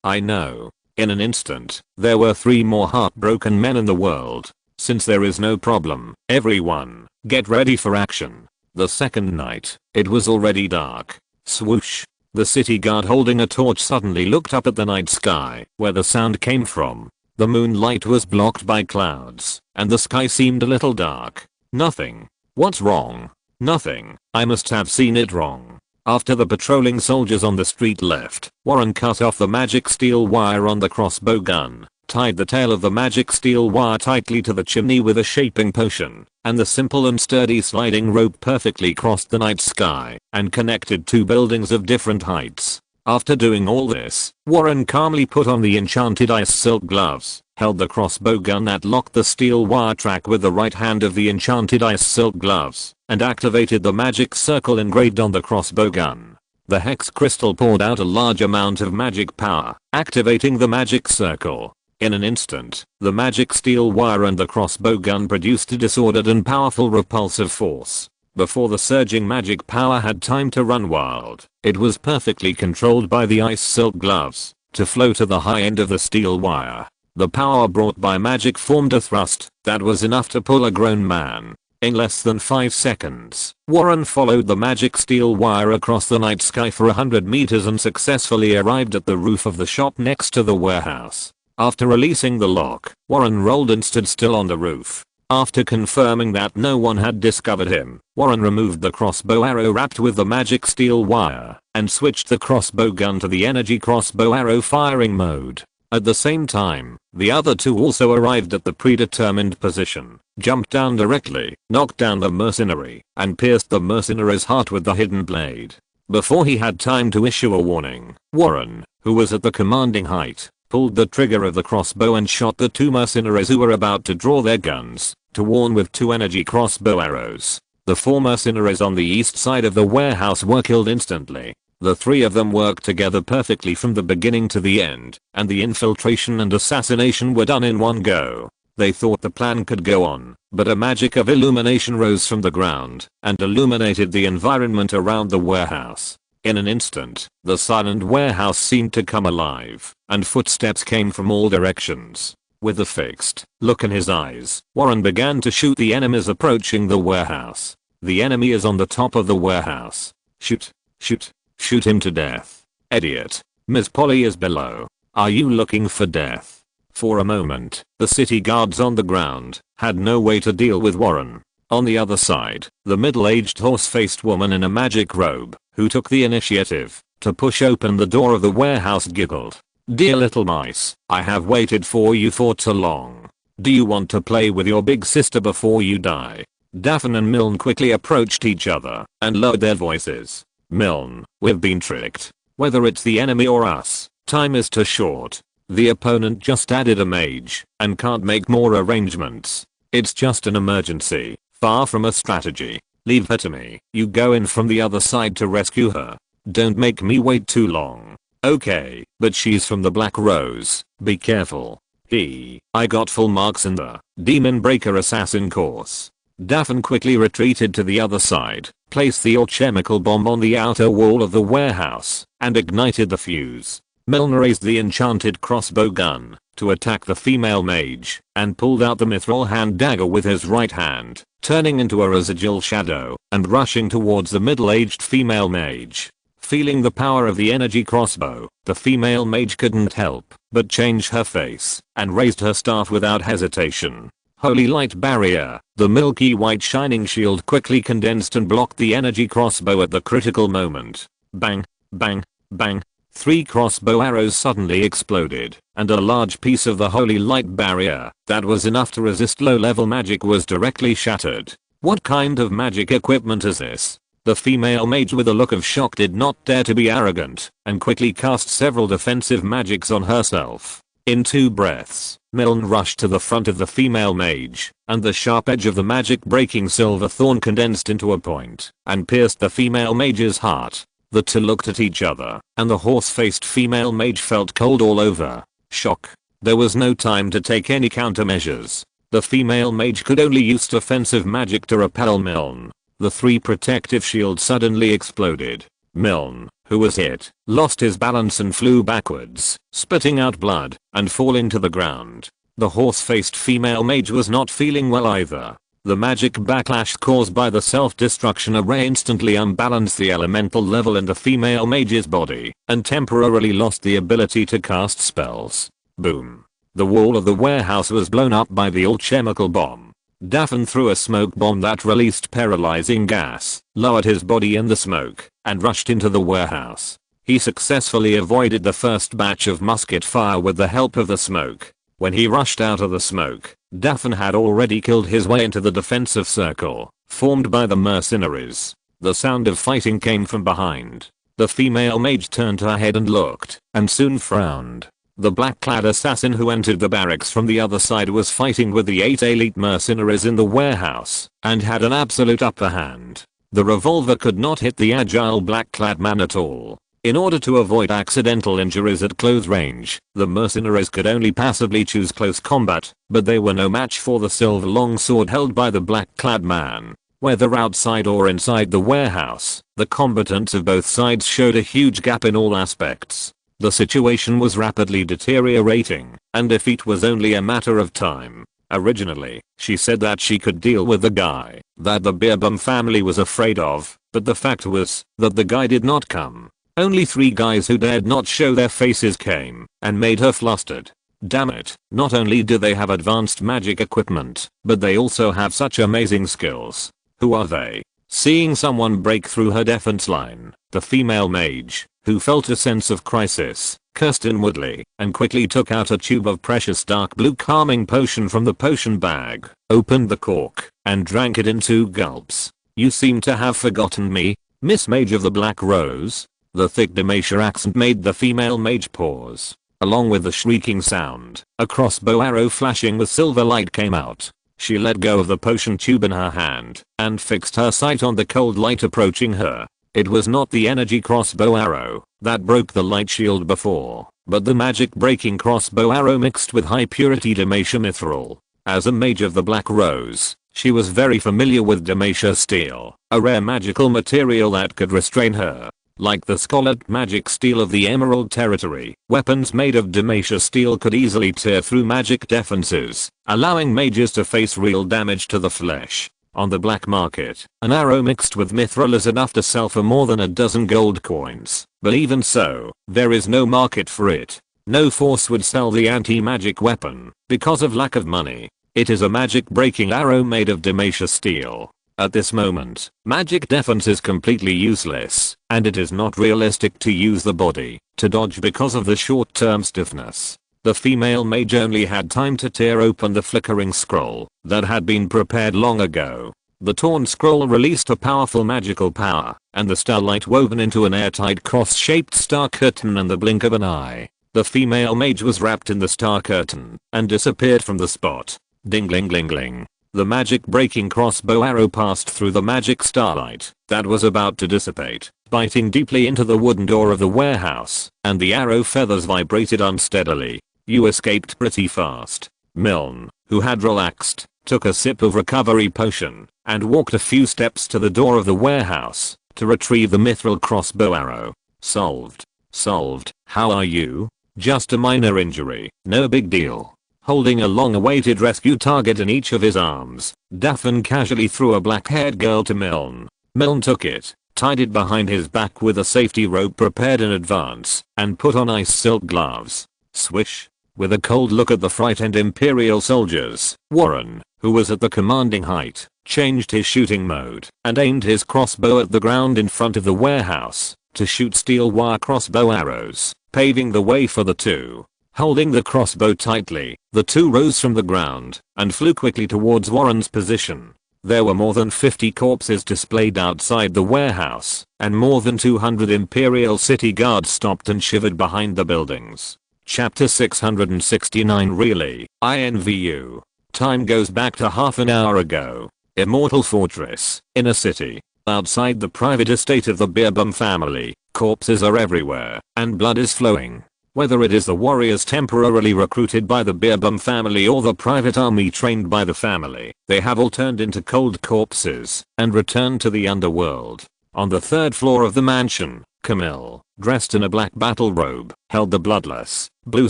S1: I know. In an instant, there were 3 more heartbroken men in the world. Since there is no problem, everyone, get ready for action. The second night, it was already dark. Swoosh. The city guard holding a torch suddenly looked up at the night sky where the sound came from. The moonlight was blocked by clouds, and the sky seemed a little dark. Nothing. What's wrong? Nothing. I must have seen it wrong. After the patrolling soldiers on the street left, Warren cut off the magic steel wire on the crossbow gun, tied the tail of the magic steel wire tightly to the chimney with a shaping potion, and the simple and sturdy sliding rope perfectly crossed the night sky and connected 2 buildings of different heights. After doing all this, Warren calmly put on the enchanted ice silk gloves, held the crossbow gun that locked the steel wire track with the right hand of the enchanted ice silk gloves, and activated the magic circle engraved on the crossbow gun. The hex crystal poured out a large amount of magic power, activating the magic circle. In an instant, the magic steel wire and the crossbow gun produced a disordered and powerful repulsive force. Before the surging magic power had time to run wild, it was perfectly controlled by the ice silk gloves to flow to the high end of the steel wire. The power brought by magic formed a thrust that was enough to pull a grown man. In less than 5 seconds, Warren followed the magic steel wire across the night sky for 100 meters and successfully arrived at the roof of the shop next to the warehouse. After releasing the lock, Warren rolled and stood still on the roof. After confirming that no one had discovered him, Warren removed the crossbow arrow wrapped with the magic steel wire and switched the crossbow gun to the energy crossbow arrow firing mode. At the same time, the other 2 also arrived at the predetermined position, jumped down directly, knocked down the mercenary, and pierced the mercenary's heart with the hidden blade. Before he had time to issue a warning, Warren, who was at the commanding height, pulled the trigger of the crossbow and shot the 2 mercenaries who were about to draw their guns to warn with 2 energy crossbow arrows. The 4 mercenaries on the east side of the warehouse were killed instantly. The 3 of them worked together perfectly from the beginning to the end, and the infiltration and assassination were done in one go. They thought the plan could go on, but a magic of illumination rose from the ground and illuminated the environment around the warehouse. In an instant, the silent warehouse seemed to come alive, and footsteps came from all directions. With a fixed look in his eyes, Warren began to shoot the enemies approaching the warehouse. The enemy is on the top of the warehouse. Shoot, shoot, shoot him to death. Idiot. Miss Polly is below. Are you looking for death? For a moment, the city guards on the ground had no way to deal with Warren. On the other side, the middle-aged horse-faced woman in a magic robe, who took the initiative to push open the door of the warehouse, giggled. Dear little mice, I have waited for you for too long. Do you want to play with your big sister before you die? Daphne and Milne quickly approached each other and lowered their voices. Milne, we've been tricked. Whether it's the enemy or us, time is too short. The opponent just added a mage and can't make more arrangements. It's just an emergency, far from a strategy. Leave her to me. You go in from the other side to rescue her. Don't make me wait too long. Okay, but she's from the Black Rose. Be careful. I got full marks in the Demon Breaker Assassin course. Daphne quickly retreated to the other side, placed the alchemical bomb on the outer wall of the warehouse, and ignited the fuse. Milne raised the enchanted crossbow gun to attack the female mage, and pulled out the mithril hand dagger with his right hand, turning into a residual shadow, and rushing towards the middle-aged female mage. Feeling the power of the energy crossbow, the female mage couldn't help but change her face, and raised her staff without hesitation. Holy light barrier, the milky white shining shield quickly condensed and blocked the energy crossbow at the critical moment. Bang, bang, bang. 3 crossbow arrows suddenly exploded, and a large piece of the holy light barrier that was enough to resist low-level magic was directly shattered. What kind of magic equipment is this? The female mage with a look of shock did not dare to be arrogant, and quickly cast several defensive magics on herself. In 2 breaths, Milne rushed to the front of the female mage, and the sharp edge of the magic-breaking silver thorn condensed into a point, and pierced the female mage's heart. The two looked at each other, and the horse-faced female mage felt cold all over. Shock. There was no time to take any countermeasures. The female mage could only use defensive magic to repel Milne. The 3 protective shields suddenly exploded. Milne, who was hit, lost his balance and flew backwards, spitting out blood, and falling to the ground. The horse-faced female mage was not feeling well either. The magic backlash caused by the self-destruction array instantly unbalanced the elemental level in the female mage's body, and temporarily lost the ability to cast spells. Boom. The wall of the warehouse was blown up by the alchemical bomb. Daphne threw a smoke bomb that released paralyzing gas, lowered his body in the smoke, and rushed into the warehouse. He successfully avoided the first batch of musket fire with the help of the smoke. When he rushed out of the smoke, Daphne had already killed his way into the defensive circle, formed by the mercenaries. The sound of fighting came from behind. The female mage turned her head and looked, and soon frowned. The black-clad assassin who entered the barracks from the other side was fighting with the 8 elite mercenaries in the warehouse, and had an absolute upper hand. The revolver could not hit the agile black-clad man at all. In order to avoid accidental injuries at close range, the mercenaries could only passively choose close combat, but they were no match for the silver longsword held by the black-clad man. Whether outside or inside the warehouse, the combatants of both sides showed a huge gap in all aspects. The situation was rapidly deteriorating, and defeat was only a matter of time. Originally, she said that she could deal with the guy that the Beerbum family was afraid of, but the fact was that the guy did not come. Only 3 guys who dared not show their faces came, and made her flustered. Damn it, not only do they have advanced magic equipment, but they also have such amazing skills. Who are they? Seeing someone break through her defense line, the female mage, who felt a sense of crisis, cursed inwardly, and quickly took out a tube of precious dark blue calming potion from the potion bag, opened the cork, and drank it in 2 gulps. You seem to have forgotten me, Miss Mage of the Black Rose. The thick Demacia accent made the female mage pause. Along with the shrieking sound, a crossbow arrow flashing with silver light came out. She let go of the potion tube in her hand, and fixed her sight on the cold light approaching her. It was not the energy crossbow arrow that broke the light shield before, but the magic breaking crossbow arrow mixed with high purity Demacia mithril. As a mage of the Black Rose, she was very familiar with Demacia steel, a rare magical material that could restrain her. Like the Scholar magic steel of the Emerald Territory, weapons made of Demacia steel could easily tear through magic defenses, allowing mages to face real damage to the flesh. On the black market, an arrow mixed with mithril is enough to sell for more than a dozen gold coins, but even so, there is no market for it. No force would sell the anti-magic weapon, because of lack of money. It is a magic-breaking arrow made of Demacia steel. At this moment, magic defense is completely useless, and it is not realistic to use the body to dodge because of the short-term stiffness. The female mage only had time to tear open the flickering scroll that had been prepared long ago. The torn scroll released a powerful magical power, and the starlight woven into an airtight cross-shaped star curtain in the blink of an eye. The female mage was wrapped in the star curtain and disappeared from the spot. Ding-ling-ling-ling. The magic breaking crossbow arrow passed through the magic starlight that was about to dissipate, biting deeply into the wooden door of the warehouse, and the arrow feathers vibrated unsteadily. You escaped pretty fast. Milne, who had relaxed, took a sip of recovery potion, and walked a few steps to the door of the warehouse to retrieve the mithril crossbow arrow. Solved. Solved. How are you? Just a minor injury, no big deal. Holding a long-awaited rescue target in each of his arms, Daffin casually threw a black-haired girl to Milne. Milne took it, tied it behind his back with a safety rope prepared in advance, and put on ice silk gloves. Swish. With a cold look at the frightened Imperial soldiers, Warren, who was at the commanding height, changed his shooting mode and aimed his crossbow at the ground in front of the warehouse to shoot steel wire crossbow arrows, paving the way for the two. Holding the crossbow tightly, the two rose from the ground and flew quickly towards Warren's position. There were more than 50 corpses displayed outside the warehouse, and more than 200 Imperial city guards stopped and shivered behind the buildings. Chapter 669 Really, I envy you. Time goes back to half an hour ago. Immortal Fortress, in a city. Outside the private estate of the Beerbum family, corpses are everywhere, and blood is flowing. Whether it is the warriors temporarily recruited by the Beerbum family or the private army trained by the family, they have all turned into cold corpses and returned to the underworld. On the third floor of the mansion, Camille, dressed in a black battle robe, held the bloodless, blue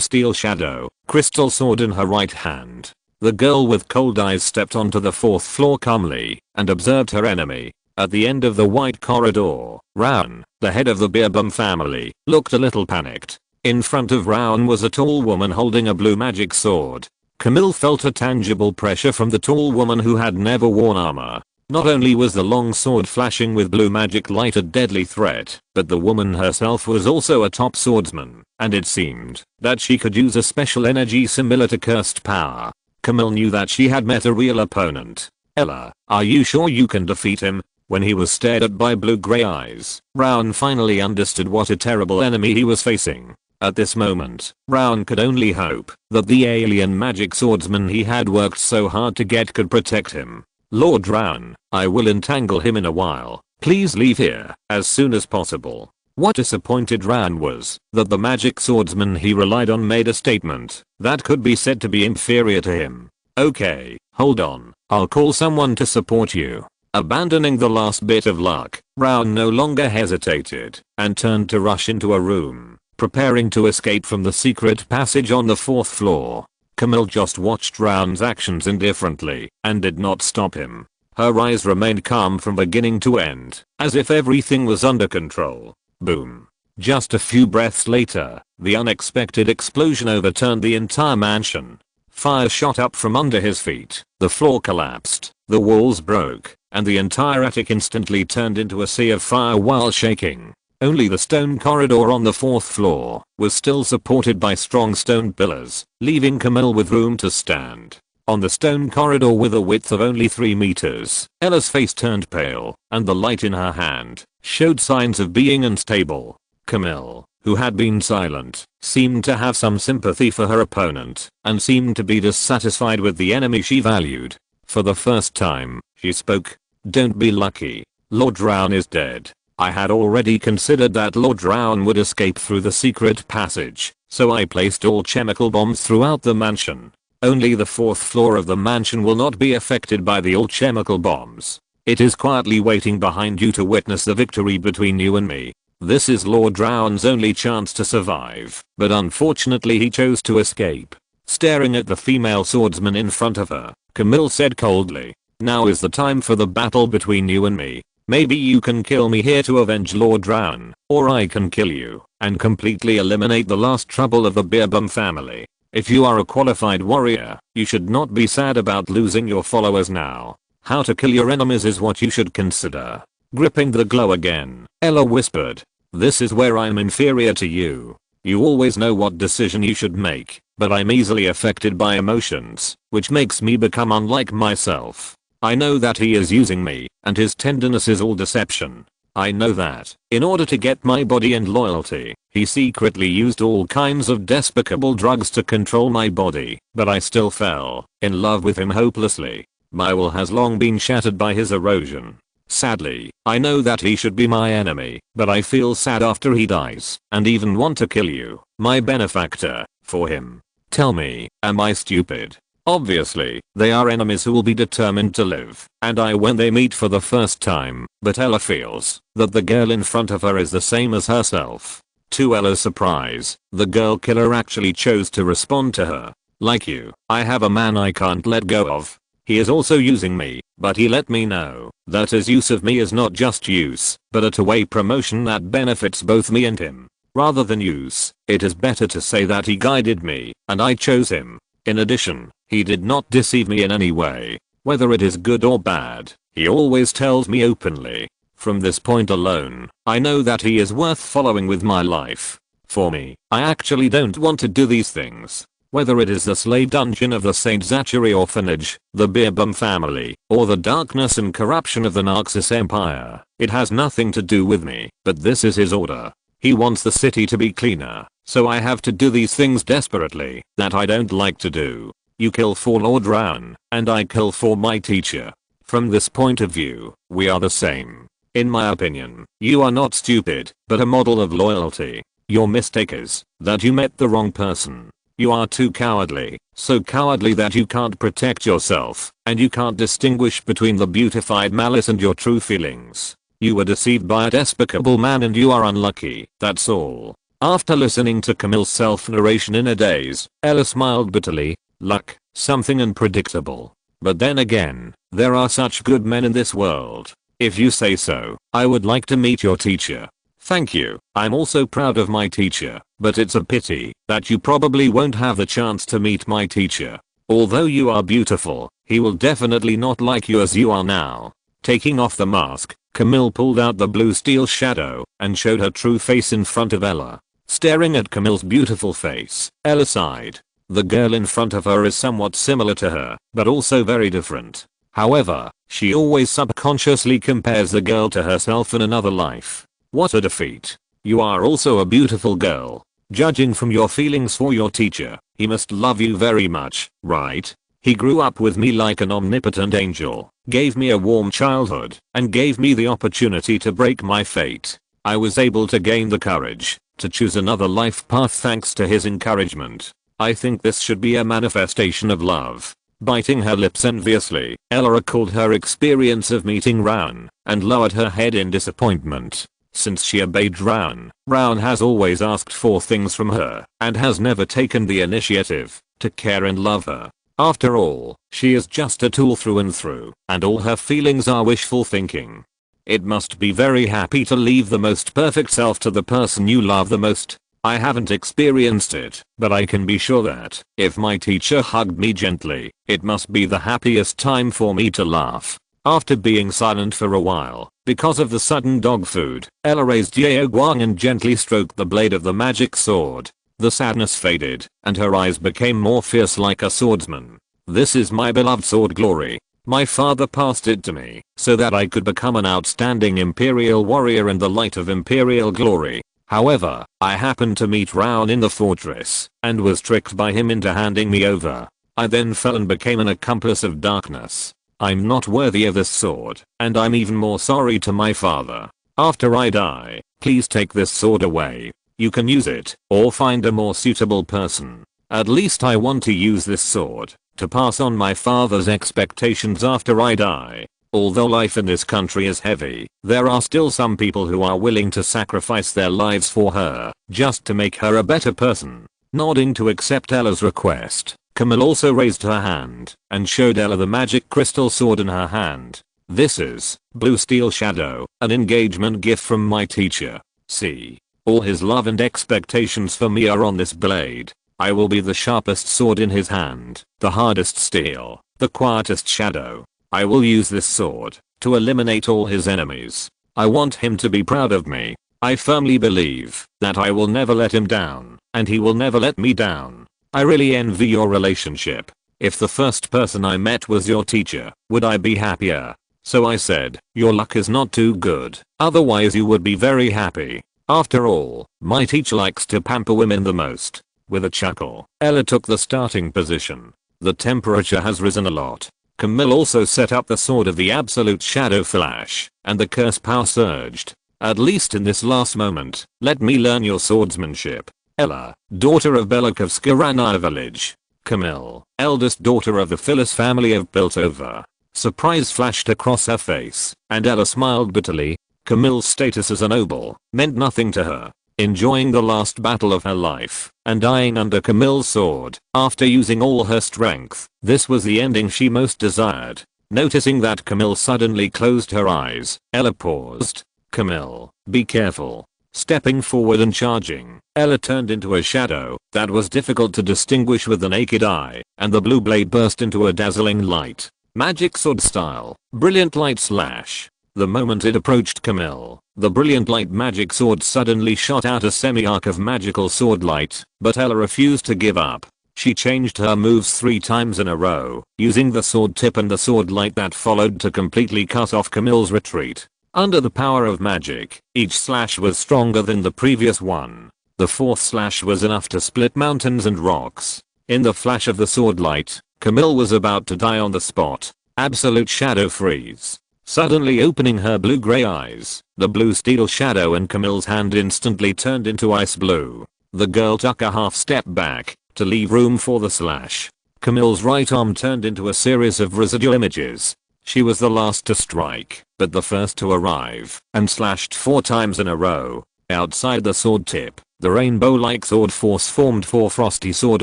S1: steel shadow, crystal sword in her right hand. The girl with cold eyes stepped onto the fourth floor calmly and observed her enemy. At the end of the white corridor, Rowan, the head of the Beerbum family, looked a little panicked. In front of Rowan was a tall woman holding a blue magic sword. Camille felt a tangible pressure from the tall woman who had never worn armor. Not only was the long sword flashing with blue magic light a deadly threat, but the woman herself was also a top swordsman, and it seemed that she could use a special energy similar to cursed power. Camille knew that she had met a real opponent. Ella, are you sure you can defeat him? When he was stared at by blue-gray eyes, Rowan finally understood what a terrible enemy he was facing. At this moment, Rowan could only hope that the alien magic swordsman he had worked so hard to get could protect him. Lord Rowan, I will entangle him in a while. Please leave here as soon as possible. What disappointed Rowan was that the magic swordsman he relied on made a statement that could be said to be inferior to him. Okay, hold on, I'll call someone to support you. Abandoning the last bit of luck, Rowan no longer hesitated and turned to rush into a room, preparing to escape from the secret passage on the fourth floor. Camille just watched Rowan's actions indifferently and did not stop him. Her eyes remained calm from beginning to end, as if everything was under control. Boom. Just a few breaths later, the unexpected explosion overturned the entire mansion. Fire shot up from under his feet, the floor collapsed, the walls broke, and the entire attic instantly turned into a sea of fire while shaking. Only the stone corridor on the fourth floor was still supported by strong stone pillars, leaving Camille with room to stand. On the stone corridor with a width of only 3 meters, Ella's face turned pale, and the light in her hand showed signs of being unstable. Camille, who had been silent, seemed to have some sympathy for her opponent, and seemed to be dissatisfied with the enemy she valued. For the first time, she spoke. Don't be lucky. Lord Rowan is dead. I had already considered that Lord Rowan would escape through the secret passage, so I placed all chemical bombs throughout the mansion. Only the fourth floor of the mansion will not be affected by the all chemical bombs. It is quietly waiting behind you to witness the victory between you and me. This is Lord Rowan's only chance to survive, but unfortunately he chose to escape. Staring at the female swordsman in front of her, Camille said coldly, now is the time for the battle between you and me. Maybe you can kill me here to avenge Lord Rowan, or I can kill you and completely eliminate the last trouble of the Beerbum family. If you are a qualified warrior, you should not be sad about losing your followers now. How to kill your enemies is what you should consider. Gripping the glow again, Ella whispered. This is where I'm inferior to you. You always know what decision you should make, but I'm easily affected by emotions, which makes me become unlike myself. I know that he is using me, and his tenderness is all deception. I know that, in order to get my body and loyalty, he secretly used all kinds of despicable drugs to control my body, but I still fell in love with him hopelessly. My will has long been shattered by his erosion. Sadly, I know that he should be my enemy, but I feel sad after he dies, and even want to kill you, my benefactor, for him. Tell me, am I stupid? Obviously, they are enemies who will be determined to live and die when they meet for the first time, but Ella feels that the girl in front of her is the same as herself. To Ella's surprise, the girl killer actually chose to respond to her. Like you, I have a man I can't let go of. He is also using me, but he let me know that his use of me is not just use, but a two-way promotion that benefits both me and him. Rather than use, it is better to say that he guided me, and I chose him. In addition, he did not deceive me in any way. Whether it is good or bad, he always tells me openly. From this point alone, I know that he is worth following with my life. For me, I actually don't want to do these things. Whether it is the slave dungeon of the St. Zachary orphanage, the Beerbum family, or the darkness and corruption of the Narxis Empire, it has nothing to do with me, but this is his order. He wants the city to be cleaner, so I have to do these things desperately that I don't like to do. You kill for Lord Raun, and I kill for my teacher. From this point of view, we are the same. In my opinion, you are not stupid, but a model of loyalty. Your mistake is that you met the wrong person. You are too cowardly, so cowardly that you can't protect yourself, and you can't distinguish between the beautified malice and your true feelings. You were deceived by a despicable man and you are unlucky, that's all. After listening to Camille's self-narration in a daze, Ella smiled bitterly. Luck, something unpredictable. But then again, there are such good men in this world. If you say so, I would like to meet your teacher. Thank you. I'm also proud of my teacher, but it's a pity that you probably won't have the chance to meet my teacher. Although you are beautiful, he will definitely not like you as you are now. Taking off the mask, Camille pulled out the blue steel shadow and showed her true face in front of Ella. Staring at Camille's beautiful face, Ella sighed. The girl in front of her is somewhat similar to her, but also very different. However, she always subconsciously compares the girl to herself in another life. What a defeat. You are also a beautiful girl. Judging from your feelings for your teacher, he must love you very much, right? He grew up with me like an omnipotent angel, gave me a warm childhood, and gave me the opportunity to break my fate. I was able to gain the courage to choose another life path thanks to his encouragement. I think this should be a manifestation of love. Biting her lips enviously, Ella recalled her experience of meeting Raun, and lowered her head in disappointment. Since she obeyed Raun has always asked for things from her, and has never taken the initiative to care and love her. After all, she is just a tool through and through, and all her feelings are wishful thinking. It must be very happy to leave the most perfect self to the person you love the most. I haven't experienced it, but I can be sure that if my teacher hugged me gently, it must be the happiest time for me to laugh. After being silent for a while, because of the sudden dog food, Ella raised Yao Guang and gently stroked the blade of the magic sword. The sadness faded, and her eyes became more fierce like a swordsman. This is my beloved sword Glory. My father passed it to me, so that I could become an outstanding Imperial warrior in the light of Imperial glory. However, I happened to meet Raun in the fortress, and was tricked by him into handing me over. I then fell and became an accomplice of darkness. I'm not worthy of this sword, and I'm even more sorry to my father. After I die, please take this sword away. You can use it, or find a more suitable person. At least I want to use this sword to pass on my father's expectations after I die. Although life in this country is heavy, there are still some people who are willing to sacrifice their lives for her, just to make her a better person. Nodding to accept Ella's request, Camille also raised her hand and showed Ella the magic crystal sword in her hand. This is Blue Steel Shadow, an engagement gift from my teacher. See, all his love and expectations for me are on this blade. I will be the sharpest sword in his hand, the hardest steel, the quietest shadow. I will use this sword to eliminate all his enemies. I want him to be proud of me. I firmly believe that I will never let him down, and he will never let me down. I really envy your relationship. If the first person I met was your teacher, would I be happier? So I said, your luck is not too good, otherwise you would be very happy. After all, my teacher likes to pamper women the most. With a chuckle, Ella took the starting position. The temperature has risen a lot. Camille also set up the Sword of the Absolute Shadow Flash, and the curse power surged. At least in this last moment, let me learn your swordsmanship. Ella, daughter of Belok of Skaranaya village. Camille, eldest daughter of the Phyllis family of Piltover. Surprise flashed across her face, and Ella smiled bitterly. Camille's status as a noble meant nothing to her. Enjoying the last battle of her life, and dying under Camille's sword, after using all her strength, this was the ending she most desired. Noticing that Camille suddenly closed her eyes, Ella paused. Camille, be careful. Stepping forward and charging, Ella turned into a shadow that was difficult to distinguish with the naked eye, and the blue blade burst into a dazzling light. Magic sword style, brilliant light slash. The moment it approached Camille, the brilliant light magic sword suddenly shot out a semi-arc of magical sword light, but Ella refused to give up. She changed her moves 3 times in a row, using the sword tip and the sword light that followed to completely cut off Camille's retreat. Under the power of magic, each slash was stronger than the previous one. The 4th slash was enough to split mountains and rocks. In the flash of the sword light, Camille was about to die on the spot. Absolute shadow freeze. Suddenly opening her blue-gray eyes, the blue steel shadow in Camille's hand instantly turned into ice blue. The girl took a half step back to leave room for the slash. Camille's right arm turned into a series of residual images. She was the last to strike, but the first to arrive, and slashed 4 times in a row. Outside the sword tip, the rainbow-like sword force formed 4 frosty sword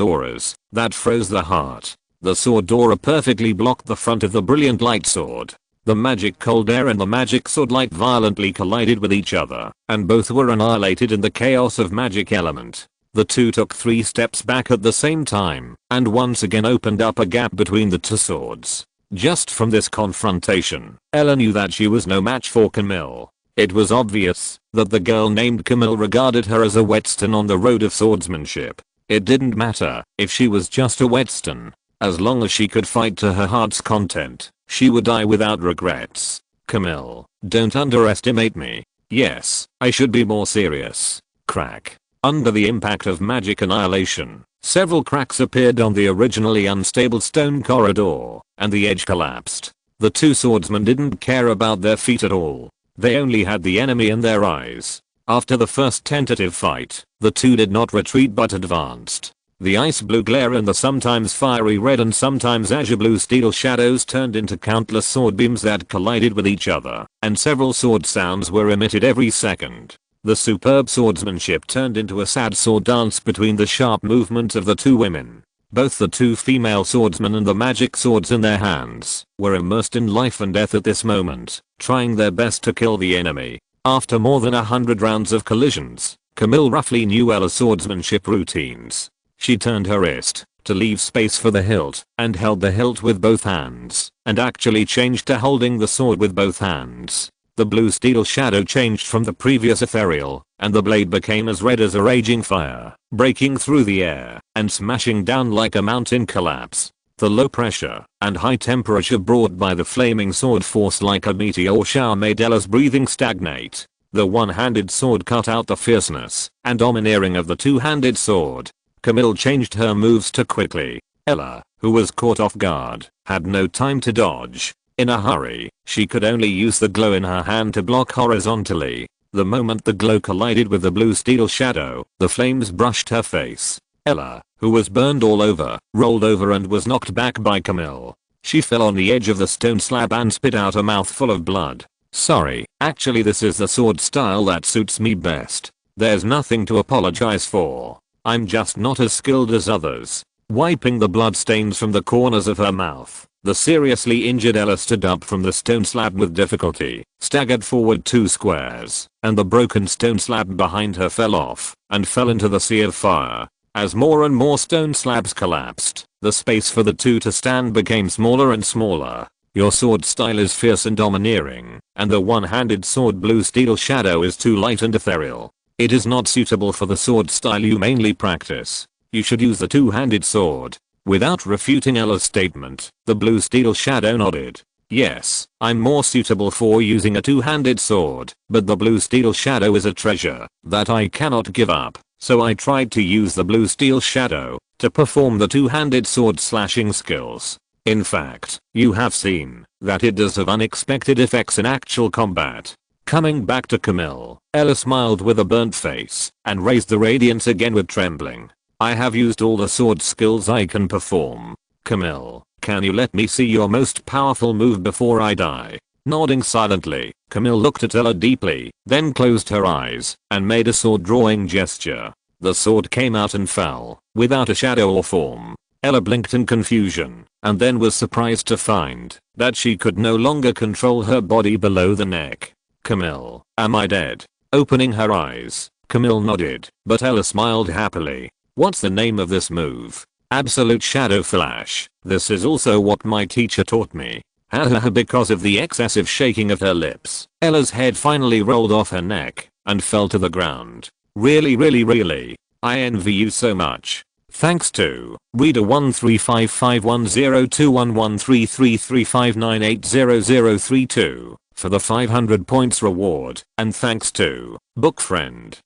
S1: auras that froze the heart. The sword aura perfectly blocked the front of the brilliant light sword. The magic cold air and the magic sword light violently collided with each other, and both were annihilated in the chaos of magic element. The two took 3 steps back at the same time, and once again opened up a gap between the 2 swords. Just from this confrontation, Ella knew that she was no match for Camille. It was obvious that the girl named Camille regarded her as a whetstone on the road of swordsmanship. It didn't matter if she was just a whetstone. As long as she could fight to her heart's content, she would die without regrets. Camille, don't underestimate me. Yes, I should be more serious. Crack. Under the impact of magic annihilation, several cracks appeared on the originally unstable stone corridor, and the edge collapsed. The 2 swordsmen didn't care about their feet at all. They only had the enemy in their eyes. After the first tentative fight, the 2 did not retreat but advanced. The ice blue glare and the sometimes fiery red and sometimes azure blue steel shadows turned into countless sword beams that collided with each other, and several sword sounds were emitted every second. The superb swordsmanship turned into a sad sword dance between the sharp movements of the 2 women. Both the 2 female swordsmen and the magic swords in their hands were immersed in life and death at this moment, trying their best to kill the enemy. After more than 100 rounds of collisions, Camille roughly knew Ella's swordsmanship routines. She turned her wrist to leave space for the hilt, and held the hilt with both hands, and actually changed to holding the sword with both hands. The blue steel shadow changed from the previous ethereal, and the blade became as red as a raging fire, breaking through the air, and smashing down like a mountain collapse. The low pressure and high temperature brought by the flaming sword force like a meteor shower made Ella's breathing stagnate. The one-handed sword cut out the fierceness and domineering of the two-handed sword. Camille changed her moves too quickly. Ella, who was caught off guard, had no time to dodge. In a hurry, she could only use the glow in her hand to block horizontally. The moment the glow collided with the blue steel shadow, the flames brushed her face. Ella, who was burned all over, rolled over and was knocked back by Camille. She fell on the edge of the stone slab and spit out a mouthful of blood. Sorry, actually this is the sword style that suits me best. There's nothing to apologize for. I'm just not as skilled as others. Wiping the blood stains from the corners of her mouth, the seriously injured Ella stood up from the stone slab with difficulty, staggered forward 2 squares, and the broken stone slab behind her fell off, and fell into the sea of fire. As more and more stone slabs collapsed, the space for the two to stand became smaller and smaller. Your sword style is fierce and domineering, and the one-handed sword blue steel shadow is too light and ethereal. It is not suitable for the sword style you mainly practice. You should use the two-handed sword. Without refuting Ella's statement, the blue steel shadow nodded. Yes, I'm more suitable for using a two-handed sword, but the blue steel shadow is a treasure that I cannot give up, so I tried to use the blue steel shadow to perform the two-handed sword slashing skills. In fact, you have seen that it does have unexpected effects in actual combat. Coming back to Camille, Ella smiled with a burnt face and raised the radiance again with trembling. I have used all the sword skills I can perform. Camille, can you let me see your most powerful move before I die? Nodding silently, Camille looked at Ella deeply, then closed her eyes and made a sword drawing gesture. The sword came out and fell, without a shadow or form. Ella blinked in confusion, and then was surprised to find that she could no longer control her body below the neck. Camille, am I dead? Opening her eyes, Camille nodded, but Ella smiled happily. What's the name of this move? Absolute Shadow Flash. This is also what my teacher taught me. Haha. Because of the excessive shaking of her lips, Ella's head finally rolled off her neck and fell to the ground. Really, I envy you so much. Thanks to Reader 13551021133359800032 for the 500 points reward, and thanks to Bookfriend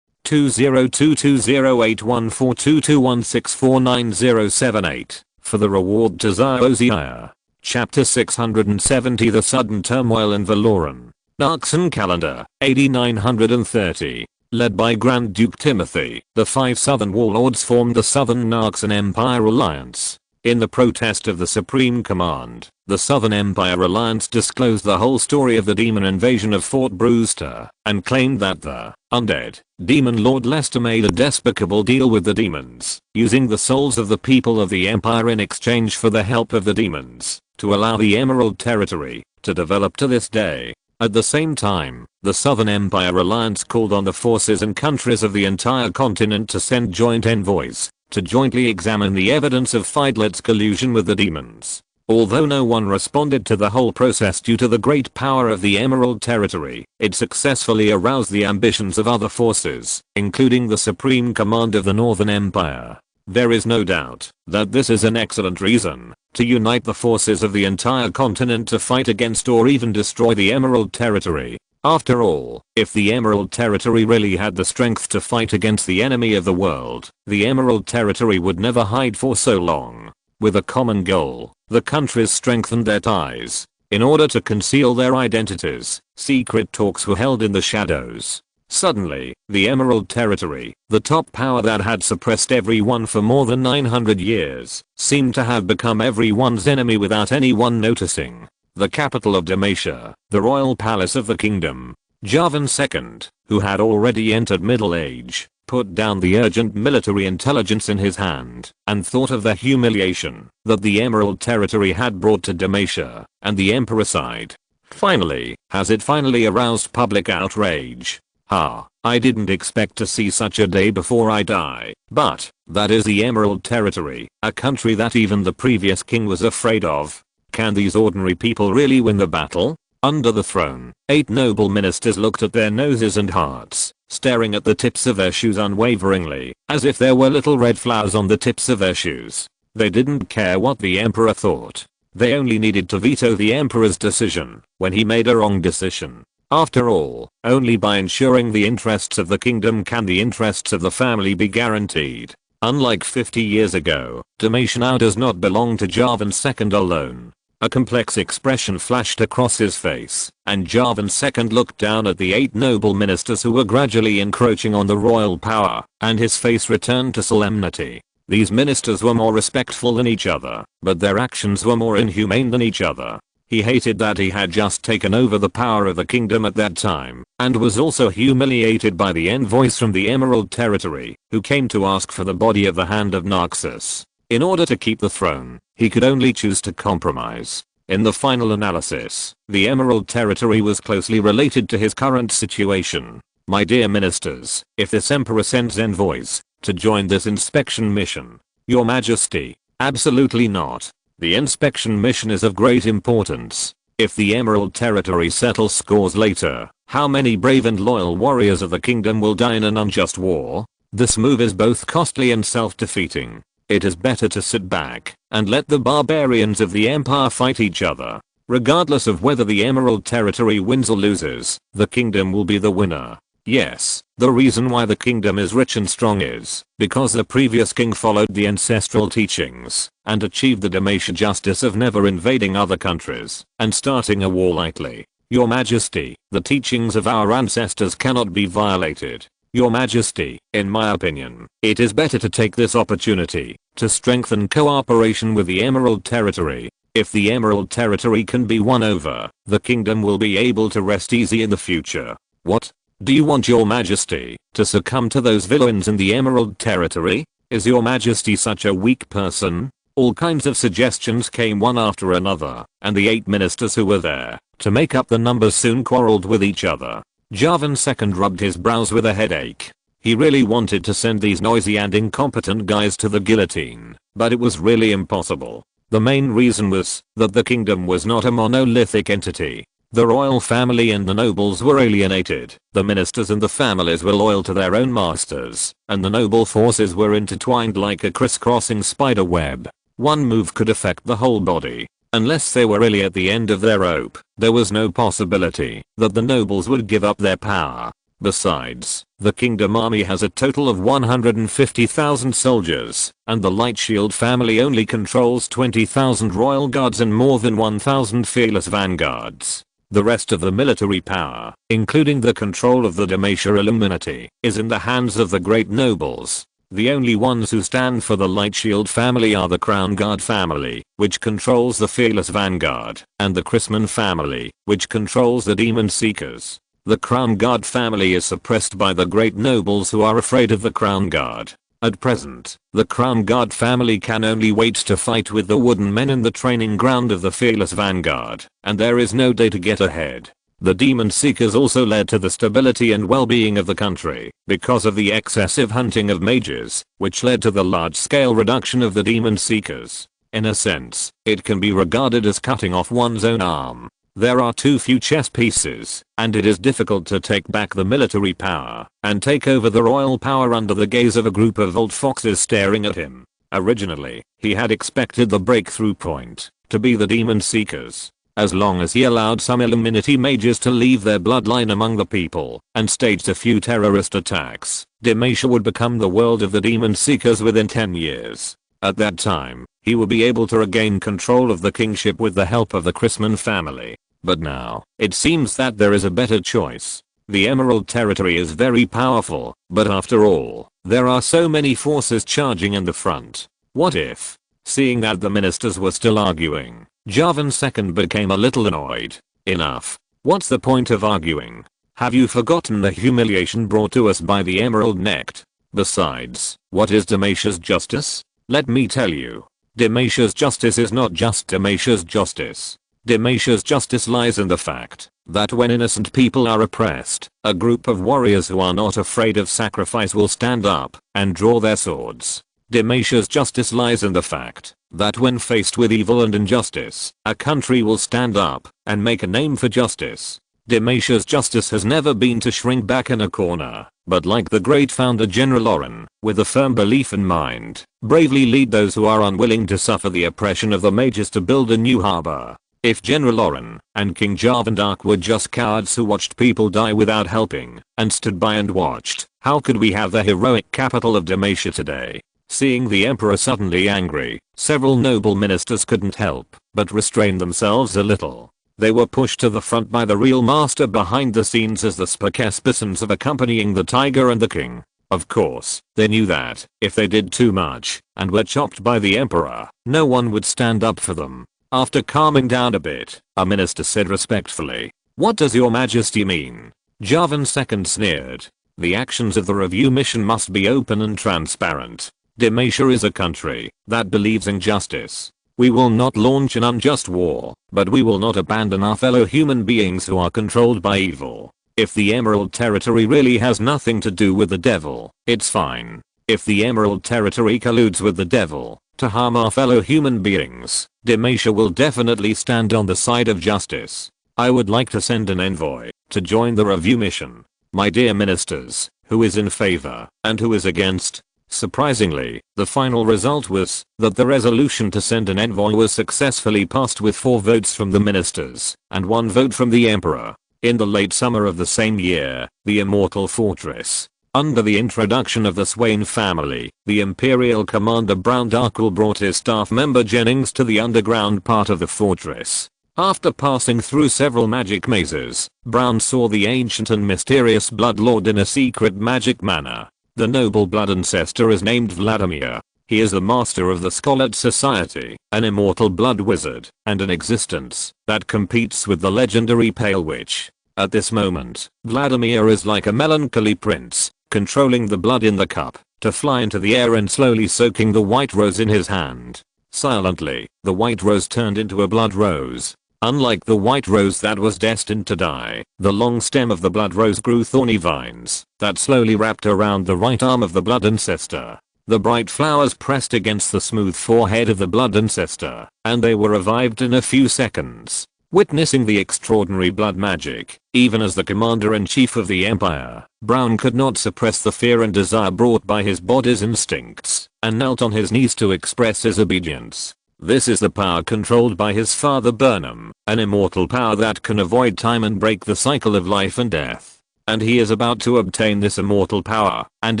S1: 202208142216490078 for the reward to Zyozia. Chapter 670 The Sudden Turmoil in Valoran. Narxan Calendar, 8930. Led by Grand Duke Timothy, the 5 southern warlords formed the Southern Narxan Empire Alliance. In the protest of the Supreme Command, the Southern Empire Alliance disclosed the whole story of the demon invasion of Fort Brewster, and claimed that the undead demon Lord Lester made a despicable deal with the demons, using the souls of the people of the Empire in exchange for the help of the demons, to allow the Emerald Territory to develop to this day. At the same time, the Southern Empire Alliance called on the forces and countries of the entire continent to send joint envoys to jointly examine the evidence of Fidlet's collusion with the demons. Although no one responded to the whole process due to the great power of the Emerald Territory, it successfully aroused the ambitions of other forces, including the Supreme Command of the Northern Empire. There is no doubt that this is an excellent reason to unite the forces of the entire continent to fight against or even destroy the Emerald Territory. After all, if the Emerald Territory really had the strength to fight against the enemy of the world, the Emerald Territory would never hide for so long. With a common goal, the countries strengthened their ties. In order to conceal their identities, secret talks were held in the shadows. Suddenly, the Emerald Territory, the top power that had suppressed everyone for more than 900 years, seemed to have become everyone's enemy without anyone noticing. The capital of Demacia, the royal palace of the kingdom. Javan II, who had already entered middle age, put down the urgent military intelligence in his hand and thought of the humiliation that the Emerald Territory had brought to Demacia and the Emperor sighed. Finally, has it finally aroused public outrage? I didn't expect to see such a day before I die, but that is the Emerald Territory, a country that even the previous king was afraid of. Can these ordinary people really win the battle? Under the throne, 8 noble ministers looked at their noses and hearts, staring at the tips of their shoes unwaveringly, as if there were little red flowers on the tips of their shoes. They didn't care what the emperor thought. They only needed to veto the emperor's decision when he made a wrong decision. After all, only by ensuring the interests of the kingdom can the interests of the family be guaranteed. Unlike 50 years ago, Demacia now does not belong to Javan II alone. A complex expression flashed across his face, and Javan II looked down at the 8 noble ministers who were gradually encroaching on the royal power, and his face returned to solemnity. These ministers were more respectful than each other, but their actions were more inhumane than each other. He hated that he had just taken over the power of the kingdom at that time, and was also humiliated by the envoys from the Emerald Territory, who came to ask for the body of the Hand of Narxus. In order to keep the throne, he could only choose to compromise. In the final analysis, the Emerald Territory was closely related to his current situation. My dear ministers, if this emperor sends envoys to join this inspection mission, Your Majesty, absolutely not. The inspection mission is of great importance. If the Emerald Territory settles scores later, how many brave and loyal warriors of the kingdom will die in an unjust war? This move is both costly and self-defeating. It is better to sit back and let the barbarians of the empire fight each other. Regardless of whether the Emerald Territory wins or loses, the kingdom will be the winner. Yes, the reason why the kingdom is rich and strong is because the previous king followed the ancestral teachings and achieved the Demacia justice of never invading other countries and starting a war lightly. Your Majesty, the teachings of our ancestors cannot be violated. Your Majesty, in my opinion, it is better to take this opportunity to strengthen cooperation with the Emerald Territory. If the Emerald Territory can be won over, the kingdom will be able to rest easy in the future. What? Do you want your Majesty to succumb to those villains in the Emerald Territory? Is your Majesty such a weak person? All kinds of suggestions came one after another, and the 8 ministers who were there to make up the numbers soon quarreled with each other. Javan II rubbed his brows with a headache. He really wanted to send these noisy and incompetent guys to the guillotine, but it was really impossible. The main reason was that the kingdom was not a monolithic entity. The royal family and the nobles were alienated, the ministers and the families were loyal to their own masters, and the noble forces were intertwined like a crisscrossing spider web. One move could affect the whole body. Unless they were really at the end of their rope, there was no possibility that the nobles would give up their power. Besides, the kingdom army has a total of 150,000 soldiers, and the Light Shield family only controls 20,000 royal guards and more than 1,000 fearless vanguards. The rest of the military power, including the control of the Demacia Illuminati, is in the hands of the great nobles. The only ones who stand for the Light Shield family are the Crown Guard family, which controls the Fearless Vanguard, and the Chrisman family, which controls the Demon Seekers. The Crown Guard family is suppressed by the great nobles who are afraid of the Crown Guard. At present, the Crown Guard family can only wait to fight with the wooden men in the training ground of the Fearless Vanguard, and there is no day to get ahead. The Demon Seekers also led to the stability and well-being of the country, because of the excessive hunting of mages, which led to the large-scale reduction of the Demon Seekers. In a sense, it can be regarded as cutting off one's own arm. There are too few chess pieces, and it is difficult to take back the military power and take over the royal power under the gaze of a group of old foxes staring at him. Originally, he had expected the breakthrough point to be the Demon Seekers. As long as he allowed some Illuminati mages to leave their bloodline among the people and staged a few terrorist attacks, Demacia would become the world of the Demon Seekers within 10 years. At that time, he would be able to regain control of the kingship with the help of the Chrisman family. But now, it seems that there is a better choice. The Emerald Territory is very powerful, but after all, there are so many forces charging in the front. What if? Seeing that the ministers were still arguing, Javan II became a little annoyed. Enough. What's the point of arguing? Have you forgotten the humiliation brought to us by the Emerald Nect? Besides, what is Demacia's justice? Let me tell you. Demacia's justice is not just Demacia's justice. Demacia's justice lies in the fact that when innocent people are oppressed, a group of warriors who are not afraid of sacrifice will stand up and draw their swords. Demacia's justice lies in the fact that when faced with evil and injustice, a country will stand up and make a name for justice. Demacia's justice has never been to shrink back in a corner, but like the great founder General Oren, with a firm belief in mind, bravely lead those who are unwilling to suffer the oppression of the mages to build a new harbor. If General Oren and King Jarvandark were just cowards who watched people die without helping and stood by and watched, how could we have the heroic capital of Demacia today? Seeing the emperor suddenly angry, several noble ministers couldn't help but restrain themselves a little. They were pushed to the front by the real master behind the scenes as the spokespersons of accompanying the tiger and the king. Of course, they knew that if they did too much and were chopped by the emperor, no one would stand up for them. After calming down a bit, a minister said respectfully, "What does your majesty mean?" Javan II sneered. "The actions of the review mission must be open and transparent. Demacia is a country that believes in justice. We will not launch an unjust war, but we will not abandon our fellow human beings who are controlled by evil. If the Emerald Territory really has nothing to do with the devil, it's fine. If the Emerald Territory colludes with the devil to harm our fellow human beings, Demacia will definitely stand on the side of justice. I would like to send an envoy to join the review mission. My dear ministers, who is in favor and who is against?" Surprisingly, the final result was that the resolution to send an envoy was successfully passed with 4 votes from the ministers and 1 vote from the emperor. In the late summer of the same year, the Immortal Fortress. Under the introduction of the Swain family, the Imperial Commander Brown Darkwill brought his staff member Jennings to the underground part of the fortress. After passing through several magic mazes, Brown saw the ancient and mysterious Bloodlord in a secret magic manor. The noble blood ancestor is named Vladimir. He is the master of the Scarlet Society, an immortal blood wizard, and an existence that competes with the legendary Pale Witch. At this moment, Vladimir is like a melancholy prince, controlling the blood in the cup, to fly into the air and slowly soaking the white rose in his hand. Silently, the white rose turned into a blood rose. Unlike the white rose that was destined to die, the long stem of the blood rose grew thorny vines that slowly wrapped around the right arm of the blood ancestor. The bright flowers pressed against the smooth forehead of the blood ancestor, and they were revived in a few seconds. Witnessing the extraordinary blood magic, even as the commander-in-chief of the empire, Brown could not suppress the fear and desire brought by his body's instincts, and knelt on his knees to express his obedience. This is the power controlled by his father Burnham, an immortal power that can avoid time and break the cycle of life and death. And he is about to obtain this immortal power and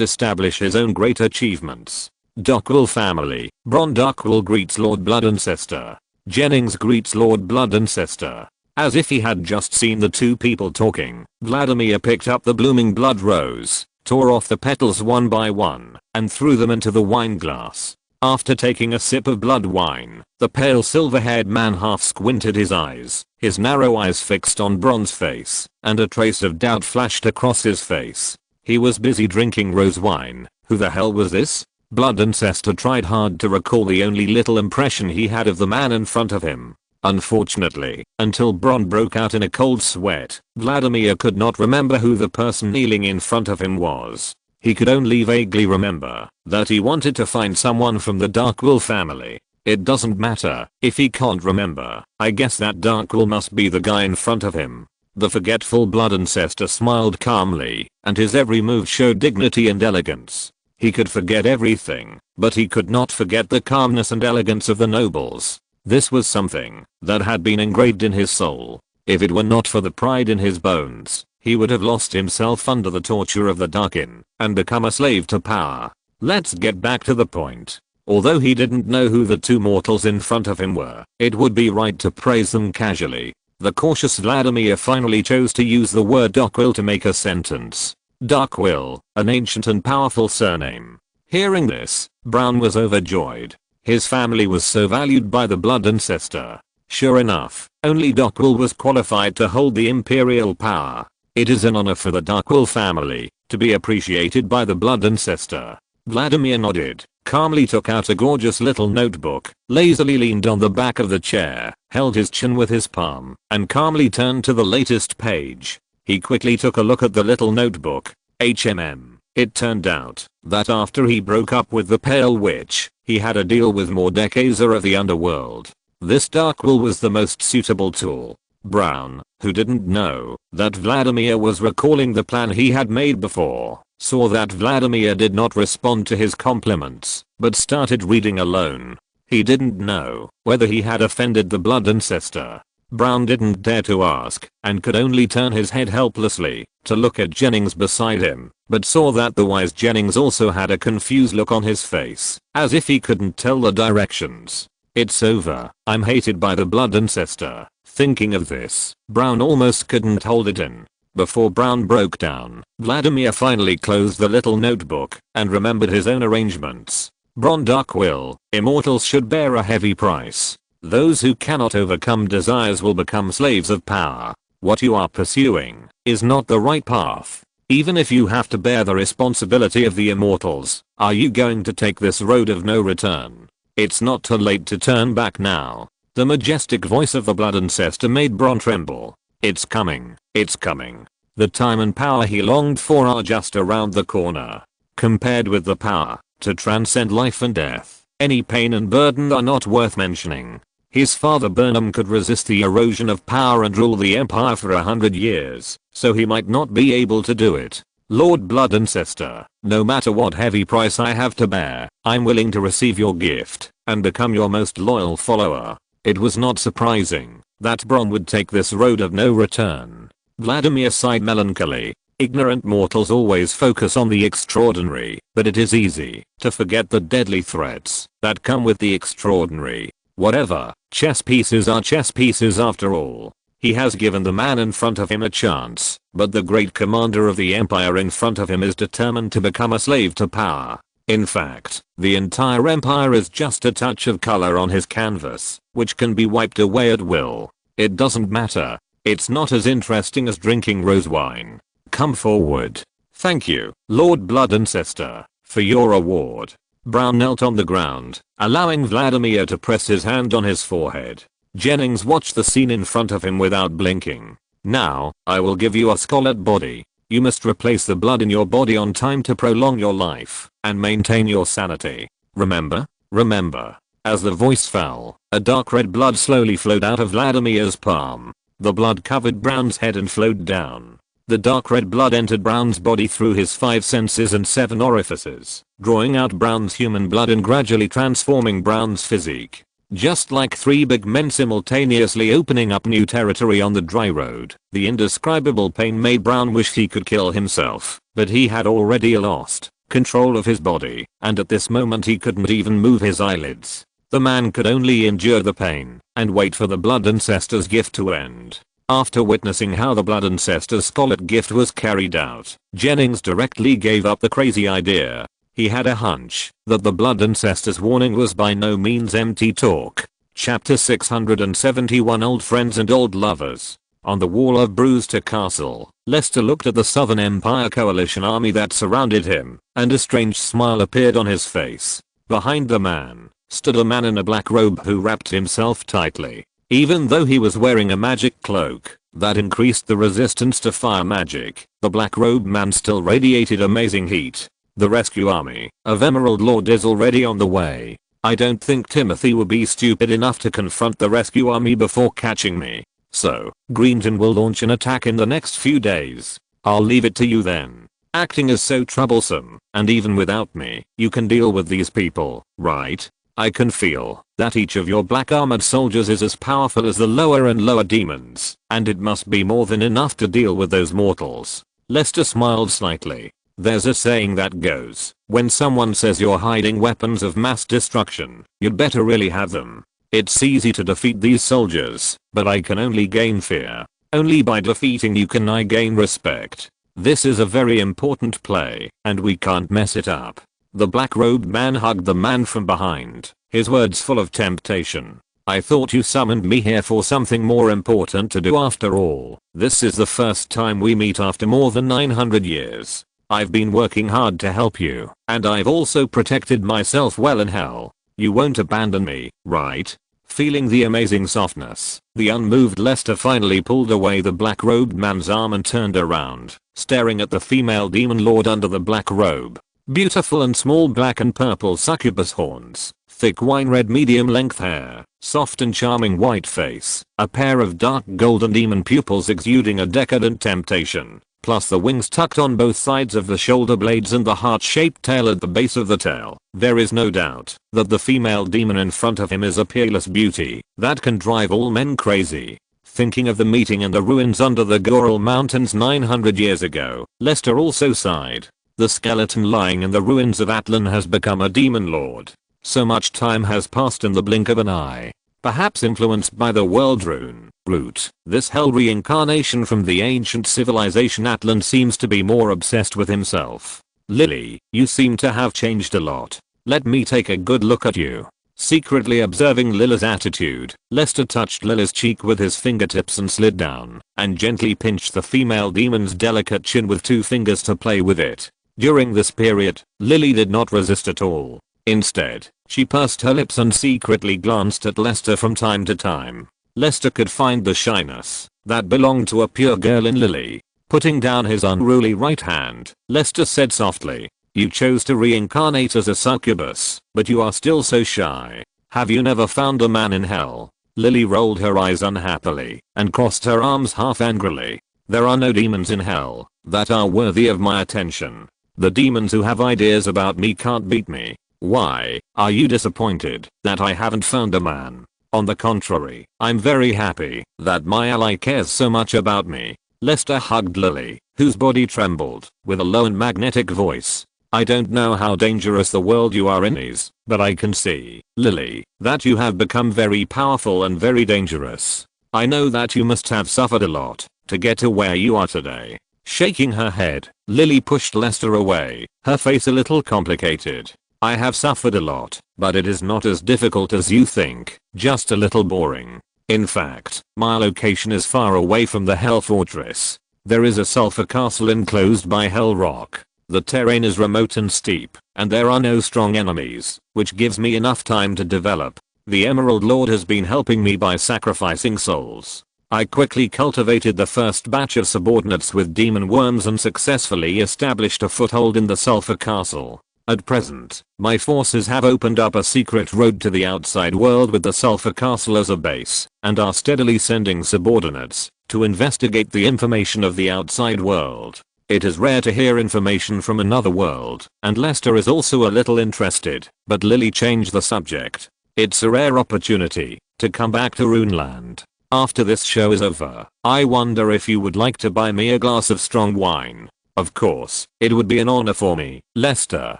S1: establish his own great achievements. Darkwill family. Bron Darkwill greets Lord Blood Ancestor. Jennings greets Lord Blood Ancestor. As if he had just seen the two people talking, Vladimir picked up the blooming blood rose, tore off the petals one by one, and threw them into the wine glass. After taking a sip of blood wine, the pale silver-haired man half squinted his eyes, his narrow eyes fixed on Bron's face, and a trace of doubt flashed across his face. He was busy drinking rose wine. Who the hell was this? Blood Ancestor tried hard to recall the only little impression he had of the man in front of him. Unfortunately, until Bron broke out in a cold sweat, Vladimir could not remember who the person kneeling in front of him was. He could only vaguely remember that he wanted to find someone from the Darkwill family. It doesn't matter if he can't remember. I guess that Darkwill must be the guy in front of him. The forgetful blood ancestor smiled calmly, and his every move showed dignity and elegance. He could forget everything, but he could not forget the calmness and elegance of the nobles. This was something that had been engraved in his soul. If it were not for the pride in his bones, he would have lost himself under the torture of the Darkin and become a slave to power. Let's get back to the point. Although he didn't know who the two mortals in front of him were, it would be right to praise them casually. The cautious Vladimir finally chose to use the word Darkwill to make a sentence. Darkwill, an ancient and powerful surname. Hearing this, Brown was overjoyed. His family was so valued by the blood ancestor. Sure enough, only Darkwill was qualified to hold the imperial power. It is an honor for the Darkwill family to be appreciated by the blood ancestor. Vladimir nodded, calmly took out a gorgeous little notebook, lazily leaned on the back of the chair, held his chin with his palm, and calmly turned to the latest page. He quickly took a look at the little notebook. It turned out that after he broke up with the Pale Witch, he had a deal with Mordekaiser of the underworld. This Darkwill was the most suitable tool. Brown, who didn't know that Vladimir was recalling the plan he had made before, saw that Vladimir did not respond to his compliments, but started reading alone. He didn't know whether he had offended the blood ancestor. Brown didn't dare to ask, and could only turn his head helplessly to look at Jennings beside him, but saw that the wise Jennings also had a confused look on his face, as if he couldn't tell the directions. It's over. I'm hated by the blood ancestor. Thinking of this, Brown almost couldn't hold it in. Before Brown broke down, Vladimir finally closed the little notebook and remembered his own arrangements. Bron Darkwill, immortals should bear a heavy price. Those who cannot overcome desires will become slaves of power. What you are pursuing is not the right path. Even if you have to bear the responsibility of the immortals, are you going to take this road of no return? It's not too late to turn back now. The majestic voice of the blood ancestor made Bron tremble. It's coming. It's coming. The time and power he longed for are just around the corner. Compared with the power to transcend life and death, any pain and burden are not worth mentioning. His father Burnham could resist the erosion of power and rule the empire for 100 years, so he might not be able to do it. Lord Blood Ancestor, no matter what heavy price I have to bear, I'm willing to receive your gift and become your most loyal follower. It was not surprising that Bron would take this road of no return. Vladimir sighed melancholy. Ignorant mortals always focus on the extraordinary, but it is easy to forget the deadly threats that come with the extraordinary. Whatever, chess pieces are chess pieces after all. He has given the man in front of him a chance, but the great commander of the empire in front of him is determined to become a slave to power. In fact, the entire empire is just a touch of color on his canvas, which can be wiped away at will. It doesn't matter. It's not as interesting as drinking rose wine. Come forward. Thank you, Lord Blood Ancestor, for your award. Brown knelt on the ground, allowing Vladimir to press his hand on his forehead. Jennings watched the scene in front of him without blinking. Now, I will give you a scarlet body. You must replace the blood in your body on time to prolong your life and maintain your sanity. Remember? Remember. As the voice fell, a dark red blood slowly flowed out of Vladimir's palm. The blood covered Brown's head and flowed down. The dark red blood entered Brown's body through his 5 senses and 7 orifices, drawing out Brown's human blood and gradually transforming Brown's physique. Just like 3 big men simultaneously opening up new territory on the dry road, the indescribable pain made Brown wish he could kill himself, but he had already lost control of his body, and at this moment he couldn't even move his eyelids. The man could only endure the pain and wait for the Blood Ancestor's gift to end. After witnessing how the Blood Ancestor's scarlet gift was carried out, Jennings directly gave up the crazy idea. He had a hunch that the Blood Ancestor's warning was by no means empty talk. Chapter 671 Old Friends and Old Lovers. On the wall of Brewster Castle, Lester looked at the Southern Empire Coalition army that surrounded him, and a strange smile appeared on his face. Behind the man stood a man in a black robe who wrapped himself tightly. Even though he was wearing a magic cloak that increased the resistance to fire magic, the black robe man still radiated amazing heat. The rescue army of Emerald Lord is already on the way. I don't think Timothy will be stupid enough to confront the rescue army before catching me. So, Greenton will launch an attack in the next few days. I'll leave it to you then. Acting is so troublesome, and even without me, you can deal with these people, right? I can feel that each of your black armored soldiers is as powerful as the lower and lower demons, and it must be more than enough to deal with those mortals. Lester smiled slightly. There's a saying that goes, when someone says you're hiding weapons of mass destruction, you'd better really have them. It's easy to defeat these soldiers, but I can only gain fear. Only by defeating you can I gain respect. This is a very important play, and we can't mess it up. The black-robed man hugged the man from behind, his words full of temptation. I thought you summoned me here for something more important to do after all. This is the first time we meet after more than 900 years. I've been working hard to help you, and I've also protected myself well in hell. You won't abandon me, right? Feeling the amazing softness, the unmoved Lester finally pulled away the black-robed man's arm and turned around, staring at the female demon lord under the black robe. Beautiful and small black and purple succubus horns, thick wine red medium length hair, soft and charming white face, a pair of dark golden demon pupils exuding a decadent temptation, plus the wings tucked on both sides of the shoulder blades and the heart-shaped tail at the base of the tail. There is no doubt that the female demon in front of him is a peerless beauty that can drive all men crazy. Thinking of the meeting in the ruins under the Goral Mountains 900 years ago, Lester also sighed. The skeleton lying in the ruins of Atlan has become a demon lord. So much time has passed in the blink of an eye. Perhaps influenced by the world rune root, this hell reincarnation from the ancient civilization Atlan seems to be more obsessed with himself. Lily, you seem to have changed a lot. Let me take a good look at you. Secretly observing Lily's attitude, Lester touched Lily's cheek with his fingertips and slid down and gently pinched the female demon's delicate chin with 2 fingers to play with it. During this period, Lily did not resist at all. Instead, she pursed her lips and secretly glanced at Lester from time to time. Lester could find the shyness that belonged to a pure girl in Lily. Putting down his unruly right hand, Lester said softly, "You chose to reincarnate as a succubus, but you are still so shy. Have you never found a man in hell?" Lily rolled her eyes unhappily and crossed her arms half angrily. "There are no demons in hell that are worthy of my attention. The demons who have ideas about me can't beat me. Why, are you disappointed that I haven't found a man? On the contrary, I'm very happy that my ally cares so much about me. Lester hugged Lily, whose body trembled, with a low and magnetic voice. I don't know how dangerous the world you are in is, but I can see, Lily, that you have become very powerful and very dangerous. I know that you must have suffered a lot to get to where you are today. Shaking her head, Lily pushed Lester away, her face a little complicated. I have suffered a lot, but it is not as difficult as you think, just a little boring. In fact, my location is far away from the Hell Fortress. There is a sulfur castle enclosed by Hell Rock. The terrain is remote and steep, and there are no strong enemies, which gives me enough time to develop. The Emerald Lord has been helping me by sacrificing souls. I quickly cultivated the first batch of subordinates with demon worms and successfully established a foothold in the sulfur castle. At present, my forces have opened up a secret road to the outside world with the sulfur castle as a base, and are steadily sending subordinates to investigate the information of the outside world. It is rare to hear information from another world, and Lester is also a little interested, but Lily changed the subject. It's a rare opportunity to come back to Runeland. After this show is over, I wonder if you would like to buy me a glass of strong wine. Of course, it would be an honor for me, Lester,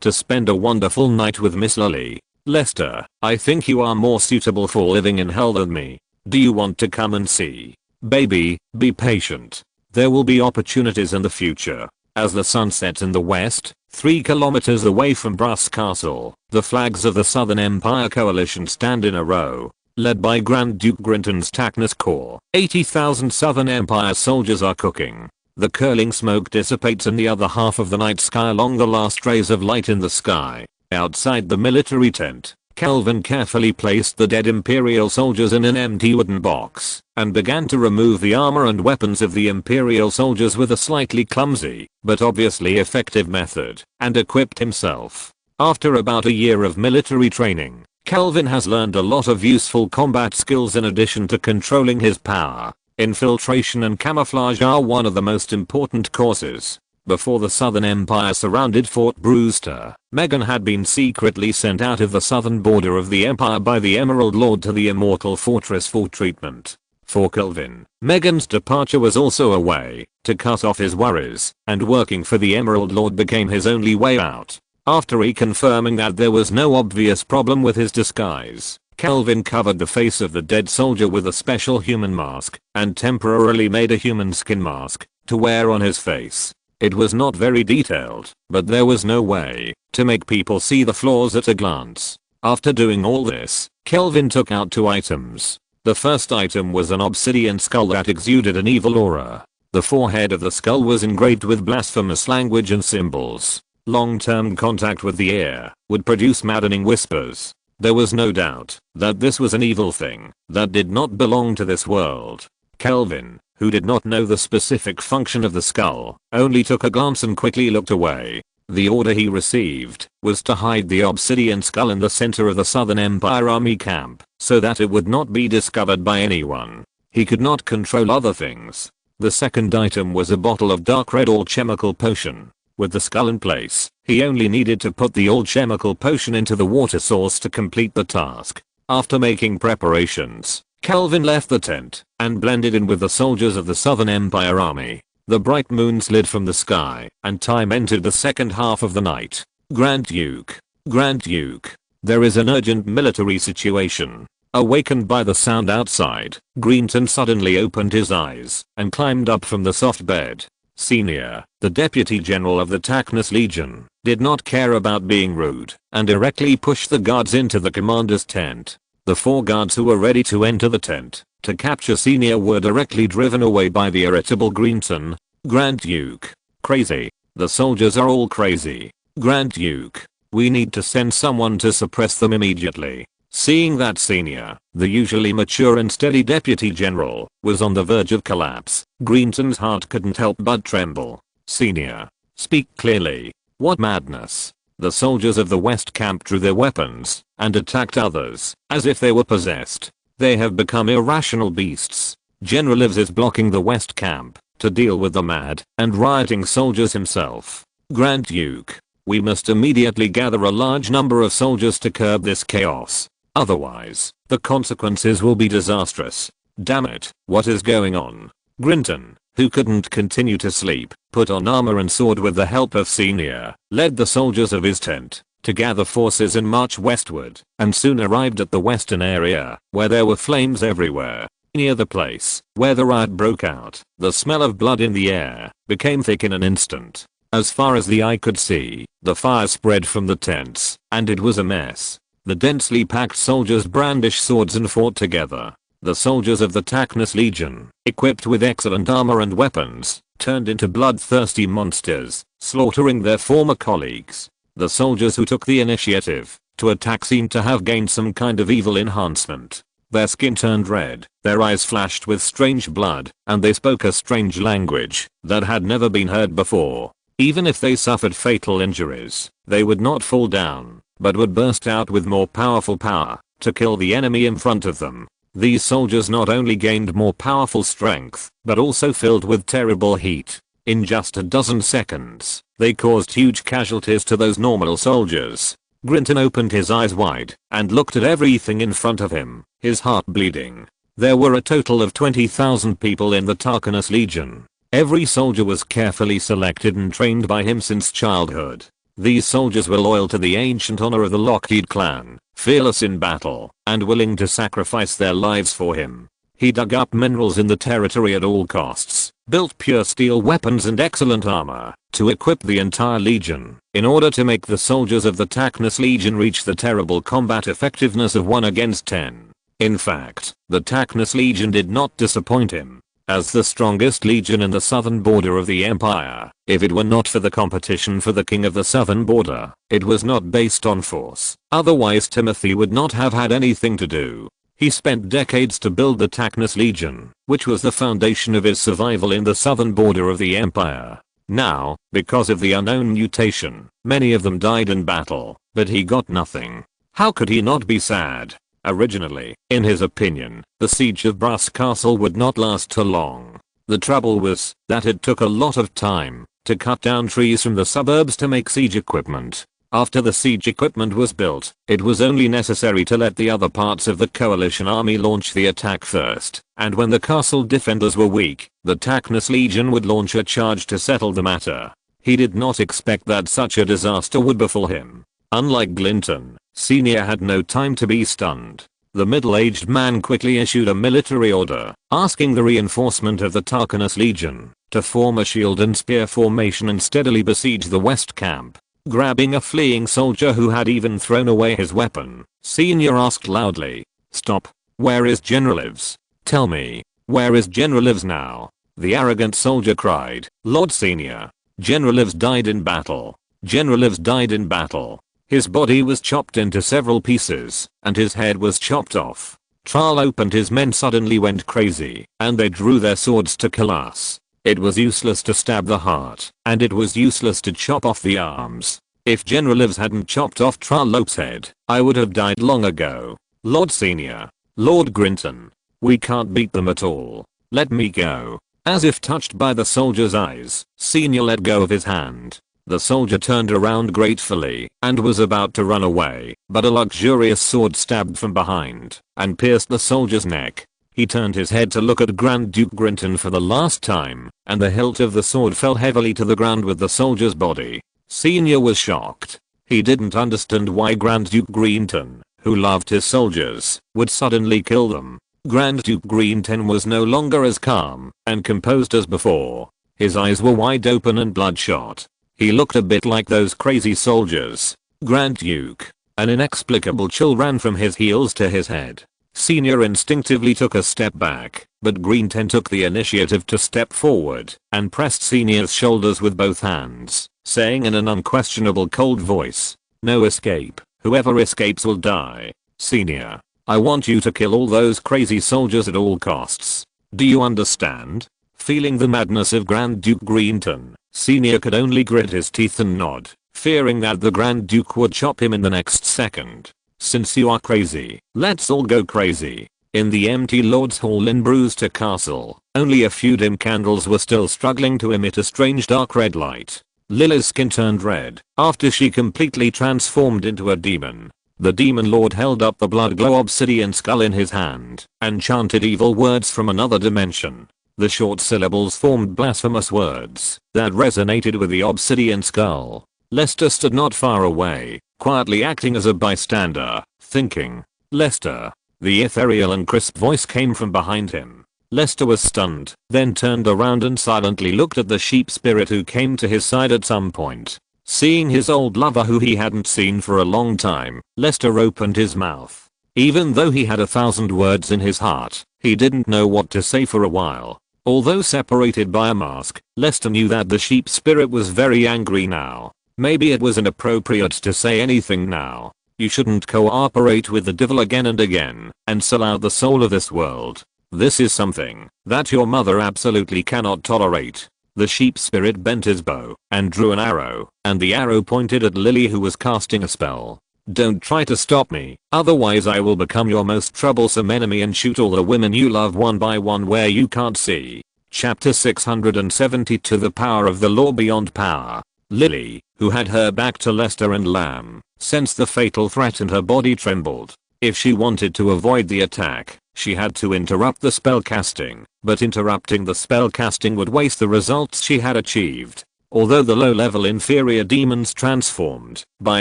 S1: to spend a wonderful night with Miss Lily. Lester, I think you are more suitable for living in hell than me. Do you want to come and see? Baby, be patient. There will be opportunities in the future. As the sun sets in the west, 3 kilometers away from Brass Castle, the flags of the Southern Empire Coalition stand in a row. Led by Grand Duke Grinton's Tacnus Corps, 80,000 Southern Empire soldiers are cooking. The curling smoke dissipates in the other half of the night sky along the last rays of light in the sky. Outside the military tent, Kelvin carefully placed the dead Imperial soldiers in an empty wooden box, and began to remove the armor and weapons of the Imperial soldiers with a slightly clumsy, but obviously effective method, and equipped himself. After about a year of military training, Kelvin has learned a lot of useful combat skills in addition to controlling his power. Infiltration and camouflage are one of the most important courses. Before the Southern Empire surrounded Fort Brewster, Megan had been secretly sent out of the southern border of the Empire by the Emerald Lord to the Immortal Fortress for treatment. For Kelvin, Megan's departure was also a way to cut off his worries, and working for the Emerald Lord became his only way out. After reconfirming that there was no obvious problem with his disguise, Kelvin covered the face of the dead soldier with a special human mask, and temporarily made a human skin mask to wear on his face. It was not very detailed, but there was no way to make people see the flaws at a glance. After doing all this, Kelvin took out 2 items. The first item was an obsidian skull that exuded an evil aura. The forehead of the skull was engraved with blasphemous language and symbols. Long-term contact with the ear would produce maddening whispers. There was no doubt that this was an evil thing that did not belong to this world. Kelvin, who did not know the specific function of the skull, only took a glance and quickly looked away. The order he received was to hide the obsidian skull in the center of the Southern Empire Army camp so that it would not be discovered by anyone. He could not control other things. The second item was a bottle of dark red alchemical potion. With the skull in place, he only needed to put the alchemical potion into the water source to complete the task. After making preparations, Kelvin left the tent and blended in with the soldiers of the Southern Empire Army. The bright moon slid from the sky, and time entered the second half of the night. Grand Duke. Grand Duke. There is an urgent military situation. Awakened by the sound outside, Greenton suddenly opened his eyes and climbed up from the soft bed. Senior, the Deputy General of the Tacnus Legion, did not care about being rude and directly pushed the guards into the commander's tent. The 4 guards who were ready to enter the tent to capture Senior were directly driven away by the irritable Greenton. Grand Duke. Crazy. The soldiers are all crazy. Grand Duke. We need to send someone to suppress them immediately. Seeing that Senior, the usually mature and steady Deputy General, was on the verge of collapse, Greenton's heart couldn't help but tremble. Senior. Speak clearly. What madness. The soldiers of the West Camp drew their weapons and attacked others as if they were possessed. They have become irrational beasts. General Lives is blocking the West Camp to deal with the mad and rioting soldiers himself. Grand Duke. We must immediately gather a large number of soldiers to curb this chaos. Otherwise, the consequences will be disastrous. Damn it, what is going on? Grinton, who couldn't continue to sleep, put on armor and sword with the help of Senior, led the soldiers of his tent to gather forces and march westward, and soon arrived at the western area, where there were flames everywhere. Near the place where the riot broke out, the smell of blood in the air became thick in an instant. As far as the eye could see, the fire spread from the tents, and it was a mess. The densely packed soldiers brandished swords and fought together. The soldiers of the Tacnus Legion, equipped with excellent armor and weapons, turned into bloodthirsty monsters, slaughtering their former colleagues. The soldiers who took the initiative to attack seemed to have gained some kind of evil enhancement. Their skin turned red, their eyes flashed with strange blood, and they spoke a strange language that had never been heard before. Even if they suffered fatal injuries, they would not fall down, but would burst out with more powerful power to kill the enemy in front of them. These soldiers not only gained more powerful strength, but also filled with terrible heat. In just a dozen seconds, they caused huge casualties to those normal soldiers. Grinton opened his eyes wide and looked at everything in front of him, his heart bleeding. There were a total of 20,000 people in the Tacnus Legion. Every soldier was carefully selected and trained by him since childhood. These soldiers were loyal to the ancient honor of the Lockheed clan, fearless in battle, and willing to sacrifice their lives for him. He dug up minerals in the territory at all costs, built pure steel weapons and excellent armor to equip the entire legion in order to make the soldiers of the Tacnus Legion reach the terrible combat effectiveness of 1 against 10. In fact, the Tacnus Legion did not disappoint him. As the strongest legion in the southern border of the empire, if it were not for the competition for the king of the southern border, it was not based on force. Otherwise Timothy would not have had anything to do. He spent decades to build the Tacnus Legion, which was the foundation of his survival in the southern border of the empire. Now, because of the unknown mutation, many of them died in battle, but he got nothing. How could he not be sad? Originally, in his opinion, the siege of Brass Castle would not last too long. The trouble was that it took a lot of time to cut down trees from the suburbs to make siege equipment. After the siege equipment was built, it was only necessary to let the other parts of the coalition army launch the attack first, and when the castle defenders were weak, the Tacnus Legion would launch a charge to settle the matter. He did not expect that such a disaster would befall him. Unlike Glinton, Senior had no time to be stunned. The middle-aged man quickly issued a military order, asking the reinforcement of the Tacnus Legion to form a shield and spear formation and steadily besiege the west camp. Grabbing a fleeing soldier who had even thrown away his weapon, Senior asked loudly, "Stop. Where is Generalives? Tell me, where is Generalives now?" The arrogant soldier cried, "Lord Senior, Generalives died in battle. Generalives died in battle. His body was chopped into several pieces, and his head was chopped off. Trallope and his men suddenly went crazy, and they drew their swords to kill us. It was useless to stab the heart, and it was useless to chop off the arms. If Generalives hadn't chopped off Trallope's head, I would have died long ago. Lord Senior, Lord Grinton, we can't beat them at all. Let me go." As if touched by the soldier's eyes, Senior let go of his hand. The soldier turned around gratefully and was about to run away, but a luxurious sword stabbed from behind and pierced the soldier's neck. He turned his head to look at Grand Duke Grinton for the last time, and the hilt of the sword fell heavily to the ground with the soldier's body. Senior was shocked. He didn't understand why Grand Duke Grinton, who loved his soldiers, would suddenly kill them. Grand Duke Grinton was no longer as calm and composed as before. His eyes were wide open and bloodshot. He looked a bit like those crazy soldiers. Grand Duke. An inexplicable chill ran from his heels to his head. Senior instinctively took a step back, but Grinton took the initiative to step forward and pressed Senior's shoulders with both hands, saying in an unquestionable cold voice, "No escape. Whoever escapes will die. Senior, I want you to kill all those crazy soldiers at all costs. Do you understand?" Feeling the madness of Grand Duke Grinton, Senior could only grit his teeth and nod, fearing that the Grand Duke would chop him in the next second. "Since you are crazy, let's all go crazy." In the empty Lord's Hall in Brewster Castle, only a few dim candles were still struggling to emit a strange dark red light. Lily's skin turned red after she completely transformed into a demon. The demon lord held up the blood glow obsidian skull in his hand and chanted evil words from another dimension. The short syllables formed blasphemous words that resonated with the obsidian skull. Lester stood not far away, quietly acting as a bystander, thinking. Lester. The ethereal and crisp voice came from behind him. Lester was stunned, then turned around and silently looked at the sheep spirit who came to his side at some point. Seeing his old lover who he hadn't seen for a long time, Lester opened his mouth. Even though he had 1,000 words in his heart, he didn't know what to say for a while. Although separated by a mask, Lester knew that the sheep spirit was very angry now. Maybe it was inappropriate to say anything now. You shouldn't cooperate with the devil again and again, and sell out the soul of this world. This is something that your mother absolutely cannot tolerate. The sheep spirit bent his bow and drew an arrow, and the arrow pointed at Lily who was casting a spell. Don't try to stop me, otherwise I will become your most troublesome enemy and shoot all the women you love one by one where you can't see. Chapter 672 The Power of the Law Beyond Power. Lily, who had her back to Lester and Lamb, sensed the fatal threat and her body trembled. If she wanted to avoid the attack, she had to interrupt the spell casting, but interrupting the spell casting would waste the results she had achieved. Although the low-level inferior demons transformed by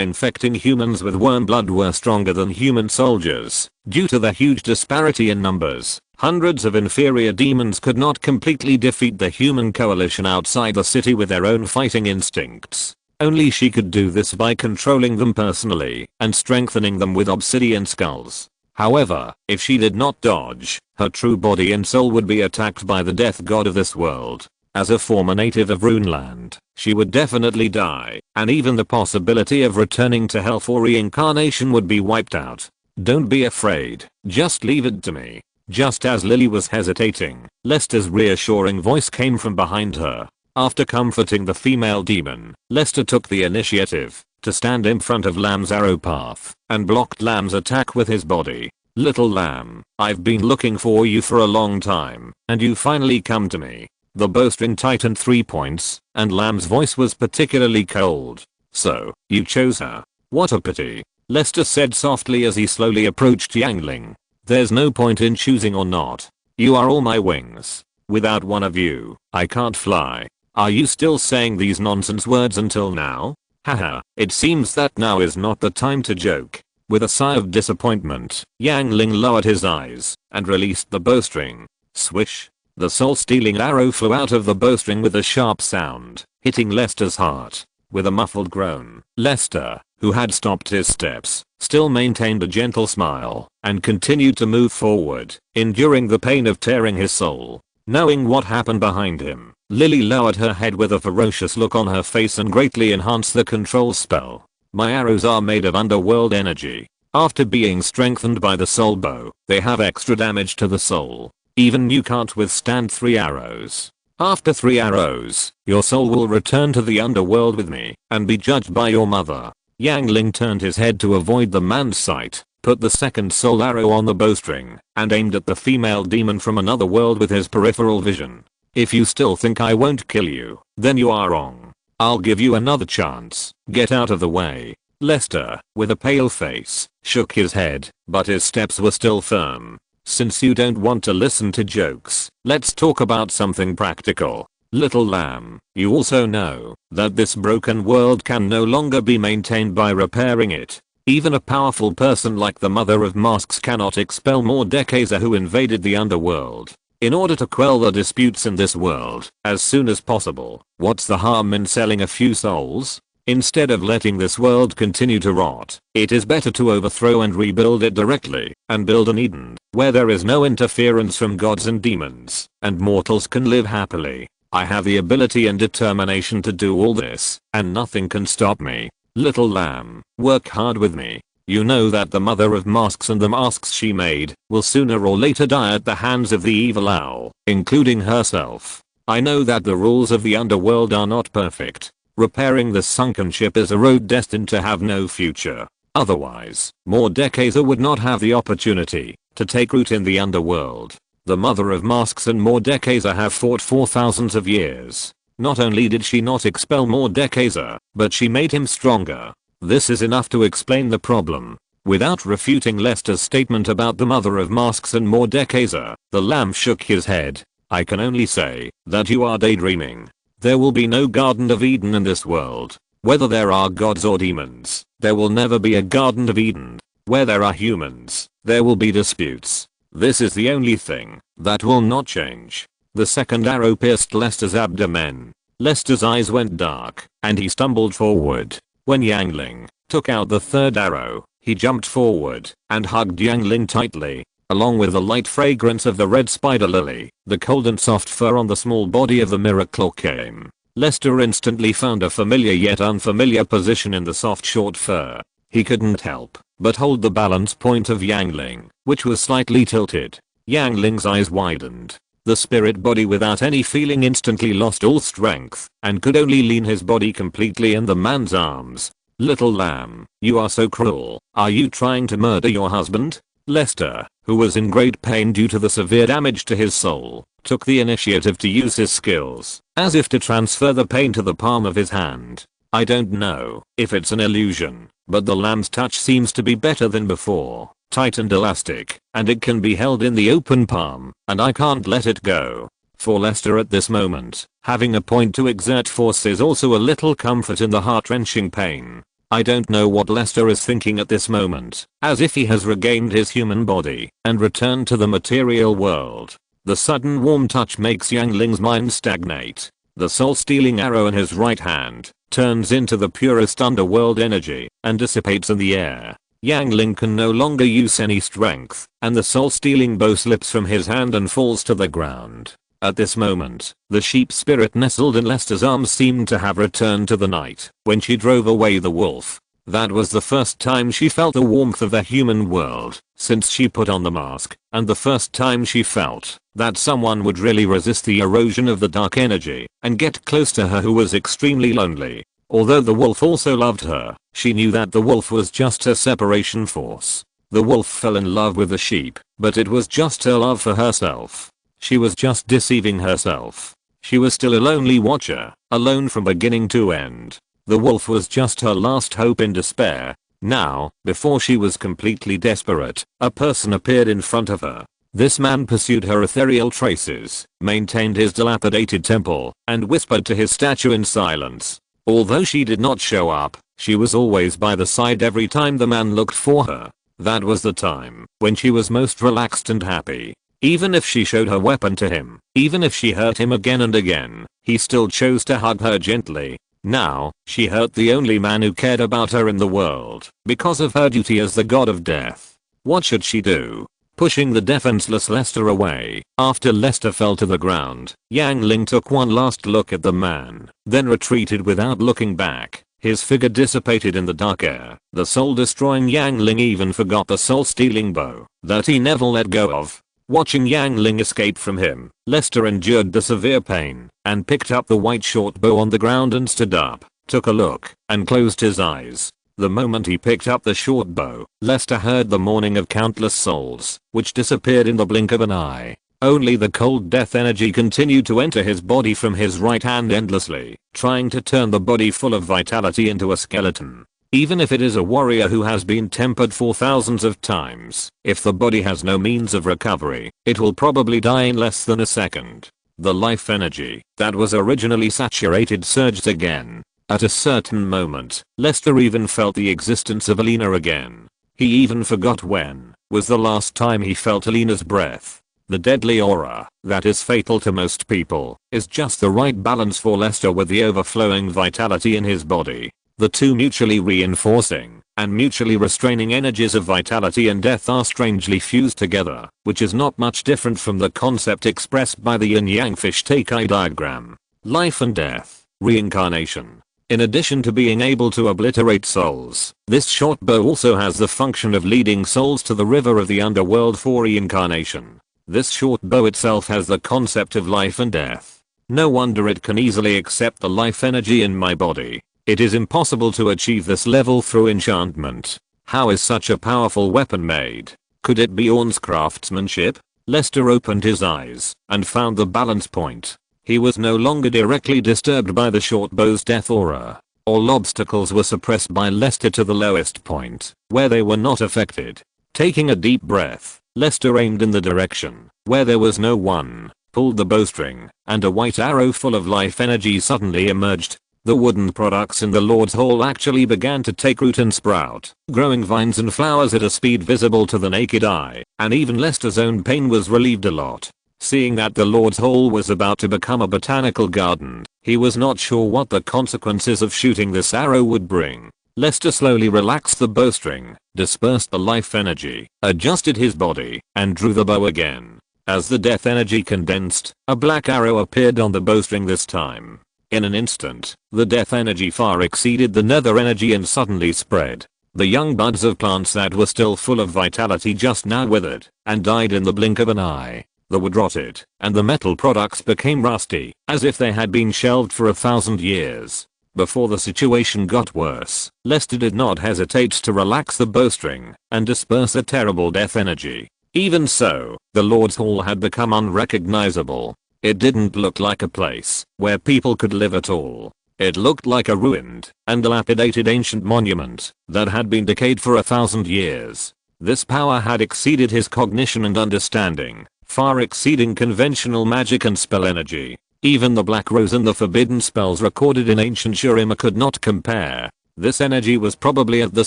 S1: infecting humans with worm blood were stronger than human soldiers, due to the huge disparity in numbers, hundreds of inferior demons could not completely defeat the human coalition outside the city with their own fighting instincts. Only she could do this by controlling them personally and strengthening them with obsidian skulls. However, if she did not dodge, her true body and soul would be attacked by the death god of this world. As a former native of Runeland, she would definitely die, and even the possibility of returning to hell for reincarnation would be wiped out. Don't be afraid, just leave it to me. Just as Lily was hesitating, Lester's reassuring voice came from behind her. After comforting the female demon, Lester took the initiative to stand in front of Lamb's arrow path and blocked Lamb's attack with his body. Little Lamb, I've been looking for you for a long time, and you finally come to me. The bowstring tightened 3 points, and Lamb's voice was particularly cold. So, you chose her. What a pity. Lester said softly as he slowly approached Yangling. There's no point in choosing or not. You are all my wings. Without one of you, I can't fly. Are you still saying these nonsense words until now? Haha, it seems that now is not the time to joke. With a sigh of disappointment, Yangling lowered his eyes and released the bowstring. Swish. The soul-stealing arrow flew out of the bowstring with a sharp sound, hitting Lester's heart. With a muffled groan, Lester, who had stopped his steps, still maintained a gentle smile and continued to move forward, enduring the pain of tearing his soul. Knowing what happened behind him, Lily lowered her head with a ferocious look on her face and greatly enhanced the control spell. My arrows are made of underworld energy. After being strengthened by the soul bow, they have extra damage to the soul. Even you can't withstand 3 arrows. After 3 arrows, your soul will return to the underworld with me and be judged by your mother. Yangling turned his head to avoid the man's sight, put the second soul arrow on the bowstring, and aimed at the female demon from another world with his peripheral vision. If you still think I won't kill you, then you are wrong. I'll give you another chance. Get out of the way. Lester, with a pale face, shook his head, but his steps were still firm. Since you don't want to listen to jokes, let's talk about something practical. Little Lamb, you also know that this broken world can no longer be maintained by repairing it. Even a powerful person like the Mother of Masks cannot expel Mordekaiser who invaded the underworld. In order to quell the disputes in this world as soon as possible, what's the harm in selling a few souls? Instead of letting this world continue to rot, it is better to overthrow and rebuild it directly, and build an Eden, where there is no interference from gods and demons, and mortals can live happily. I have the ability and determination to do all this, and nothing can stop me. Little Lamb, work hard with me. You know that the Mother of Masks and the masks she made will sooner or later die at the hands of the evil owl, including herself. I know that the rules of the underworld are not perfect. Repairing the sunken ship is a road destined to have no future. Otherwise, Mordekaiser would not have the opportunity to take root in the underworld. The Mother of Masks and Mordekaiser have fought for thousands of years. Not only did she not expel Mordekaiser, but she made him stronger. This is enough to explain the problem. Without refuting Lester's statement about the Mother of Masks and Mordekaiser, the Lamb shook his head. I can only say that you are daydreaming. There will be no Garden of Eden in this world. Whether there are gods or demons, there will never be a Garden of Eden. Where there are humans, there will be disputes. This is the only thing that will not change. The second arrow pierced Lester's abdomen. Lester's eyes went dark, and he stumbled forward. When Yang Ling took out the third arrow, he jumped forward and hugged Yang Ling tightly. Along with the light fragrance of the red spider lily, the cold and soft fur on the small body of the Miraclaw came. Lester instantly found a familiar yet unfamiliar position in the soft short fur. He couldn't help but hold the balance point of Yang Ling, which was slightly tilted. Yang Ling's eyes widened. The spirit body without any feeling instantly lost all strength and could only lean his body completely in the man's arms. Little lamb, you are so cruel. Are you trying to murder your husband? Lester, who was in great pain due to the severe damage to his soul, took the initiative to use his skills, as if to transfer the pain to the palm of his hand. I don't know if it's an illusion, but the lamb's touch seems to be better than before, tight and elastic, and it can be held in the open palm, and I can't let it go. For Lester at this moment, having a point to exert force is also a little comfort in the heart-wrenching pain. I don't know what Lester is thinking at this moment, as if he has regained his human body and returned to the material world. The sudden warm touch makes Yang Ling's mind stagnate. The soul-stealing arrow in his right hand turns into the purest underworld energy and dissipates in the air. Yang Ling can no longer use any strength, and the soul-stealing bow slips from his hand and falls to the ground. At this moment, the sheep spirit nestled in Lester's arms seemed to have returned to the night when she drove away the wolf. That was the first time she felt the warmth of the human world since she put on the mask, and the first time she felt that someone would really resist the erosion of the dark energy and get close to her who was extremely lonely. Although the wolf also loved her, she knew that the wolf was just her separation force. The wolf fell in love with the sheep, but it was just her love for herself. She was just deceiving herself. She was still a lonely watcher, alone from beginning to end. The wolf was just her last hope in despair. Now, before she was completely desperate, a person appeared in front of her. This man pursued her ethereal traces, maintained his dilapidated temple, and whispered to his statue in silence. Although she did not show up, she was always by the side every time the man looked for her. That was the time when she was most relaxed and happy. Even if she showed her weapon to him, even if she hurt him again and again, he still chose to hug her gently. Now, she hurt the only man who cared about her in the world, because of her duty as the god of death. What should she do? Pushing the defenseless Lester away. After Lester fell to the ground, Yang Ling took one last look at the man, then retreated without looking back. His figure dissipated in the dark air. The soul-destroying Yang Ling even forgot the soul-stealing bow that he never let go of. Watching Yang Ling escape from him, Lester endured the severe pain and picked up the white short bow on the ground and stood up, took a look, and closed his eyes. The moment he picked up the short bow, Lester heard the mourning of countless souls, which disappeared in the blink of an eye. Only the cold death energy continued to enter his body from his right hand endlessly, trying to turn the body full of vitality into a skeleton. Even if it is a warrior who has been tempered for thousands of times, if the body has no means of recovery, it will probably die in less than a second. The life energy that was originally saturated surged again. At a certain moment, Lester even felt the existence of Alina again. He even forgot when was the last time he felt Alina's breath. The deadly aura that is fatal to most people is just the right balance for Lester with the overflowing vitality in his body. The two mutually reinforcing and mutually restraining energies of vitality and death are strangely fused together, which is not much different from the concept expressed by the yin-yang fish take-eye diagram. Life and death, reincarnation. In addition to being able to obliterate souls, this short bow also has the function of leading souls to the river of the underworld for reincarnation. This short bow itself has the concept of life and death. No wonder it can easily accept the life energy in my body. It is impossible to achieve this level through enchantment. How is such a powerful weapon made? Could it be Ornn's craftsmanship? Lester opened his eyes and found the balance point. He was no longer directly disturbed by the short bow's death aura. All obstacles were suppressed by Lester to the lowest point, where they were not affected. Taking a deep breath, Lester aimed in the direction where there was no one. pulled the bowstring, and a white arrow full of life energy suddenly emerged. The wooden products in the Lord's Hall actually began to take root and sprout, growing vines and flowers at a speed visible to the naked eye, and even Lester's own pain was relieved a lot. Seeing that the Lord's Hall was about to become a botanical garden, he was not sure what the consequences of shooting this arrow would bring. Lester slowly relaxed the bowstring, dispersed the life energy, adjusted his body, and drew the bow again. As the death energy condensed, a black arrow appeared on the bowstring this time. In an instant, the death energy far exceeded the nether energy and suddenly spread. The young buds of plants that were still full of vitality just now withered and died in the blink of an eye. The wood rotted, and the metal products became rusty, as if they had been shelved for 1,000 years. Before the situation got worse, Lester did not hesitate to relax the bowstring and disperse the terrible death energy. Even so, the Lord's Hall had become unrecognizable. It didn't look like a place where people could live at all. It looked like a ruined and dilapidated ancient monument that had been decayed for 1,000 years. This power had exceeded his cognition and understanding, far exceeding conventional magic and spell energy. Even the Black Rose and the forbidden spells recorded in ancient Shurima could not compare. This energy was probably at the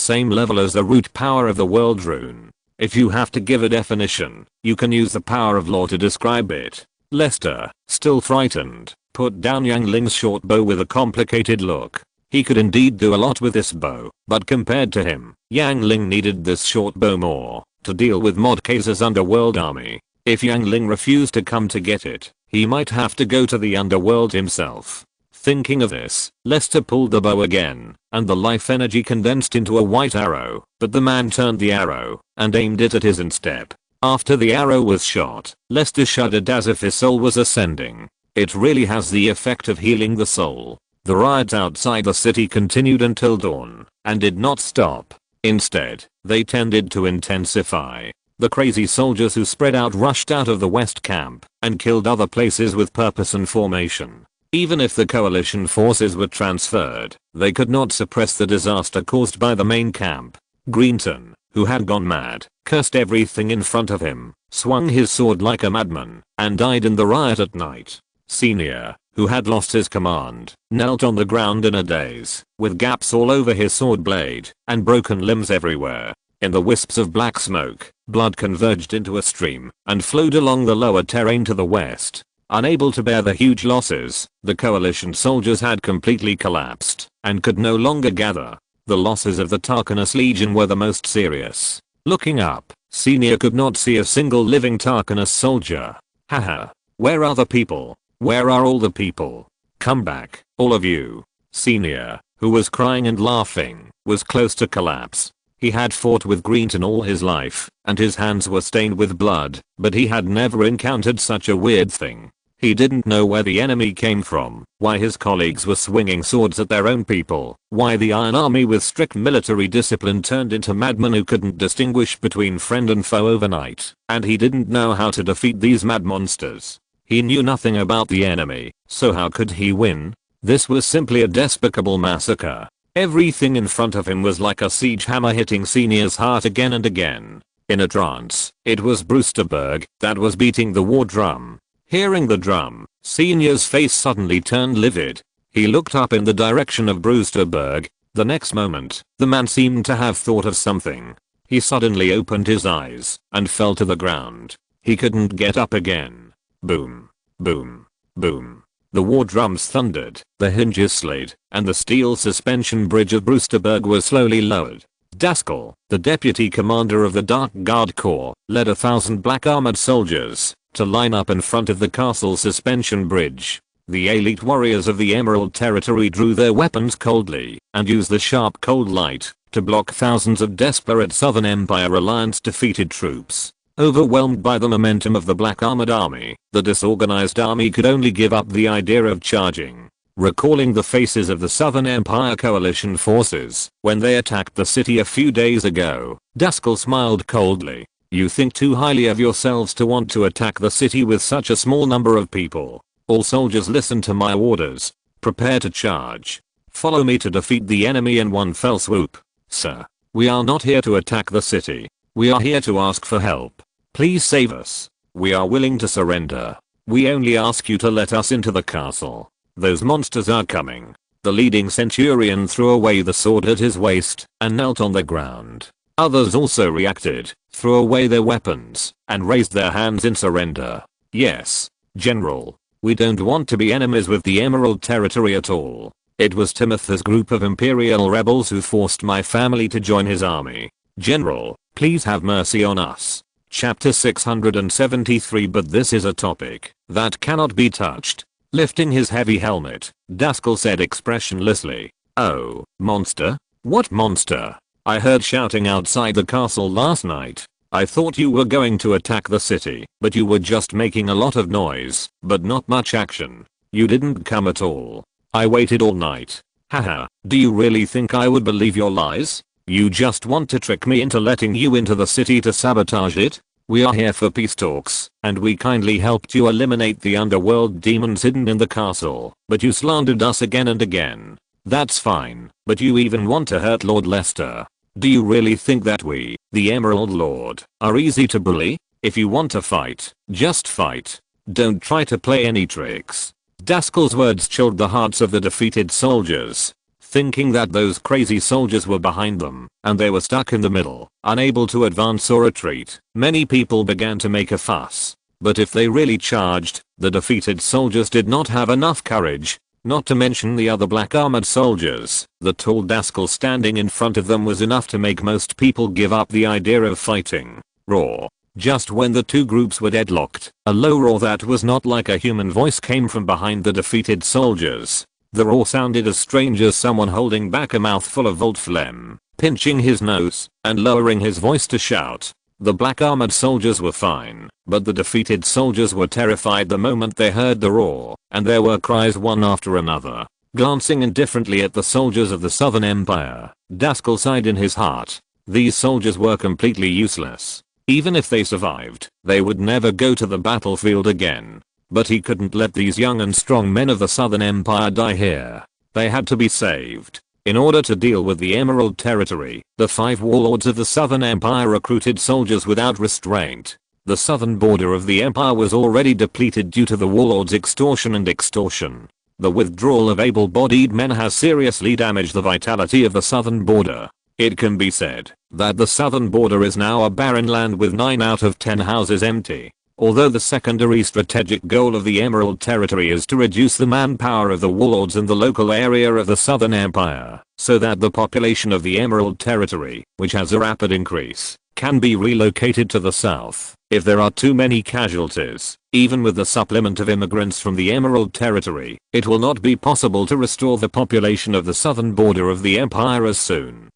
S1: same level as the root power of the world rune. If you have to give a definition, you can use the power of law to describe it. Lester, still frightened, put down Yang Ling's short bow with a complicated look. He could indeed do a lot with this bow, but compared to him, Yang Ling needed this short bow more to deal with Mordekaiser's underworld army. If Yang Ling refused to come to get it, he might have to go to the underworld himself. Thinking of this, Lester pulled the bow again, and the life energy condensed into a white arrow, but the man turned the arrow and aimed it at his instep. After the arrow was shot, Lester shuddered as if his soul was ascending. It really has the effect of healing the soul. The riots outside the city continued until dawn, and did not stop. Instead, they tended to intensify. The crazy soldiers who spread out rushed out of the west camp and killed other places with purpose and formation. Even if the coalition forces were transferred, they could not suppress the disaster caused by the main camp. Greenton, who had gone mad, cursed everything in front of him, swung his sword like a madman, and died in the riot at night. Senior, who had lost his command, knelt on the ground in a daze, with gaps all over his sword blade, and broken limbs everywhere. In the wisps of black smoke, blood converged into a stream, and flowed along the lower terrain to the west. Unable to bear the huge losses, the coalition soldiers had completely collapsed, and could no longer gather. The losses of the Tarkanas Legion were the most serious. Looking up, Senior could not see a single living Tarkanas soldier. Haha. Where are the people? Where are all the people? Come back, all of you. Senior, who was crying and laughing, was close to collapse. He had fought with Greenton all his life, and his hands were stained with blood, but he had never encountered such a weird thing. He didn't know where the enemy came from, why his colleagues were swinging swords at their own people, why the Iron Army with strict military discipline turned into madmen who couldn't distinguish between friend and foe overnight, and he didn't know how to defeat these mad monsters. He knew nothing about the enemy, so how could he win? This was simply a despicable massacre. Everything in front of him was like a siege hammer hitting Senior's heart again and again. In a trance, it was Brewsterberg that was beating the war drum. Hearing the drum, Senior's face suddenly turned livid. He looked up in the direction of Brewsterberg. The next moment, the man seemed to have thought of something. He suddenly opened his eyes and fell to the ground. He couldn't get up again. Boom. Boom. Boom. The war drums thundered, the hinges slid, and the steel suspension bridge of Brewsterberg was slowly lowered. Daskal, the deputy commander of the Dark Guard Corps, led 1,000 black armored soldiers to line up in front of the castle suspension bridge. The elite warriors of the Emerald Territory drew their weapons coldly and used the sharp cold light to block thousands of desperate Southern Empire Alliance defeated troops. Overwhelmed by the momentum of the Black Armored Army, the disorganized army could only give up the idea of charging. Recalling the faces of the Southern Empire coalition forces when they attacked the city a few days ago, Daskal smiled coldly. You think too highly of yourselves to want to attack the city with such a small number of people. All soldiers listen to my orders. Prepare to charge. Follow me to defeat the enemy in one fell swoop. Sir, we are not here to attack the city. We are here to ask for help. Please save us. We are willing to surrender. We only ask you to let us into the castle. Those monsters are coming. The leading centurion threw away the sword at his waist and knelt on the ground. Others also reacted, threw away their weapons, and raised their hands in surrender. Yes, General. We don't want to be enemies with the Emerald Territory at all. It was Timothy's group of Imperial rebels who forced my family to join his army. General, please have mercy on us. Chapter 673. But this is a topic that cannot be touched. Lifting his heavy helmet, Daskal said expressionlessly, "Oh, monster? What monster? I heard shouting outside the castle last night. I thought you were going to attack the city, but you were just making a lot of noise, but not much action. You didn't come at all. I waited all night. Haha, do you really think I would believe your lies? You just want to trick me into letting you into the city to sabotage it? We are here for peace talks, and we kindly helped you eliminate the underworld demons hidden in the castle, but you slandered us again and again. That's fine, but you even want to hurt Lord Lester. Do you really think that we, the Emerald Lord, are easy to bully? If you want to fight, just fight. Don't try to play any tricks." Daskal's words chilled the hearts of the defeated soldiers. Thinking that those crazy soldiers were behind them, and they were stuck in the middle, unable to advance or retreat, many people began to make a fuss. But if they really charged, the defeated soldiers did not have enough courage. Not to mention the other black armored soldiers. The tall Daskal standing in front of them was enough to make most people give up the idea of fighting. Roar. Just when the two groups were deadlocked, a low roar that was not like a human voice came from behind the defeated soldiers. The roar sounded as strange as someone holding back a mouthful of Volt phlegm, pinching his nose, and lowering his voice to shout. The black armored soldiers were fine, but the defeated soldiers were terrified the moment they heard the roar, and there were cries one after another. Glancing indifferently at the soldiers of the Southern Empire, Daskal sighed in his heart. These soldiers were completely useless. Even if they survived, they would never go to the battlefield again. But he couldn't let these young and strong men of the Southern Empire die here. They had to be saved. In order to deal with the Emerald Territory, the 5 warlords of the Southern Empire recruited soldiers without restraint. The southern border of the empire was already depleted due to the warlords' extortion and extortion. The withdrawal of able-bodied men has seriously damaged the vitality of the southern border. It can be said that the southern border is now a barren land with 9 out of 10 houses empty. Although the secondary strategic goal of the Emerald Territory is to reduce the manpower of the warlords in the local area of the Southern Empire, so that the population of the Emerald Territory, which has a rapid increase, can be relocated to the south. If there are too many casualties, even with the supplement of immigrants from the Emerald Territory, it will not be possible to restore the population of the southern border of the empire as soon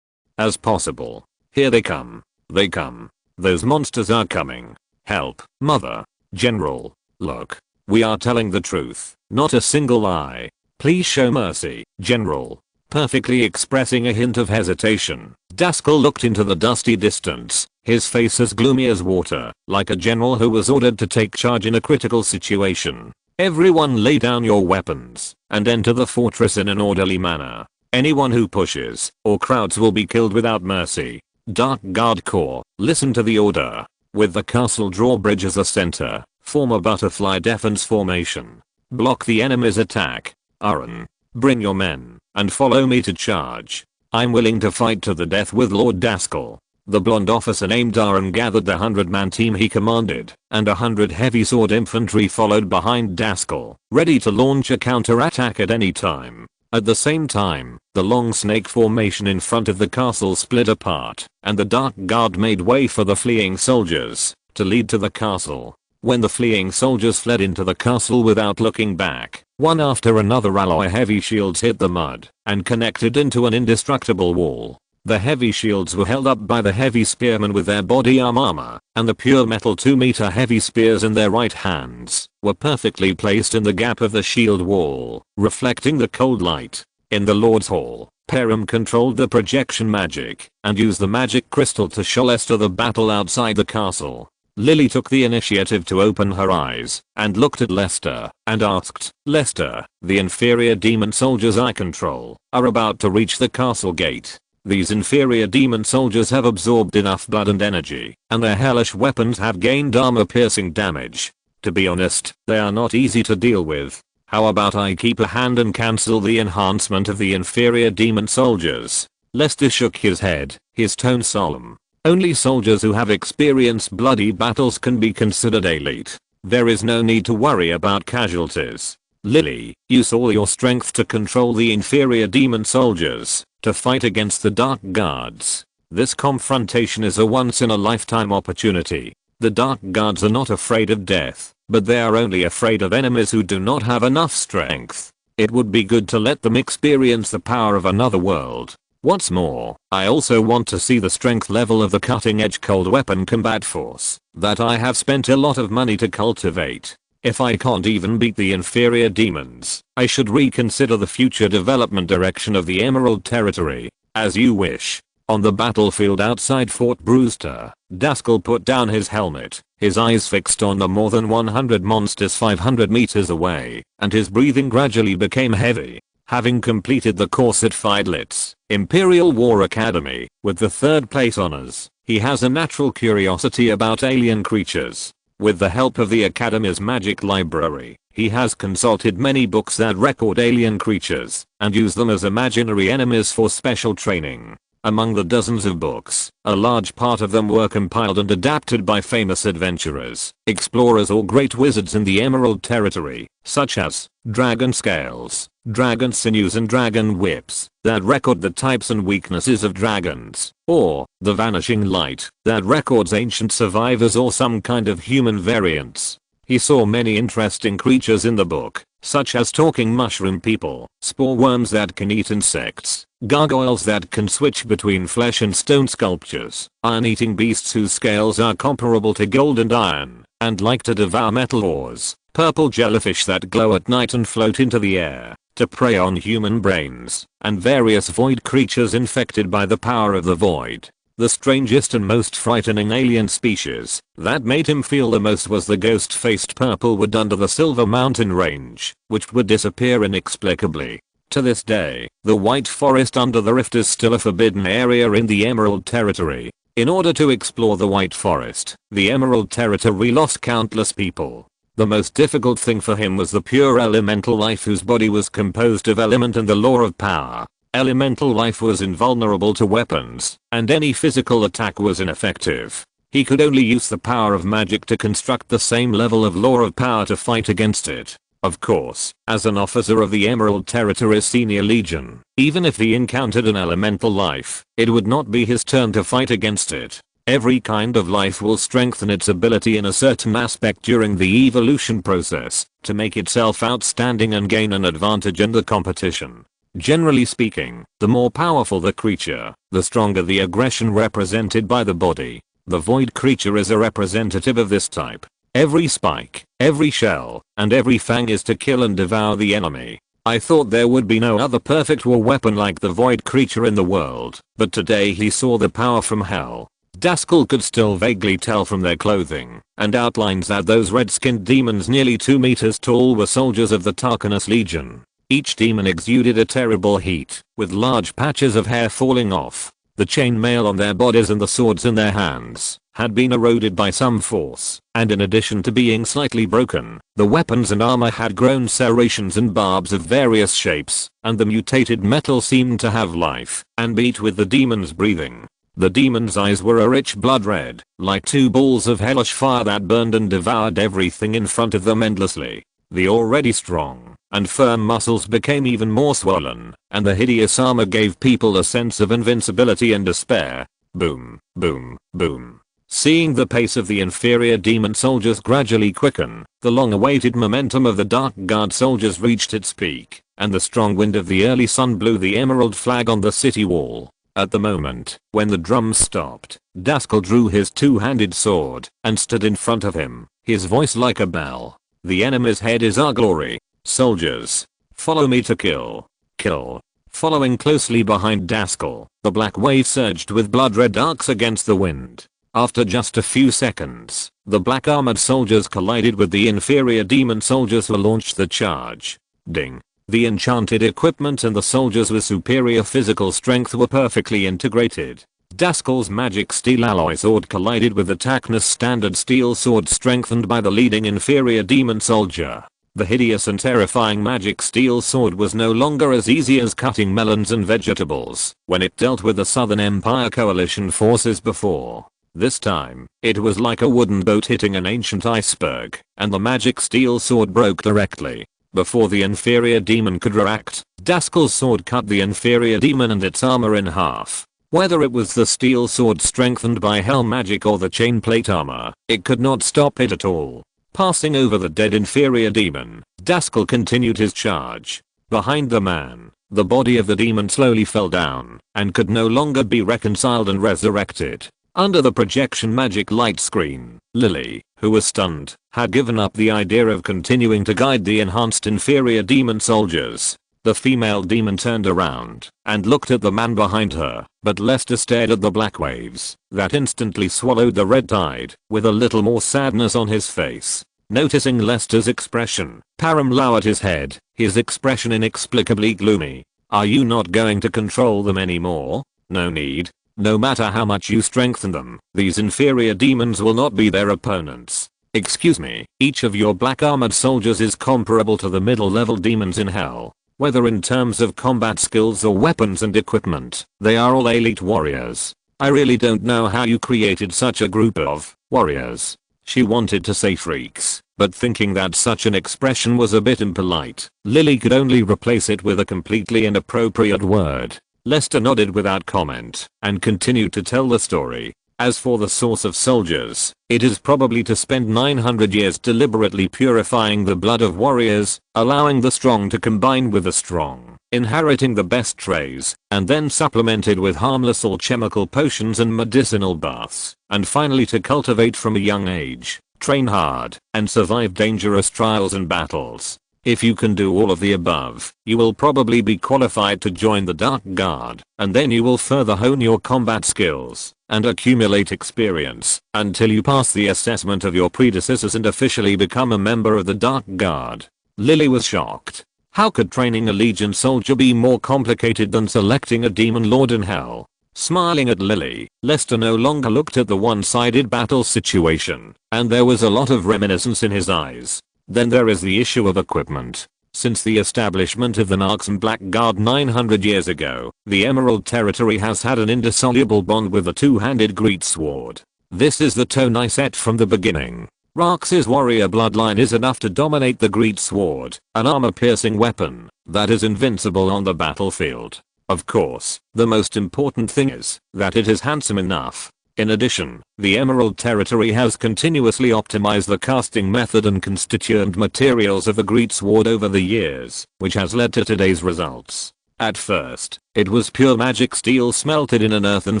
S1: as possible. Here they come. They come. Those monsters are coming. Help, Mother. General, look. We are telling the truth, not a single lie. Please show mercy, General. Perfectly expressing a hint of hesitation, Daskal looked into the dusty distance, his face as gloomy as water, like a general who was ordered to take charge in a critical situation. Everyone lay down your weapons and enter the fortress in an orderly manner. Anyone who pushes or crowds will be killed without mercy. Dark Guard Corps, listen to the order. With the castle drawbridge as a center, form a butterfly defense formation. Block the enemy's attack. Aaron, bring your men, and follow me to charge. I'm willing to fight to the death with Lord Daskal. The blonde officer named Aaron gathered the 100-man team he commanded, and 100 heavy sword infantry followed behind Daskal, ready to launch a counterattack at any time. At the same time, the long snake formation in front of the castle split apart, and the Dark Guard made way for the fleeing soldiers to lead to the castle. When the fleeing soldiers fled into the castle without looking back, one after another alloy heavy shields hit the mud and connected into an indestructible wall. The heavy shields were held up by the heavy spearmen with their body armor, and the pure metal 2-meter heavy spears in their right hands were perfectly placed in the gap of the shield wall, reflecting the cold light. In the Lord's Hall, Perram controlled the projection magic and used the magic crystal to show Lester the battle outside the castle. Lily took the initiative to open her eyes and looked at Lester and asked, "Lester, the inferior demon soldiers I control are about to reach the castle gate. These inferior demon soldiers have absorbed enough blood and energy, and their hellish weapons have gained armor-piercing damage. To be honest, they are not easy to deal with. How about I keep a hand and cancel the enhancement of the inferior demon soldiers? Lester shook his head, his tone solemn. Only soldiers who have experienced bloody battles can be considered elite. There is no need to worry about casualties. Lily, use all your strength to control the inferior demon soldiers, to fight against the Dark Guards. This confrontation is a once-in-a-lifetime opportunity. The Dark Guards are not afraid of death, but they are only afraid of enemies who do not have enough strength. It would be good to let them experience the power of another world. What's more, I also want to see the strength level of the cutting-edge cold weapon combat force that I have spent a lot of money to cultivate. If I can't even beat the inferior demons, I should reconsider the future development direction of the Emerald Territory. As you wish. On the battlefield outside Fort Brewster, Daskal put down his helmet, his eyes fixed on the more than 100 monsters 500 meters away, and his breathing gradually became heavy. Having completed the course at Fidelitz Imperial War Academy with the 3rd place honors, he has a natural curiosity about alien creatures. With the help of the Academy's magic library, he has consulted many books that record alien creatures and use them as imaginary enemies for special training. Among the dozens of books, a large part of them were compiled and adapted by famous adventurers, explorers or great wizards in the Emerald Territory, such as Dragon Scales, Dragon Sinews and Dragon Whips, that record the types and weaknesses of dragons, or The Vanishing Light, that records ancient survivors or some kind of human variants. He saw many interesting creatures in the book, such as talking mushroom people, spore worms that can eat insects, gargoyles that can switch between flesh and stone sculptures, iron-eating beasts whose scales are comparable to gold and iron, and like to devour metal ores, purple jellyfish that glow at night and float into the air, to prey on human brains, and various void creatures infected by the power of the void. The strangest and most frightening alien species that made him feel the most was the ghost-faced purple wood under the Silver Mountain Range, which would disappear inexplicably. To this day, the White Forest under the Rift is still a forbidden area in the Emerald Territory. In order to explore the White Forest, the Emerald Territory lost countless people. The most difficult thing for him was the pure elemental life whose body was composed of element and the law of power. Elemental life was invulnerable to weapons, and any physical attack was ineffective. He could only use the power of magic to construct the same level of law of power to fight against it. Of course, as an officer of the Emerald Territory's Senior Legion, even if he encountered an elemental life, it would not be his turn to fight against it. Every kind of life will strengthen its ability in a certain aspect during the evolution process to make itself outstanding and gain an advantage in the competition. Generally speaking, the more powerful the creature, the stronger the aggression represented by the body. The void creature is a representative of this type. Every spike, every shell, and every fang is to kill and devour the enemy. I thought there would be no other perfect war weapon like the void creature in the world, but today he saw the power from hell. Daskal could still vaguely tell from their clothing and outlines that those red-skinned demons nearly 2 meters tall were soldiers of the Tarkanus Legion. Each demon exuded a terrible heat, with large patches of hair falling off. The chainmail on their bodies and the swords in their hands had been eroded by some force, and in addition to being slightly broken, the weapons and armor had grown serrations and barbs of various shapes, and the mutated metal seemed to have life and beat with the demon's breathing. The demon's eyes were a rich blood red, like 2 balls of hellish fire that burned and devoured everything in front of them endlessly. The already strong and firm muscles became even more swollen, and the hideous armor gave people a sense of invincibility and despair. Boom, boom, boom. Seeing the pace of the inferior demon soldiers gradually quicken, the long-awaited momentum of the Dark Guard soldiers reached its peak, and the strong wind of the early sun blew the emerald flag on the city wall. At the moment, when the drums stopped, Daskal drew his 2-handed sword and stood in front of him, his voice like a bell. The enemy's head is our glory. Soldiers, follow me to kill. Kill. Following closely behind Daskal, the black wave surged with blood-red arcs against the wind. After just a few seconds, the black armored soldiers collided with the inferior demon soldiers who launched the charge. Ding. The enchanted equipment and the soldiers with superior physical strength were perfectly integrated. Daskal's magic steel alloy sword collided with the Taknus standard steel sword strengthened by the leading inferior demon soldier. The hideous and terrifying magic steel sword was no longer as easy as cutting melons and vegetables when it dealt with the Southern Empire coalition forces before. This time, it was like a wooden boat hitting an ancient iceberg, and the magic steel sword broke directly. Before the inferior demon could react, Daskal's sword cut the inferior demon and its armor in half. Whether it was the steel sword strengthened by hell magic or the chain plate armor, it could not stop it at all. Passing over the dead inferior demon, Daskal continued his charge. Behind the man, the body of the demon slowly fell down and could no longer be reconciled and resurrected. Under the projection magic light screen, Lily, who was stunned, had given up the idea of continuing to guide the enhanced inferior demon soldiers. The female demon turned around and looked at the man behind her, but Lester stared at the black waves that instantly swallowed the red tide with a little more sadness on his face. Noticing Lester's expression, Param lowered his head, his expression inexplicably gloomy. Are you not going to control them anymore? No need. No matter how much you strengthen them, these inferior demons will not be their opponents. Excuse me, each of your black armored soldiers is comparable to the middle level demons in hell. Whether in terms of combat skills or weapons and equipment, they are all elite warriors. I really don't know how you created such a group of warriors. She wanted to say freaks, but thinking that such an expression was a bit impolite, Lily could only replace it with a completely inappropriate word. Lester nodded without comment and continued to tell the story. As for the source of soldiers, it is probably to spend 900 years deliberately purifying the blood of warriors, allowing the strong to combine with the strong, inheriting the best traits, and then supplemented with harmless alchemical potions and medicinal baths, and finally to cultivate from a young age, train hard, and survive dangerous trials and battles. If you can do all of the above, you will probably be qualified to join the Dark Guard, and then you will further hone your combat skills and accumulate experience until you pass the assessment of your predecessors and officially become a member of the Dark Guard. Lily was shocked. How could training a Legion soldier be more complicated than selecting a demon lord in hell? Smiling at Lily, Lester no longer looked at the one-sided battle situation, and there was a lot of reminiscence in his eyes. Then there is the issue of equipment. Since the establishment of the Narkson Black Guard 900 years ago, the Emerald Territory has had an indissoluble bond with the two-handed greatsword. This is the tone I set from the beginning. Rax's warrior bloodline is enough to dominate the greatsword, an armor-piercing weapon that is invincible on the battlefield. Of course, the most important thing is that it is handsome enough. In addition, the Emerald Territory has continuously optimized the casting method and constituent materials of the greatsword over the years, which has led to today's results. At first, it was pure magic steel smelted in an earthen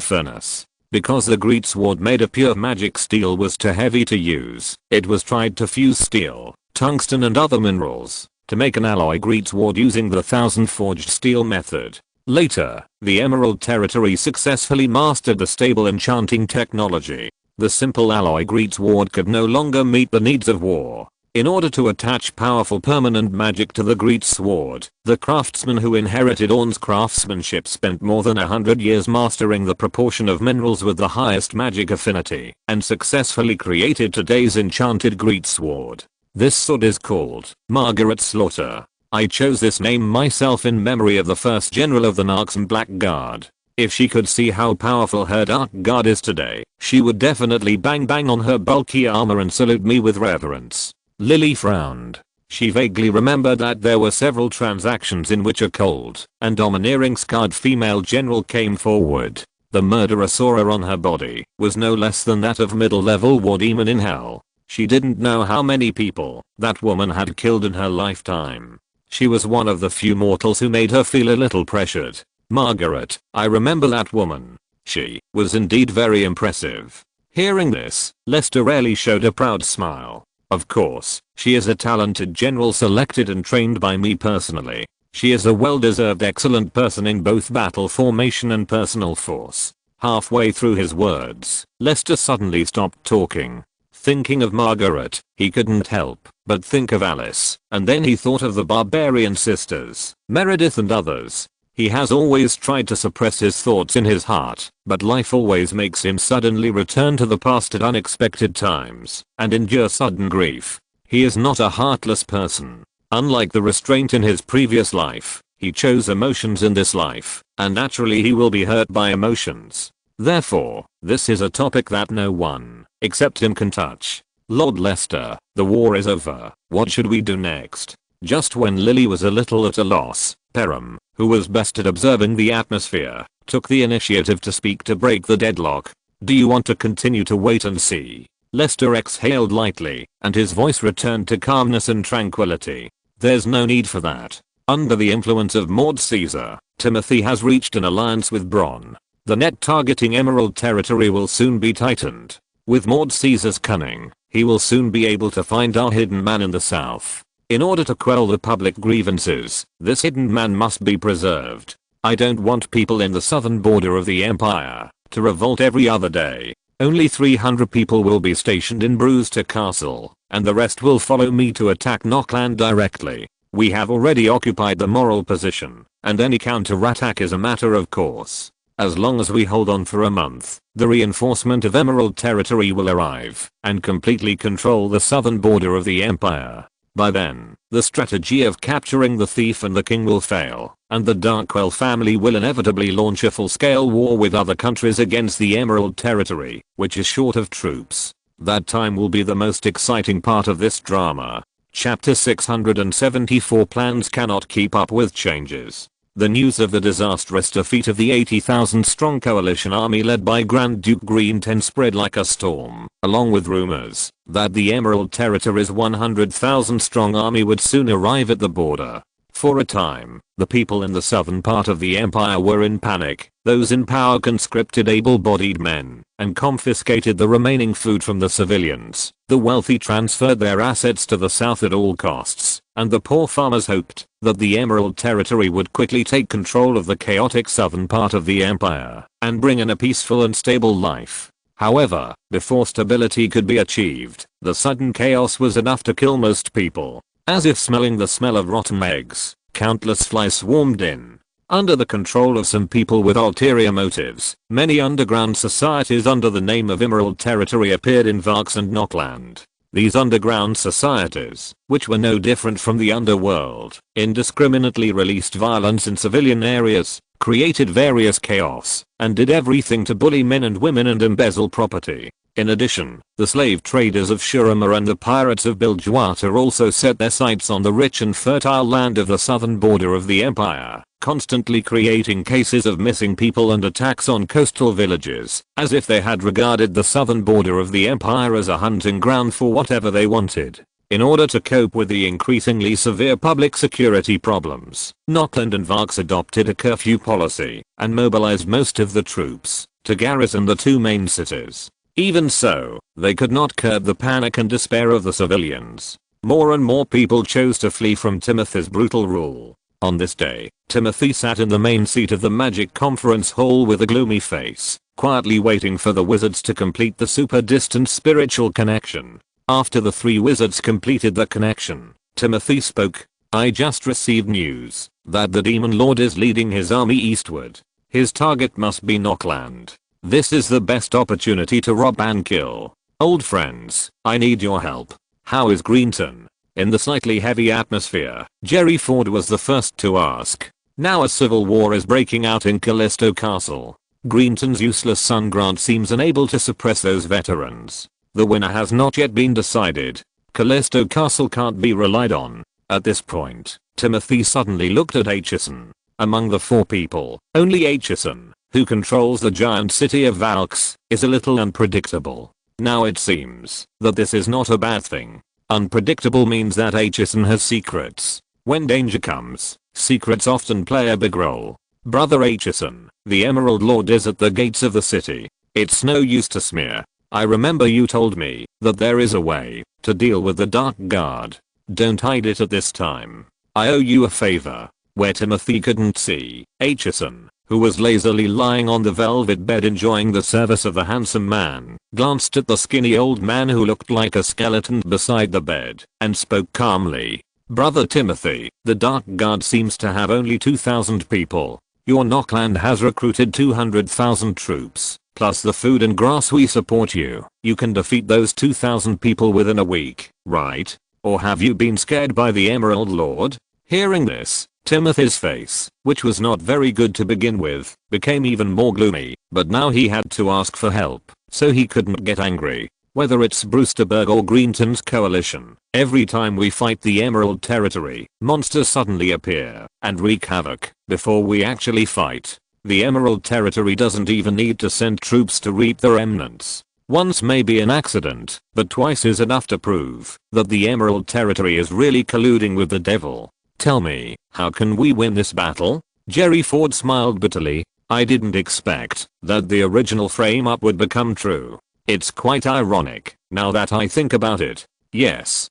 S1: furnace. Because the greatsword made of pure magic steel was too heavy to use, it was tried to fuse steel, tungsten and other minerals to make an alloy greatsword using the Thousand Forged Steel method. Later, the Emerald Territory successfully mastered the stable enchanting technology. The simple alloy greatsword could no longer meet the needs of war. In order to attach powerful permanent magic to the greatsword, the craftsmen who inherited Ornn's craftsmanship spent more than 100 years mastering the proportion of minerals with the highest magic affinity, and successfully created today's enchanted greatsword. This sword is called Margaret Slaughter. I chose this name myself in memory of the first general of the Narkson Black Guard. If she could see how powerful her Dark Guard is today, she would definitely bang on her bulky armor and salute me with reverence. Lily frowned. She vaguely remembered that there were several transactions in which a cold and domineering scarred female general came forward. The murderous aura on her body was no less than that of middle-level war demon in hell. She didn't know how many people that woman had killed in her lifetime. She was one of the few mortals who made her feel a little pressured. Margaret, I remember that woman. She was indeed very impressive. Hearing this, Lester rarely showed a proud smile. Of course, she is a talented general selected and trained by me personally. She is a well-deserved excellent person in both battle formation and personal force. Halfway through his words, Lester suddenly stopped talking. Thinking of Margaret, he couldn't help but think of Alice, and then he thought of the barbarian sisters, Meredith and others. He has always tried to suppress his thoughts in his heart, but life always makes him suddenly return to the past at unexpected times and endure sudden grief. He is not a heartless person. Unlike the restraint in his previous life, he chose emotions in this life, and naturally he will be hurt by emotions. Therefore, this is a topic that no one, except him, can touch. Lord Lester, the war is over. What should we do next? Just when Lily was a little at a loss, Perham, who was best at observing the atmosphere, took the initiative to speak to break the deadlock. Do you want to continue to wait and see? Lester exhaled lightly, and his voice returned to calmness and tranquility. There's no need for that. Under the influence of Maud Caesar, Timothy has reached an alliance with Bronn. The net targeting Emerald territory will soon be tightened. With Maud Caesar's cunning, he will soon be able to find our hidden man in the south. In order to quell the public grievances, this hidden man must be preserved. I don't want people in the southern border of the Empire to revolt every other day. Only 300 people will be stationed in Brewster Castle, and the rest will follow me to attack Nockland directly. We have already occupied the moral position, and any counter-attack is a matter of course. As long as we hold on for a month, the reinforcement of Emerald territory will arrive and completely control the southern border of the Empire. By then, the strategy of capturing the thief and the king will fail, and the Darkwell family will inevitably launch a full-scale war with other countries against the Emerald territory, which is short of troops. That time will be the most exciting part of this drama. Chapter 674. Plans cannot keep up with changes. The news of the disastrous defeat of the 80,000-strong coalition army led by Grand Duke Green spread like a storm, along with rumors that the Emerald Territory's 100,000-strong army would soon arrive at the border. For a time, the people in the southern part of the empire were in panic. Those in power conscripted able-bodied men and confiscated the remaining food from the civilians. The wealthy transferred their assets to the south at all costs, and the poor farmers hoped that the Emerald Territory would quickly take control of the chaotic southern part of the empire and bring in a peaceful and stable life. However, before stability could be achieved, the sudden chaos was enough to kill most people. As if smelling the smell of rotten eggs, countless flies swarmed in. Under the control of some people with ulterior motives, many underground societies under the name of Emerald Territory appeared in Varks and Nockland. These underground societies, which were no different from the underworld, indiscriminately released violence in civilian areas, created various chaos, and did everything to bully men and women and embezzle property. In addition, the slave traders of Shurima and the pirates of Bilgewater also set their sights on the rich and fertile land of the southern border of the empire, constantly creating cases of missing people and attacks on coastal villages, as if they had regarded the southern border of the empire as a hunting ground for whatever they wanted. In order to cope with the increasingly severe public security problems, Nockland and Varks adopted a curfew policy and mobilized most of the troops to garrison the two main cities. Even so, they could not curb the panic and despair of the civilians. More and more people chose to flee from Timothy's brutal rule. On this day, Timothy sat in the main seat of the magic conference hall with a gloomy face, quietly waiting for the wizards to complete the super distant spiritual connection. After the three wizards completed the connection, Timothy spoke. I just received news that the Demon Lord is leading his army eastward. His target must be Nockland. This is the best opportunity to rob and kill. Old friends, I need your help. How is Greenton? In the slightly heavy atmosphere, Jerry Ford was the first to ask. Now a civil war is breaking out in Callisto Castle. Greenton's useless son Grant seems unable to suppress those veterans. The winner has not yet been decided. Callisto Castle can't be relied on. At this point, Timothy suddenly looked at Acheson. Among the four people, only Acheson, who controls the giant city of Valks, is a little unpredictable. Now it seems that this is not a bad thing. Unpredictable means that Acheson has secrets. When danger comes, secrets often play a big role. Brother Acheson, the Emerald Lord is at the gates of the city. It's no use to smear. I remember you told me that there is a way to deal with the Dark Guard. Don't hide it at this time. I owe you a favor. Where Timothy couldn't see, Acheson, who was lazily lying on the velvet bed enjoying the service of the handsome man, glanced at the skinny old man who looked like a skeleton beside the bed, and spoke calmly. Brother Timothy, the Dark Guard seems to have only 2,000 people. Your Nockland has recruited 200,000 troops, plus the food and grass we support you. You can defeat those 2,000 people within a week, right? Or have you been scared by the Emerald Lord? Hearing this, Timothy's face, which was not very good to begin with, became even more gloomy, but now he had to ask for help, so he couldn't get angry. Whether it's Brewsterburg or Greenton's coalition, every time we fight the Emerald Territory, monsters suddenly appear and wreak havoc before we actually fight. The Emerald Territory doesn't even need to send troops to reap the remnants. Once may be an accident, but twice is enough to prove that the Emerald Territory is really colluding with the devil. Tell me, how can we win this battle? Jerry Ford smiled bitterly. I didn't expect that the original frame-up would become true. It's quite ironic, now that I think about it. Yes.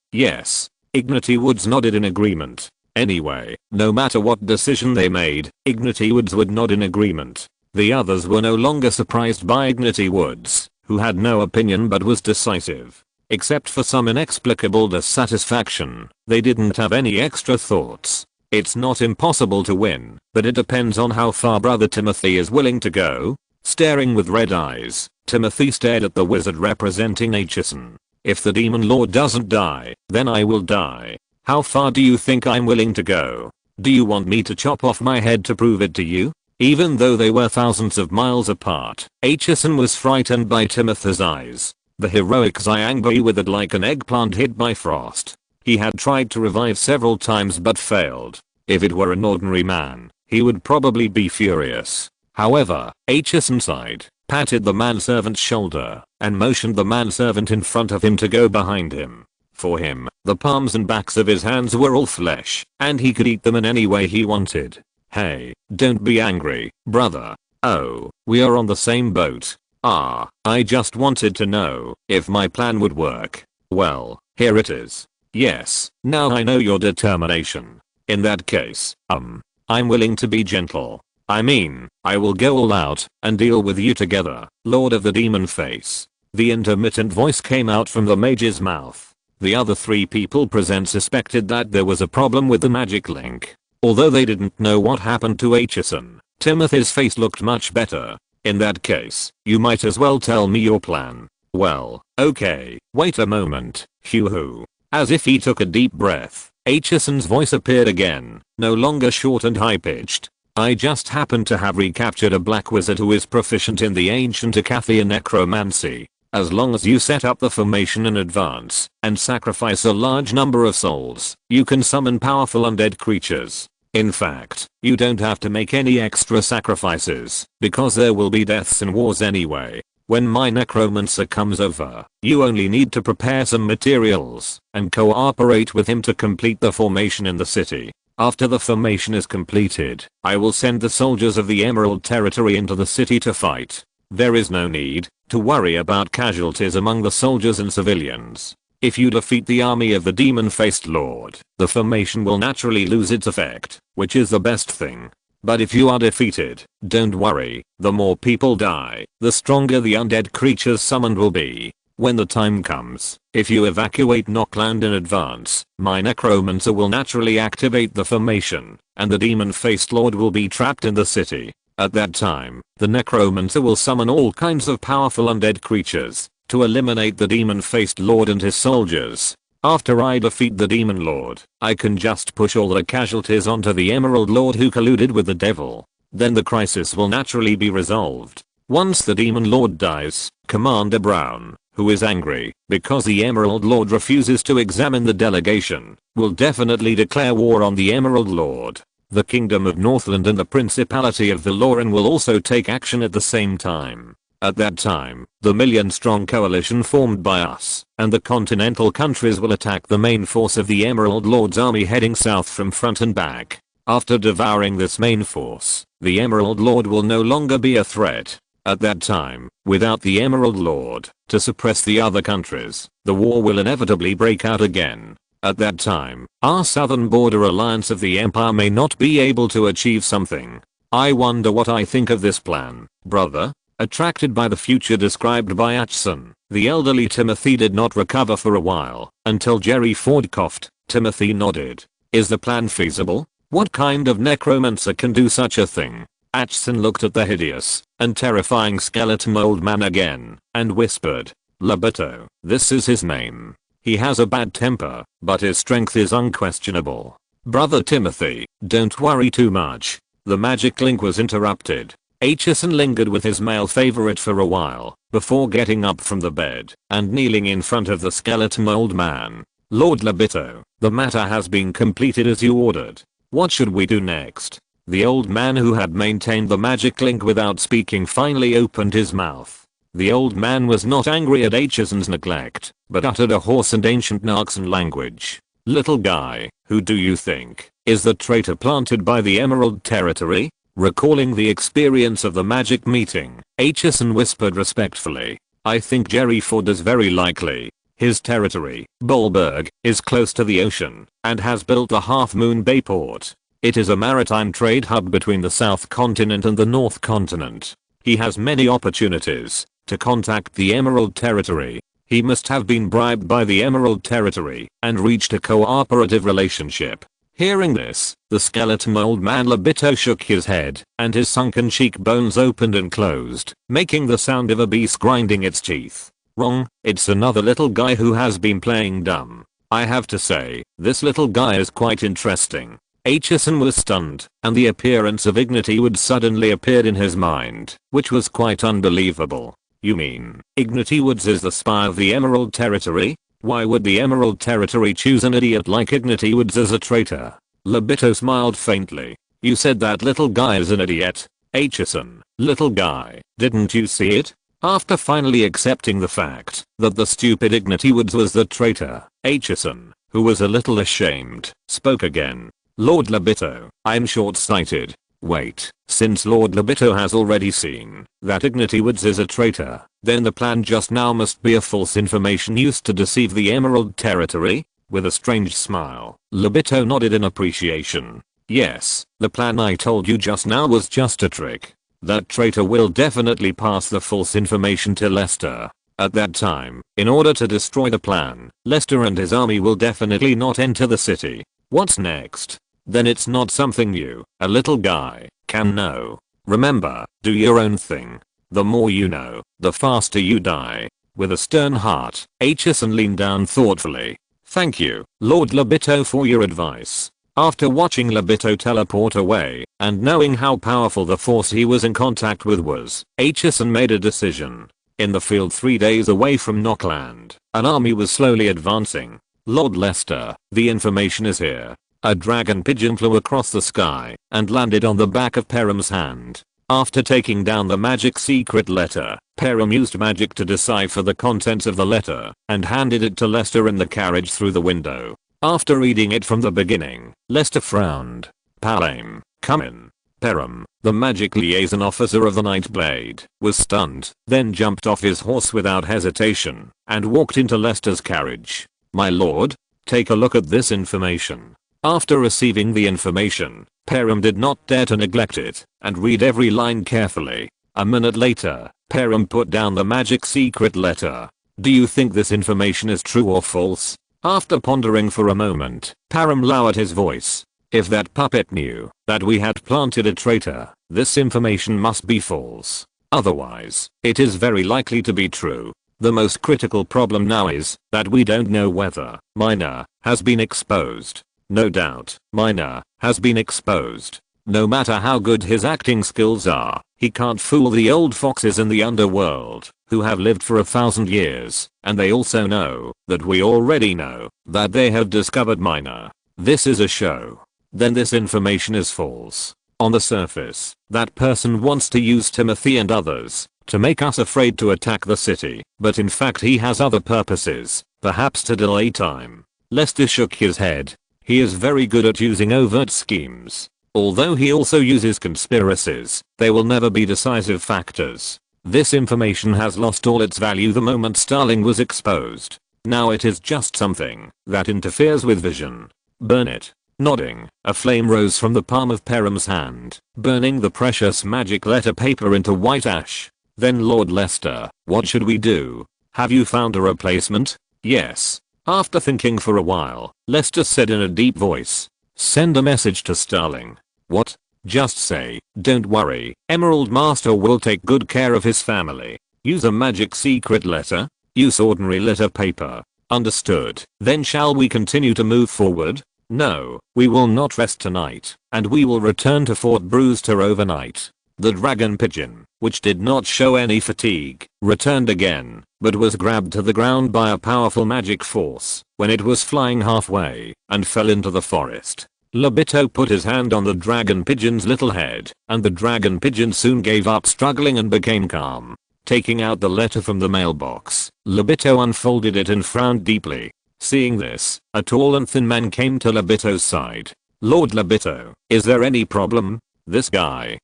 S1: Ignity Woods nodded in agreement. Anyway, no matter what decision they made, Ignity Woods would nod in agreement. The others were no longer surprised by Ignity Woods, who had no opinion but was decisive. Except for some inexplicable dissatisfaction, they didn't have any extra thoughts. It's not impossible to win, but it depends on how far Brother Timothy is willing to go. Staring with red eyes, Timothy stared at the wizard representing Acheson. If the Demon Lord doesn't die, then I will die. How far do you think I'm willing to go? Do you want me to chop off my head to prove it to you? Even though they were thousands of miles apart, Acheson was frightened by Timothy's eyes. The heroic Xiangbai withered like an eggplant hit by frost. He had tried to revive several times but failed. If it were an ordinary man, he would probably be furious. However, Acheson sighed, patted the manservant's shoulder, and motioned the manservant in front of him to go behind him. For him, the palms and backs of his hands were all flesh, and he could eat them in any way he wanted. Hey, don't be angry, brother. Oh, we are on the same boat. I just wanted to know if my plan would work. Well, here it is. Yes, now I know your determination. In that case, I'm willing to be gentle. I mean, I will go all out and deal with you together, Lord of the Demon Face. The intermittent voice came out from the mage's mouth. The other three people present suspected that there was a problem with the magic link. Although they didn't know what happened to Acheson, Timothy's face looked much better. In that case, you might as well tell me your plan. Well, okay, wait a moment, hoo-hoo. As if he took a deep breath, Acheson's voice appeared again, no longer short and high-pitched. I just happen to have recaptured a black wizard who is proficient in the ancient Acathia necromancy. As long as you set up the formation in advance and sacrifice a large number of souls, you can summon powerful undead creatures. In fact, you don't have to make any extra sacrifices, because there will be deaths in wars anyway. When my necromancer comes over, you only need to prepare some materials and cooperate with him to complete the formation in the city. After the formation is completed, I will send the soldiers of the Emerald Territory into the city to fight. There is no need to worry about casualties among the soldiers and civilians. If you defeat the army of the demon-faced lord, the formation will naturally lose its effect, which is the best thing. But if you are defeated, don't worry, the more people die, the stronger the undead creatures summoned will be. When the time comes, if you evacuate Nockland in advance, my necromancer will naturally activate the formation, and the demon-faced lord will be trapped in the city. At that time, the necromancer will summon all kinds of powerful undead creatures to eliminate the demon-faced lord and his soldiers. After I defeat the demon lord, I can just push all the casualties onto the Emerald Lord who colluded with the devil. Then the crisis will naturally be resolved. Once the demon lord dies, Commander Brown, who is angry because the Emerald Lord refuses to examine the delegation, will definitely declare war on the Emerald Lord. The Kingdom of Northland and the Principality of Valoran will also take action at the same time. At that time, the million-strong coalition formed by us and the continental countries will attack the main force of the Emerald Lord's army heading south from front and back. After devouring this main force, the Emerald Lord will no longer be a threat. At that time, without the Emerald Lord to suppress the other countries, the war will inevitably break out again. At that time, our southern border alliance of the Empire may not be able to achieve something. I wonder what I think of this plan, brother? Attracted by the future described by Acheson, the elderly Timothy did not recover for a while, until Jerry Ford coughed. Timothy nodded. Is the plan feasible? What kind of necromancer can do such a thing? Acheson looked at the hideous and terrifying skeleton old man again and whispered, Lobito, this is his name. He has a bad temper, but his strength is unquestionable. Brother Timothy, don't worry too much. The magic link was interrupted. Acheson lingered with his male favorite for a while before getting up from the bed and kneeling in front of the skeleton old man. Lord Lobito, the matter has been completed as you ordered. What should we do next? The old man who had maintained the magic link without speaking finally opened his mouth. The old man was not angry at Acheson's neglect, but uttered a hoarse and ancient Narxan language. Little guy, who do you think is the traitor planted by the Emerald Territory? Recalling the experience of the magic meeting, Acheson whispered respectfully, I think Jerry Ford is very likely. His territory, Bolberg, is close to the ocean and has built a Half Moon Bay port. It is a maritime trade hub between the South Continent and the North Continent. He has many opportunities to contact the Emerald Territory. He must have been bribed by the Emerald Territory and reached a cooperative relationship. Hearing this, the skeleton old man Lobito shook his head and his sunken cheekbones opened and closed, making the sound of a beast grinding its teeth. Wrong, it's another little guy who has been playing dumb. I have to say, this little guy is quite interesting. Acheson was stunned, and the appearance of Ignity Woods suddenly appeared in his mind, which was quite unbelievable. You mean, Ignity Woods is the spy of the Emerald Territory? Why would the Emerald Territory choose an idiot like Ignity Woods as a traitor? Lobito smiled faintly. You said that little guy is an idiot. Acheson, little guy, didn't you see it? After finally accepting the fact that the stupid Ignity Woods was the traitor, Acheson, who was a little ashamed, spoke again. Lord Lobito, I'm short-sighted. Wait, since Lord Lobito has already seen that Ignity Woods is a traitor, then the plan just now must be a false information used to deceive the Emerald Territory? With a strange smile, Lobito nodded in appreciation. Yes, the plan I told you just now was just a trick. That traitor will definitely pass the false information to Lester. At that time, in order to destroy the plan, Lester and his army will definitely not enter the city. What's next? Then it's not something you, a little guy, can know. Remember, do your own thing. The more you know, the faster you die. With a stern heart, Acheson leaned down thoughtfully. Thank you, Lord Lobito, for your advice. After watching Lobito teleport away, and knowing how powerful the force he was in contact with was, Acheson made a decision. In the field 3 days away from Nockland, an army was slowly advancing. Lord Lester, the information is here. A dragon pigeon flew across the sky and landed on the back of Perham's hand. After taking down the magic secret letter, Perham used magic to decipher the contents of the letter and handed it to Lester in the carriage through the window. After reading it from the beginning, Lester frowned. Palame, come in. Perham, the magic liaison officer of the Nightblade, was stunned, then jumped off his horse without hesitation and walked into Lester's carriage. My lord, take a look at this information. After receiving the information, Perham did not dare to neglect it and read every line carefully. A minute later, Perham put down the magic secret letter. Do you think this information is true or false? After pondering for a moment, Perham lowered his voice. If that puppet knew that we had planted a traitor, this information must be false. Otherwise, it is very likely to be true. The most critical problem now is that we don't know whether Miner has been exposed. No doubt, Miner has been exposed. No matter how good his acting skills are, he can't fool the old foxes in the underworld, who have lived for 1,000 years, and they also know that we already know that they have discovered Miner. This is a show. Then this information is false. On the surface, that person wants to use Timothy and others to make us afraid to attack the city, but in fact he has other purposes, perhaps to delay time. Lester shook his head. He is very good at using overt schemes. Although he also uses conspiracies, they will never be decisive factors. This information has lost all its value the moment Starling was exposed. Now it is just something that interferes with vision. Burn it. Nodding, a flame rose from the palm of Perham's hand, burning the precious magic letter paper into white ash. Then Lord Lester, what should we do? Have you found a replacement? Yes. After thinking for a while, Lester said in a deep voice, "Send a message to Starling." "What?" "Just say, don't worry, Emerald Master will take good care of his family. Use a magic secret letter. Use ordinary letter paper." "Understood. Then shall we continue to move forward?" "No, we will not rest tonight, and we will return to Fort Brewster overnight." The dragon pigeon, which did not show any fatigue, returned again, but was grabbed to the ground by a powerful magic force when it was flying halfway and fell into the forest. Lobito put his hand on the dragon pigeon's little head, and the dragon pigeon soon gave up struggling and became calm. Taking out the letter from the mailbox, Lobito unfolded it and frowned deeply. Seeing this, a tall and thin man came to Lobito's side. "Lord Lobito, is there any problem?" "This guy,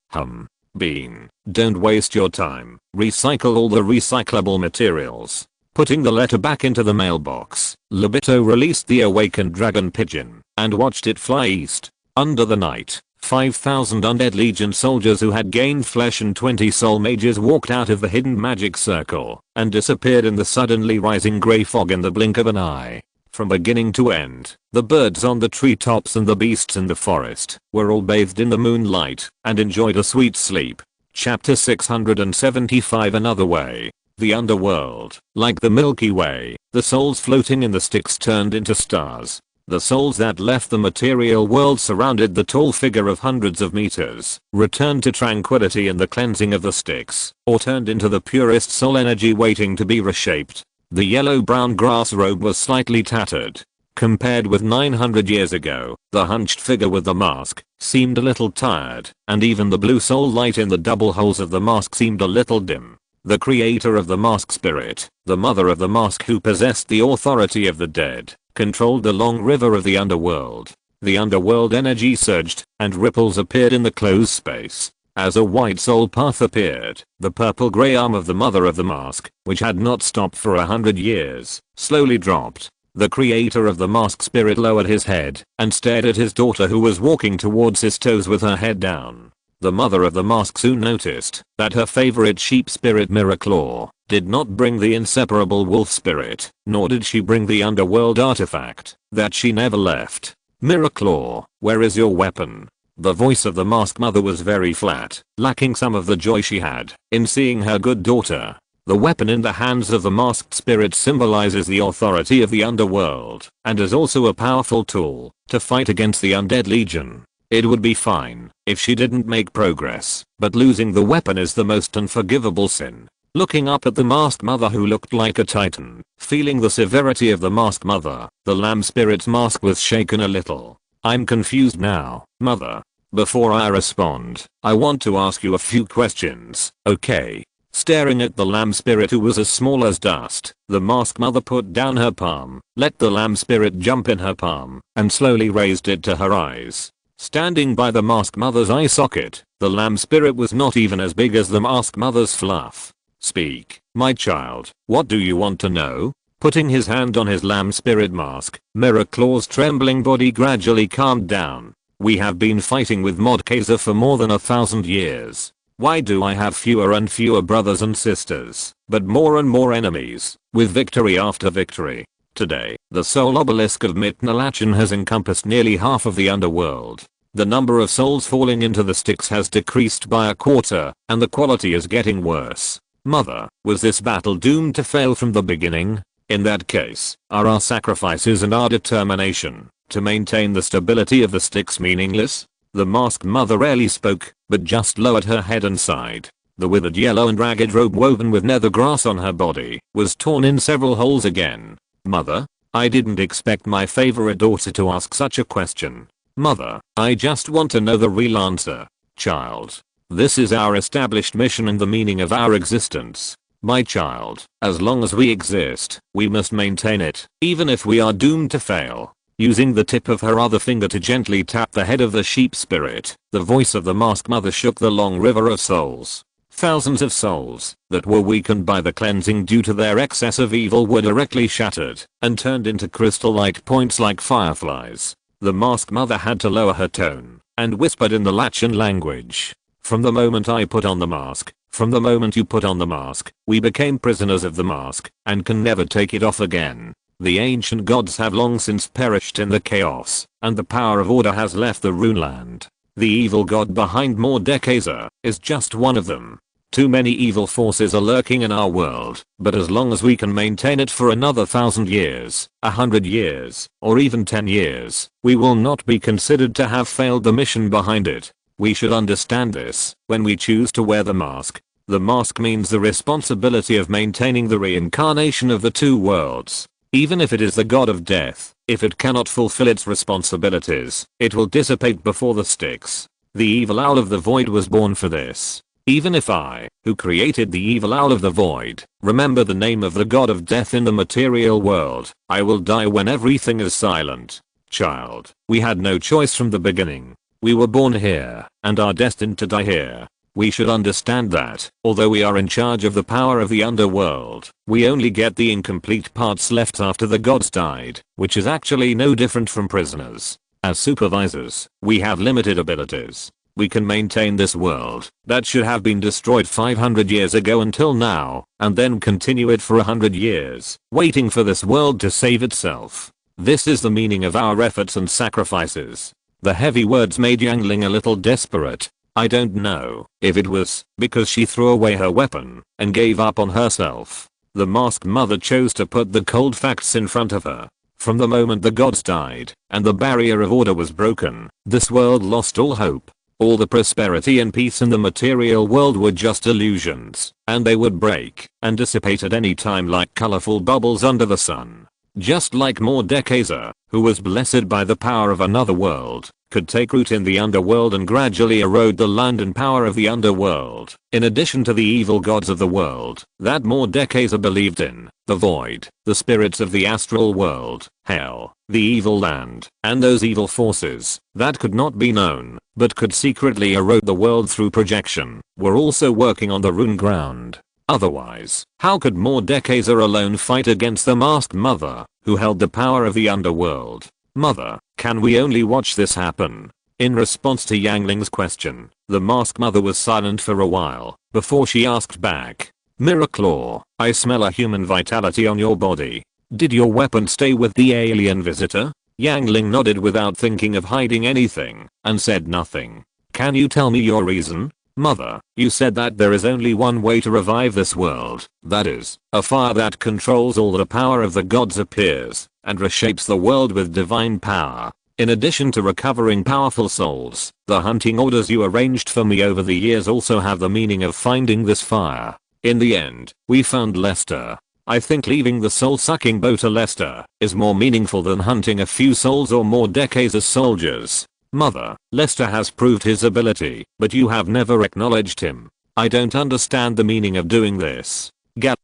S1: Bean, don't waste your time. Recycle all the recyclable materials." Putting the letter back into the mailbox, Lobito released the awakened dragon pigeon and watched it fly east. Under the night, 5,000 Undead Legion soldiers who had gained flesh and 20 soul mages walked out of the hidden magic circle and disappeared in the suddenly rising grey fog in the blink of an eye. From beginning to end, the birds on the treetops and the beasts in the forest were all bathed in the moonlight and enjoyed a sweet sleep. Chapter 675 Another Way. The underworld, like the Milky Way, the souls floating in the Styx turned into stars. The souls that left the material world surrounded the tall figure of hundreds of meters, returned to tranquility in the cleansing of the Styx, or turned into the purest soul energy waiting to be reshaped. The yellow-brown grass robe was slightly tattered. Compared with 900 years ago, the hunched figure with the mask seemed a little tired, and even the blue soul light in the double holes of the mask seemed a little dim. The creator of the mask spirit, the mother of the mask who possessed the authority of the dead, controlled the long river of the underworld. The underworld energy surged, and ripples appeared in the closed space. As a white soul path appeared, the purple-gray arm of the mother of the mask, which had not stopped for 100 years, slowly dropped. The creator of the mask spirit lowered his head and stared at his daughter who was walking towards his toes with her head down. The mother of the mask soon noticed that her favorite sheep spirit Miraclaw did not bring the inseparable wolf spirit, nor did she bring the underworld artifact that she never left. "Miraclaw, where is your weapon?" The voice of the mask mother was very flat, lacking some of the joy she had in seeing her good daughter. The weapon in the hands of the masked spirit symbolizes the authority of the underworld and is also a powerful tool to fight against the Undead Legion. It would be fine if she didn't make progress, but losing the weapon is the most unforgivable sin. Looking up at the masked mother who looked like a titan, feeling the severity of the masked mother, the lamb spirit's mask was shaken a little. "I'm confused now, mother. Before I respond, I want to ask you a few questions, okay?" Staring at the lamb spirit who was as small as dust, the masked mother put down her palm, let the lamb spirit jump in her palm, and slowly raised it to her eyes. Standing by the masked mother's eye socket, the lamb spirit was not even as big as the masked mother's fluff. "Speak, my child, what do you want to know?" Putting his hand on his lamb spirit mask, Miraclaw's trembling body gradually calmed down. "We have been fighting with Modkaiser for more than 1,000 years. Why do I have fewer and fewer brothers and sisters, but more and more enemies, with victory after victory? Today, the soul obelisk of Mitnalachin has encompassed nearly half of the underworld. The number of souls falling into the Styx has decreased by a quarter, and the quality is getting worse. Mother, was this battle doomed to fail from the beginning? In that case, are our sacrifices and our determination to maintain the stability of the Styx meaningless?" The masked mother rarely spoke, but just lowered her head and sighed. The withered yellow and ragged robe woven with nether grass on her body was torn in several holes again. "Mother, I didn't expect my favorite daughter to ask such a question. Mother, I just want to know the real answer. Child. This is our established mission and the meaning of our existence. My child, as long as we exist, we must maintain it, even if we are doomed to fail." Using the tip of her other finger to gently tap the head of the sheep spirit, the voice of the masked mother shook the long river of souls. Thousands of souls that were weakened by the cleansing due to their excess of evil were directly shattered and turned into crystal-like points like fireflies. The masked mother had to lower her tone and whispered in the Lachin language. "From the moment I put on the mask, from the moment you put on the mask, we became prisoners of the mask and can never take it off again. The ancient gods have long since perished in the chaos, and the power of order has left the Runeland. The evil god behind Mordekaiser is just one of them. Too many evil forces are lurking in our world, but as long as we can maintain it for another 1,000 years, 100 years, or even 10 years, we will not be considered to have failed the mission behind it. We should understand this when we choose to wear the mask. The mask means the responsibility of maintaining the reincarnation of the two worlds. Even if it is the god of death, if it cannot fulfill its responsibilities, it will dissipate before the Styx. The evil owl of the void was born for this. Even if I, who created the evil owl of the void, remember the name of the god of death in the material world, I will die when everything is silent. Child, we had no choice from the beginning. We were born here, and are destined to die here. We should understand that, although we are in charge of the power of the underworld, we only get the incomplete parts left after the gods died, which is actually no different from prisoners. As supervisors, we have limited abilities. We can maintain this world that should have been destroyed 500 years ago until now, and then continue it for 100 years, waiting for this world to save itself. This is the meaning of our efforts and sacrifices. The heavy words made Yangling a little desperate. I don't know if it was because she threw away her weapon and gave up on herself. The masked mother chose to put the cold facts in front of her. From the moment the gods died and the barrier of order was broken, this world lost all hope. All the prosperity and peace in the material world were just illusions, and they would break and dissipate at any time like colorful bubbles under the sun. Just like Mordekaiser, who was blessed by the power of another world, could take root in the underworld and gradually erode the land and power of the underworld, in addition to the evil gods of the world that Mordekaiser believed in, the void, the spirits of the astral world, hell, the evil land, and those evil forces that could not be known, but could secretly erode the world through projection, were also working on the rune ground. Otherwise, how could Mordekaiser alone fight against the masked mother, who held the power of the underworld? Mother, can we only watch this happen? In response to Yangling's question, the masked mother was silent for a while, before she asked back. Miraclaw, I smell a human vitality on your body. Did your weapon stay with the alien visitor? Yangling nodded without thinking of hiding anything, and said nothing. Can you tell me your reason? Mother, you said that there is only one way to revive this world, that is, a fire that controls all the power of the gods appears, and reshapes the world with divine power. In addition to recovering powerful souls, the hunting orders you arranged for me over the years also have the meaning of finding this fire. In the end, we found Lester. I think leaving the soul-sucking bow to Lester is more meaningful than hunting a few souls or more decades as soldiers. Mother, Lester has proved his ability, but you have never acknowledged him. I don't understand the meaning of doing this. Gap.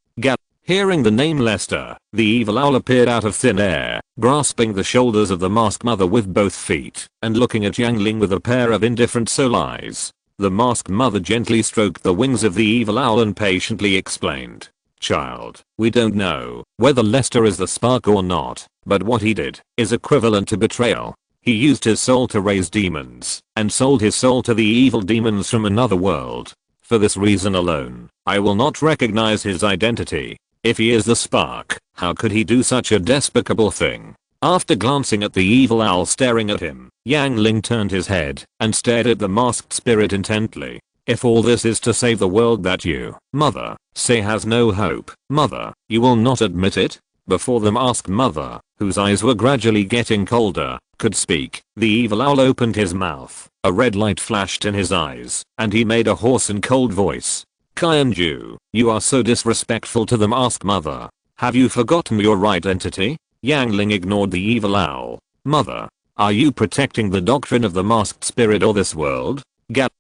S1: Hearing the name Lester, the evil owl appeared out of thin air, grasping the shoulders of the masked mother with both feet, and looking at Yangling with a pair of indifferent soul eyes. The masked mother gently stroked the wings of the evil owl and patiently explained. Child, we don't know whether Lester is the spark or not, but what he did is equivalent to betrayal. He used his soul to raise demons, and sold his soul to the evil demons from another world. For this reason alone, I will not recognize his identity. If he is the spark, how could he do such a despicable thing? After glancing at the evil owl staring at him, Yangling turned his head and stared at the masked spirit intently. If all this is to save the world that you, Mother, say has no hope, Mother, you will not admit it? Before the masked mother, whose eyes were gradually getting colder, could speak, the evil owl opened his mouth, a red light flashed in his eyes, and he made a hoarse and cold voice. Kainju, you are so disrespectful to the masked mother. Have you forgotten your identity? Yangling ignored the evil owl. Mother, are you protecting the doctrine of the masked spirit or this world? Gap.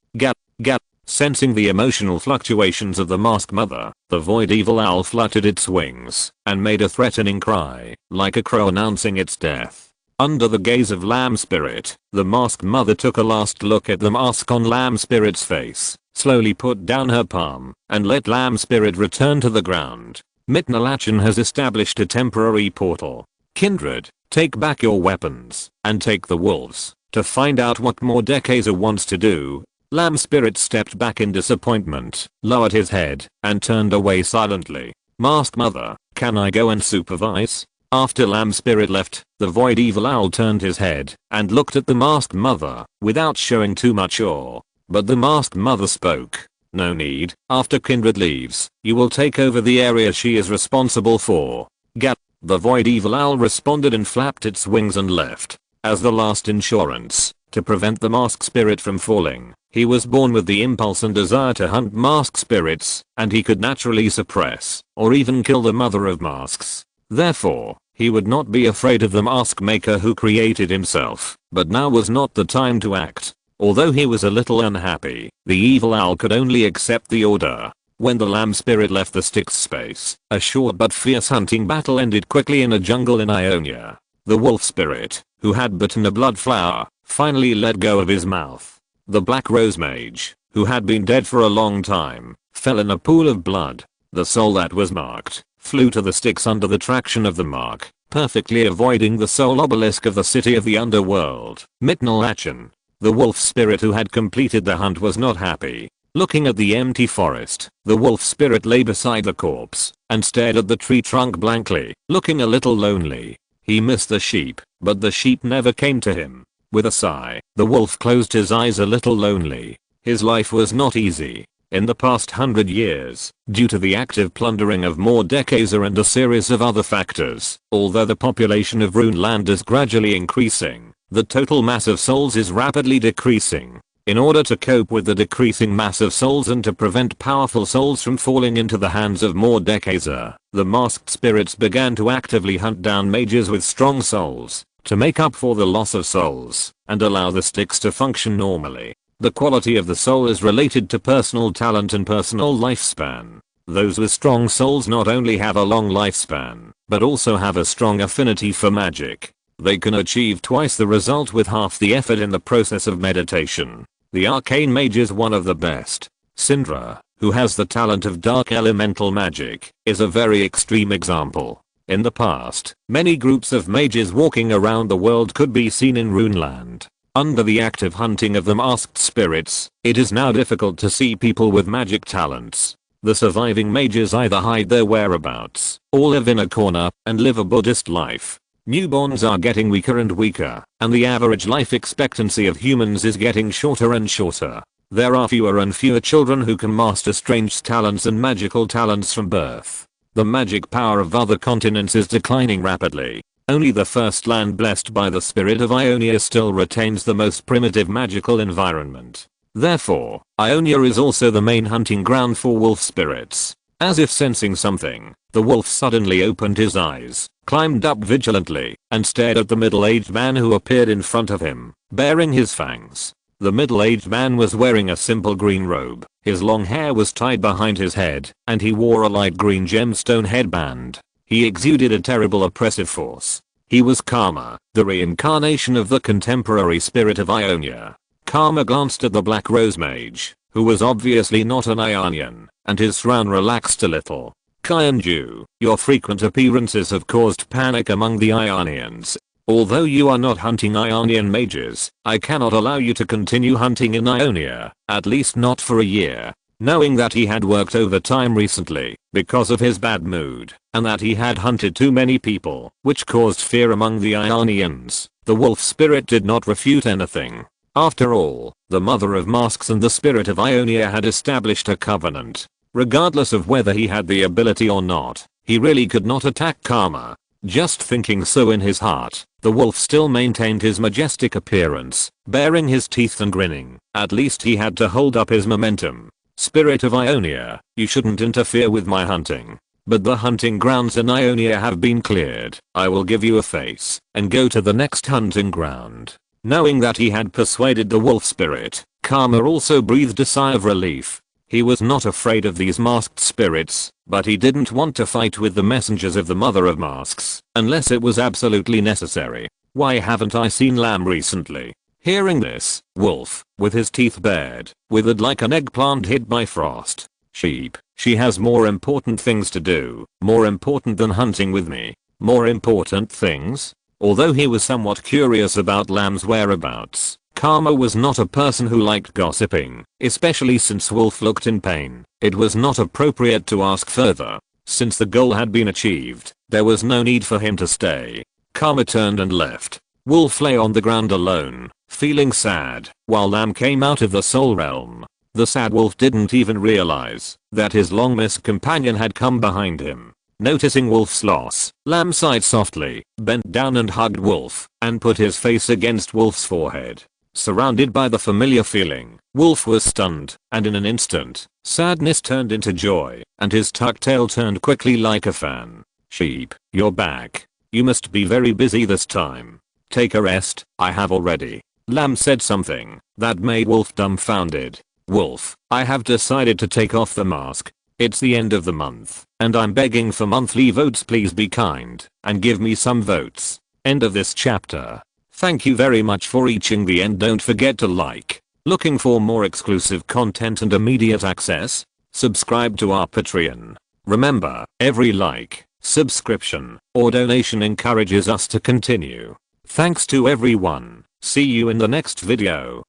S1: Sensing the emotional fluctuations of the masked mother, the void evil owl fluttered its wings and made a threatening cry, like a crow announcing its death. Under the gaze of Lamb Spirit, the masked mother took a last look at the mask on Lamb Spirit's face, slowly put down her palm, and let Lamb Spirit return to the ground. Mitnalachan has established a temporary portal. Kindred, take back your weapons, and take the wolves, to find out what Mordekaiser wants to do. Lamb Spirit stepped back in disappointment, lowered his head, and turned away silently. Masked Mother, can I go and supervise? After Lamb Spirit left, the Void Evil Owl turned his head and looked at the Masked Mother without showing too much awe. But the Masked Mother spoke. No need, after Kindred leaves, you will take over the area she is responsible for. Get. The Void Evil Owl responded and flapped its wings and left. As the last insurance, to prevent the Masked Spirit from falling, he was born with the impulse and desire to hunt Masked Spirits, and he could naturally suppress, or even kill the Mother of Masks. Therefore, he would not be afraid of the Mask Maker who created himself, but now was not the time to act. Although he was a little unhappy, the Evil Owl could only accept the order. When the Lamb Spirit left the Styx space, a short but fierce hunting battle ended quickly in a jungle in Ionia. The Wolf Spirit, who had bitten a blood flower, finally let go of his mouth. The Black Rose Mage, who had been dead for a long time, fell in a pool of blood. The soul that was marked flew to the Styx under the traction of the mark, perfectly avoiding the soul obelisk of the city of the underworld, Mitnalachen. The Wolf Spirit who had completed the hunt was not happy. Looking at the empty forest, the Wolf Spirit lay beside the corpse and stared at the tree trunk blankly, looking a little lonely. He missed the sheep, but the sheep never came to him. With a sigh, the wolf closed his eyes a little lonely. His life was not easy. In the past 100 years, due to the active plundering of Mordekaiser and a series of other factors, although the population of Runeland is gradually increasing, the total mass of souls is rapidly decreasing. In order to cope with the decreasing mass of souls and to prevent powerful souls from falling into the hands of Mordekaiser, the Masked Spirits began to actively hunt down mages with strong souls, to make up for the loss of souls, and allow the Styx to function normally. The quality of the soul is related to personal talent and personal lifespan. Those with strong souls not only have a long lifespan, but also have a strong affinity for magic. They can achieve twice the result with half the effort in the process of meditation. The Arcane Mage is one of the best. Syndra, who has the talent of dark elemental magic, is a very extreme example. In the past, many groups of mages walking around the world could be seen in Runeland. Under the active hunting of the Masked Spirits, it is now difficult to see people with magic talents. The surviving mages either hide their whereabouts, or live in a corner, and live a Buddhist life. Newborns are getting weaker and weaker, and the average life expectancy of humans is getting shorter and shorter. There are fewer and fewer children who can master strange talents and magical talents from birth. The magic power of other continents is declining rapidly. Only the first land blessed by the spirit of Ionia still retains the most primitive magical environment. Therefore, Ionia is also the main hunting ground for wolf spirits. As if sensing something, the wolf suddenly opened his eyes, climbed up vigilantly, and stared at the middle-aged man who appeared in front of him, baring his fangs. The middle-aged man was wearing a simple green robe, his long hair was tied behind his head, and he wore a light green gemstone headband. He exuded a terrible oppressive force. He was Karma, the reincarnation of the contemporary spirit of Ionia. Karma glanced at the Black Rose Mage, who was obviously not an Ionian, and his frown relaxed a little. Kainju, your frequent appearances have caused panic among the Ionians. Although you are not hunting Ionian mages, I cannot allow you to continue hunting in Ionia, at least not for a year. Knowing that he had worked overtime recently, because of his bad mood, and that he had hunted too many people, which caused fear among the Ionians, the wolf spirit did not refute anything. After all, the Mother of Masks and the spirit of Ionia had established a covenant. Regardless of whether he had the ability or not, he really could not attack Karma. Just thinking so in his heart, the wolf still maintained his majestic appearance, baring his teeth and grinning. At least he had to hold up his momentum. Spirit of Ionia, you shouldn't interfere with my hunting. But the hunting grounds in Ionia have been cleared. I will give you a face, and go to the next hunting ground. Knowing that he had persuaded the wolf spirit, Karma also breathed a sigh of relief. He was not afraid of these masked spirits, but he didn't want to fight with the messengers of the Mother of Masks, unless it was absolutely necessary. Why haven't I seen Lamb recently? Hearing this, Wolf, with his teeth bared, withered like an eggplant hit by frost. Sheep, she has more important things to do, more important than hunting with me. More important things? Although he was somewhat curious about Lamb's whereabouts, Karma was not a person who liked gossiping, especially since Wolf looked in pain. It was not appropriate to ask further. Since the goal had been achieved, There was no need for him to stay. Karma turned and left. Wolf lay on the ground alone, feeling sad, while Lamb came out of the soul realm. The sad wolf didn't even realize that his long-missed companion had come behind him. Noticing Wolf's loss, Lamb sighed softly, bent down and hugged Wolf, and put his face against Wolf's forehead. Surrounded by the familiar feeling, Wolf was stunned, and in an instant, sadness turned into joy, and his tucked tail turned quickly like a fan. Sheep, you're back. You must be very busy this time. Take a rest. I have already. Lamb said something that made Wolf dumbfounded. Wolf, I have decided to take off the mask. It's the end of the month, and I'm begging for monthly votes. Please be kind and give me some votes. End of this chapter. Thank you very much for reaching the end. Don't forget to like. Looking for more exclusive content and immediate access? Subscribe to our Patreon. Remember, every like, subscription, or donation encourages us to continue. Thanks to everyone. See you in the next video.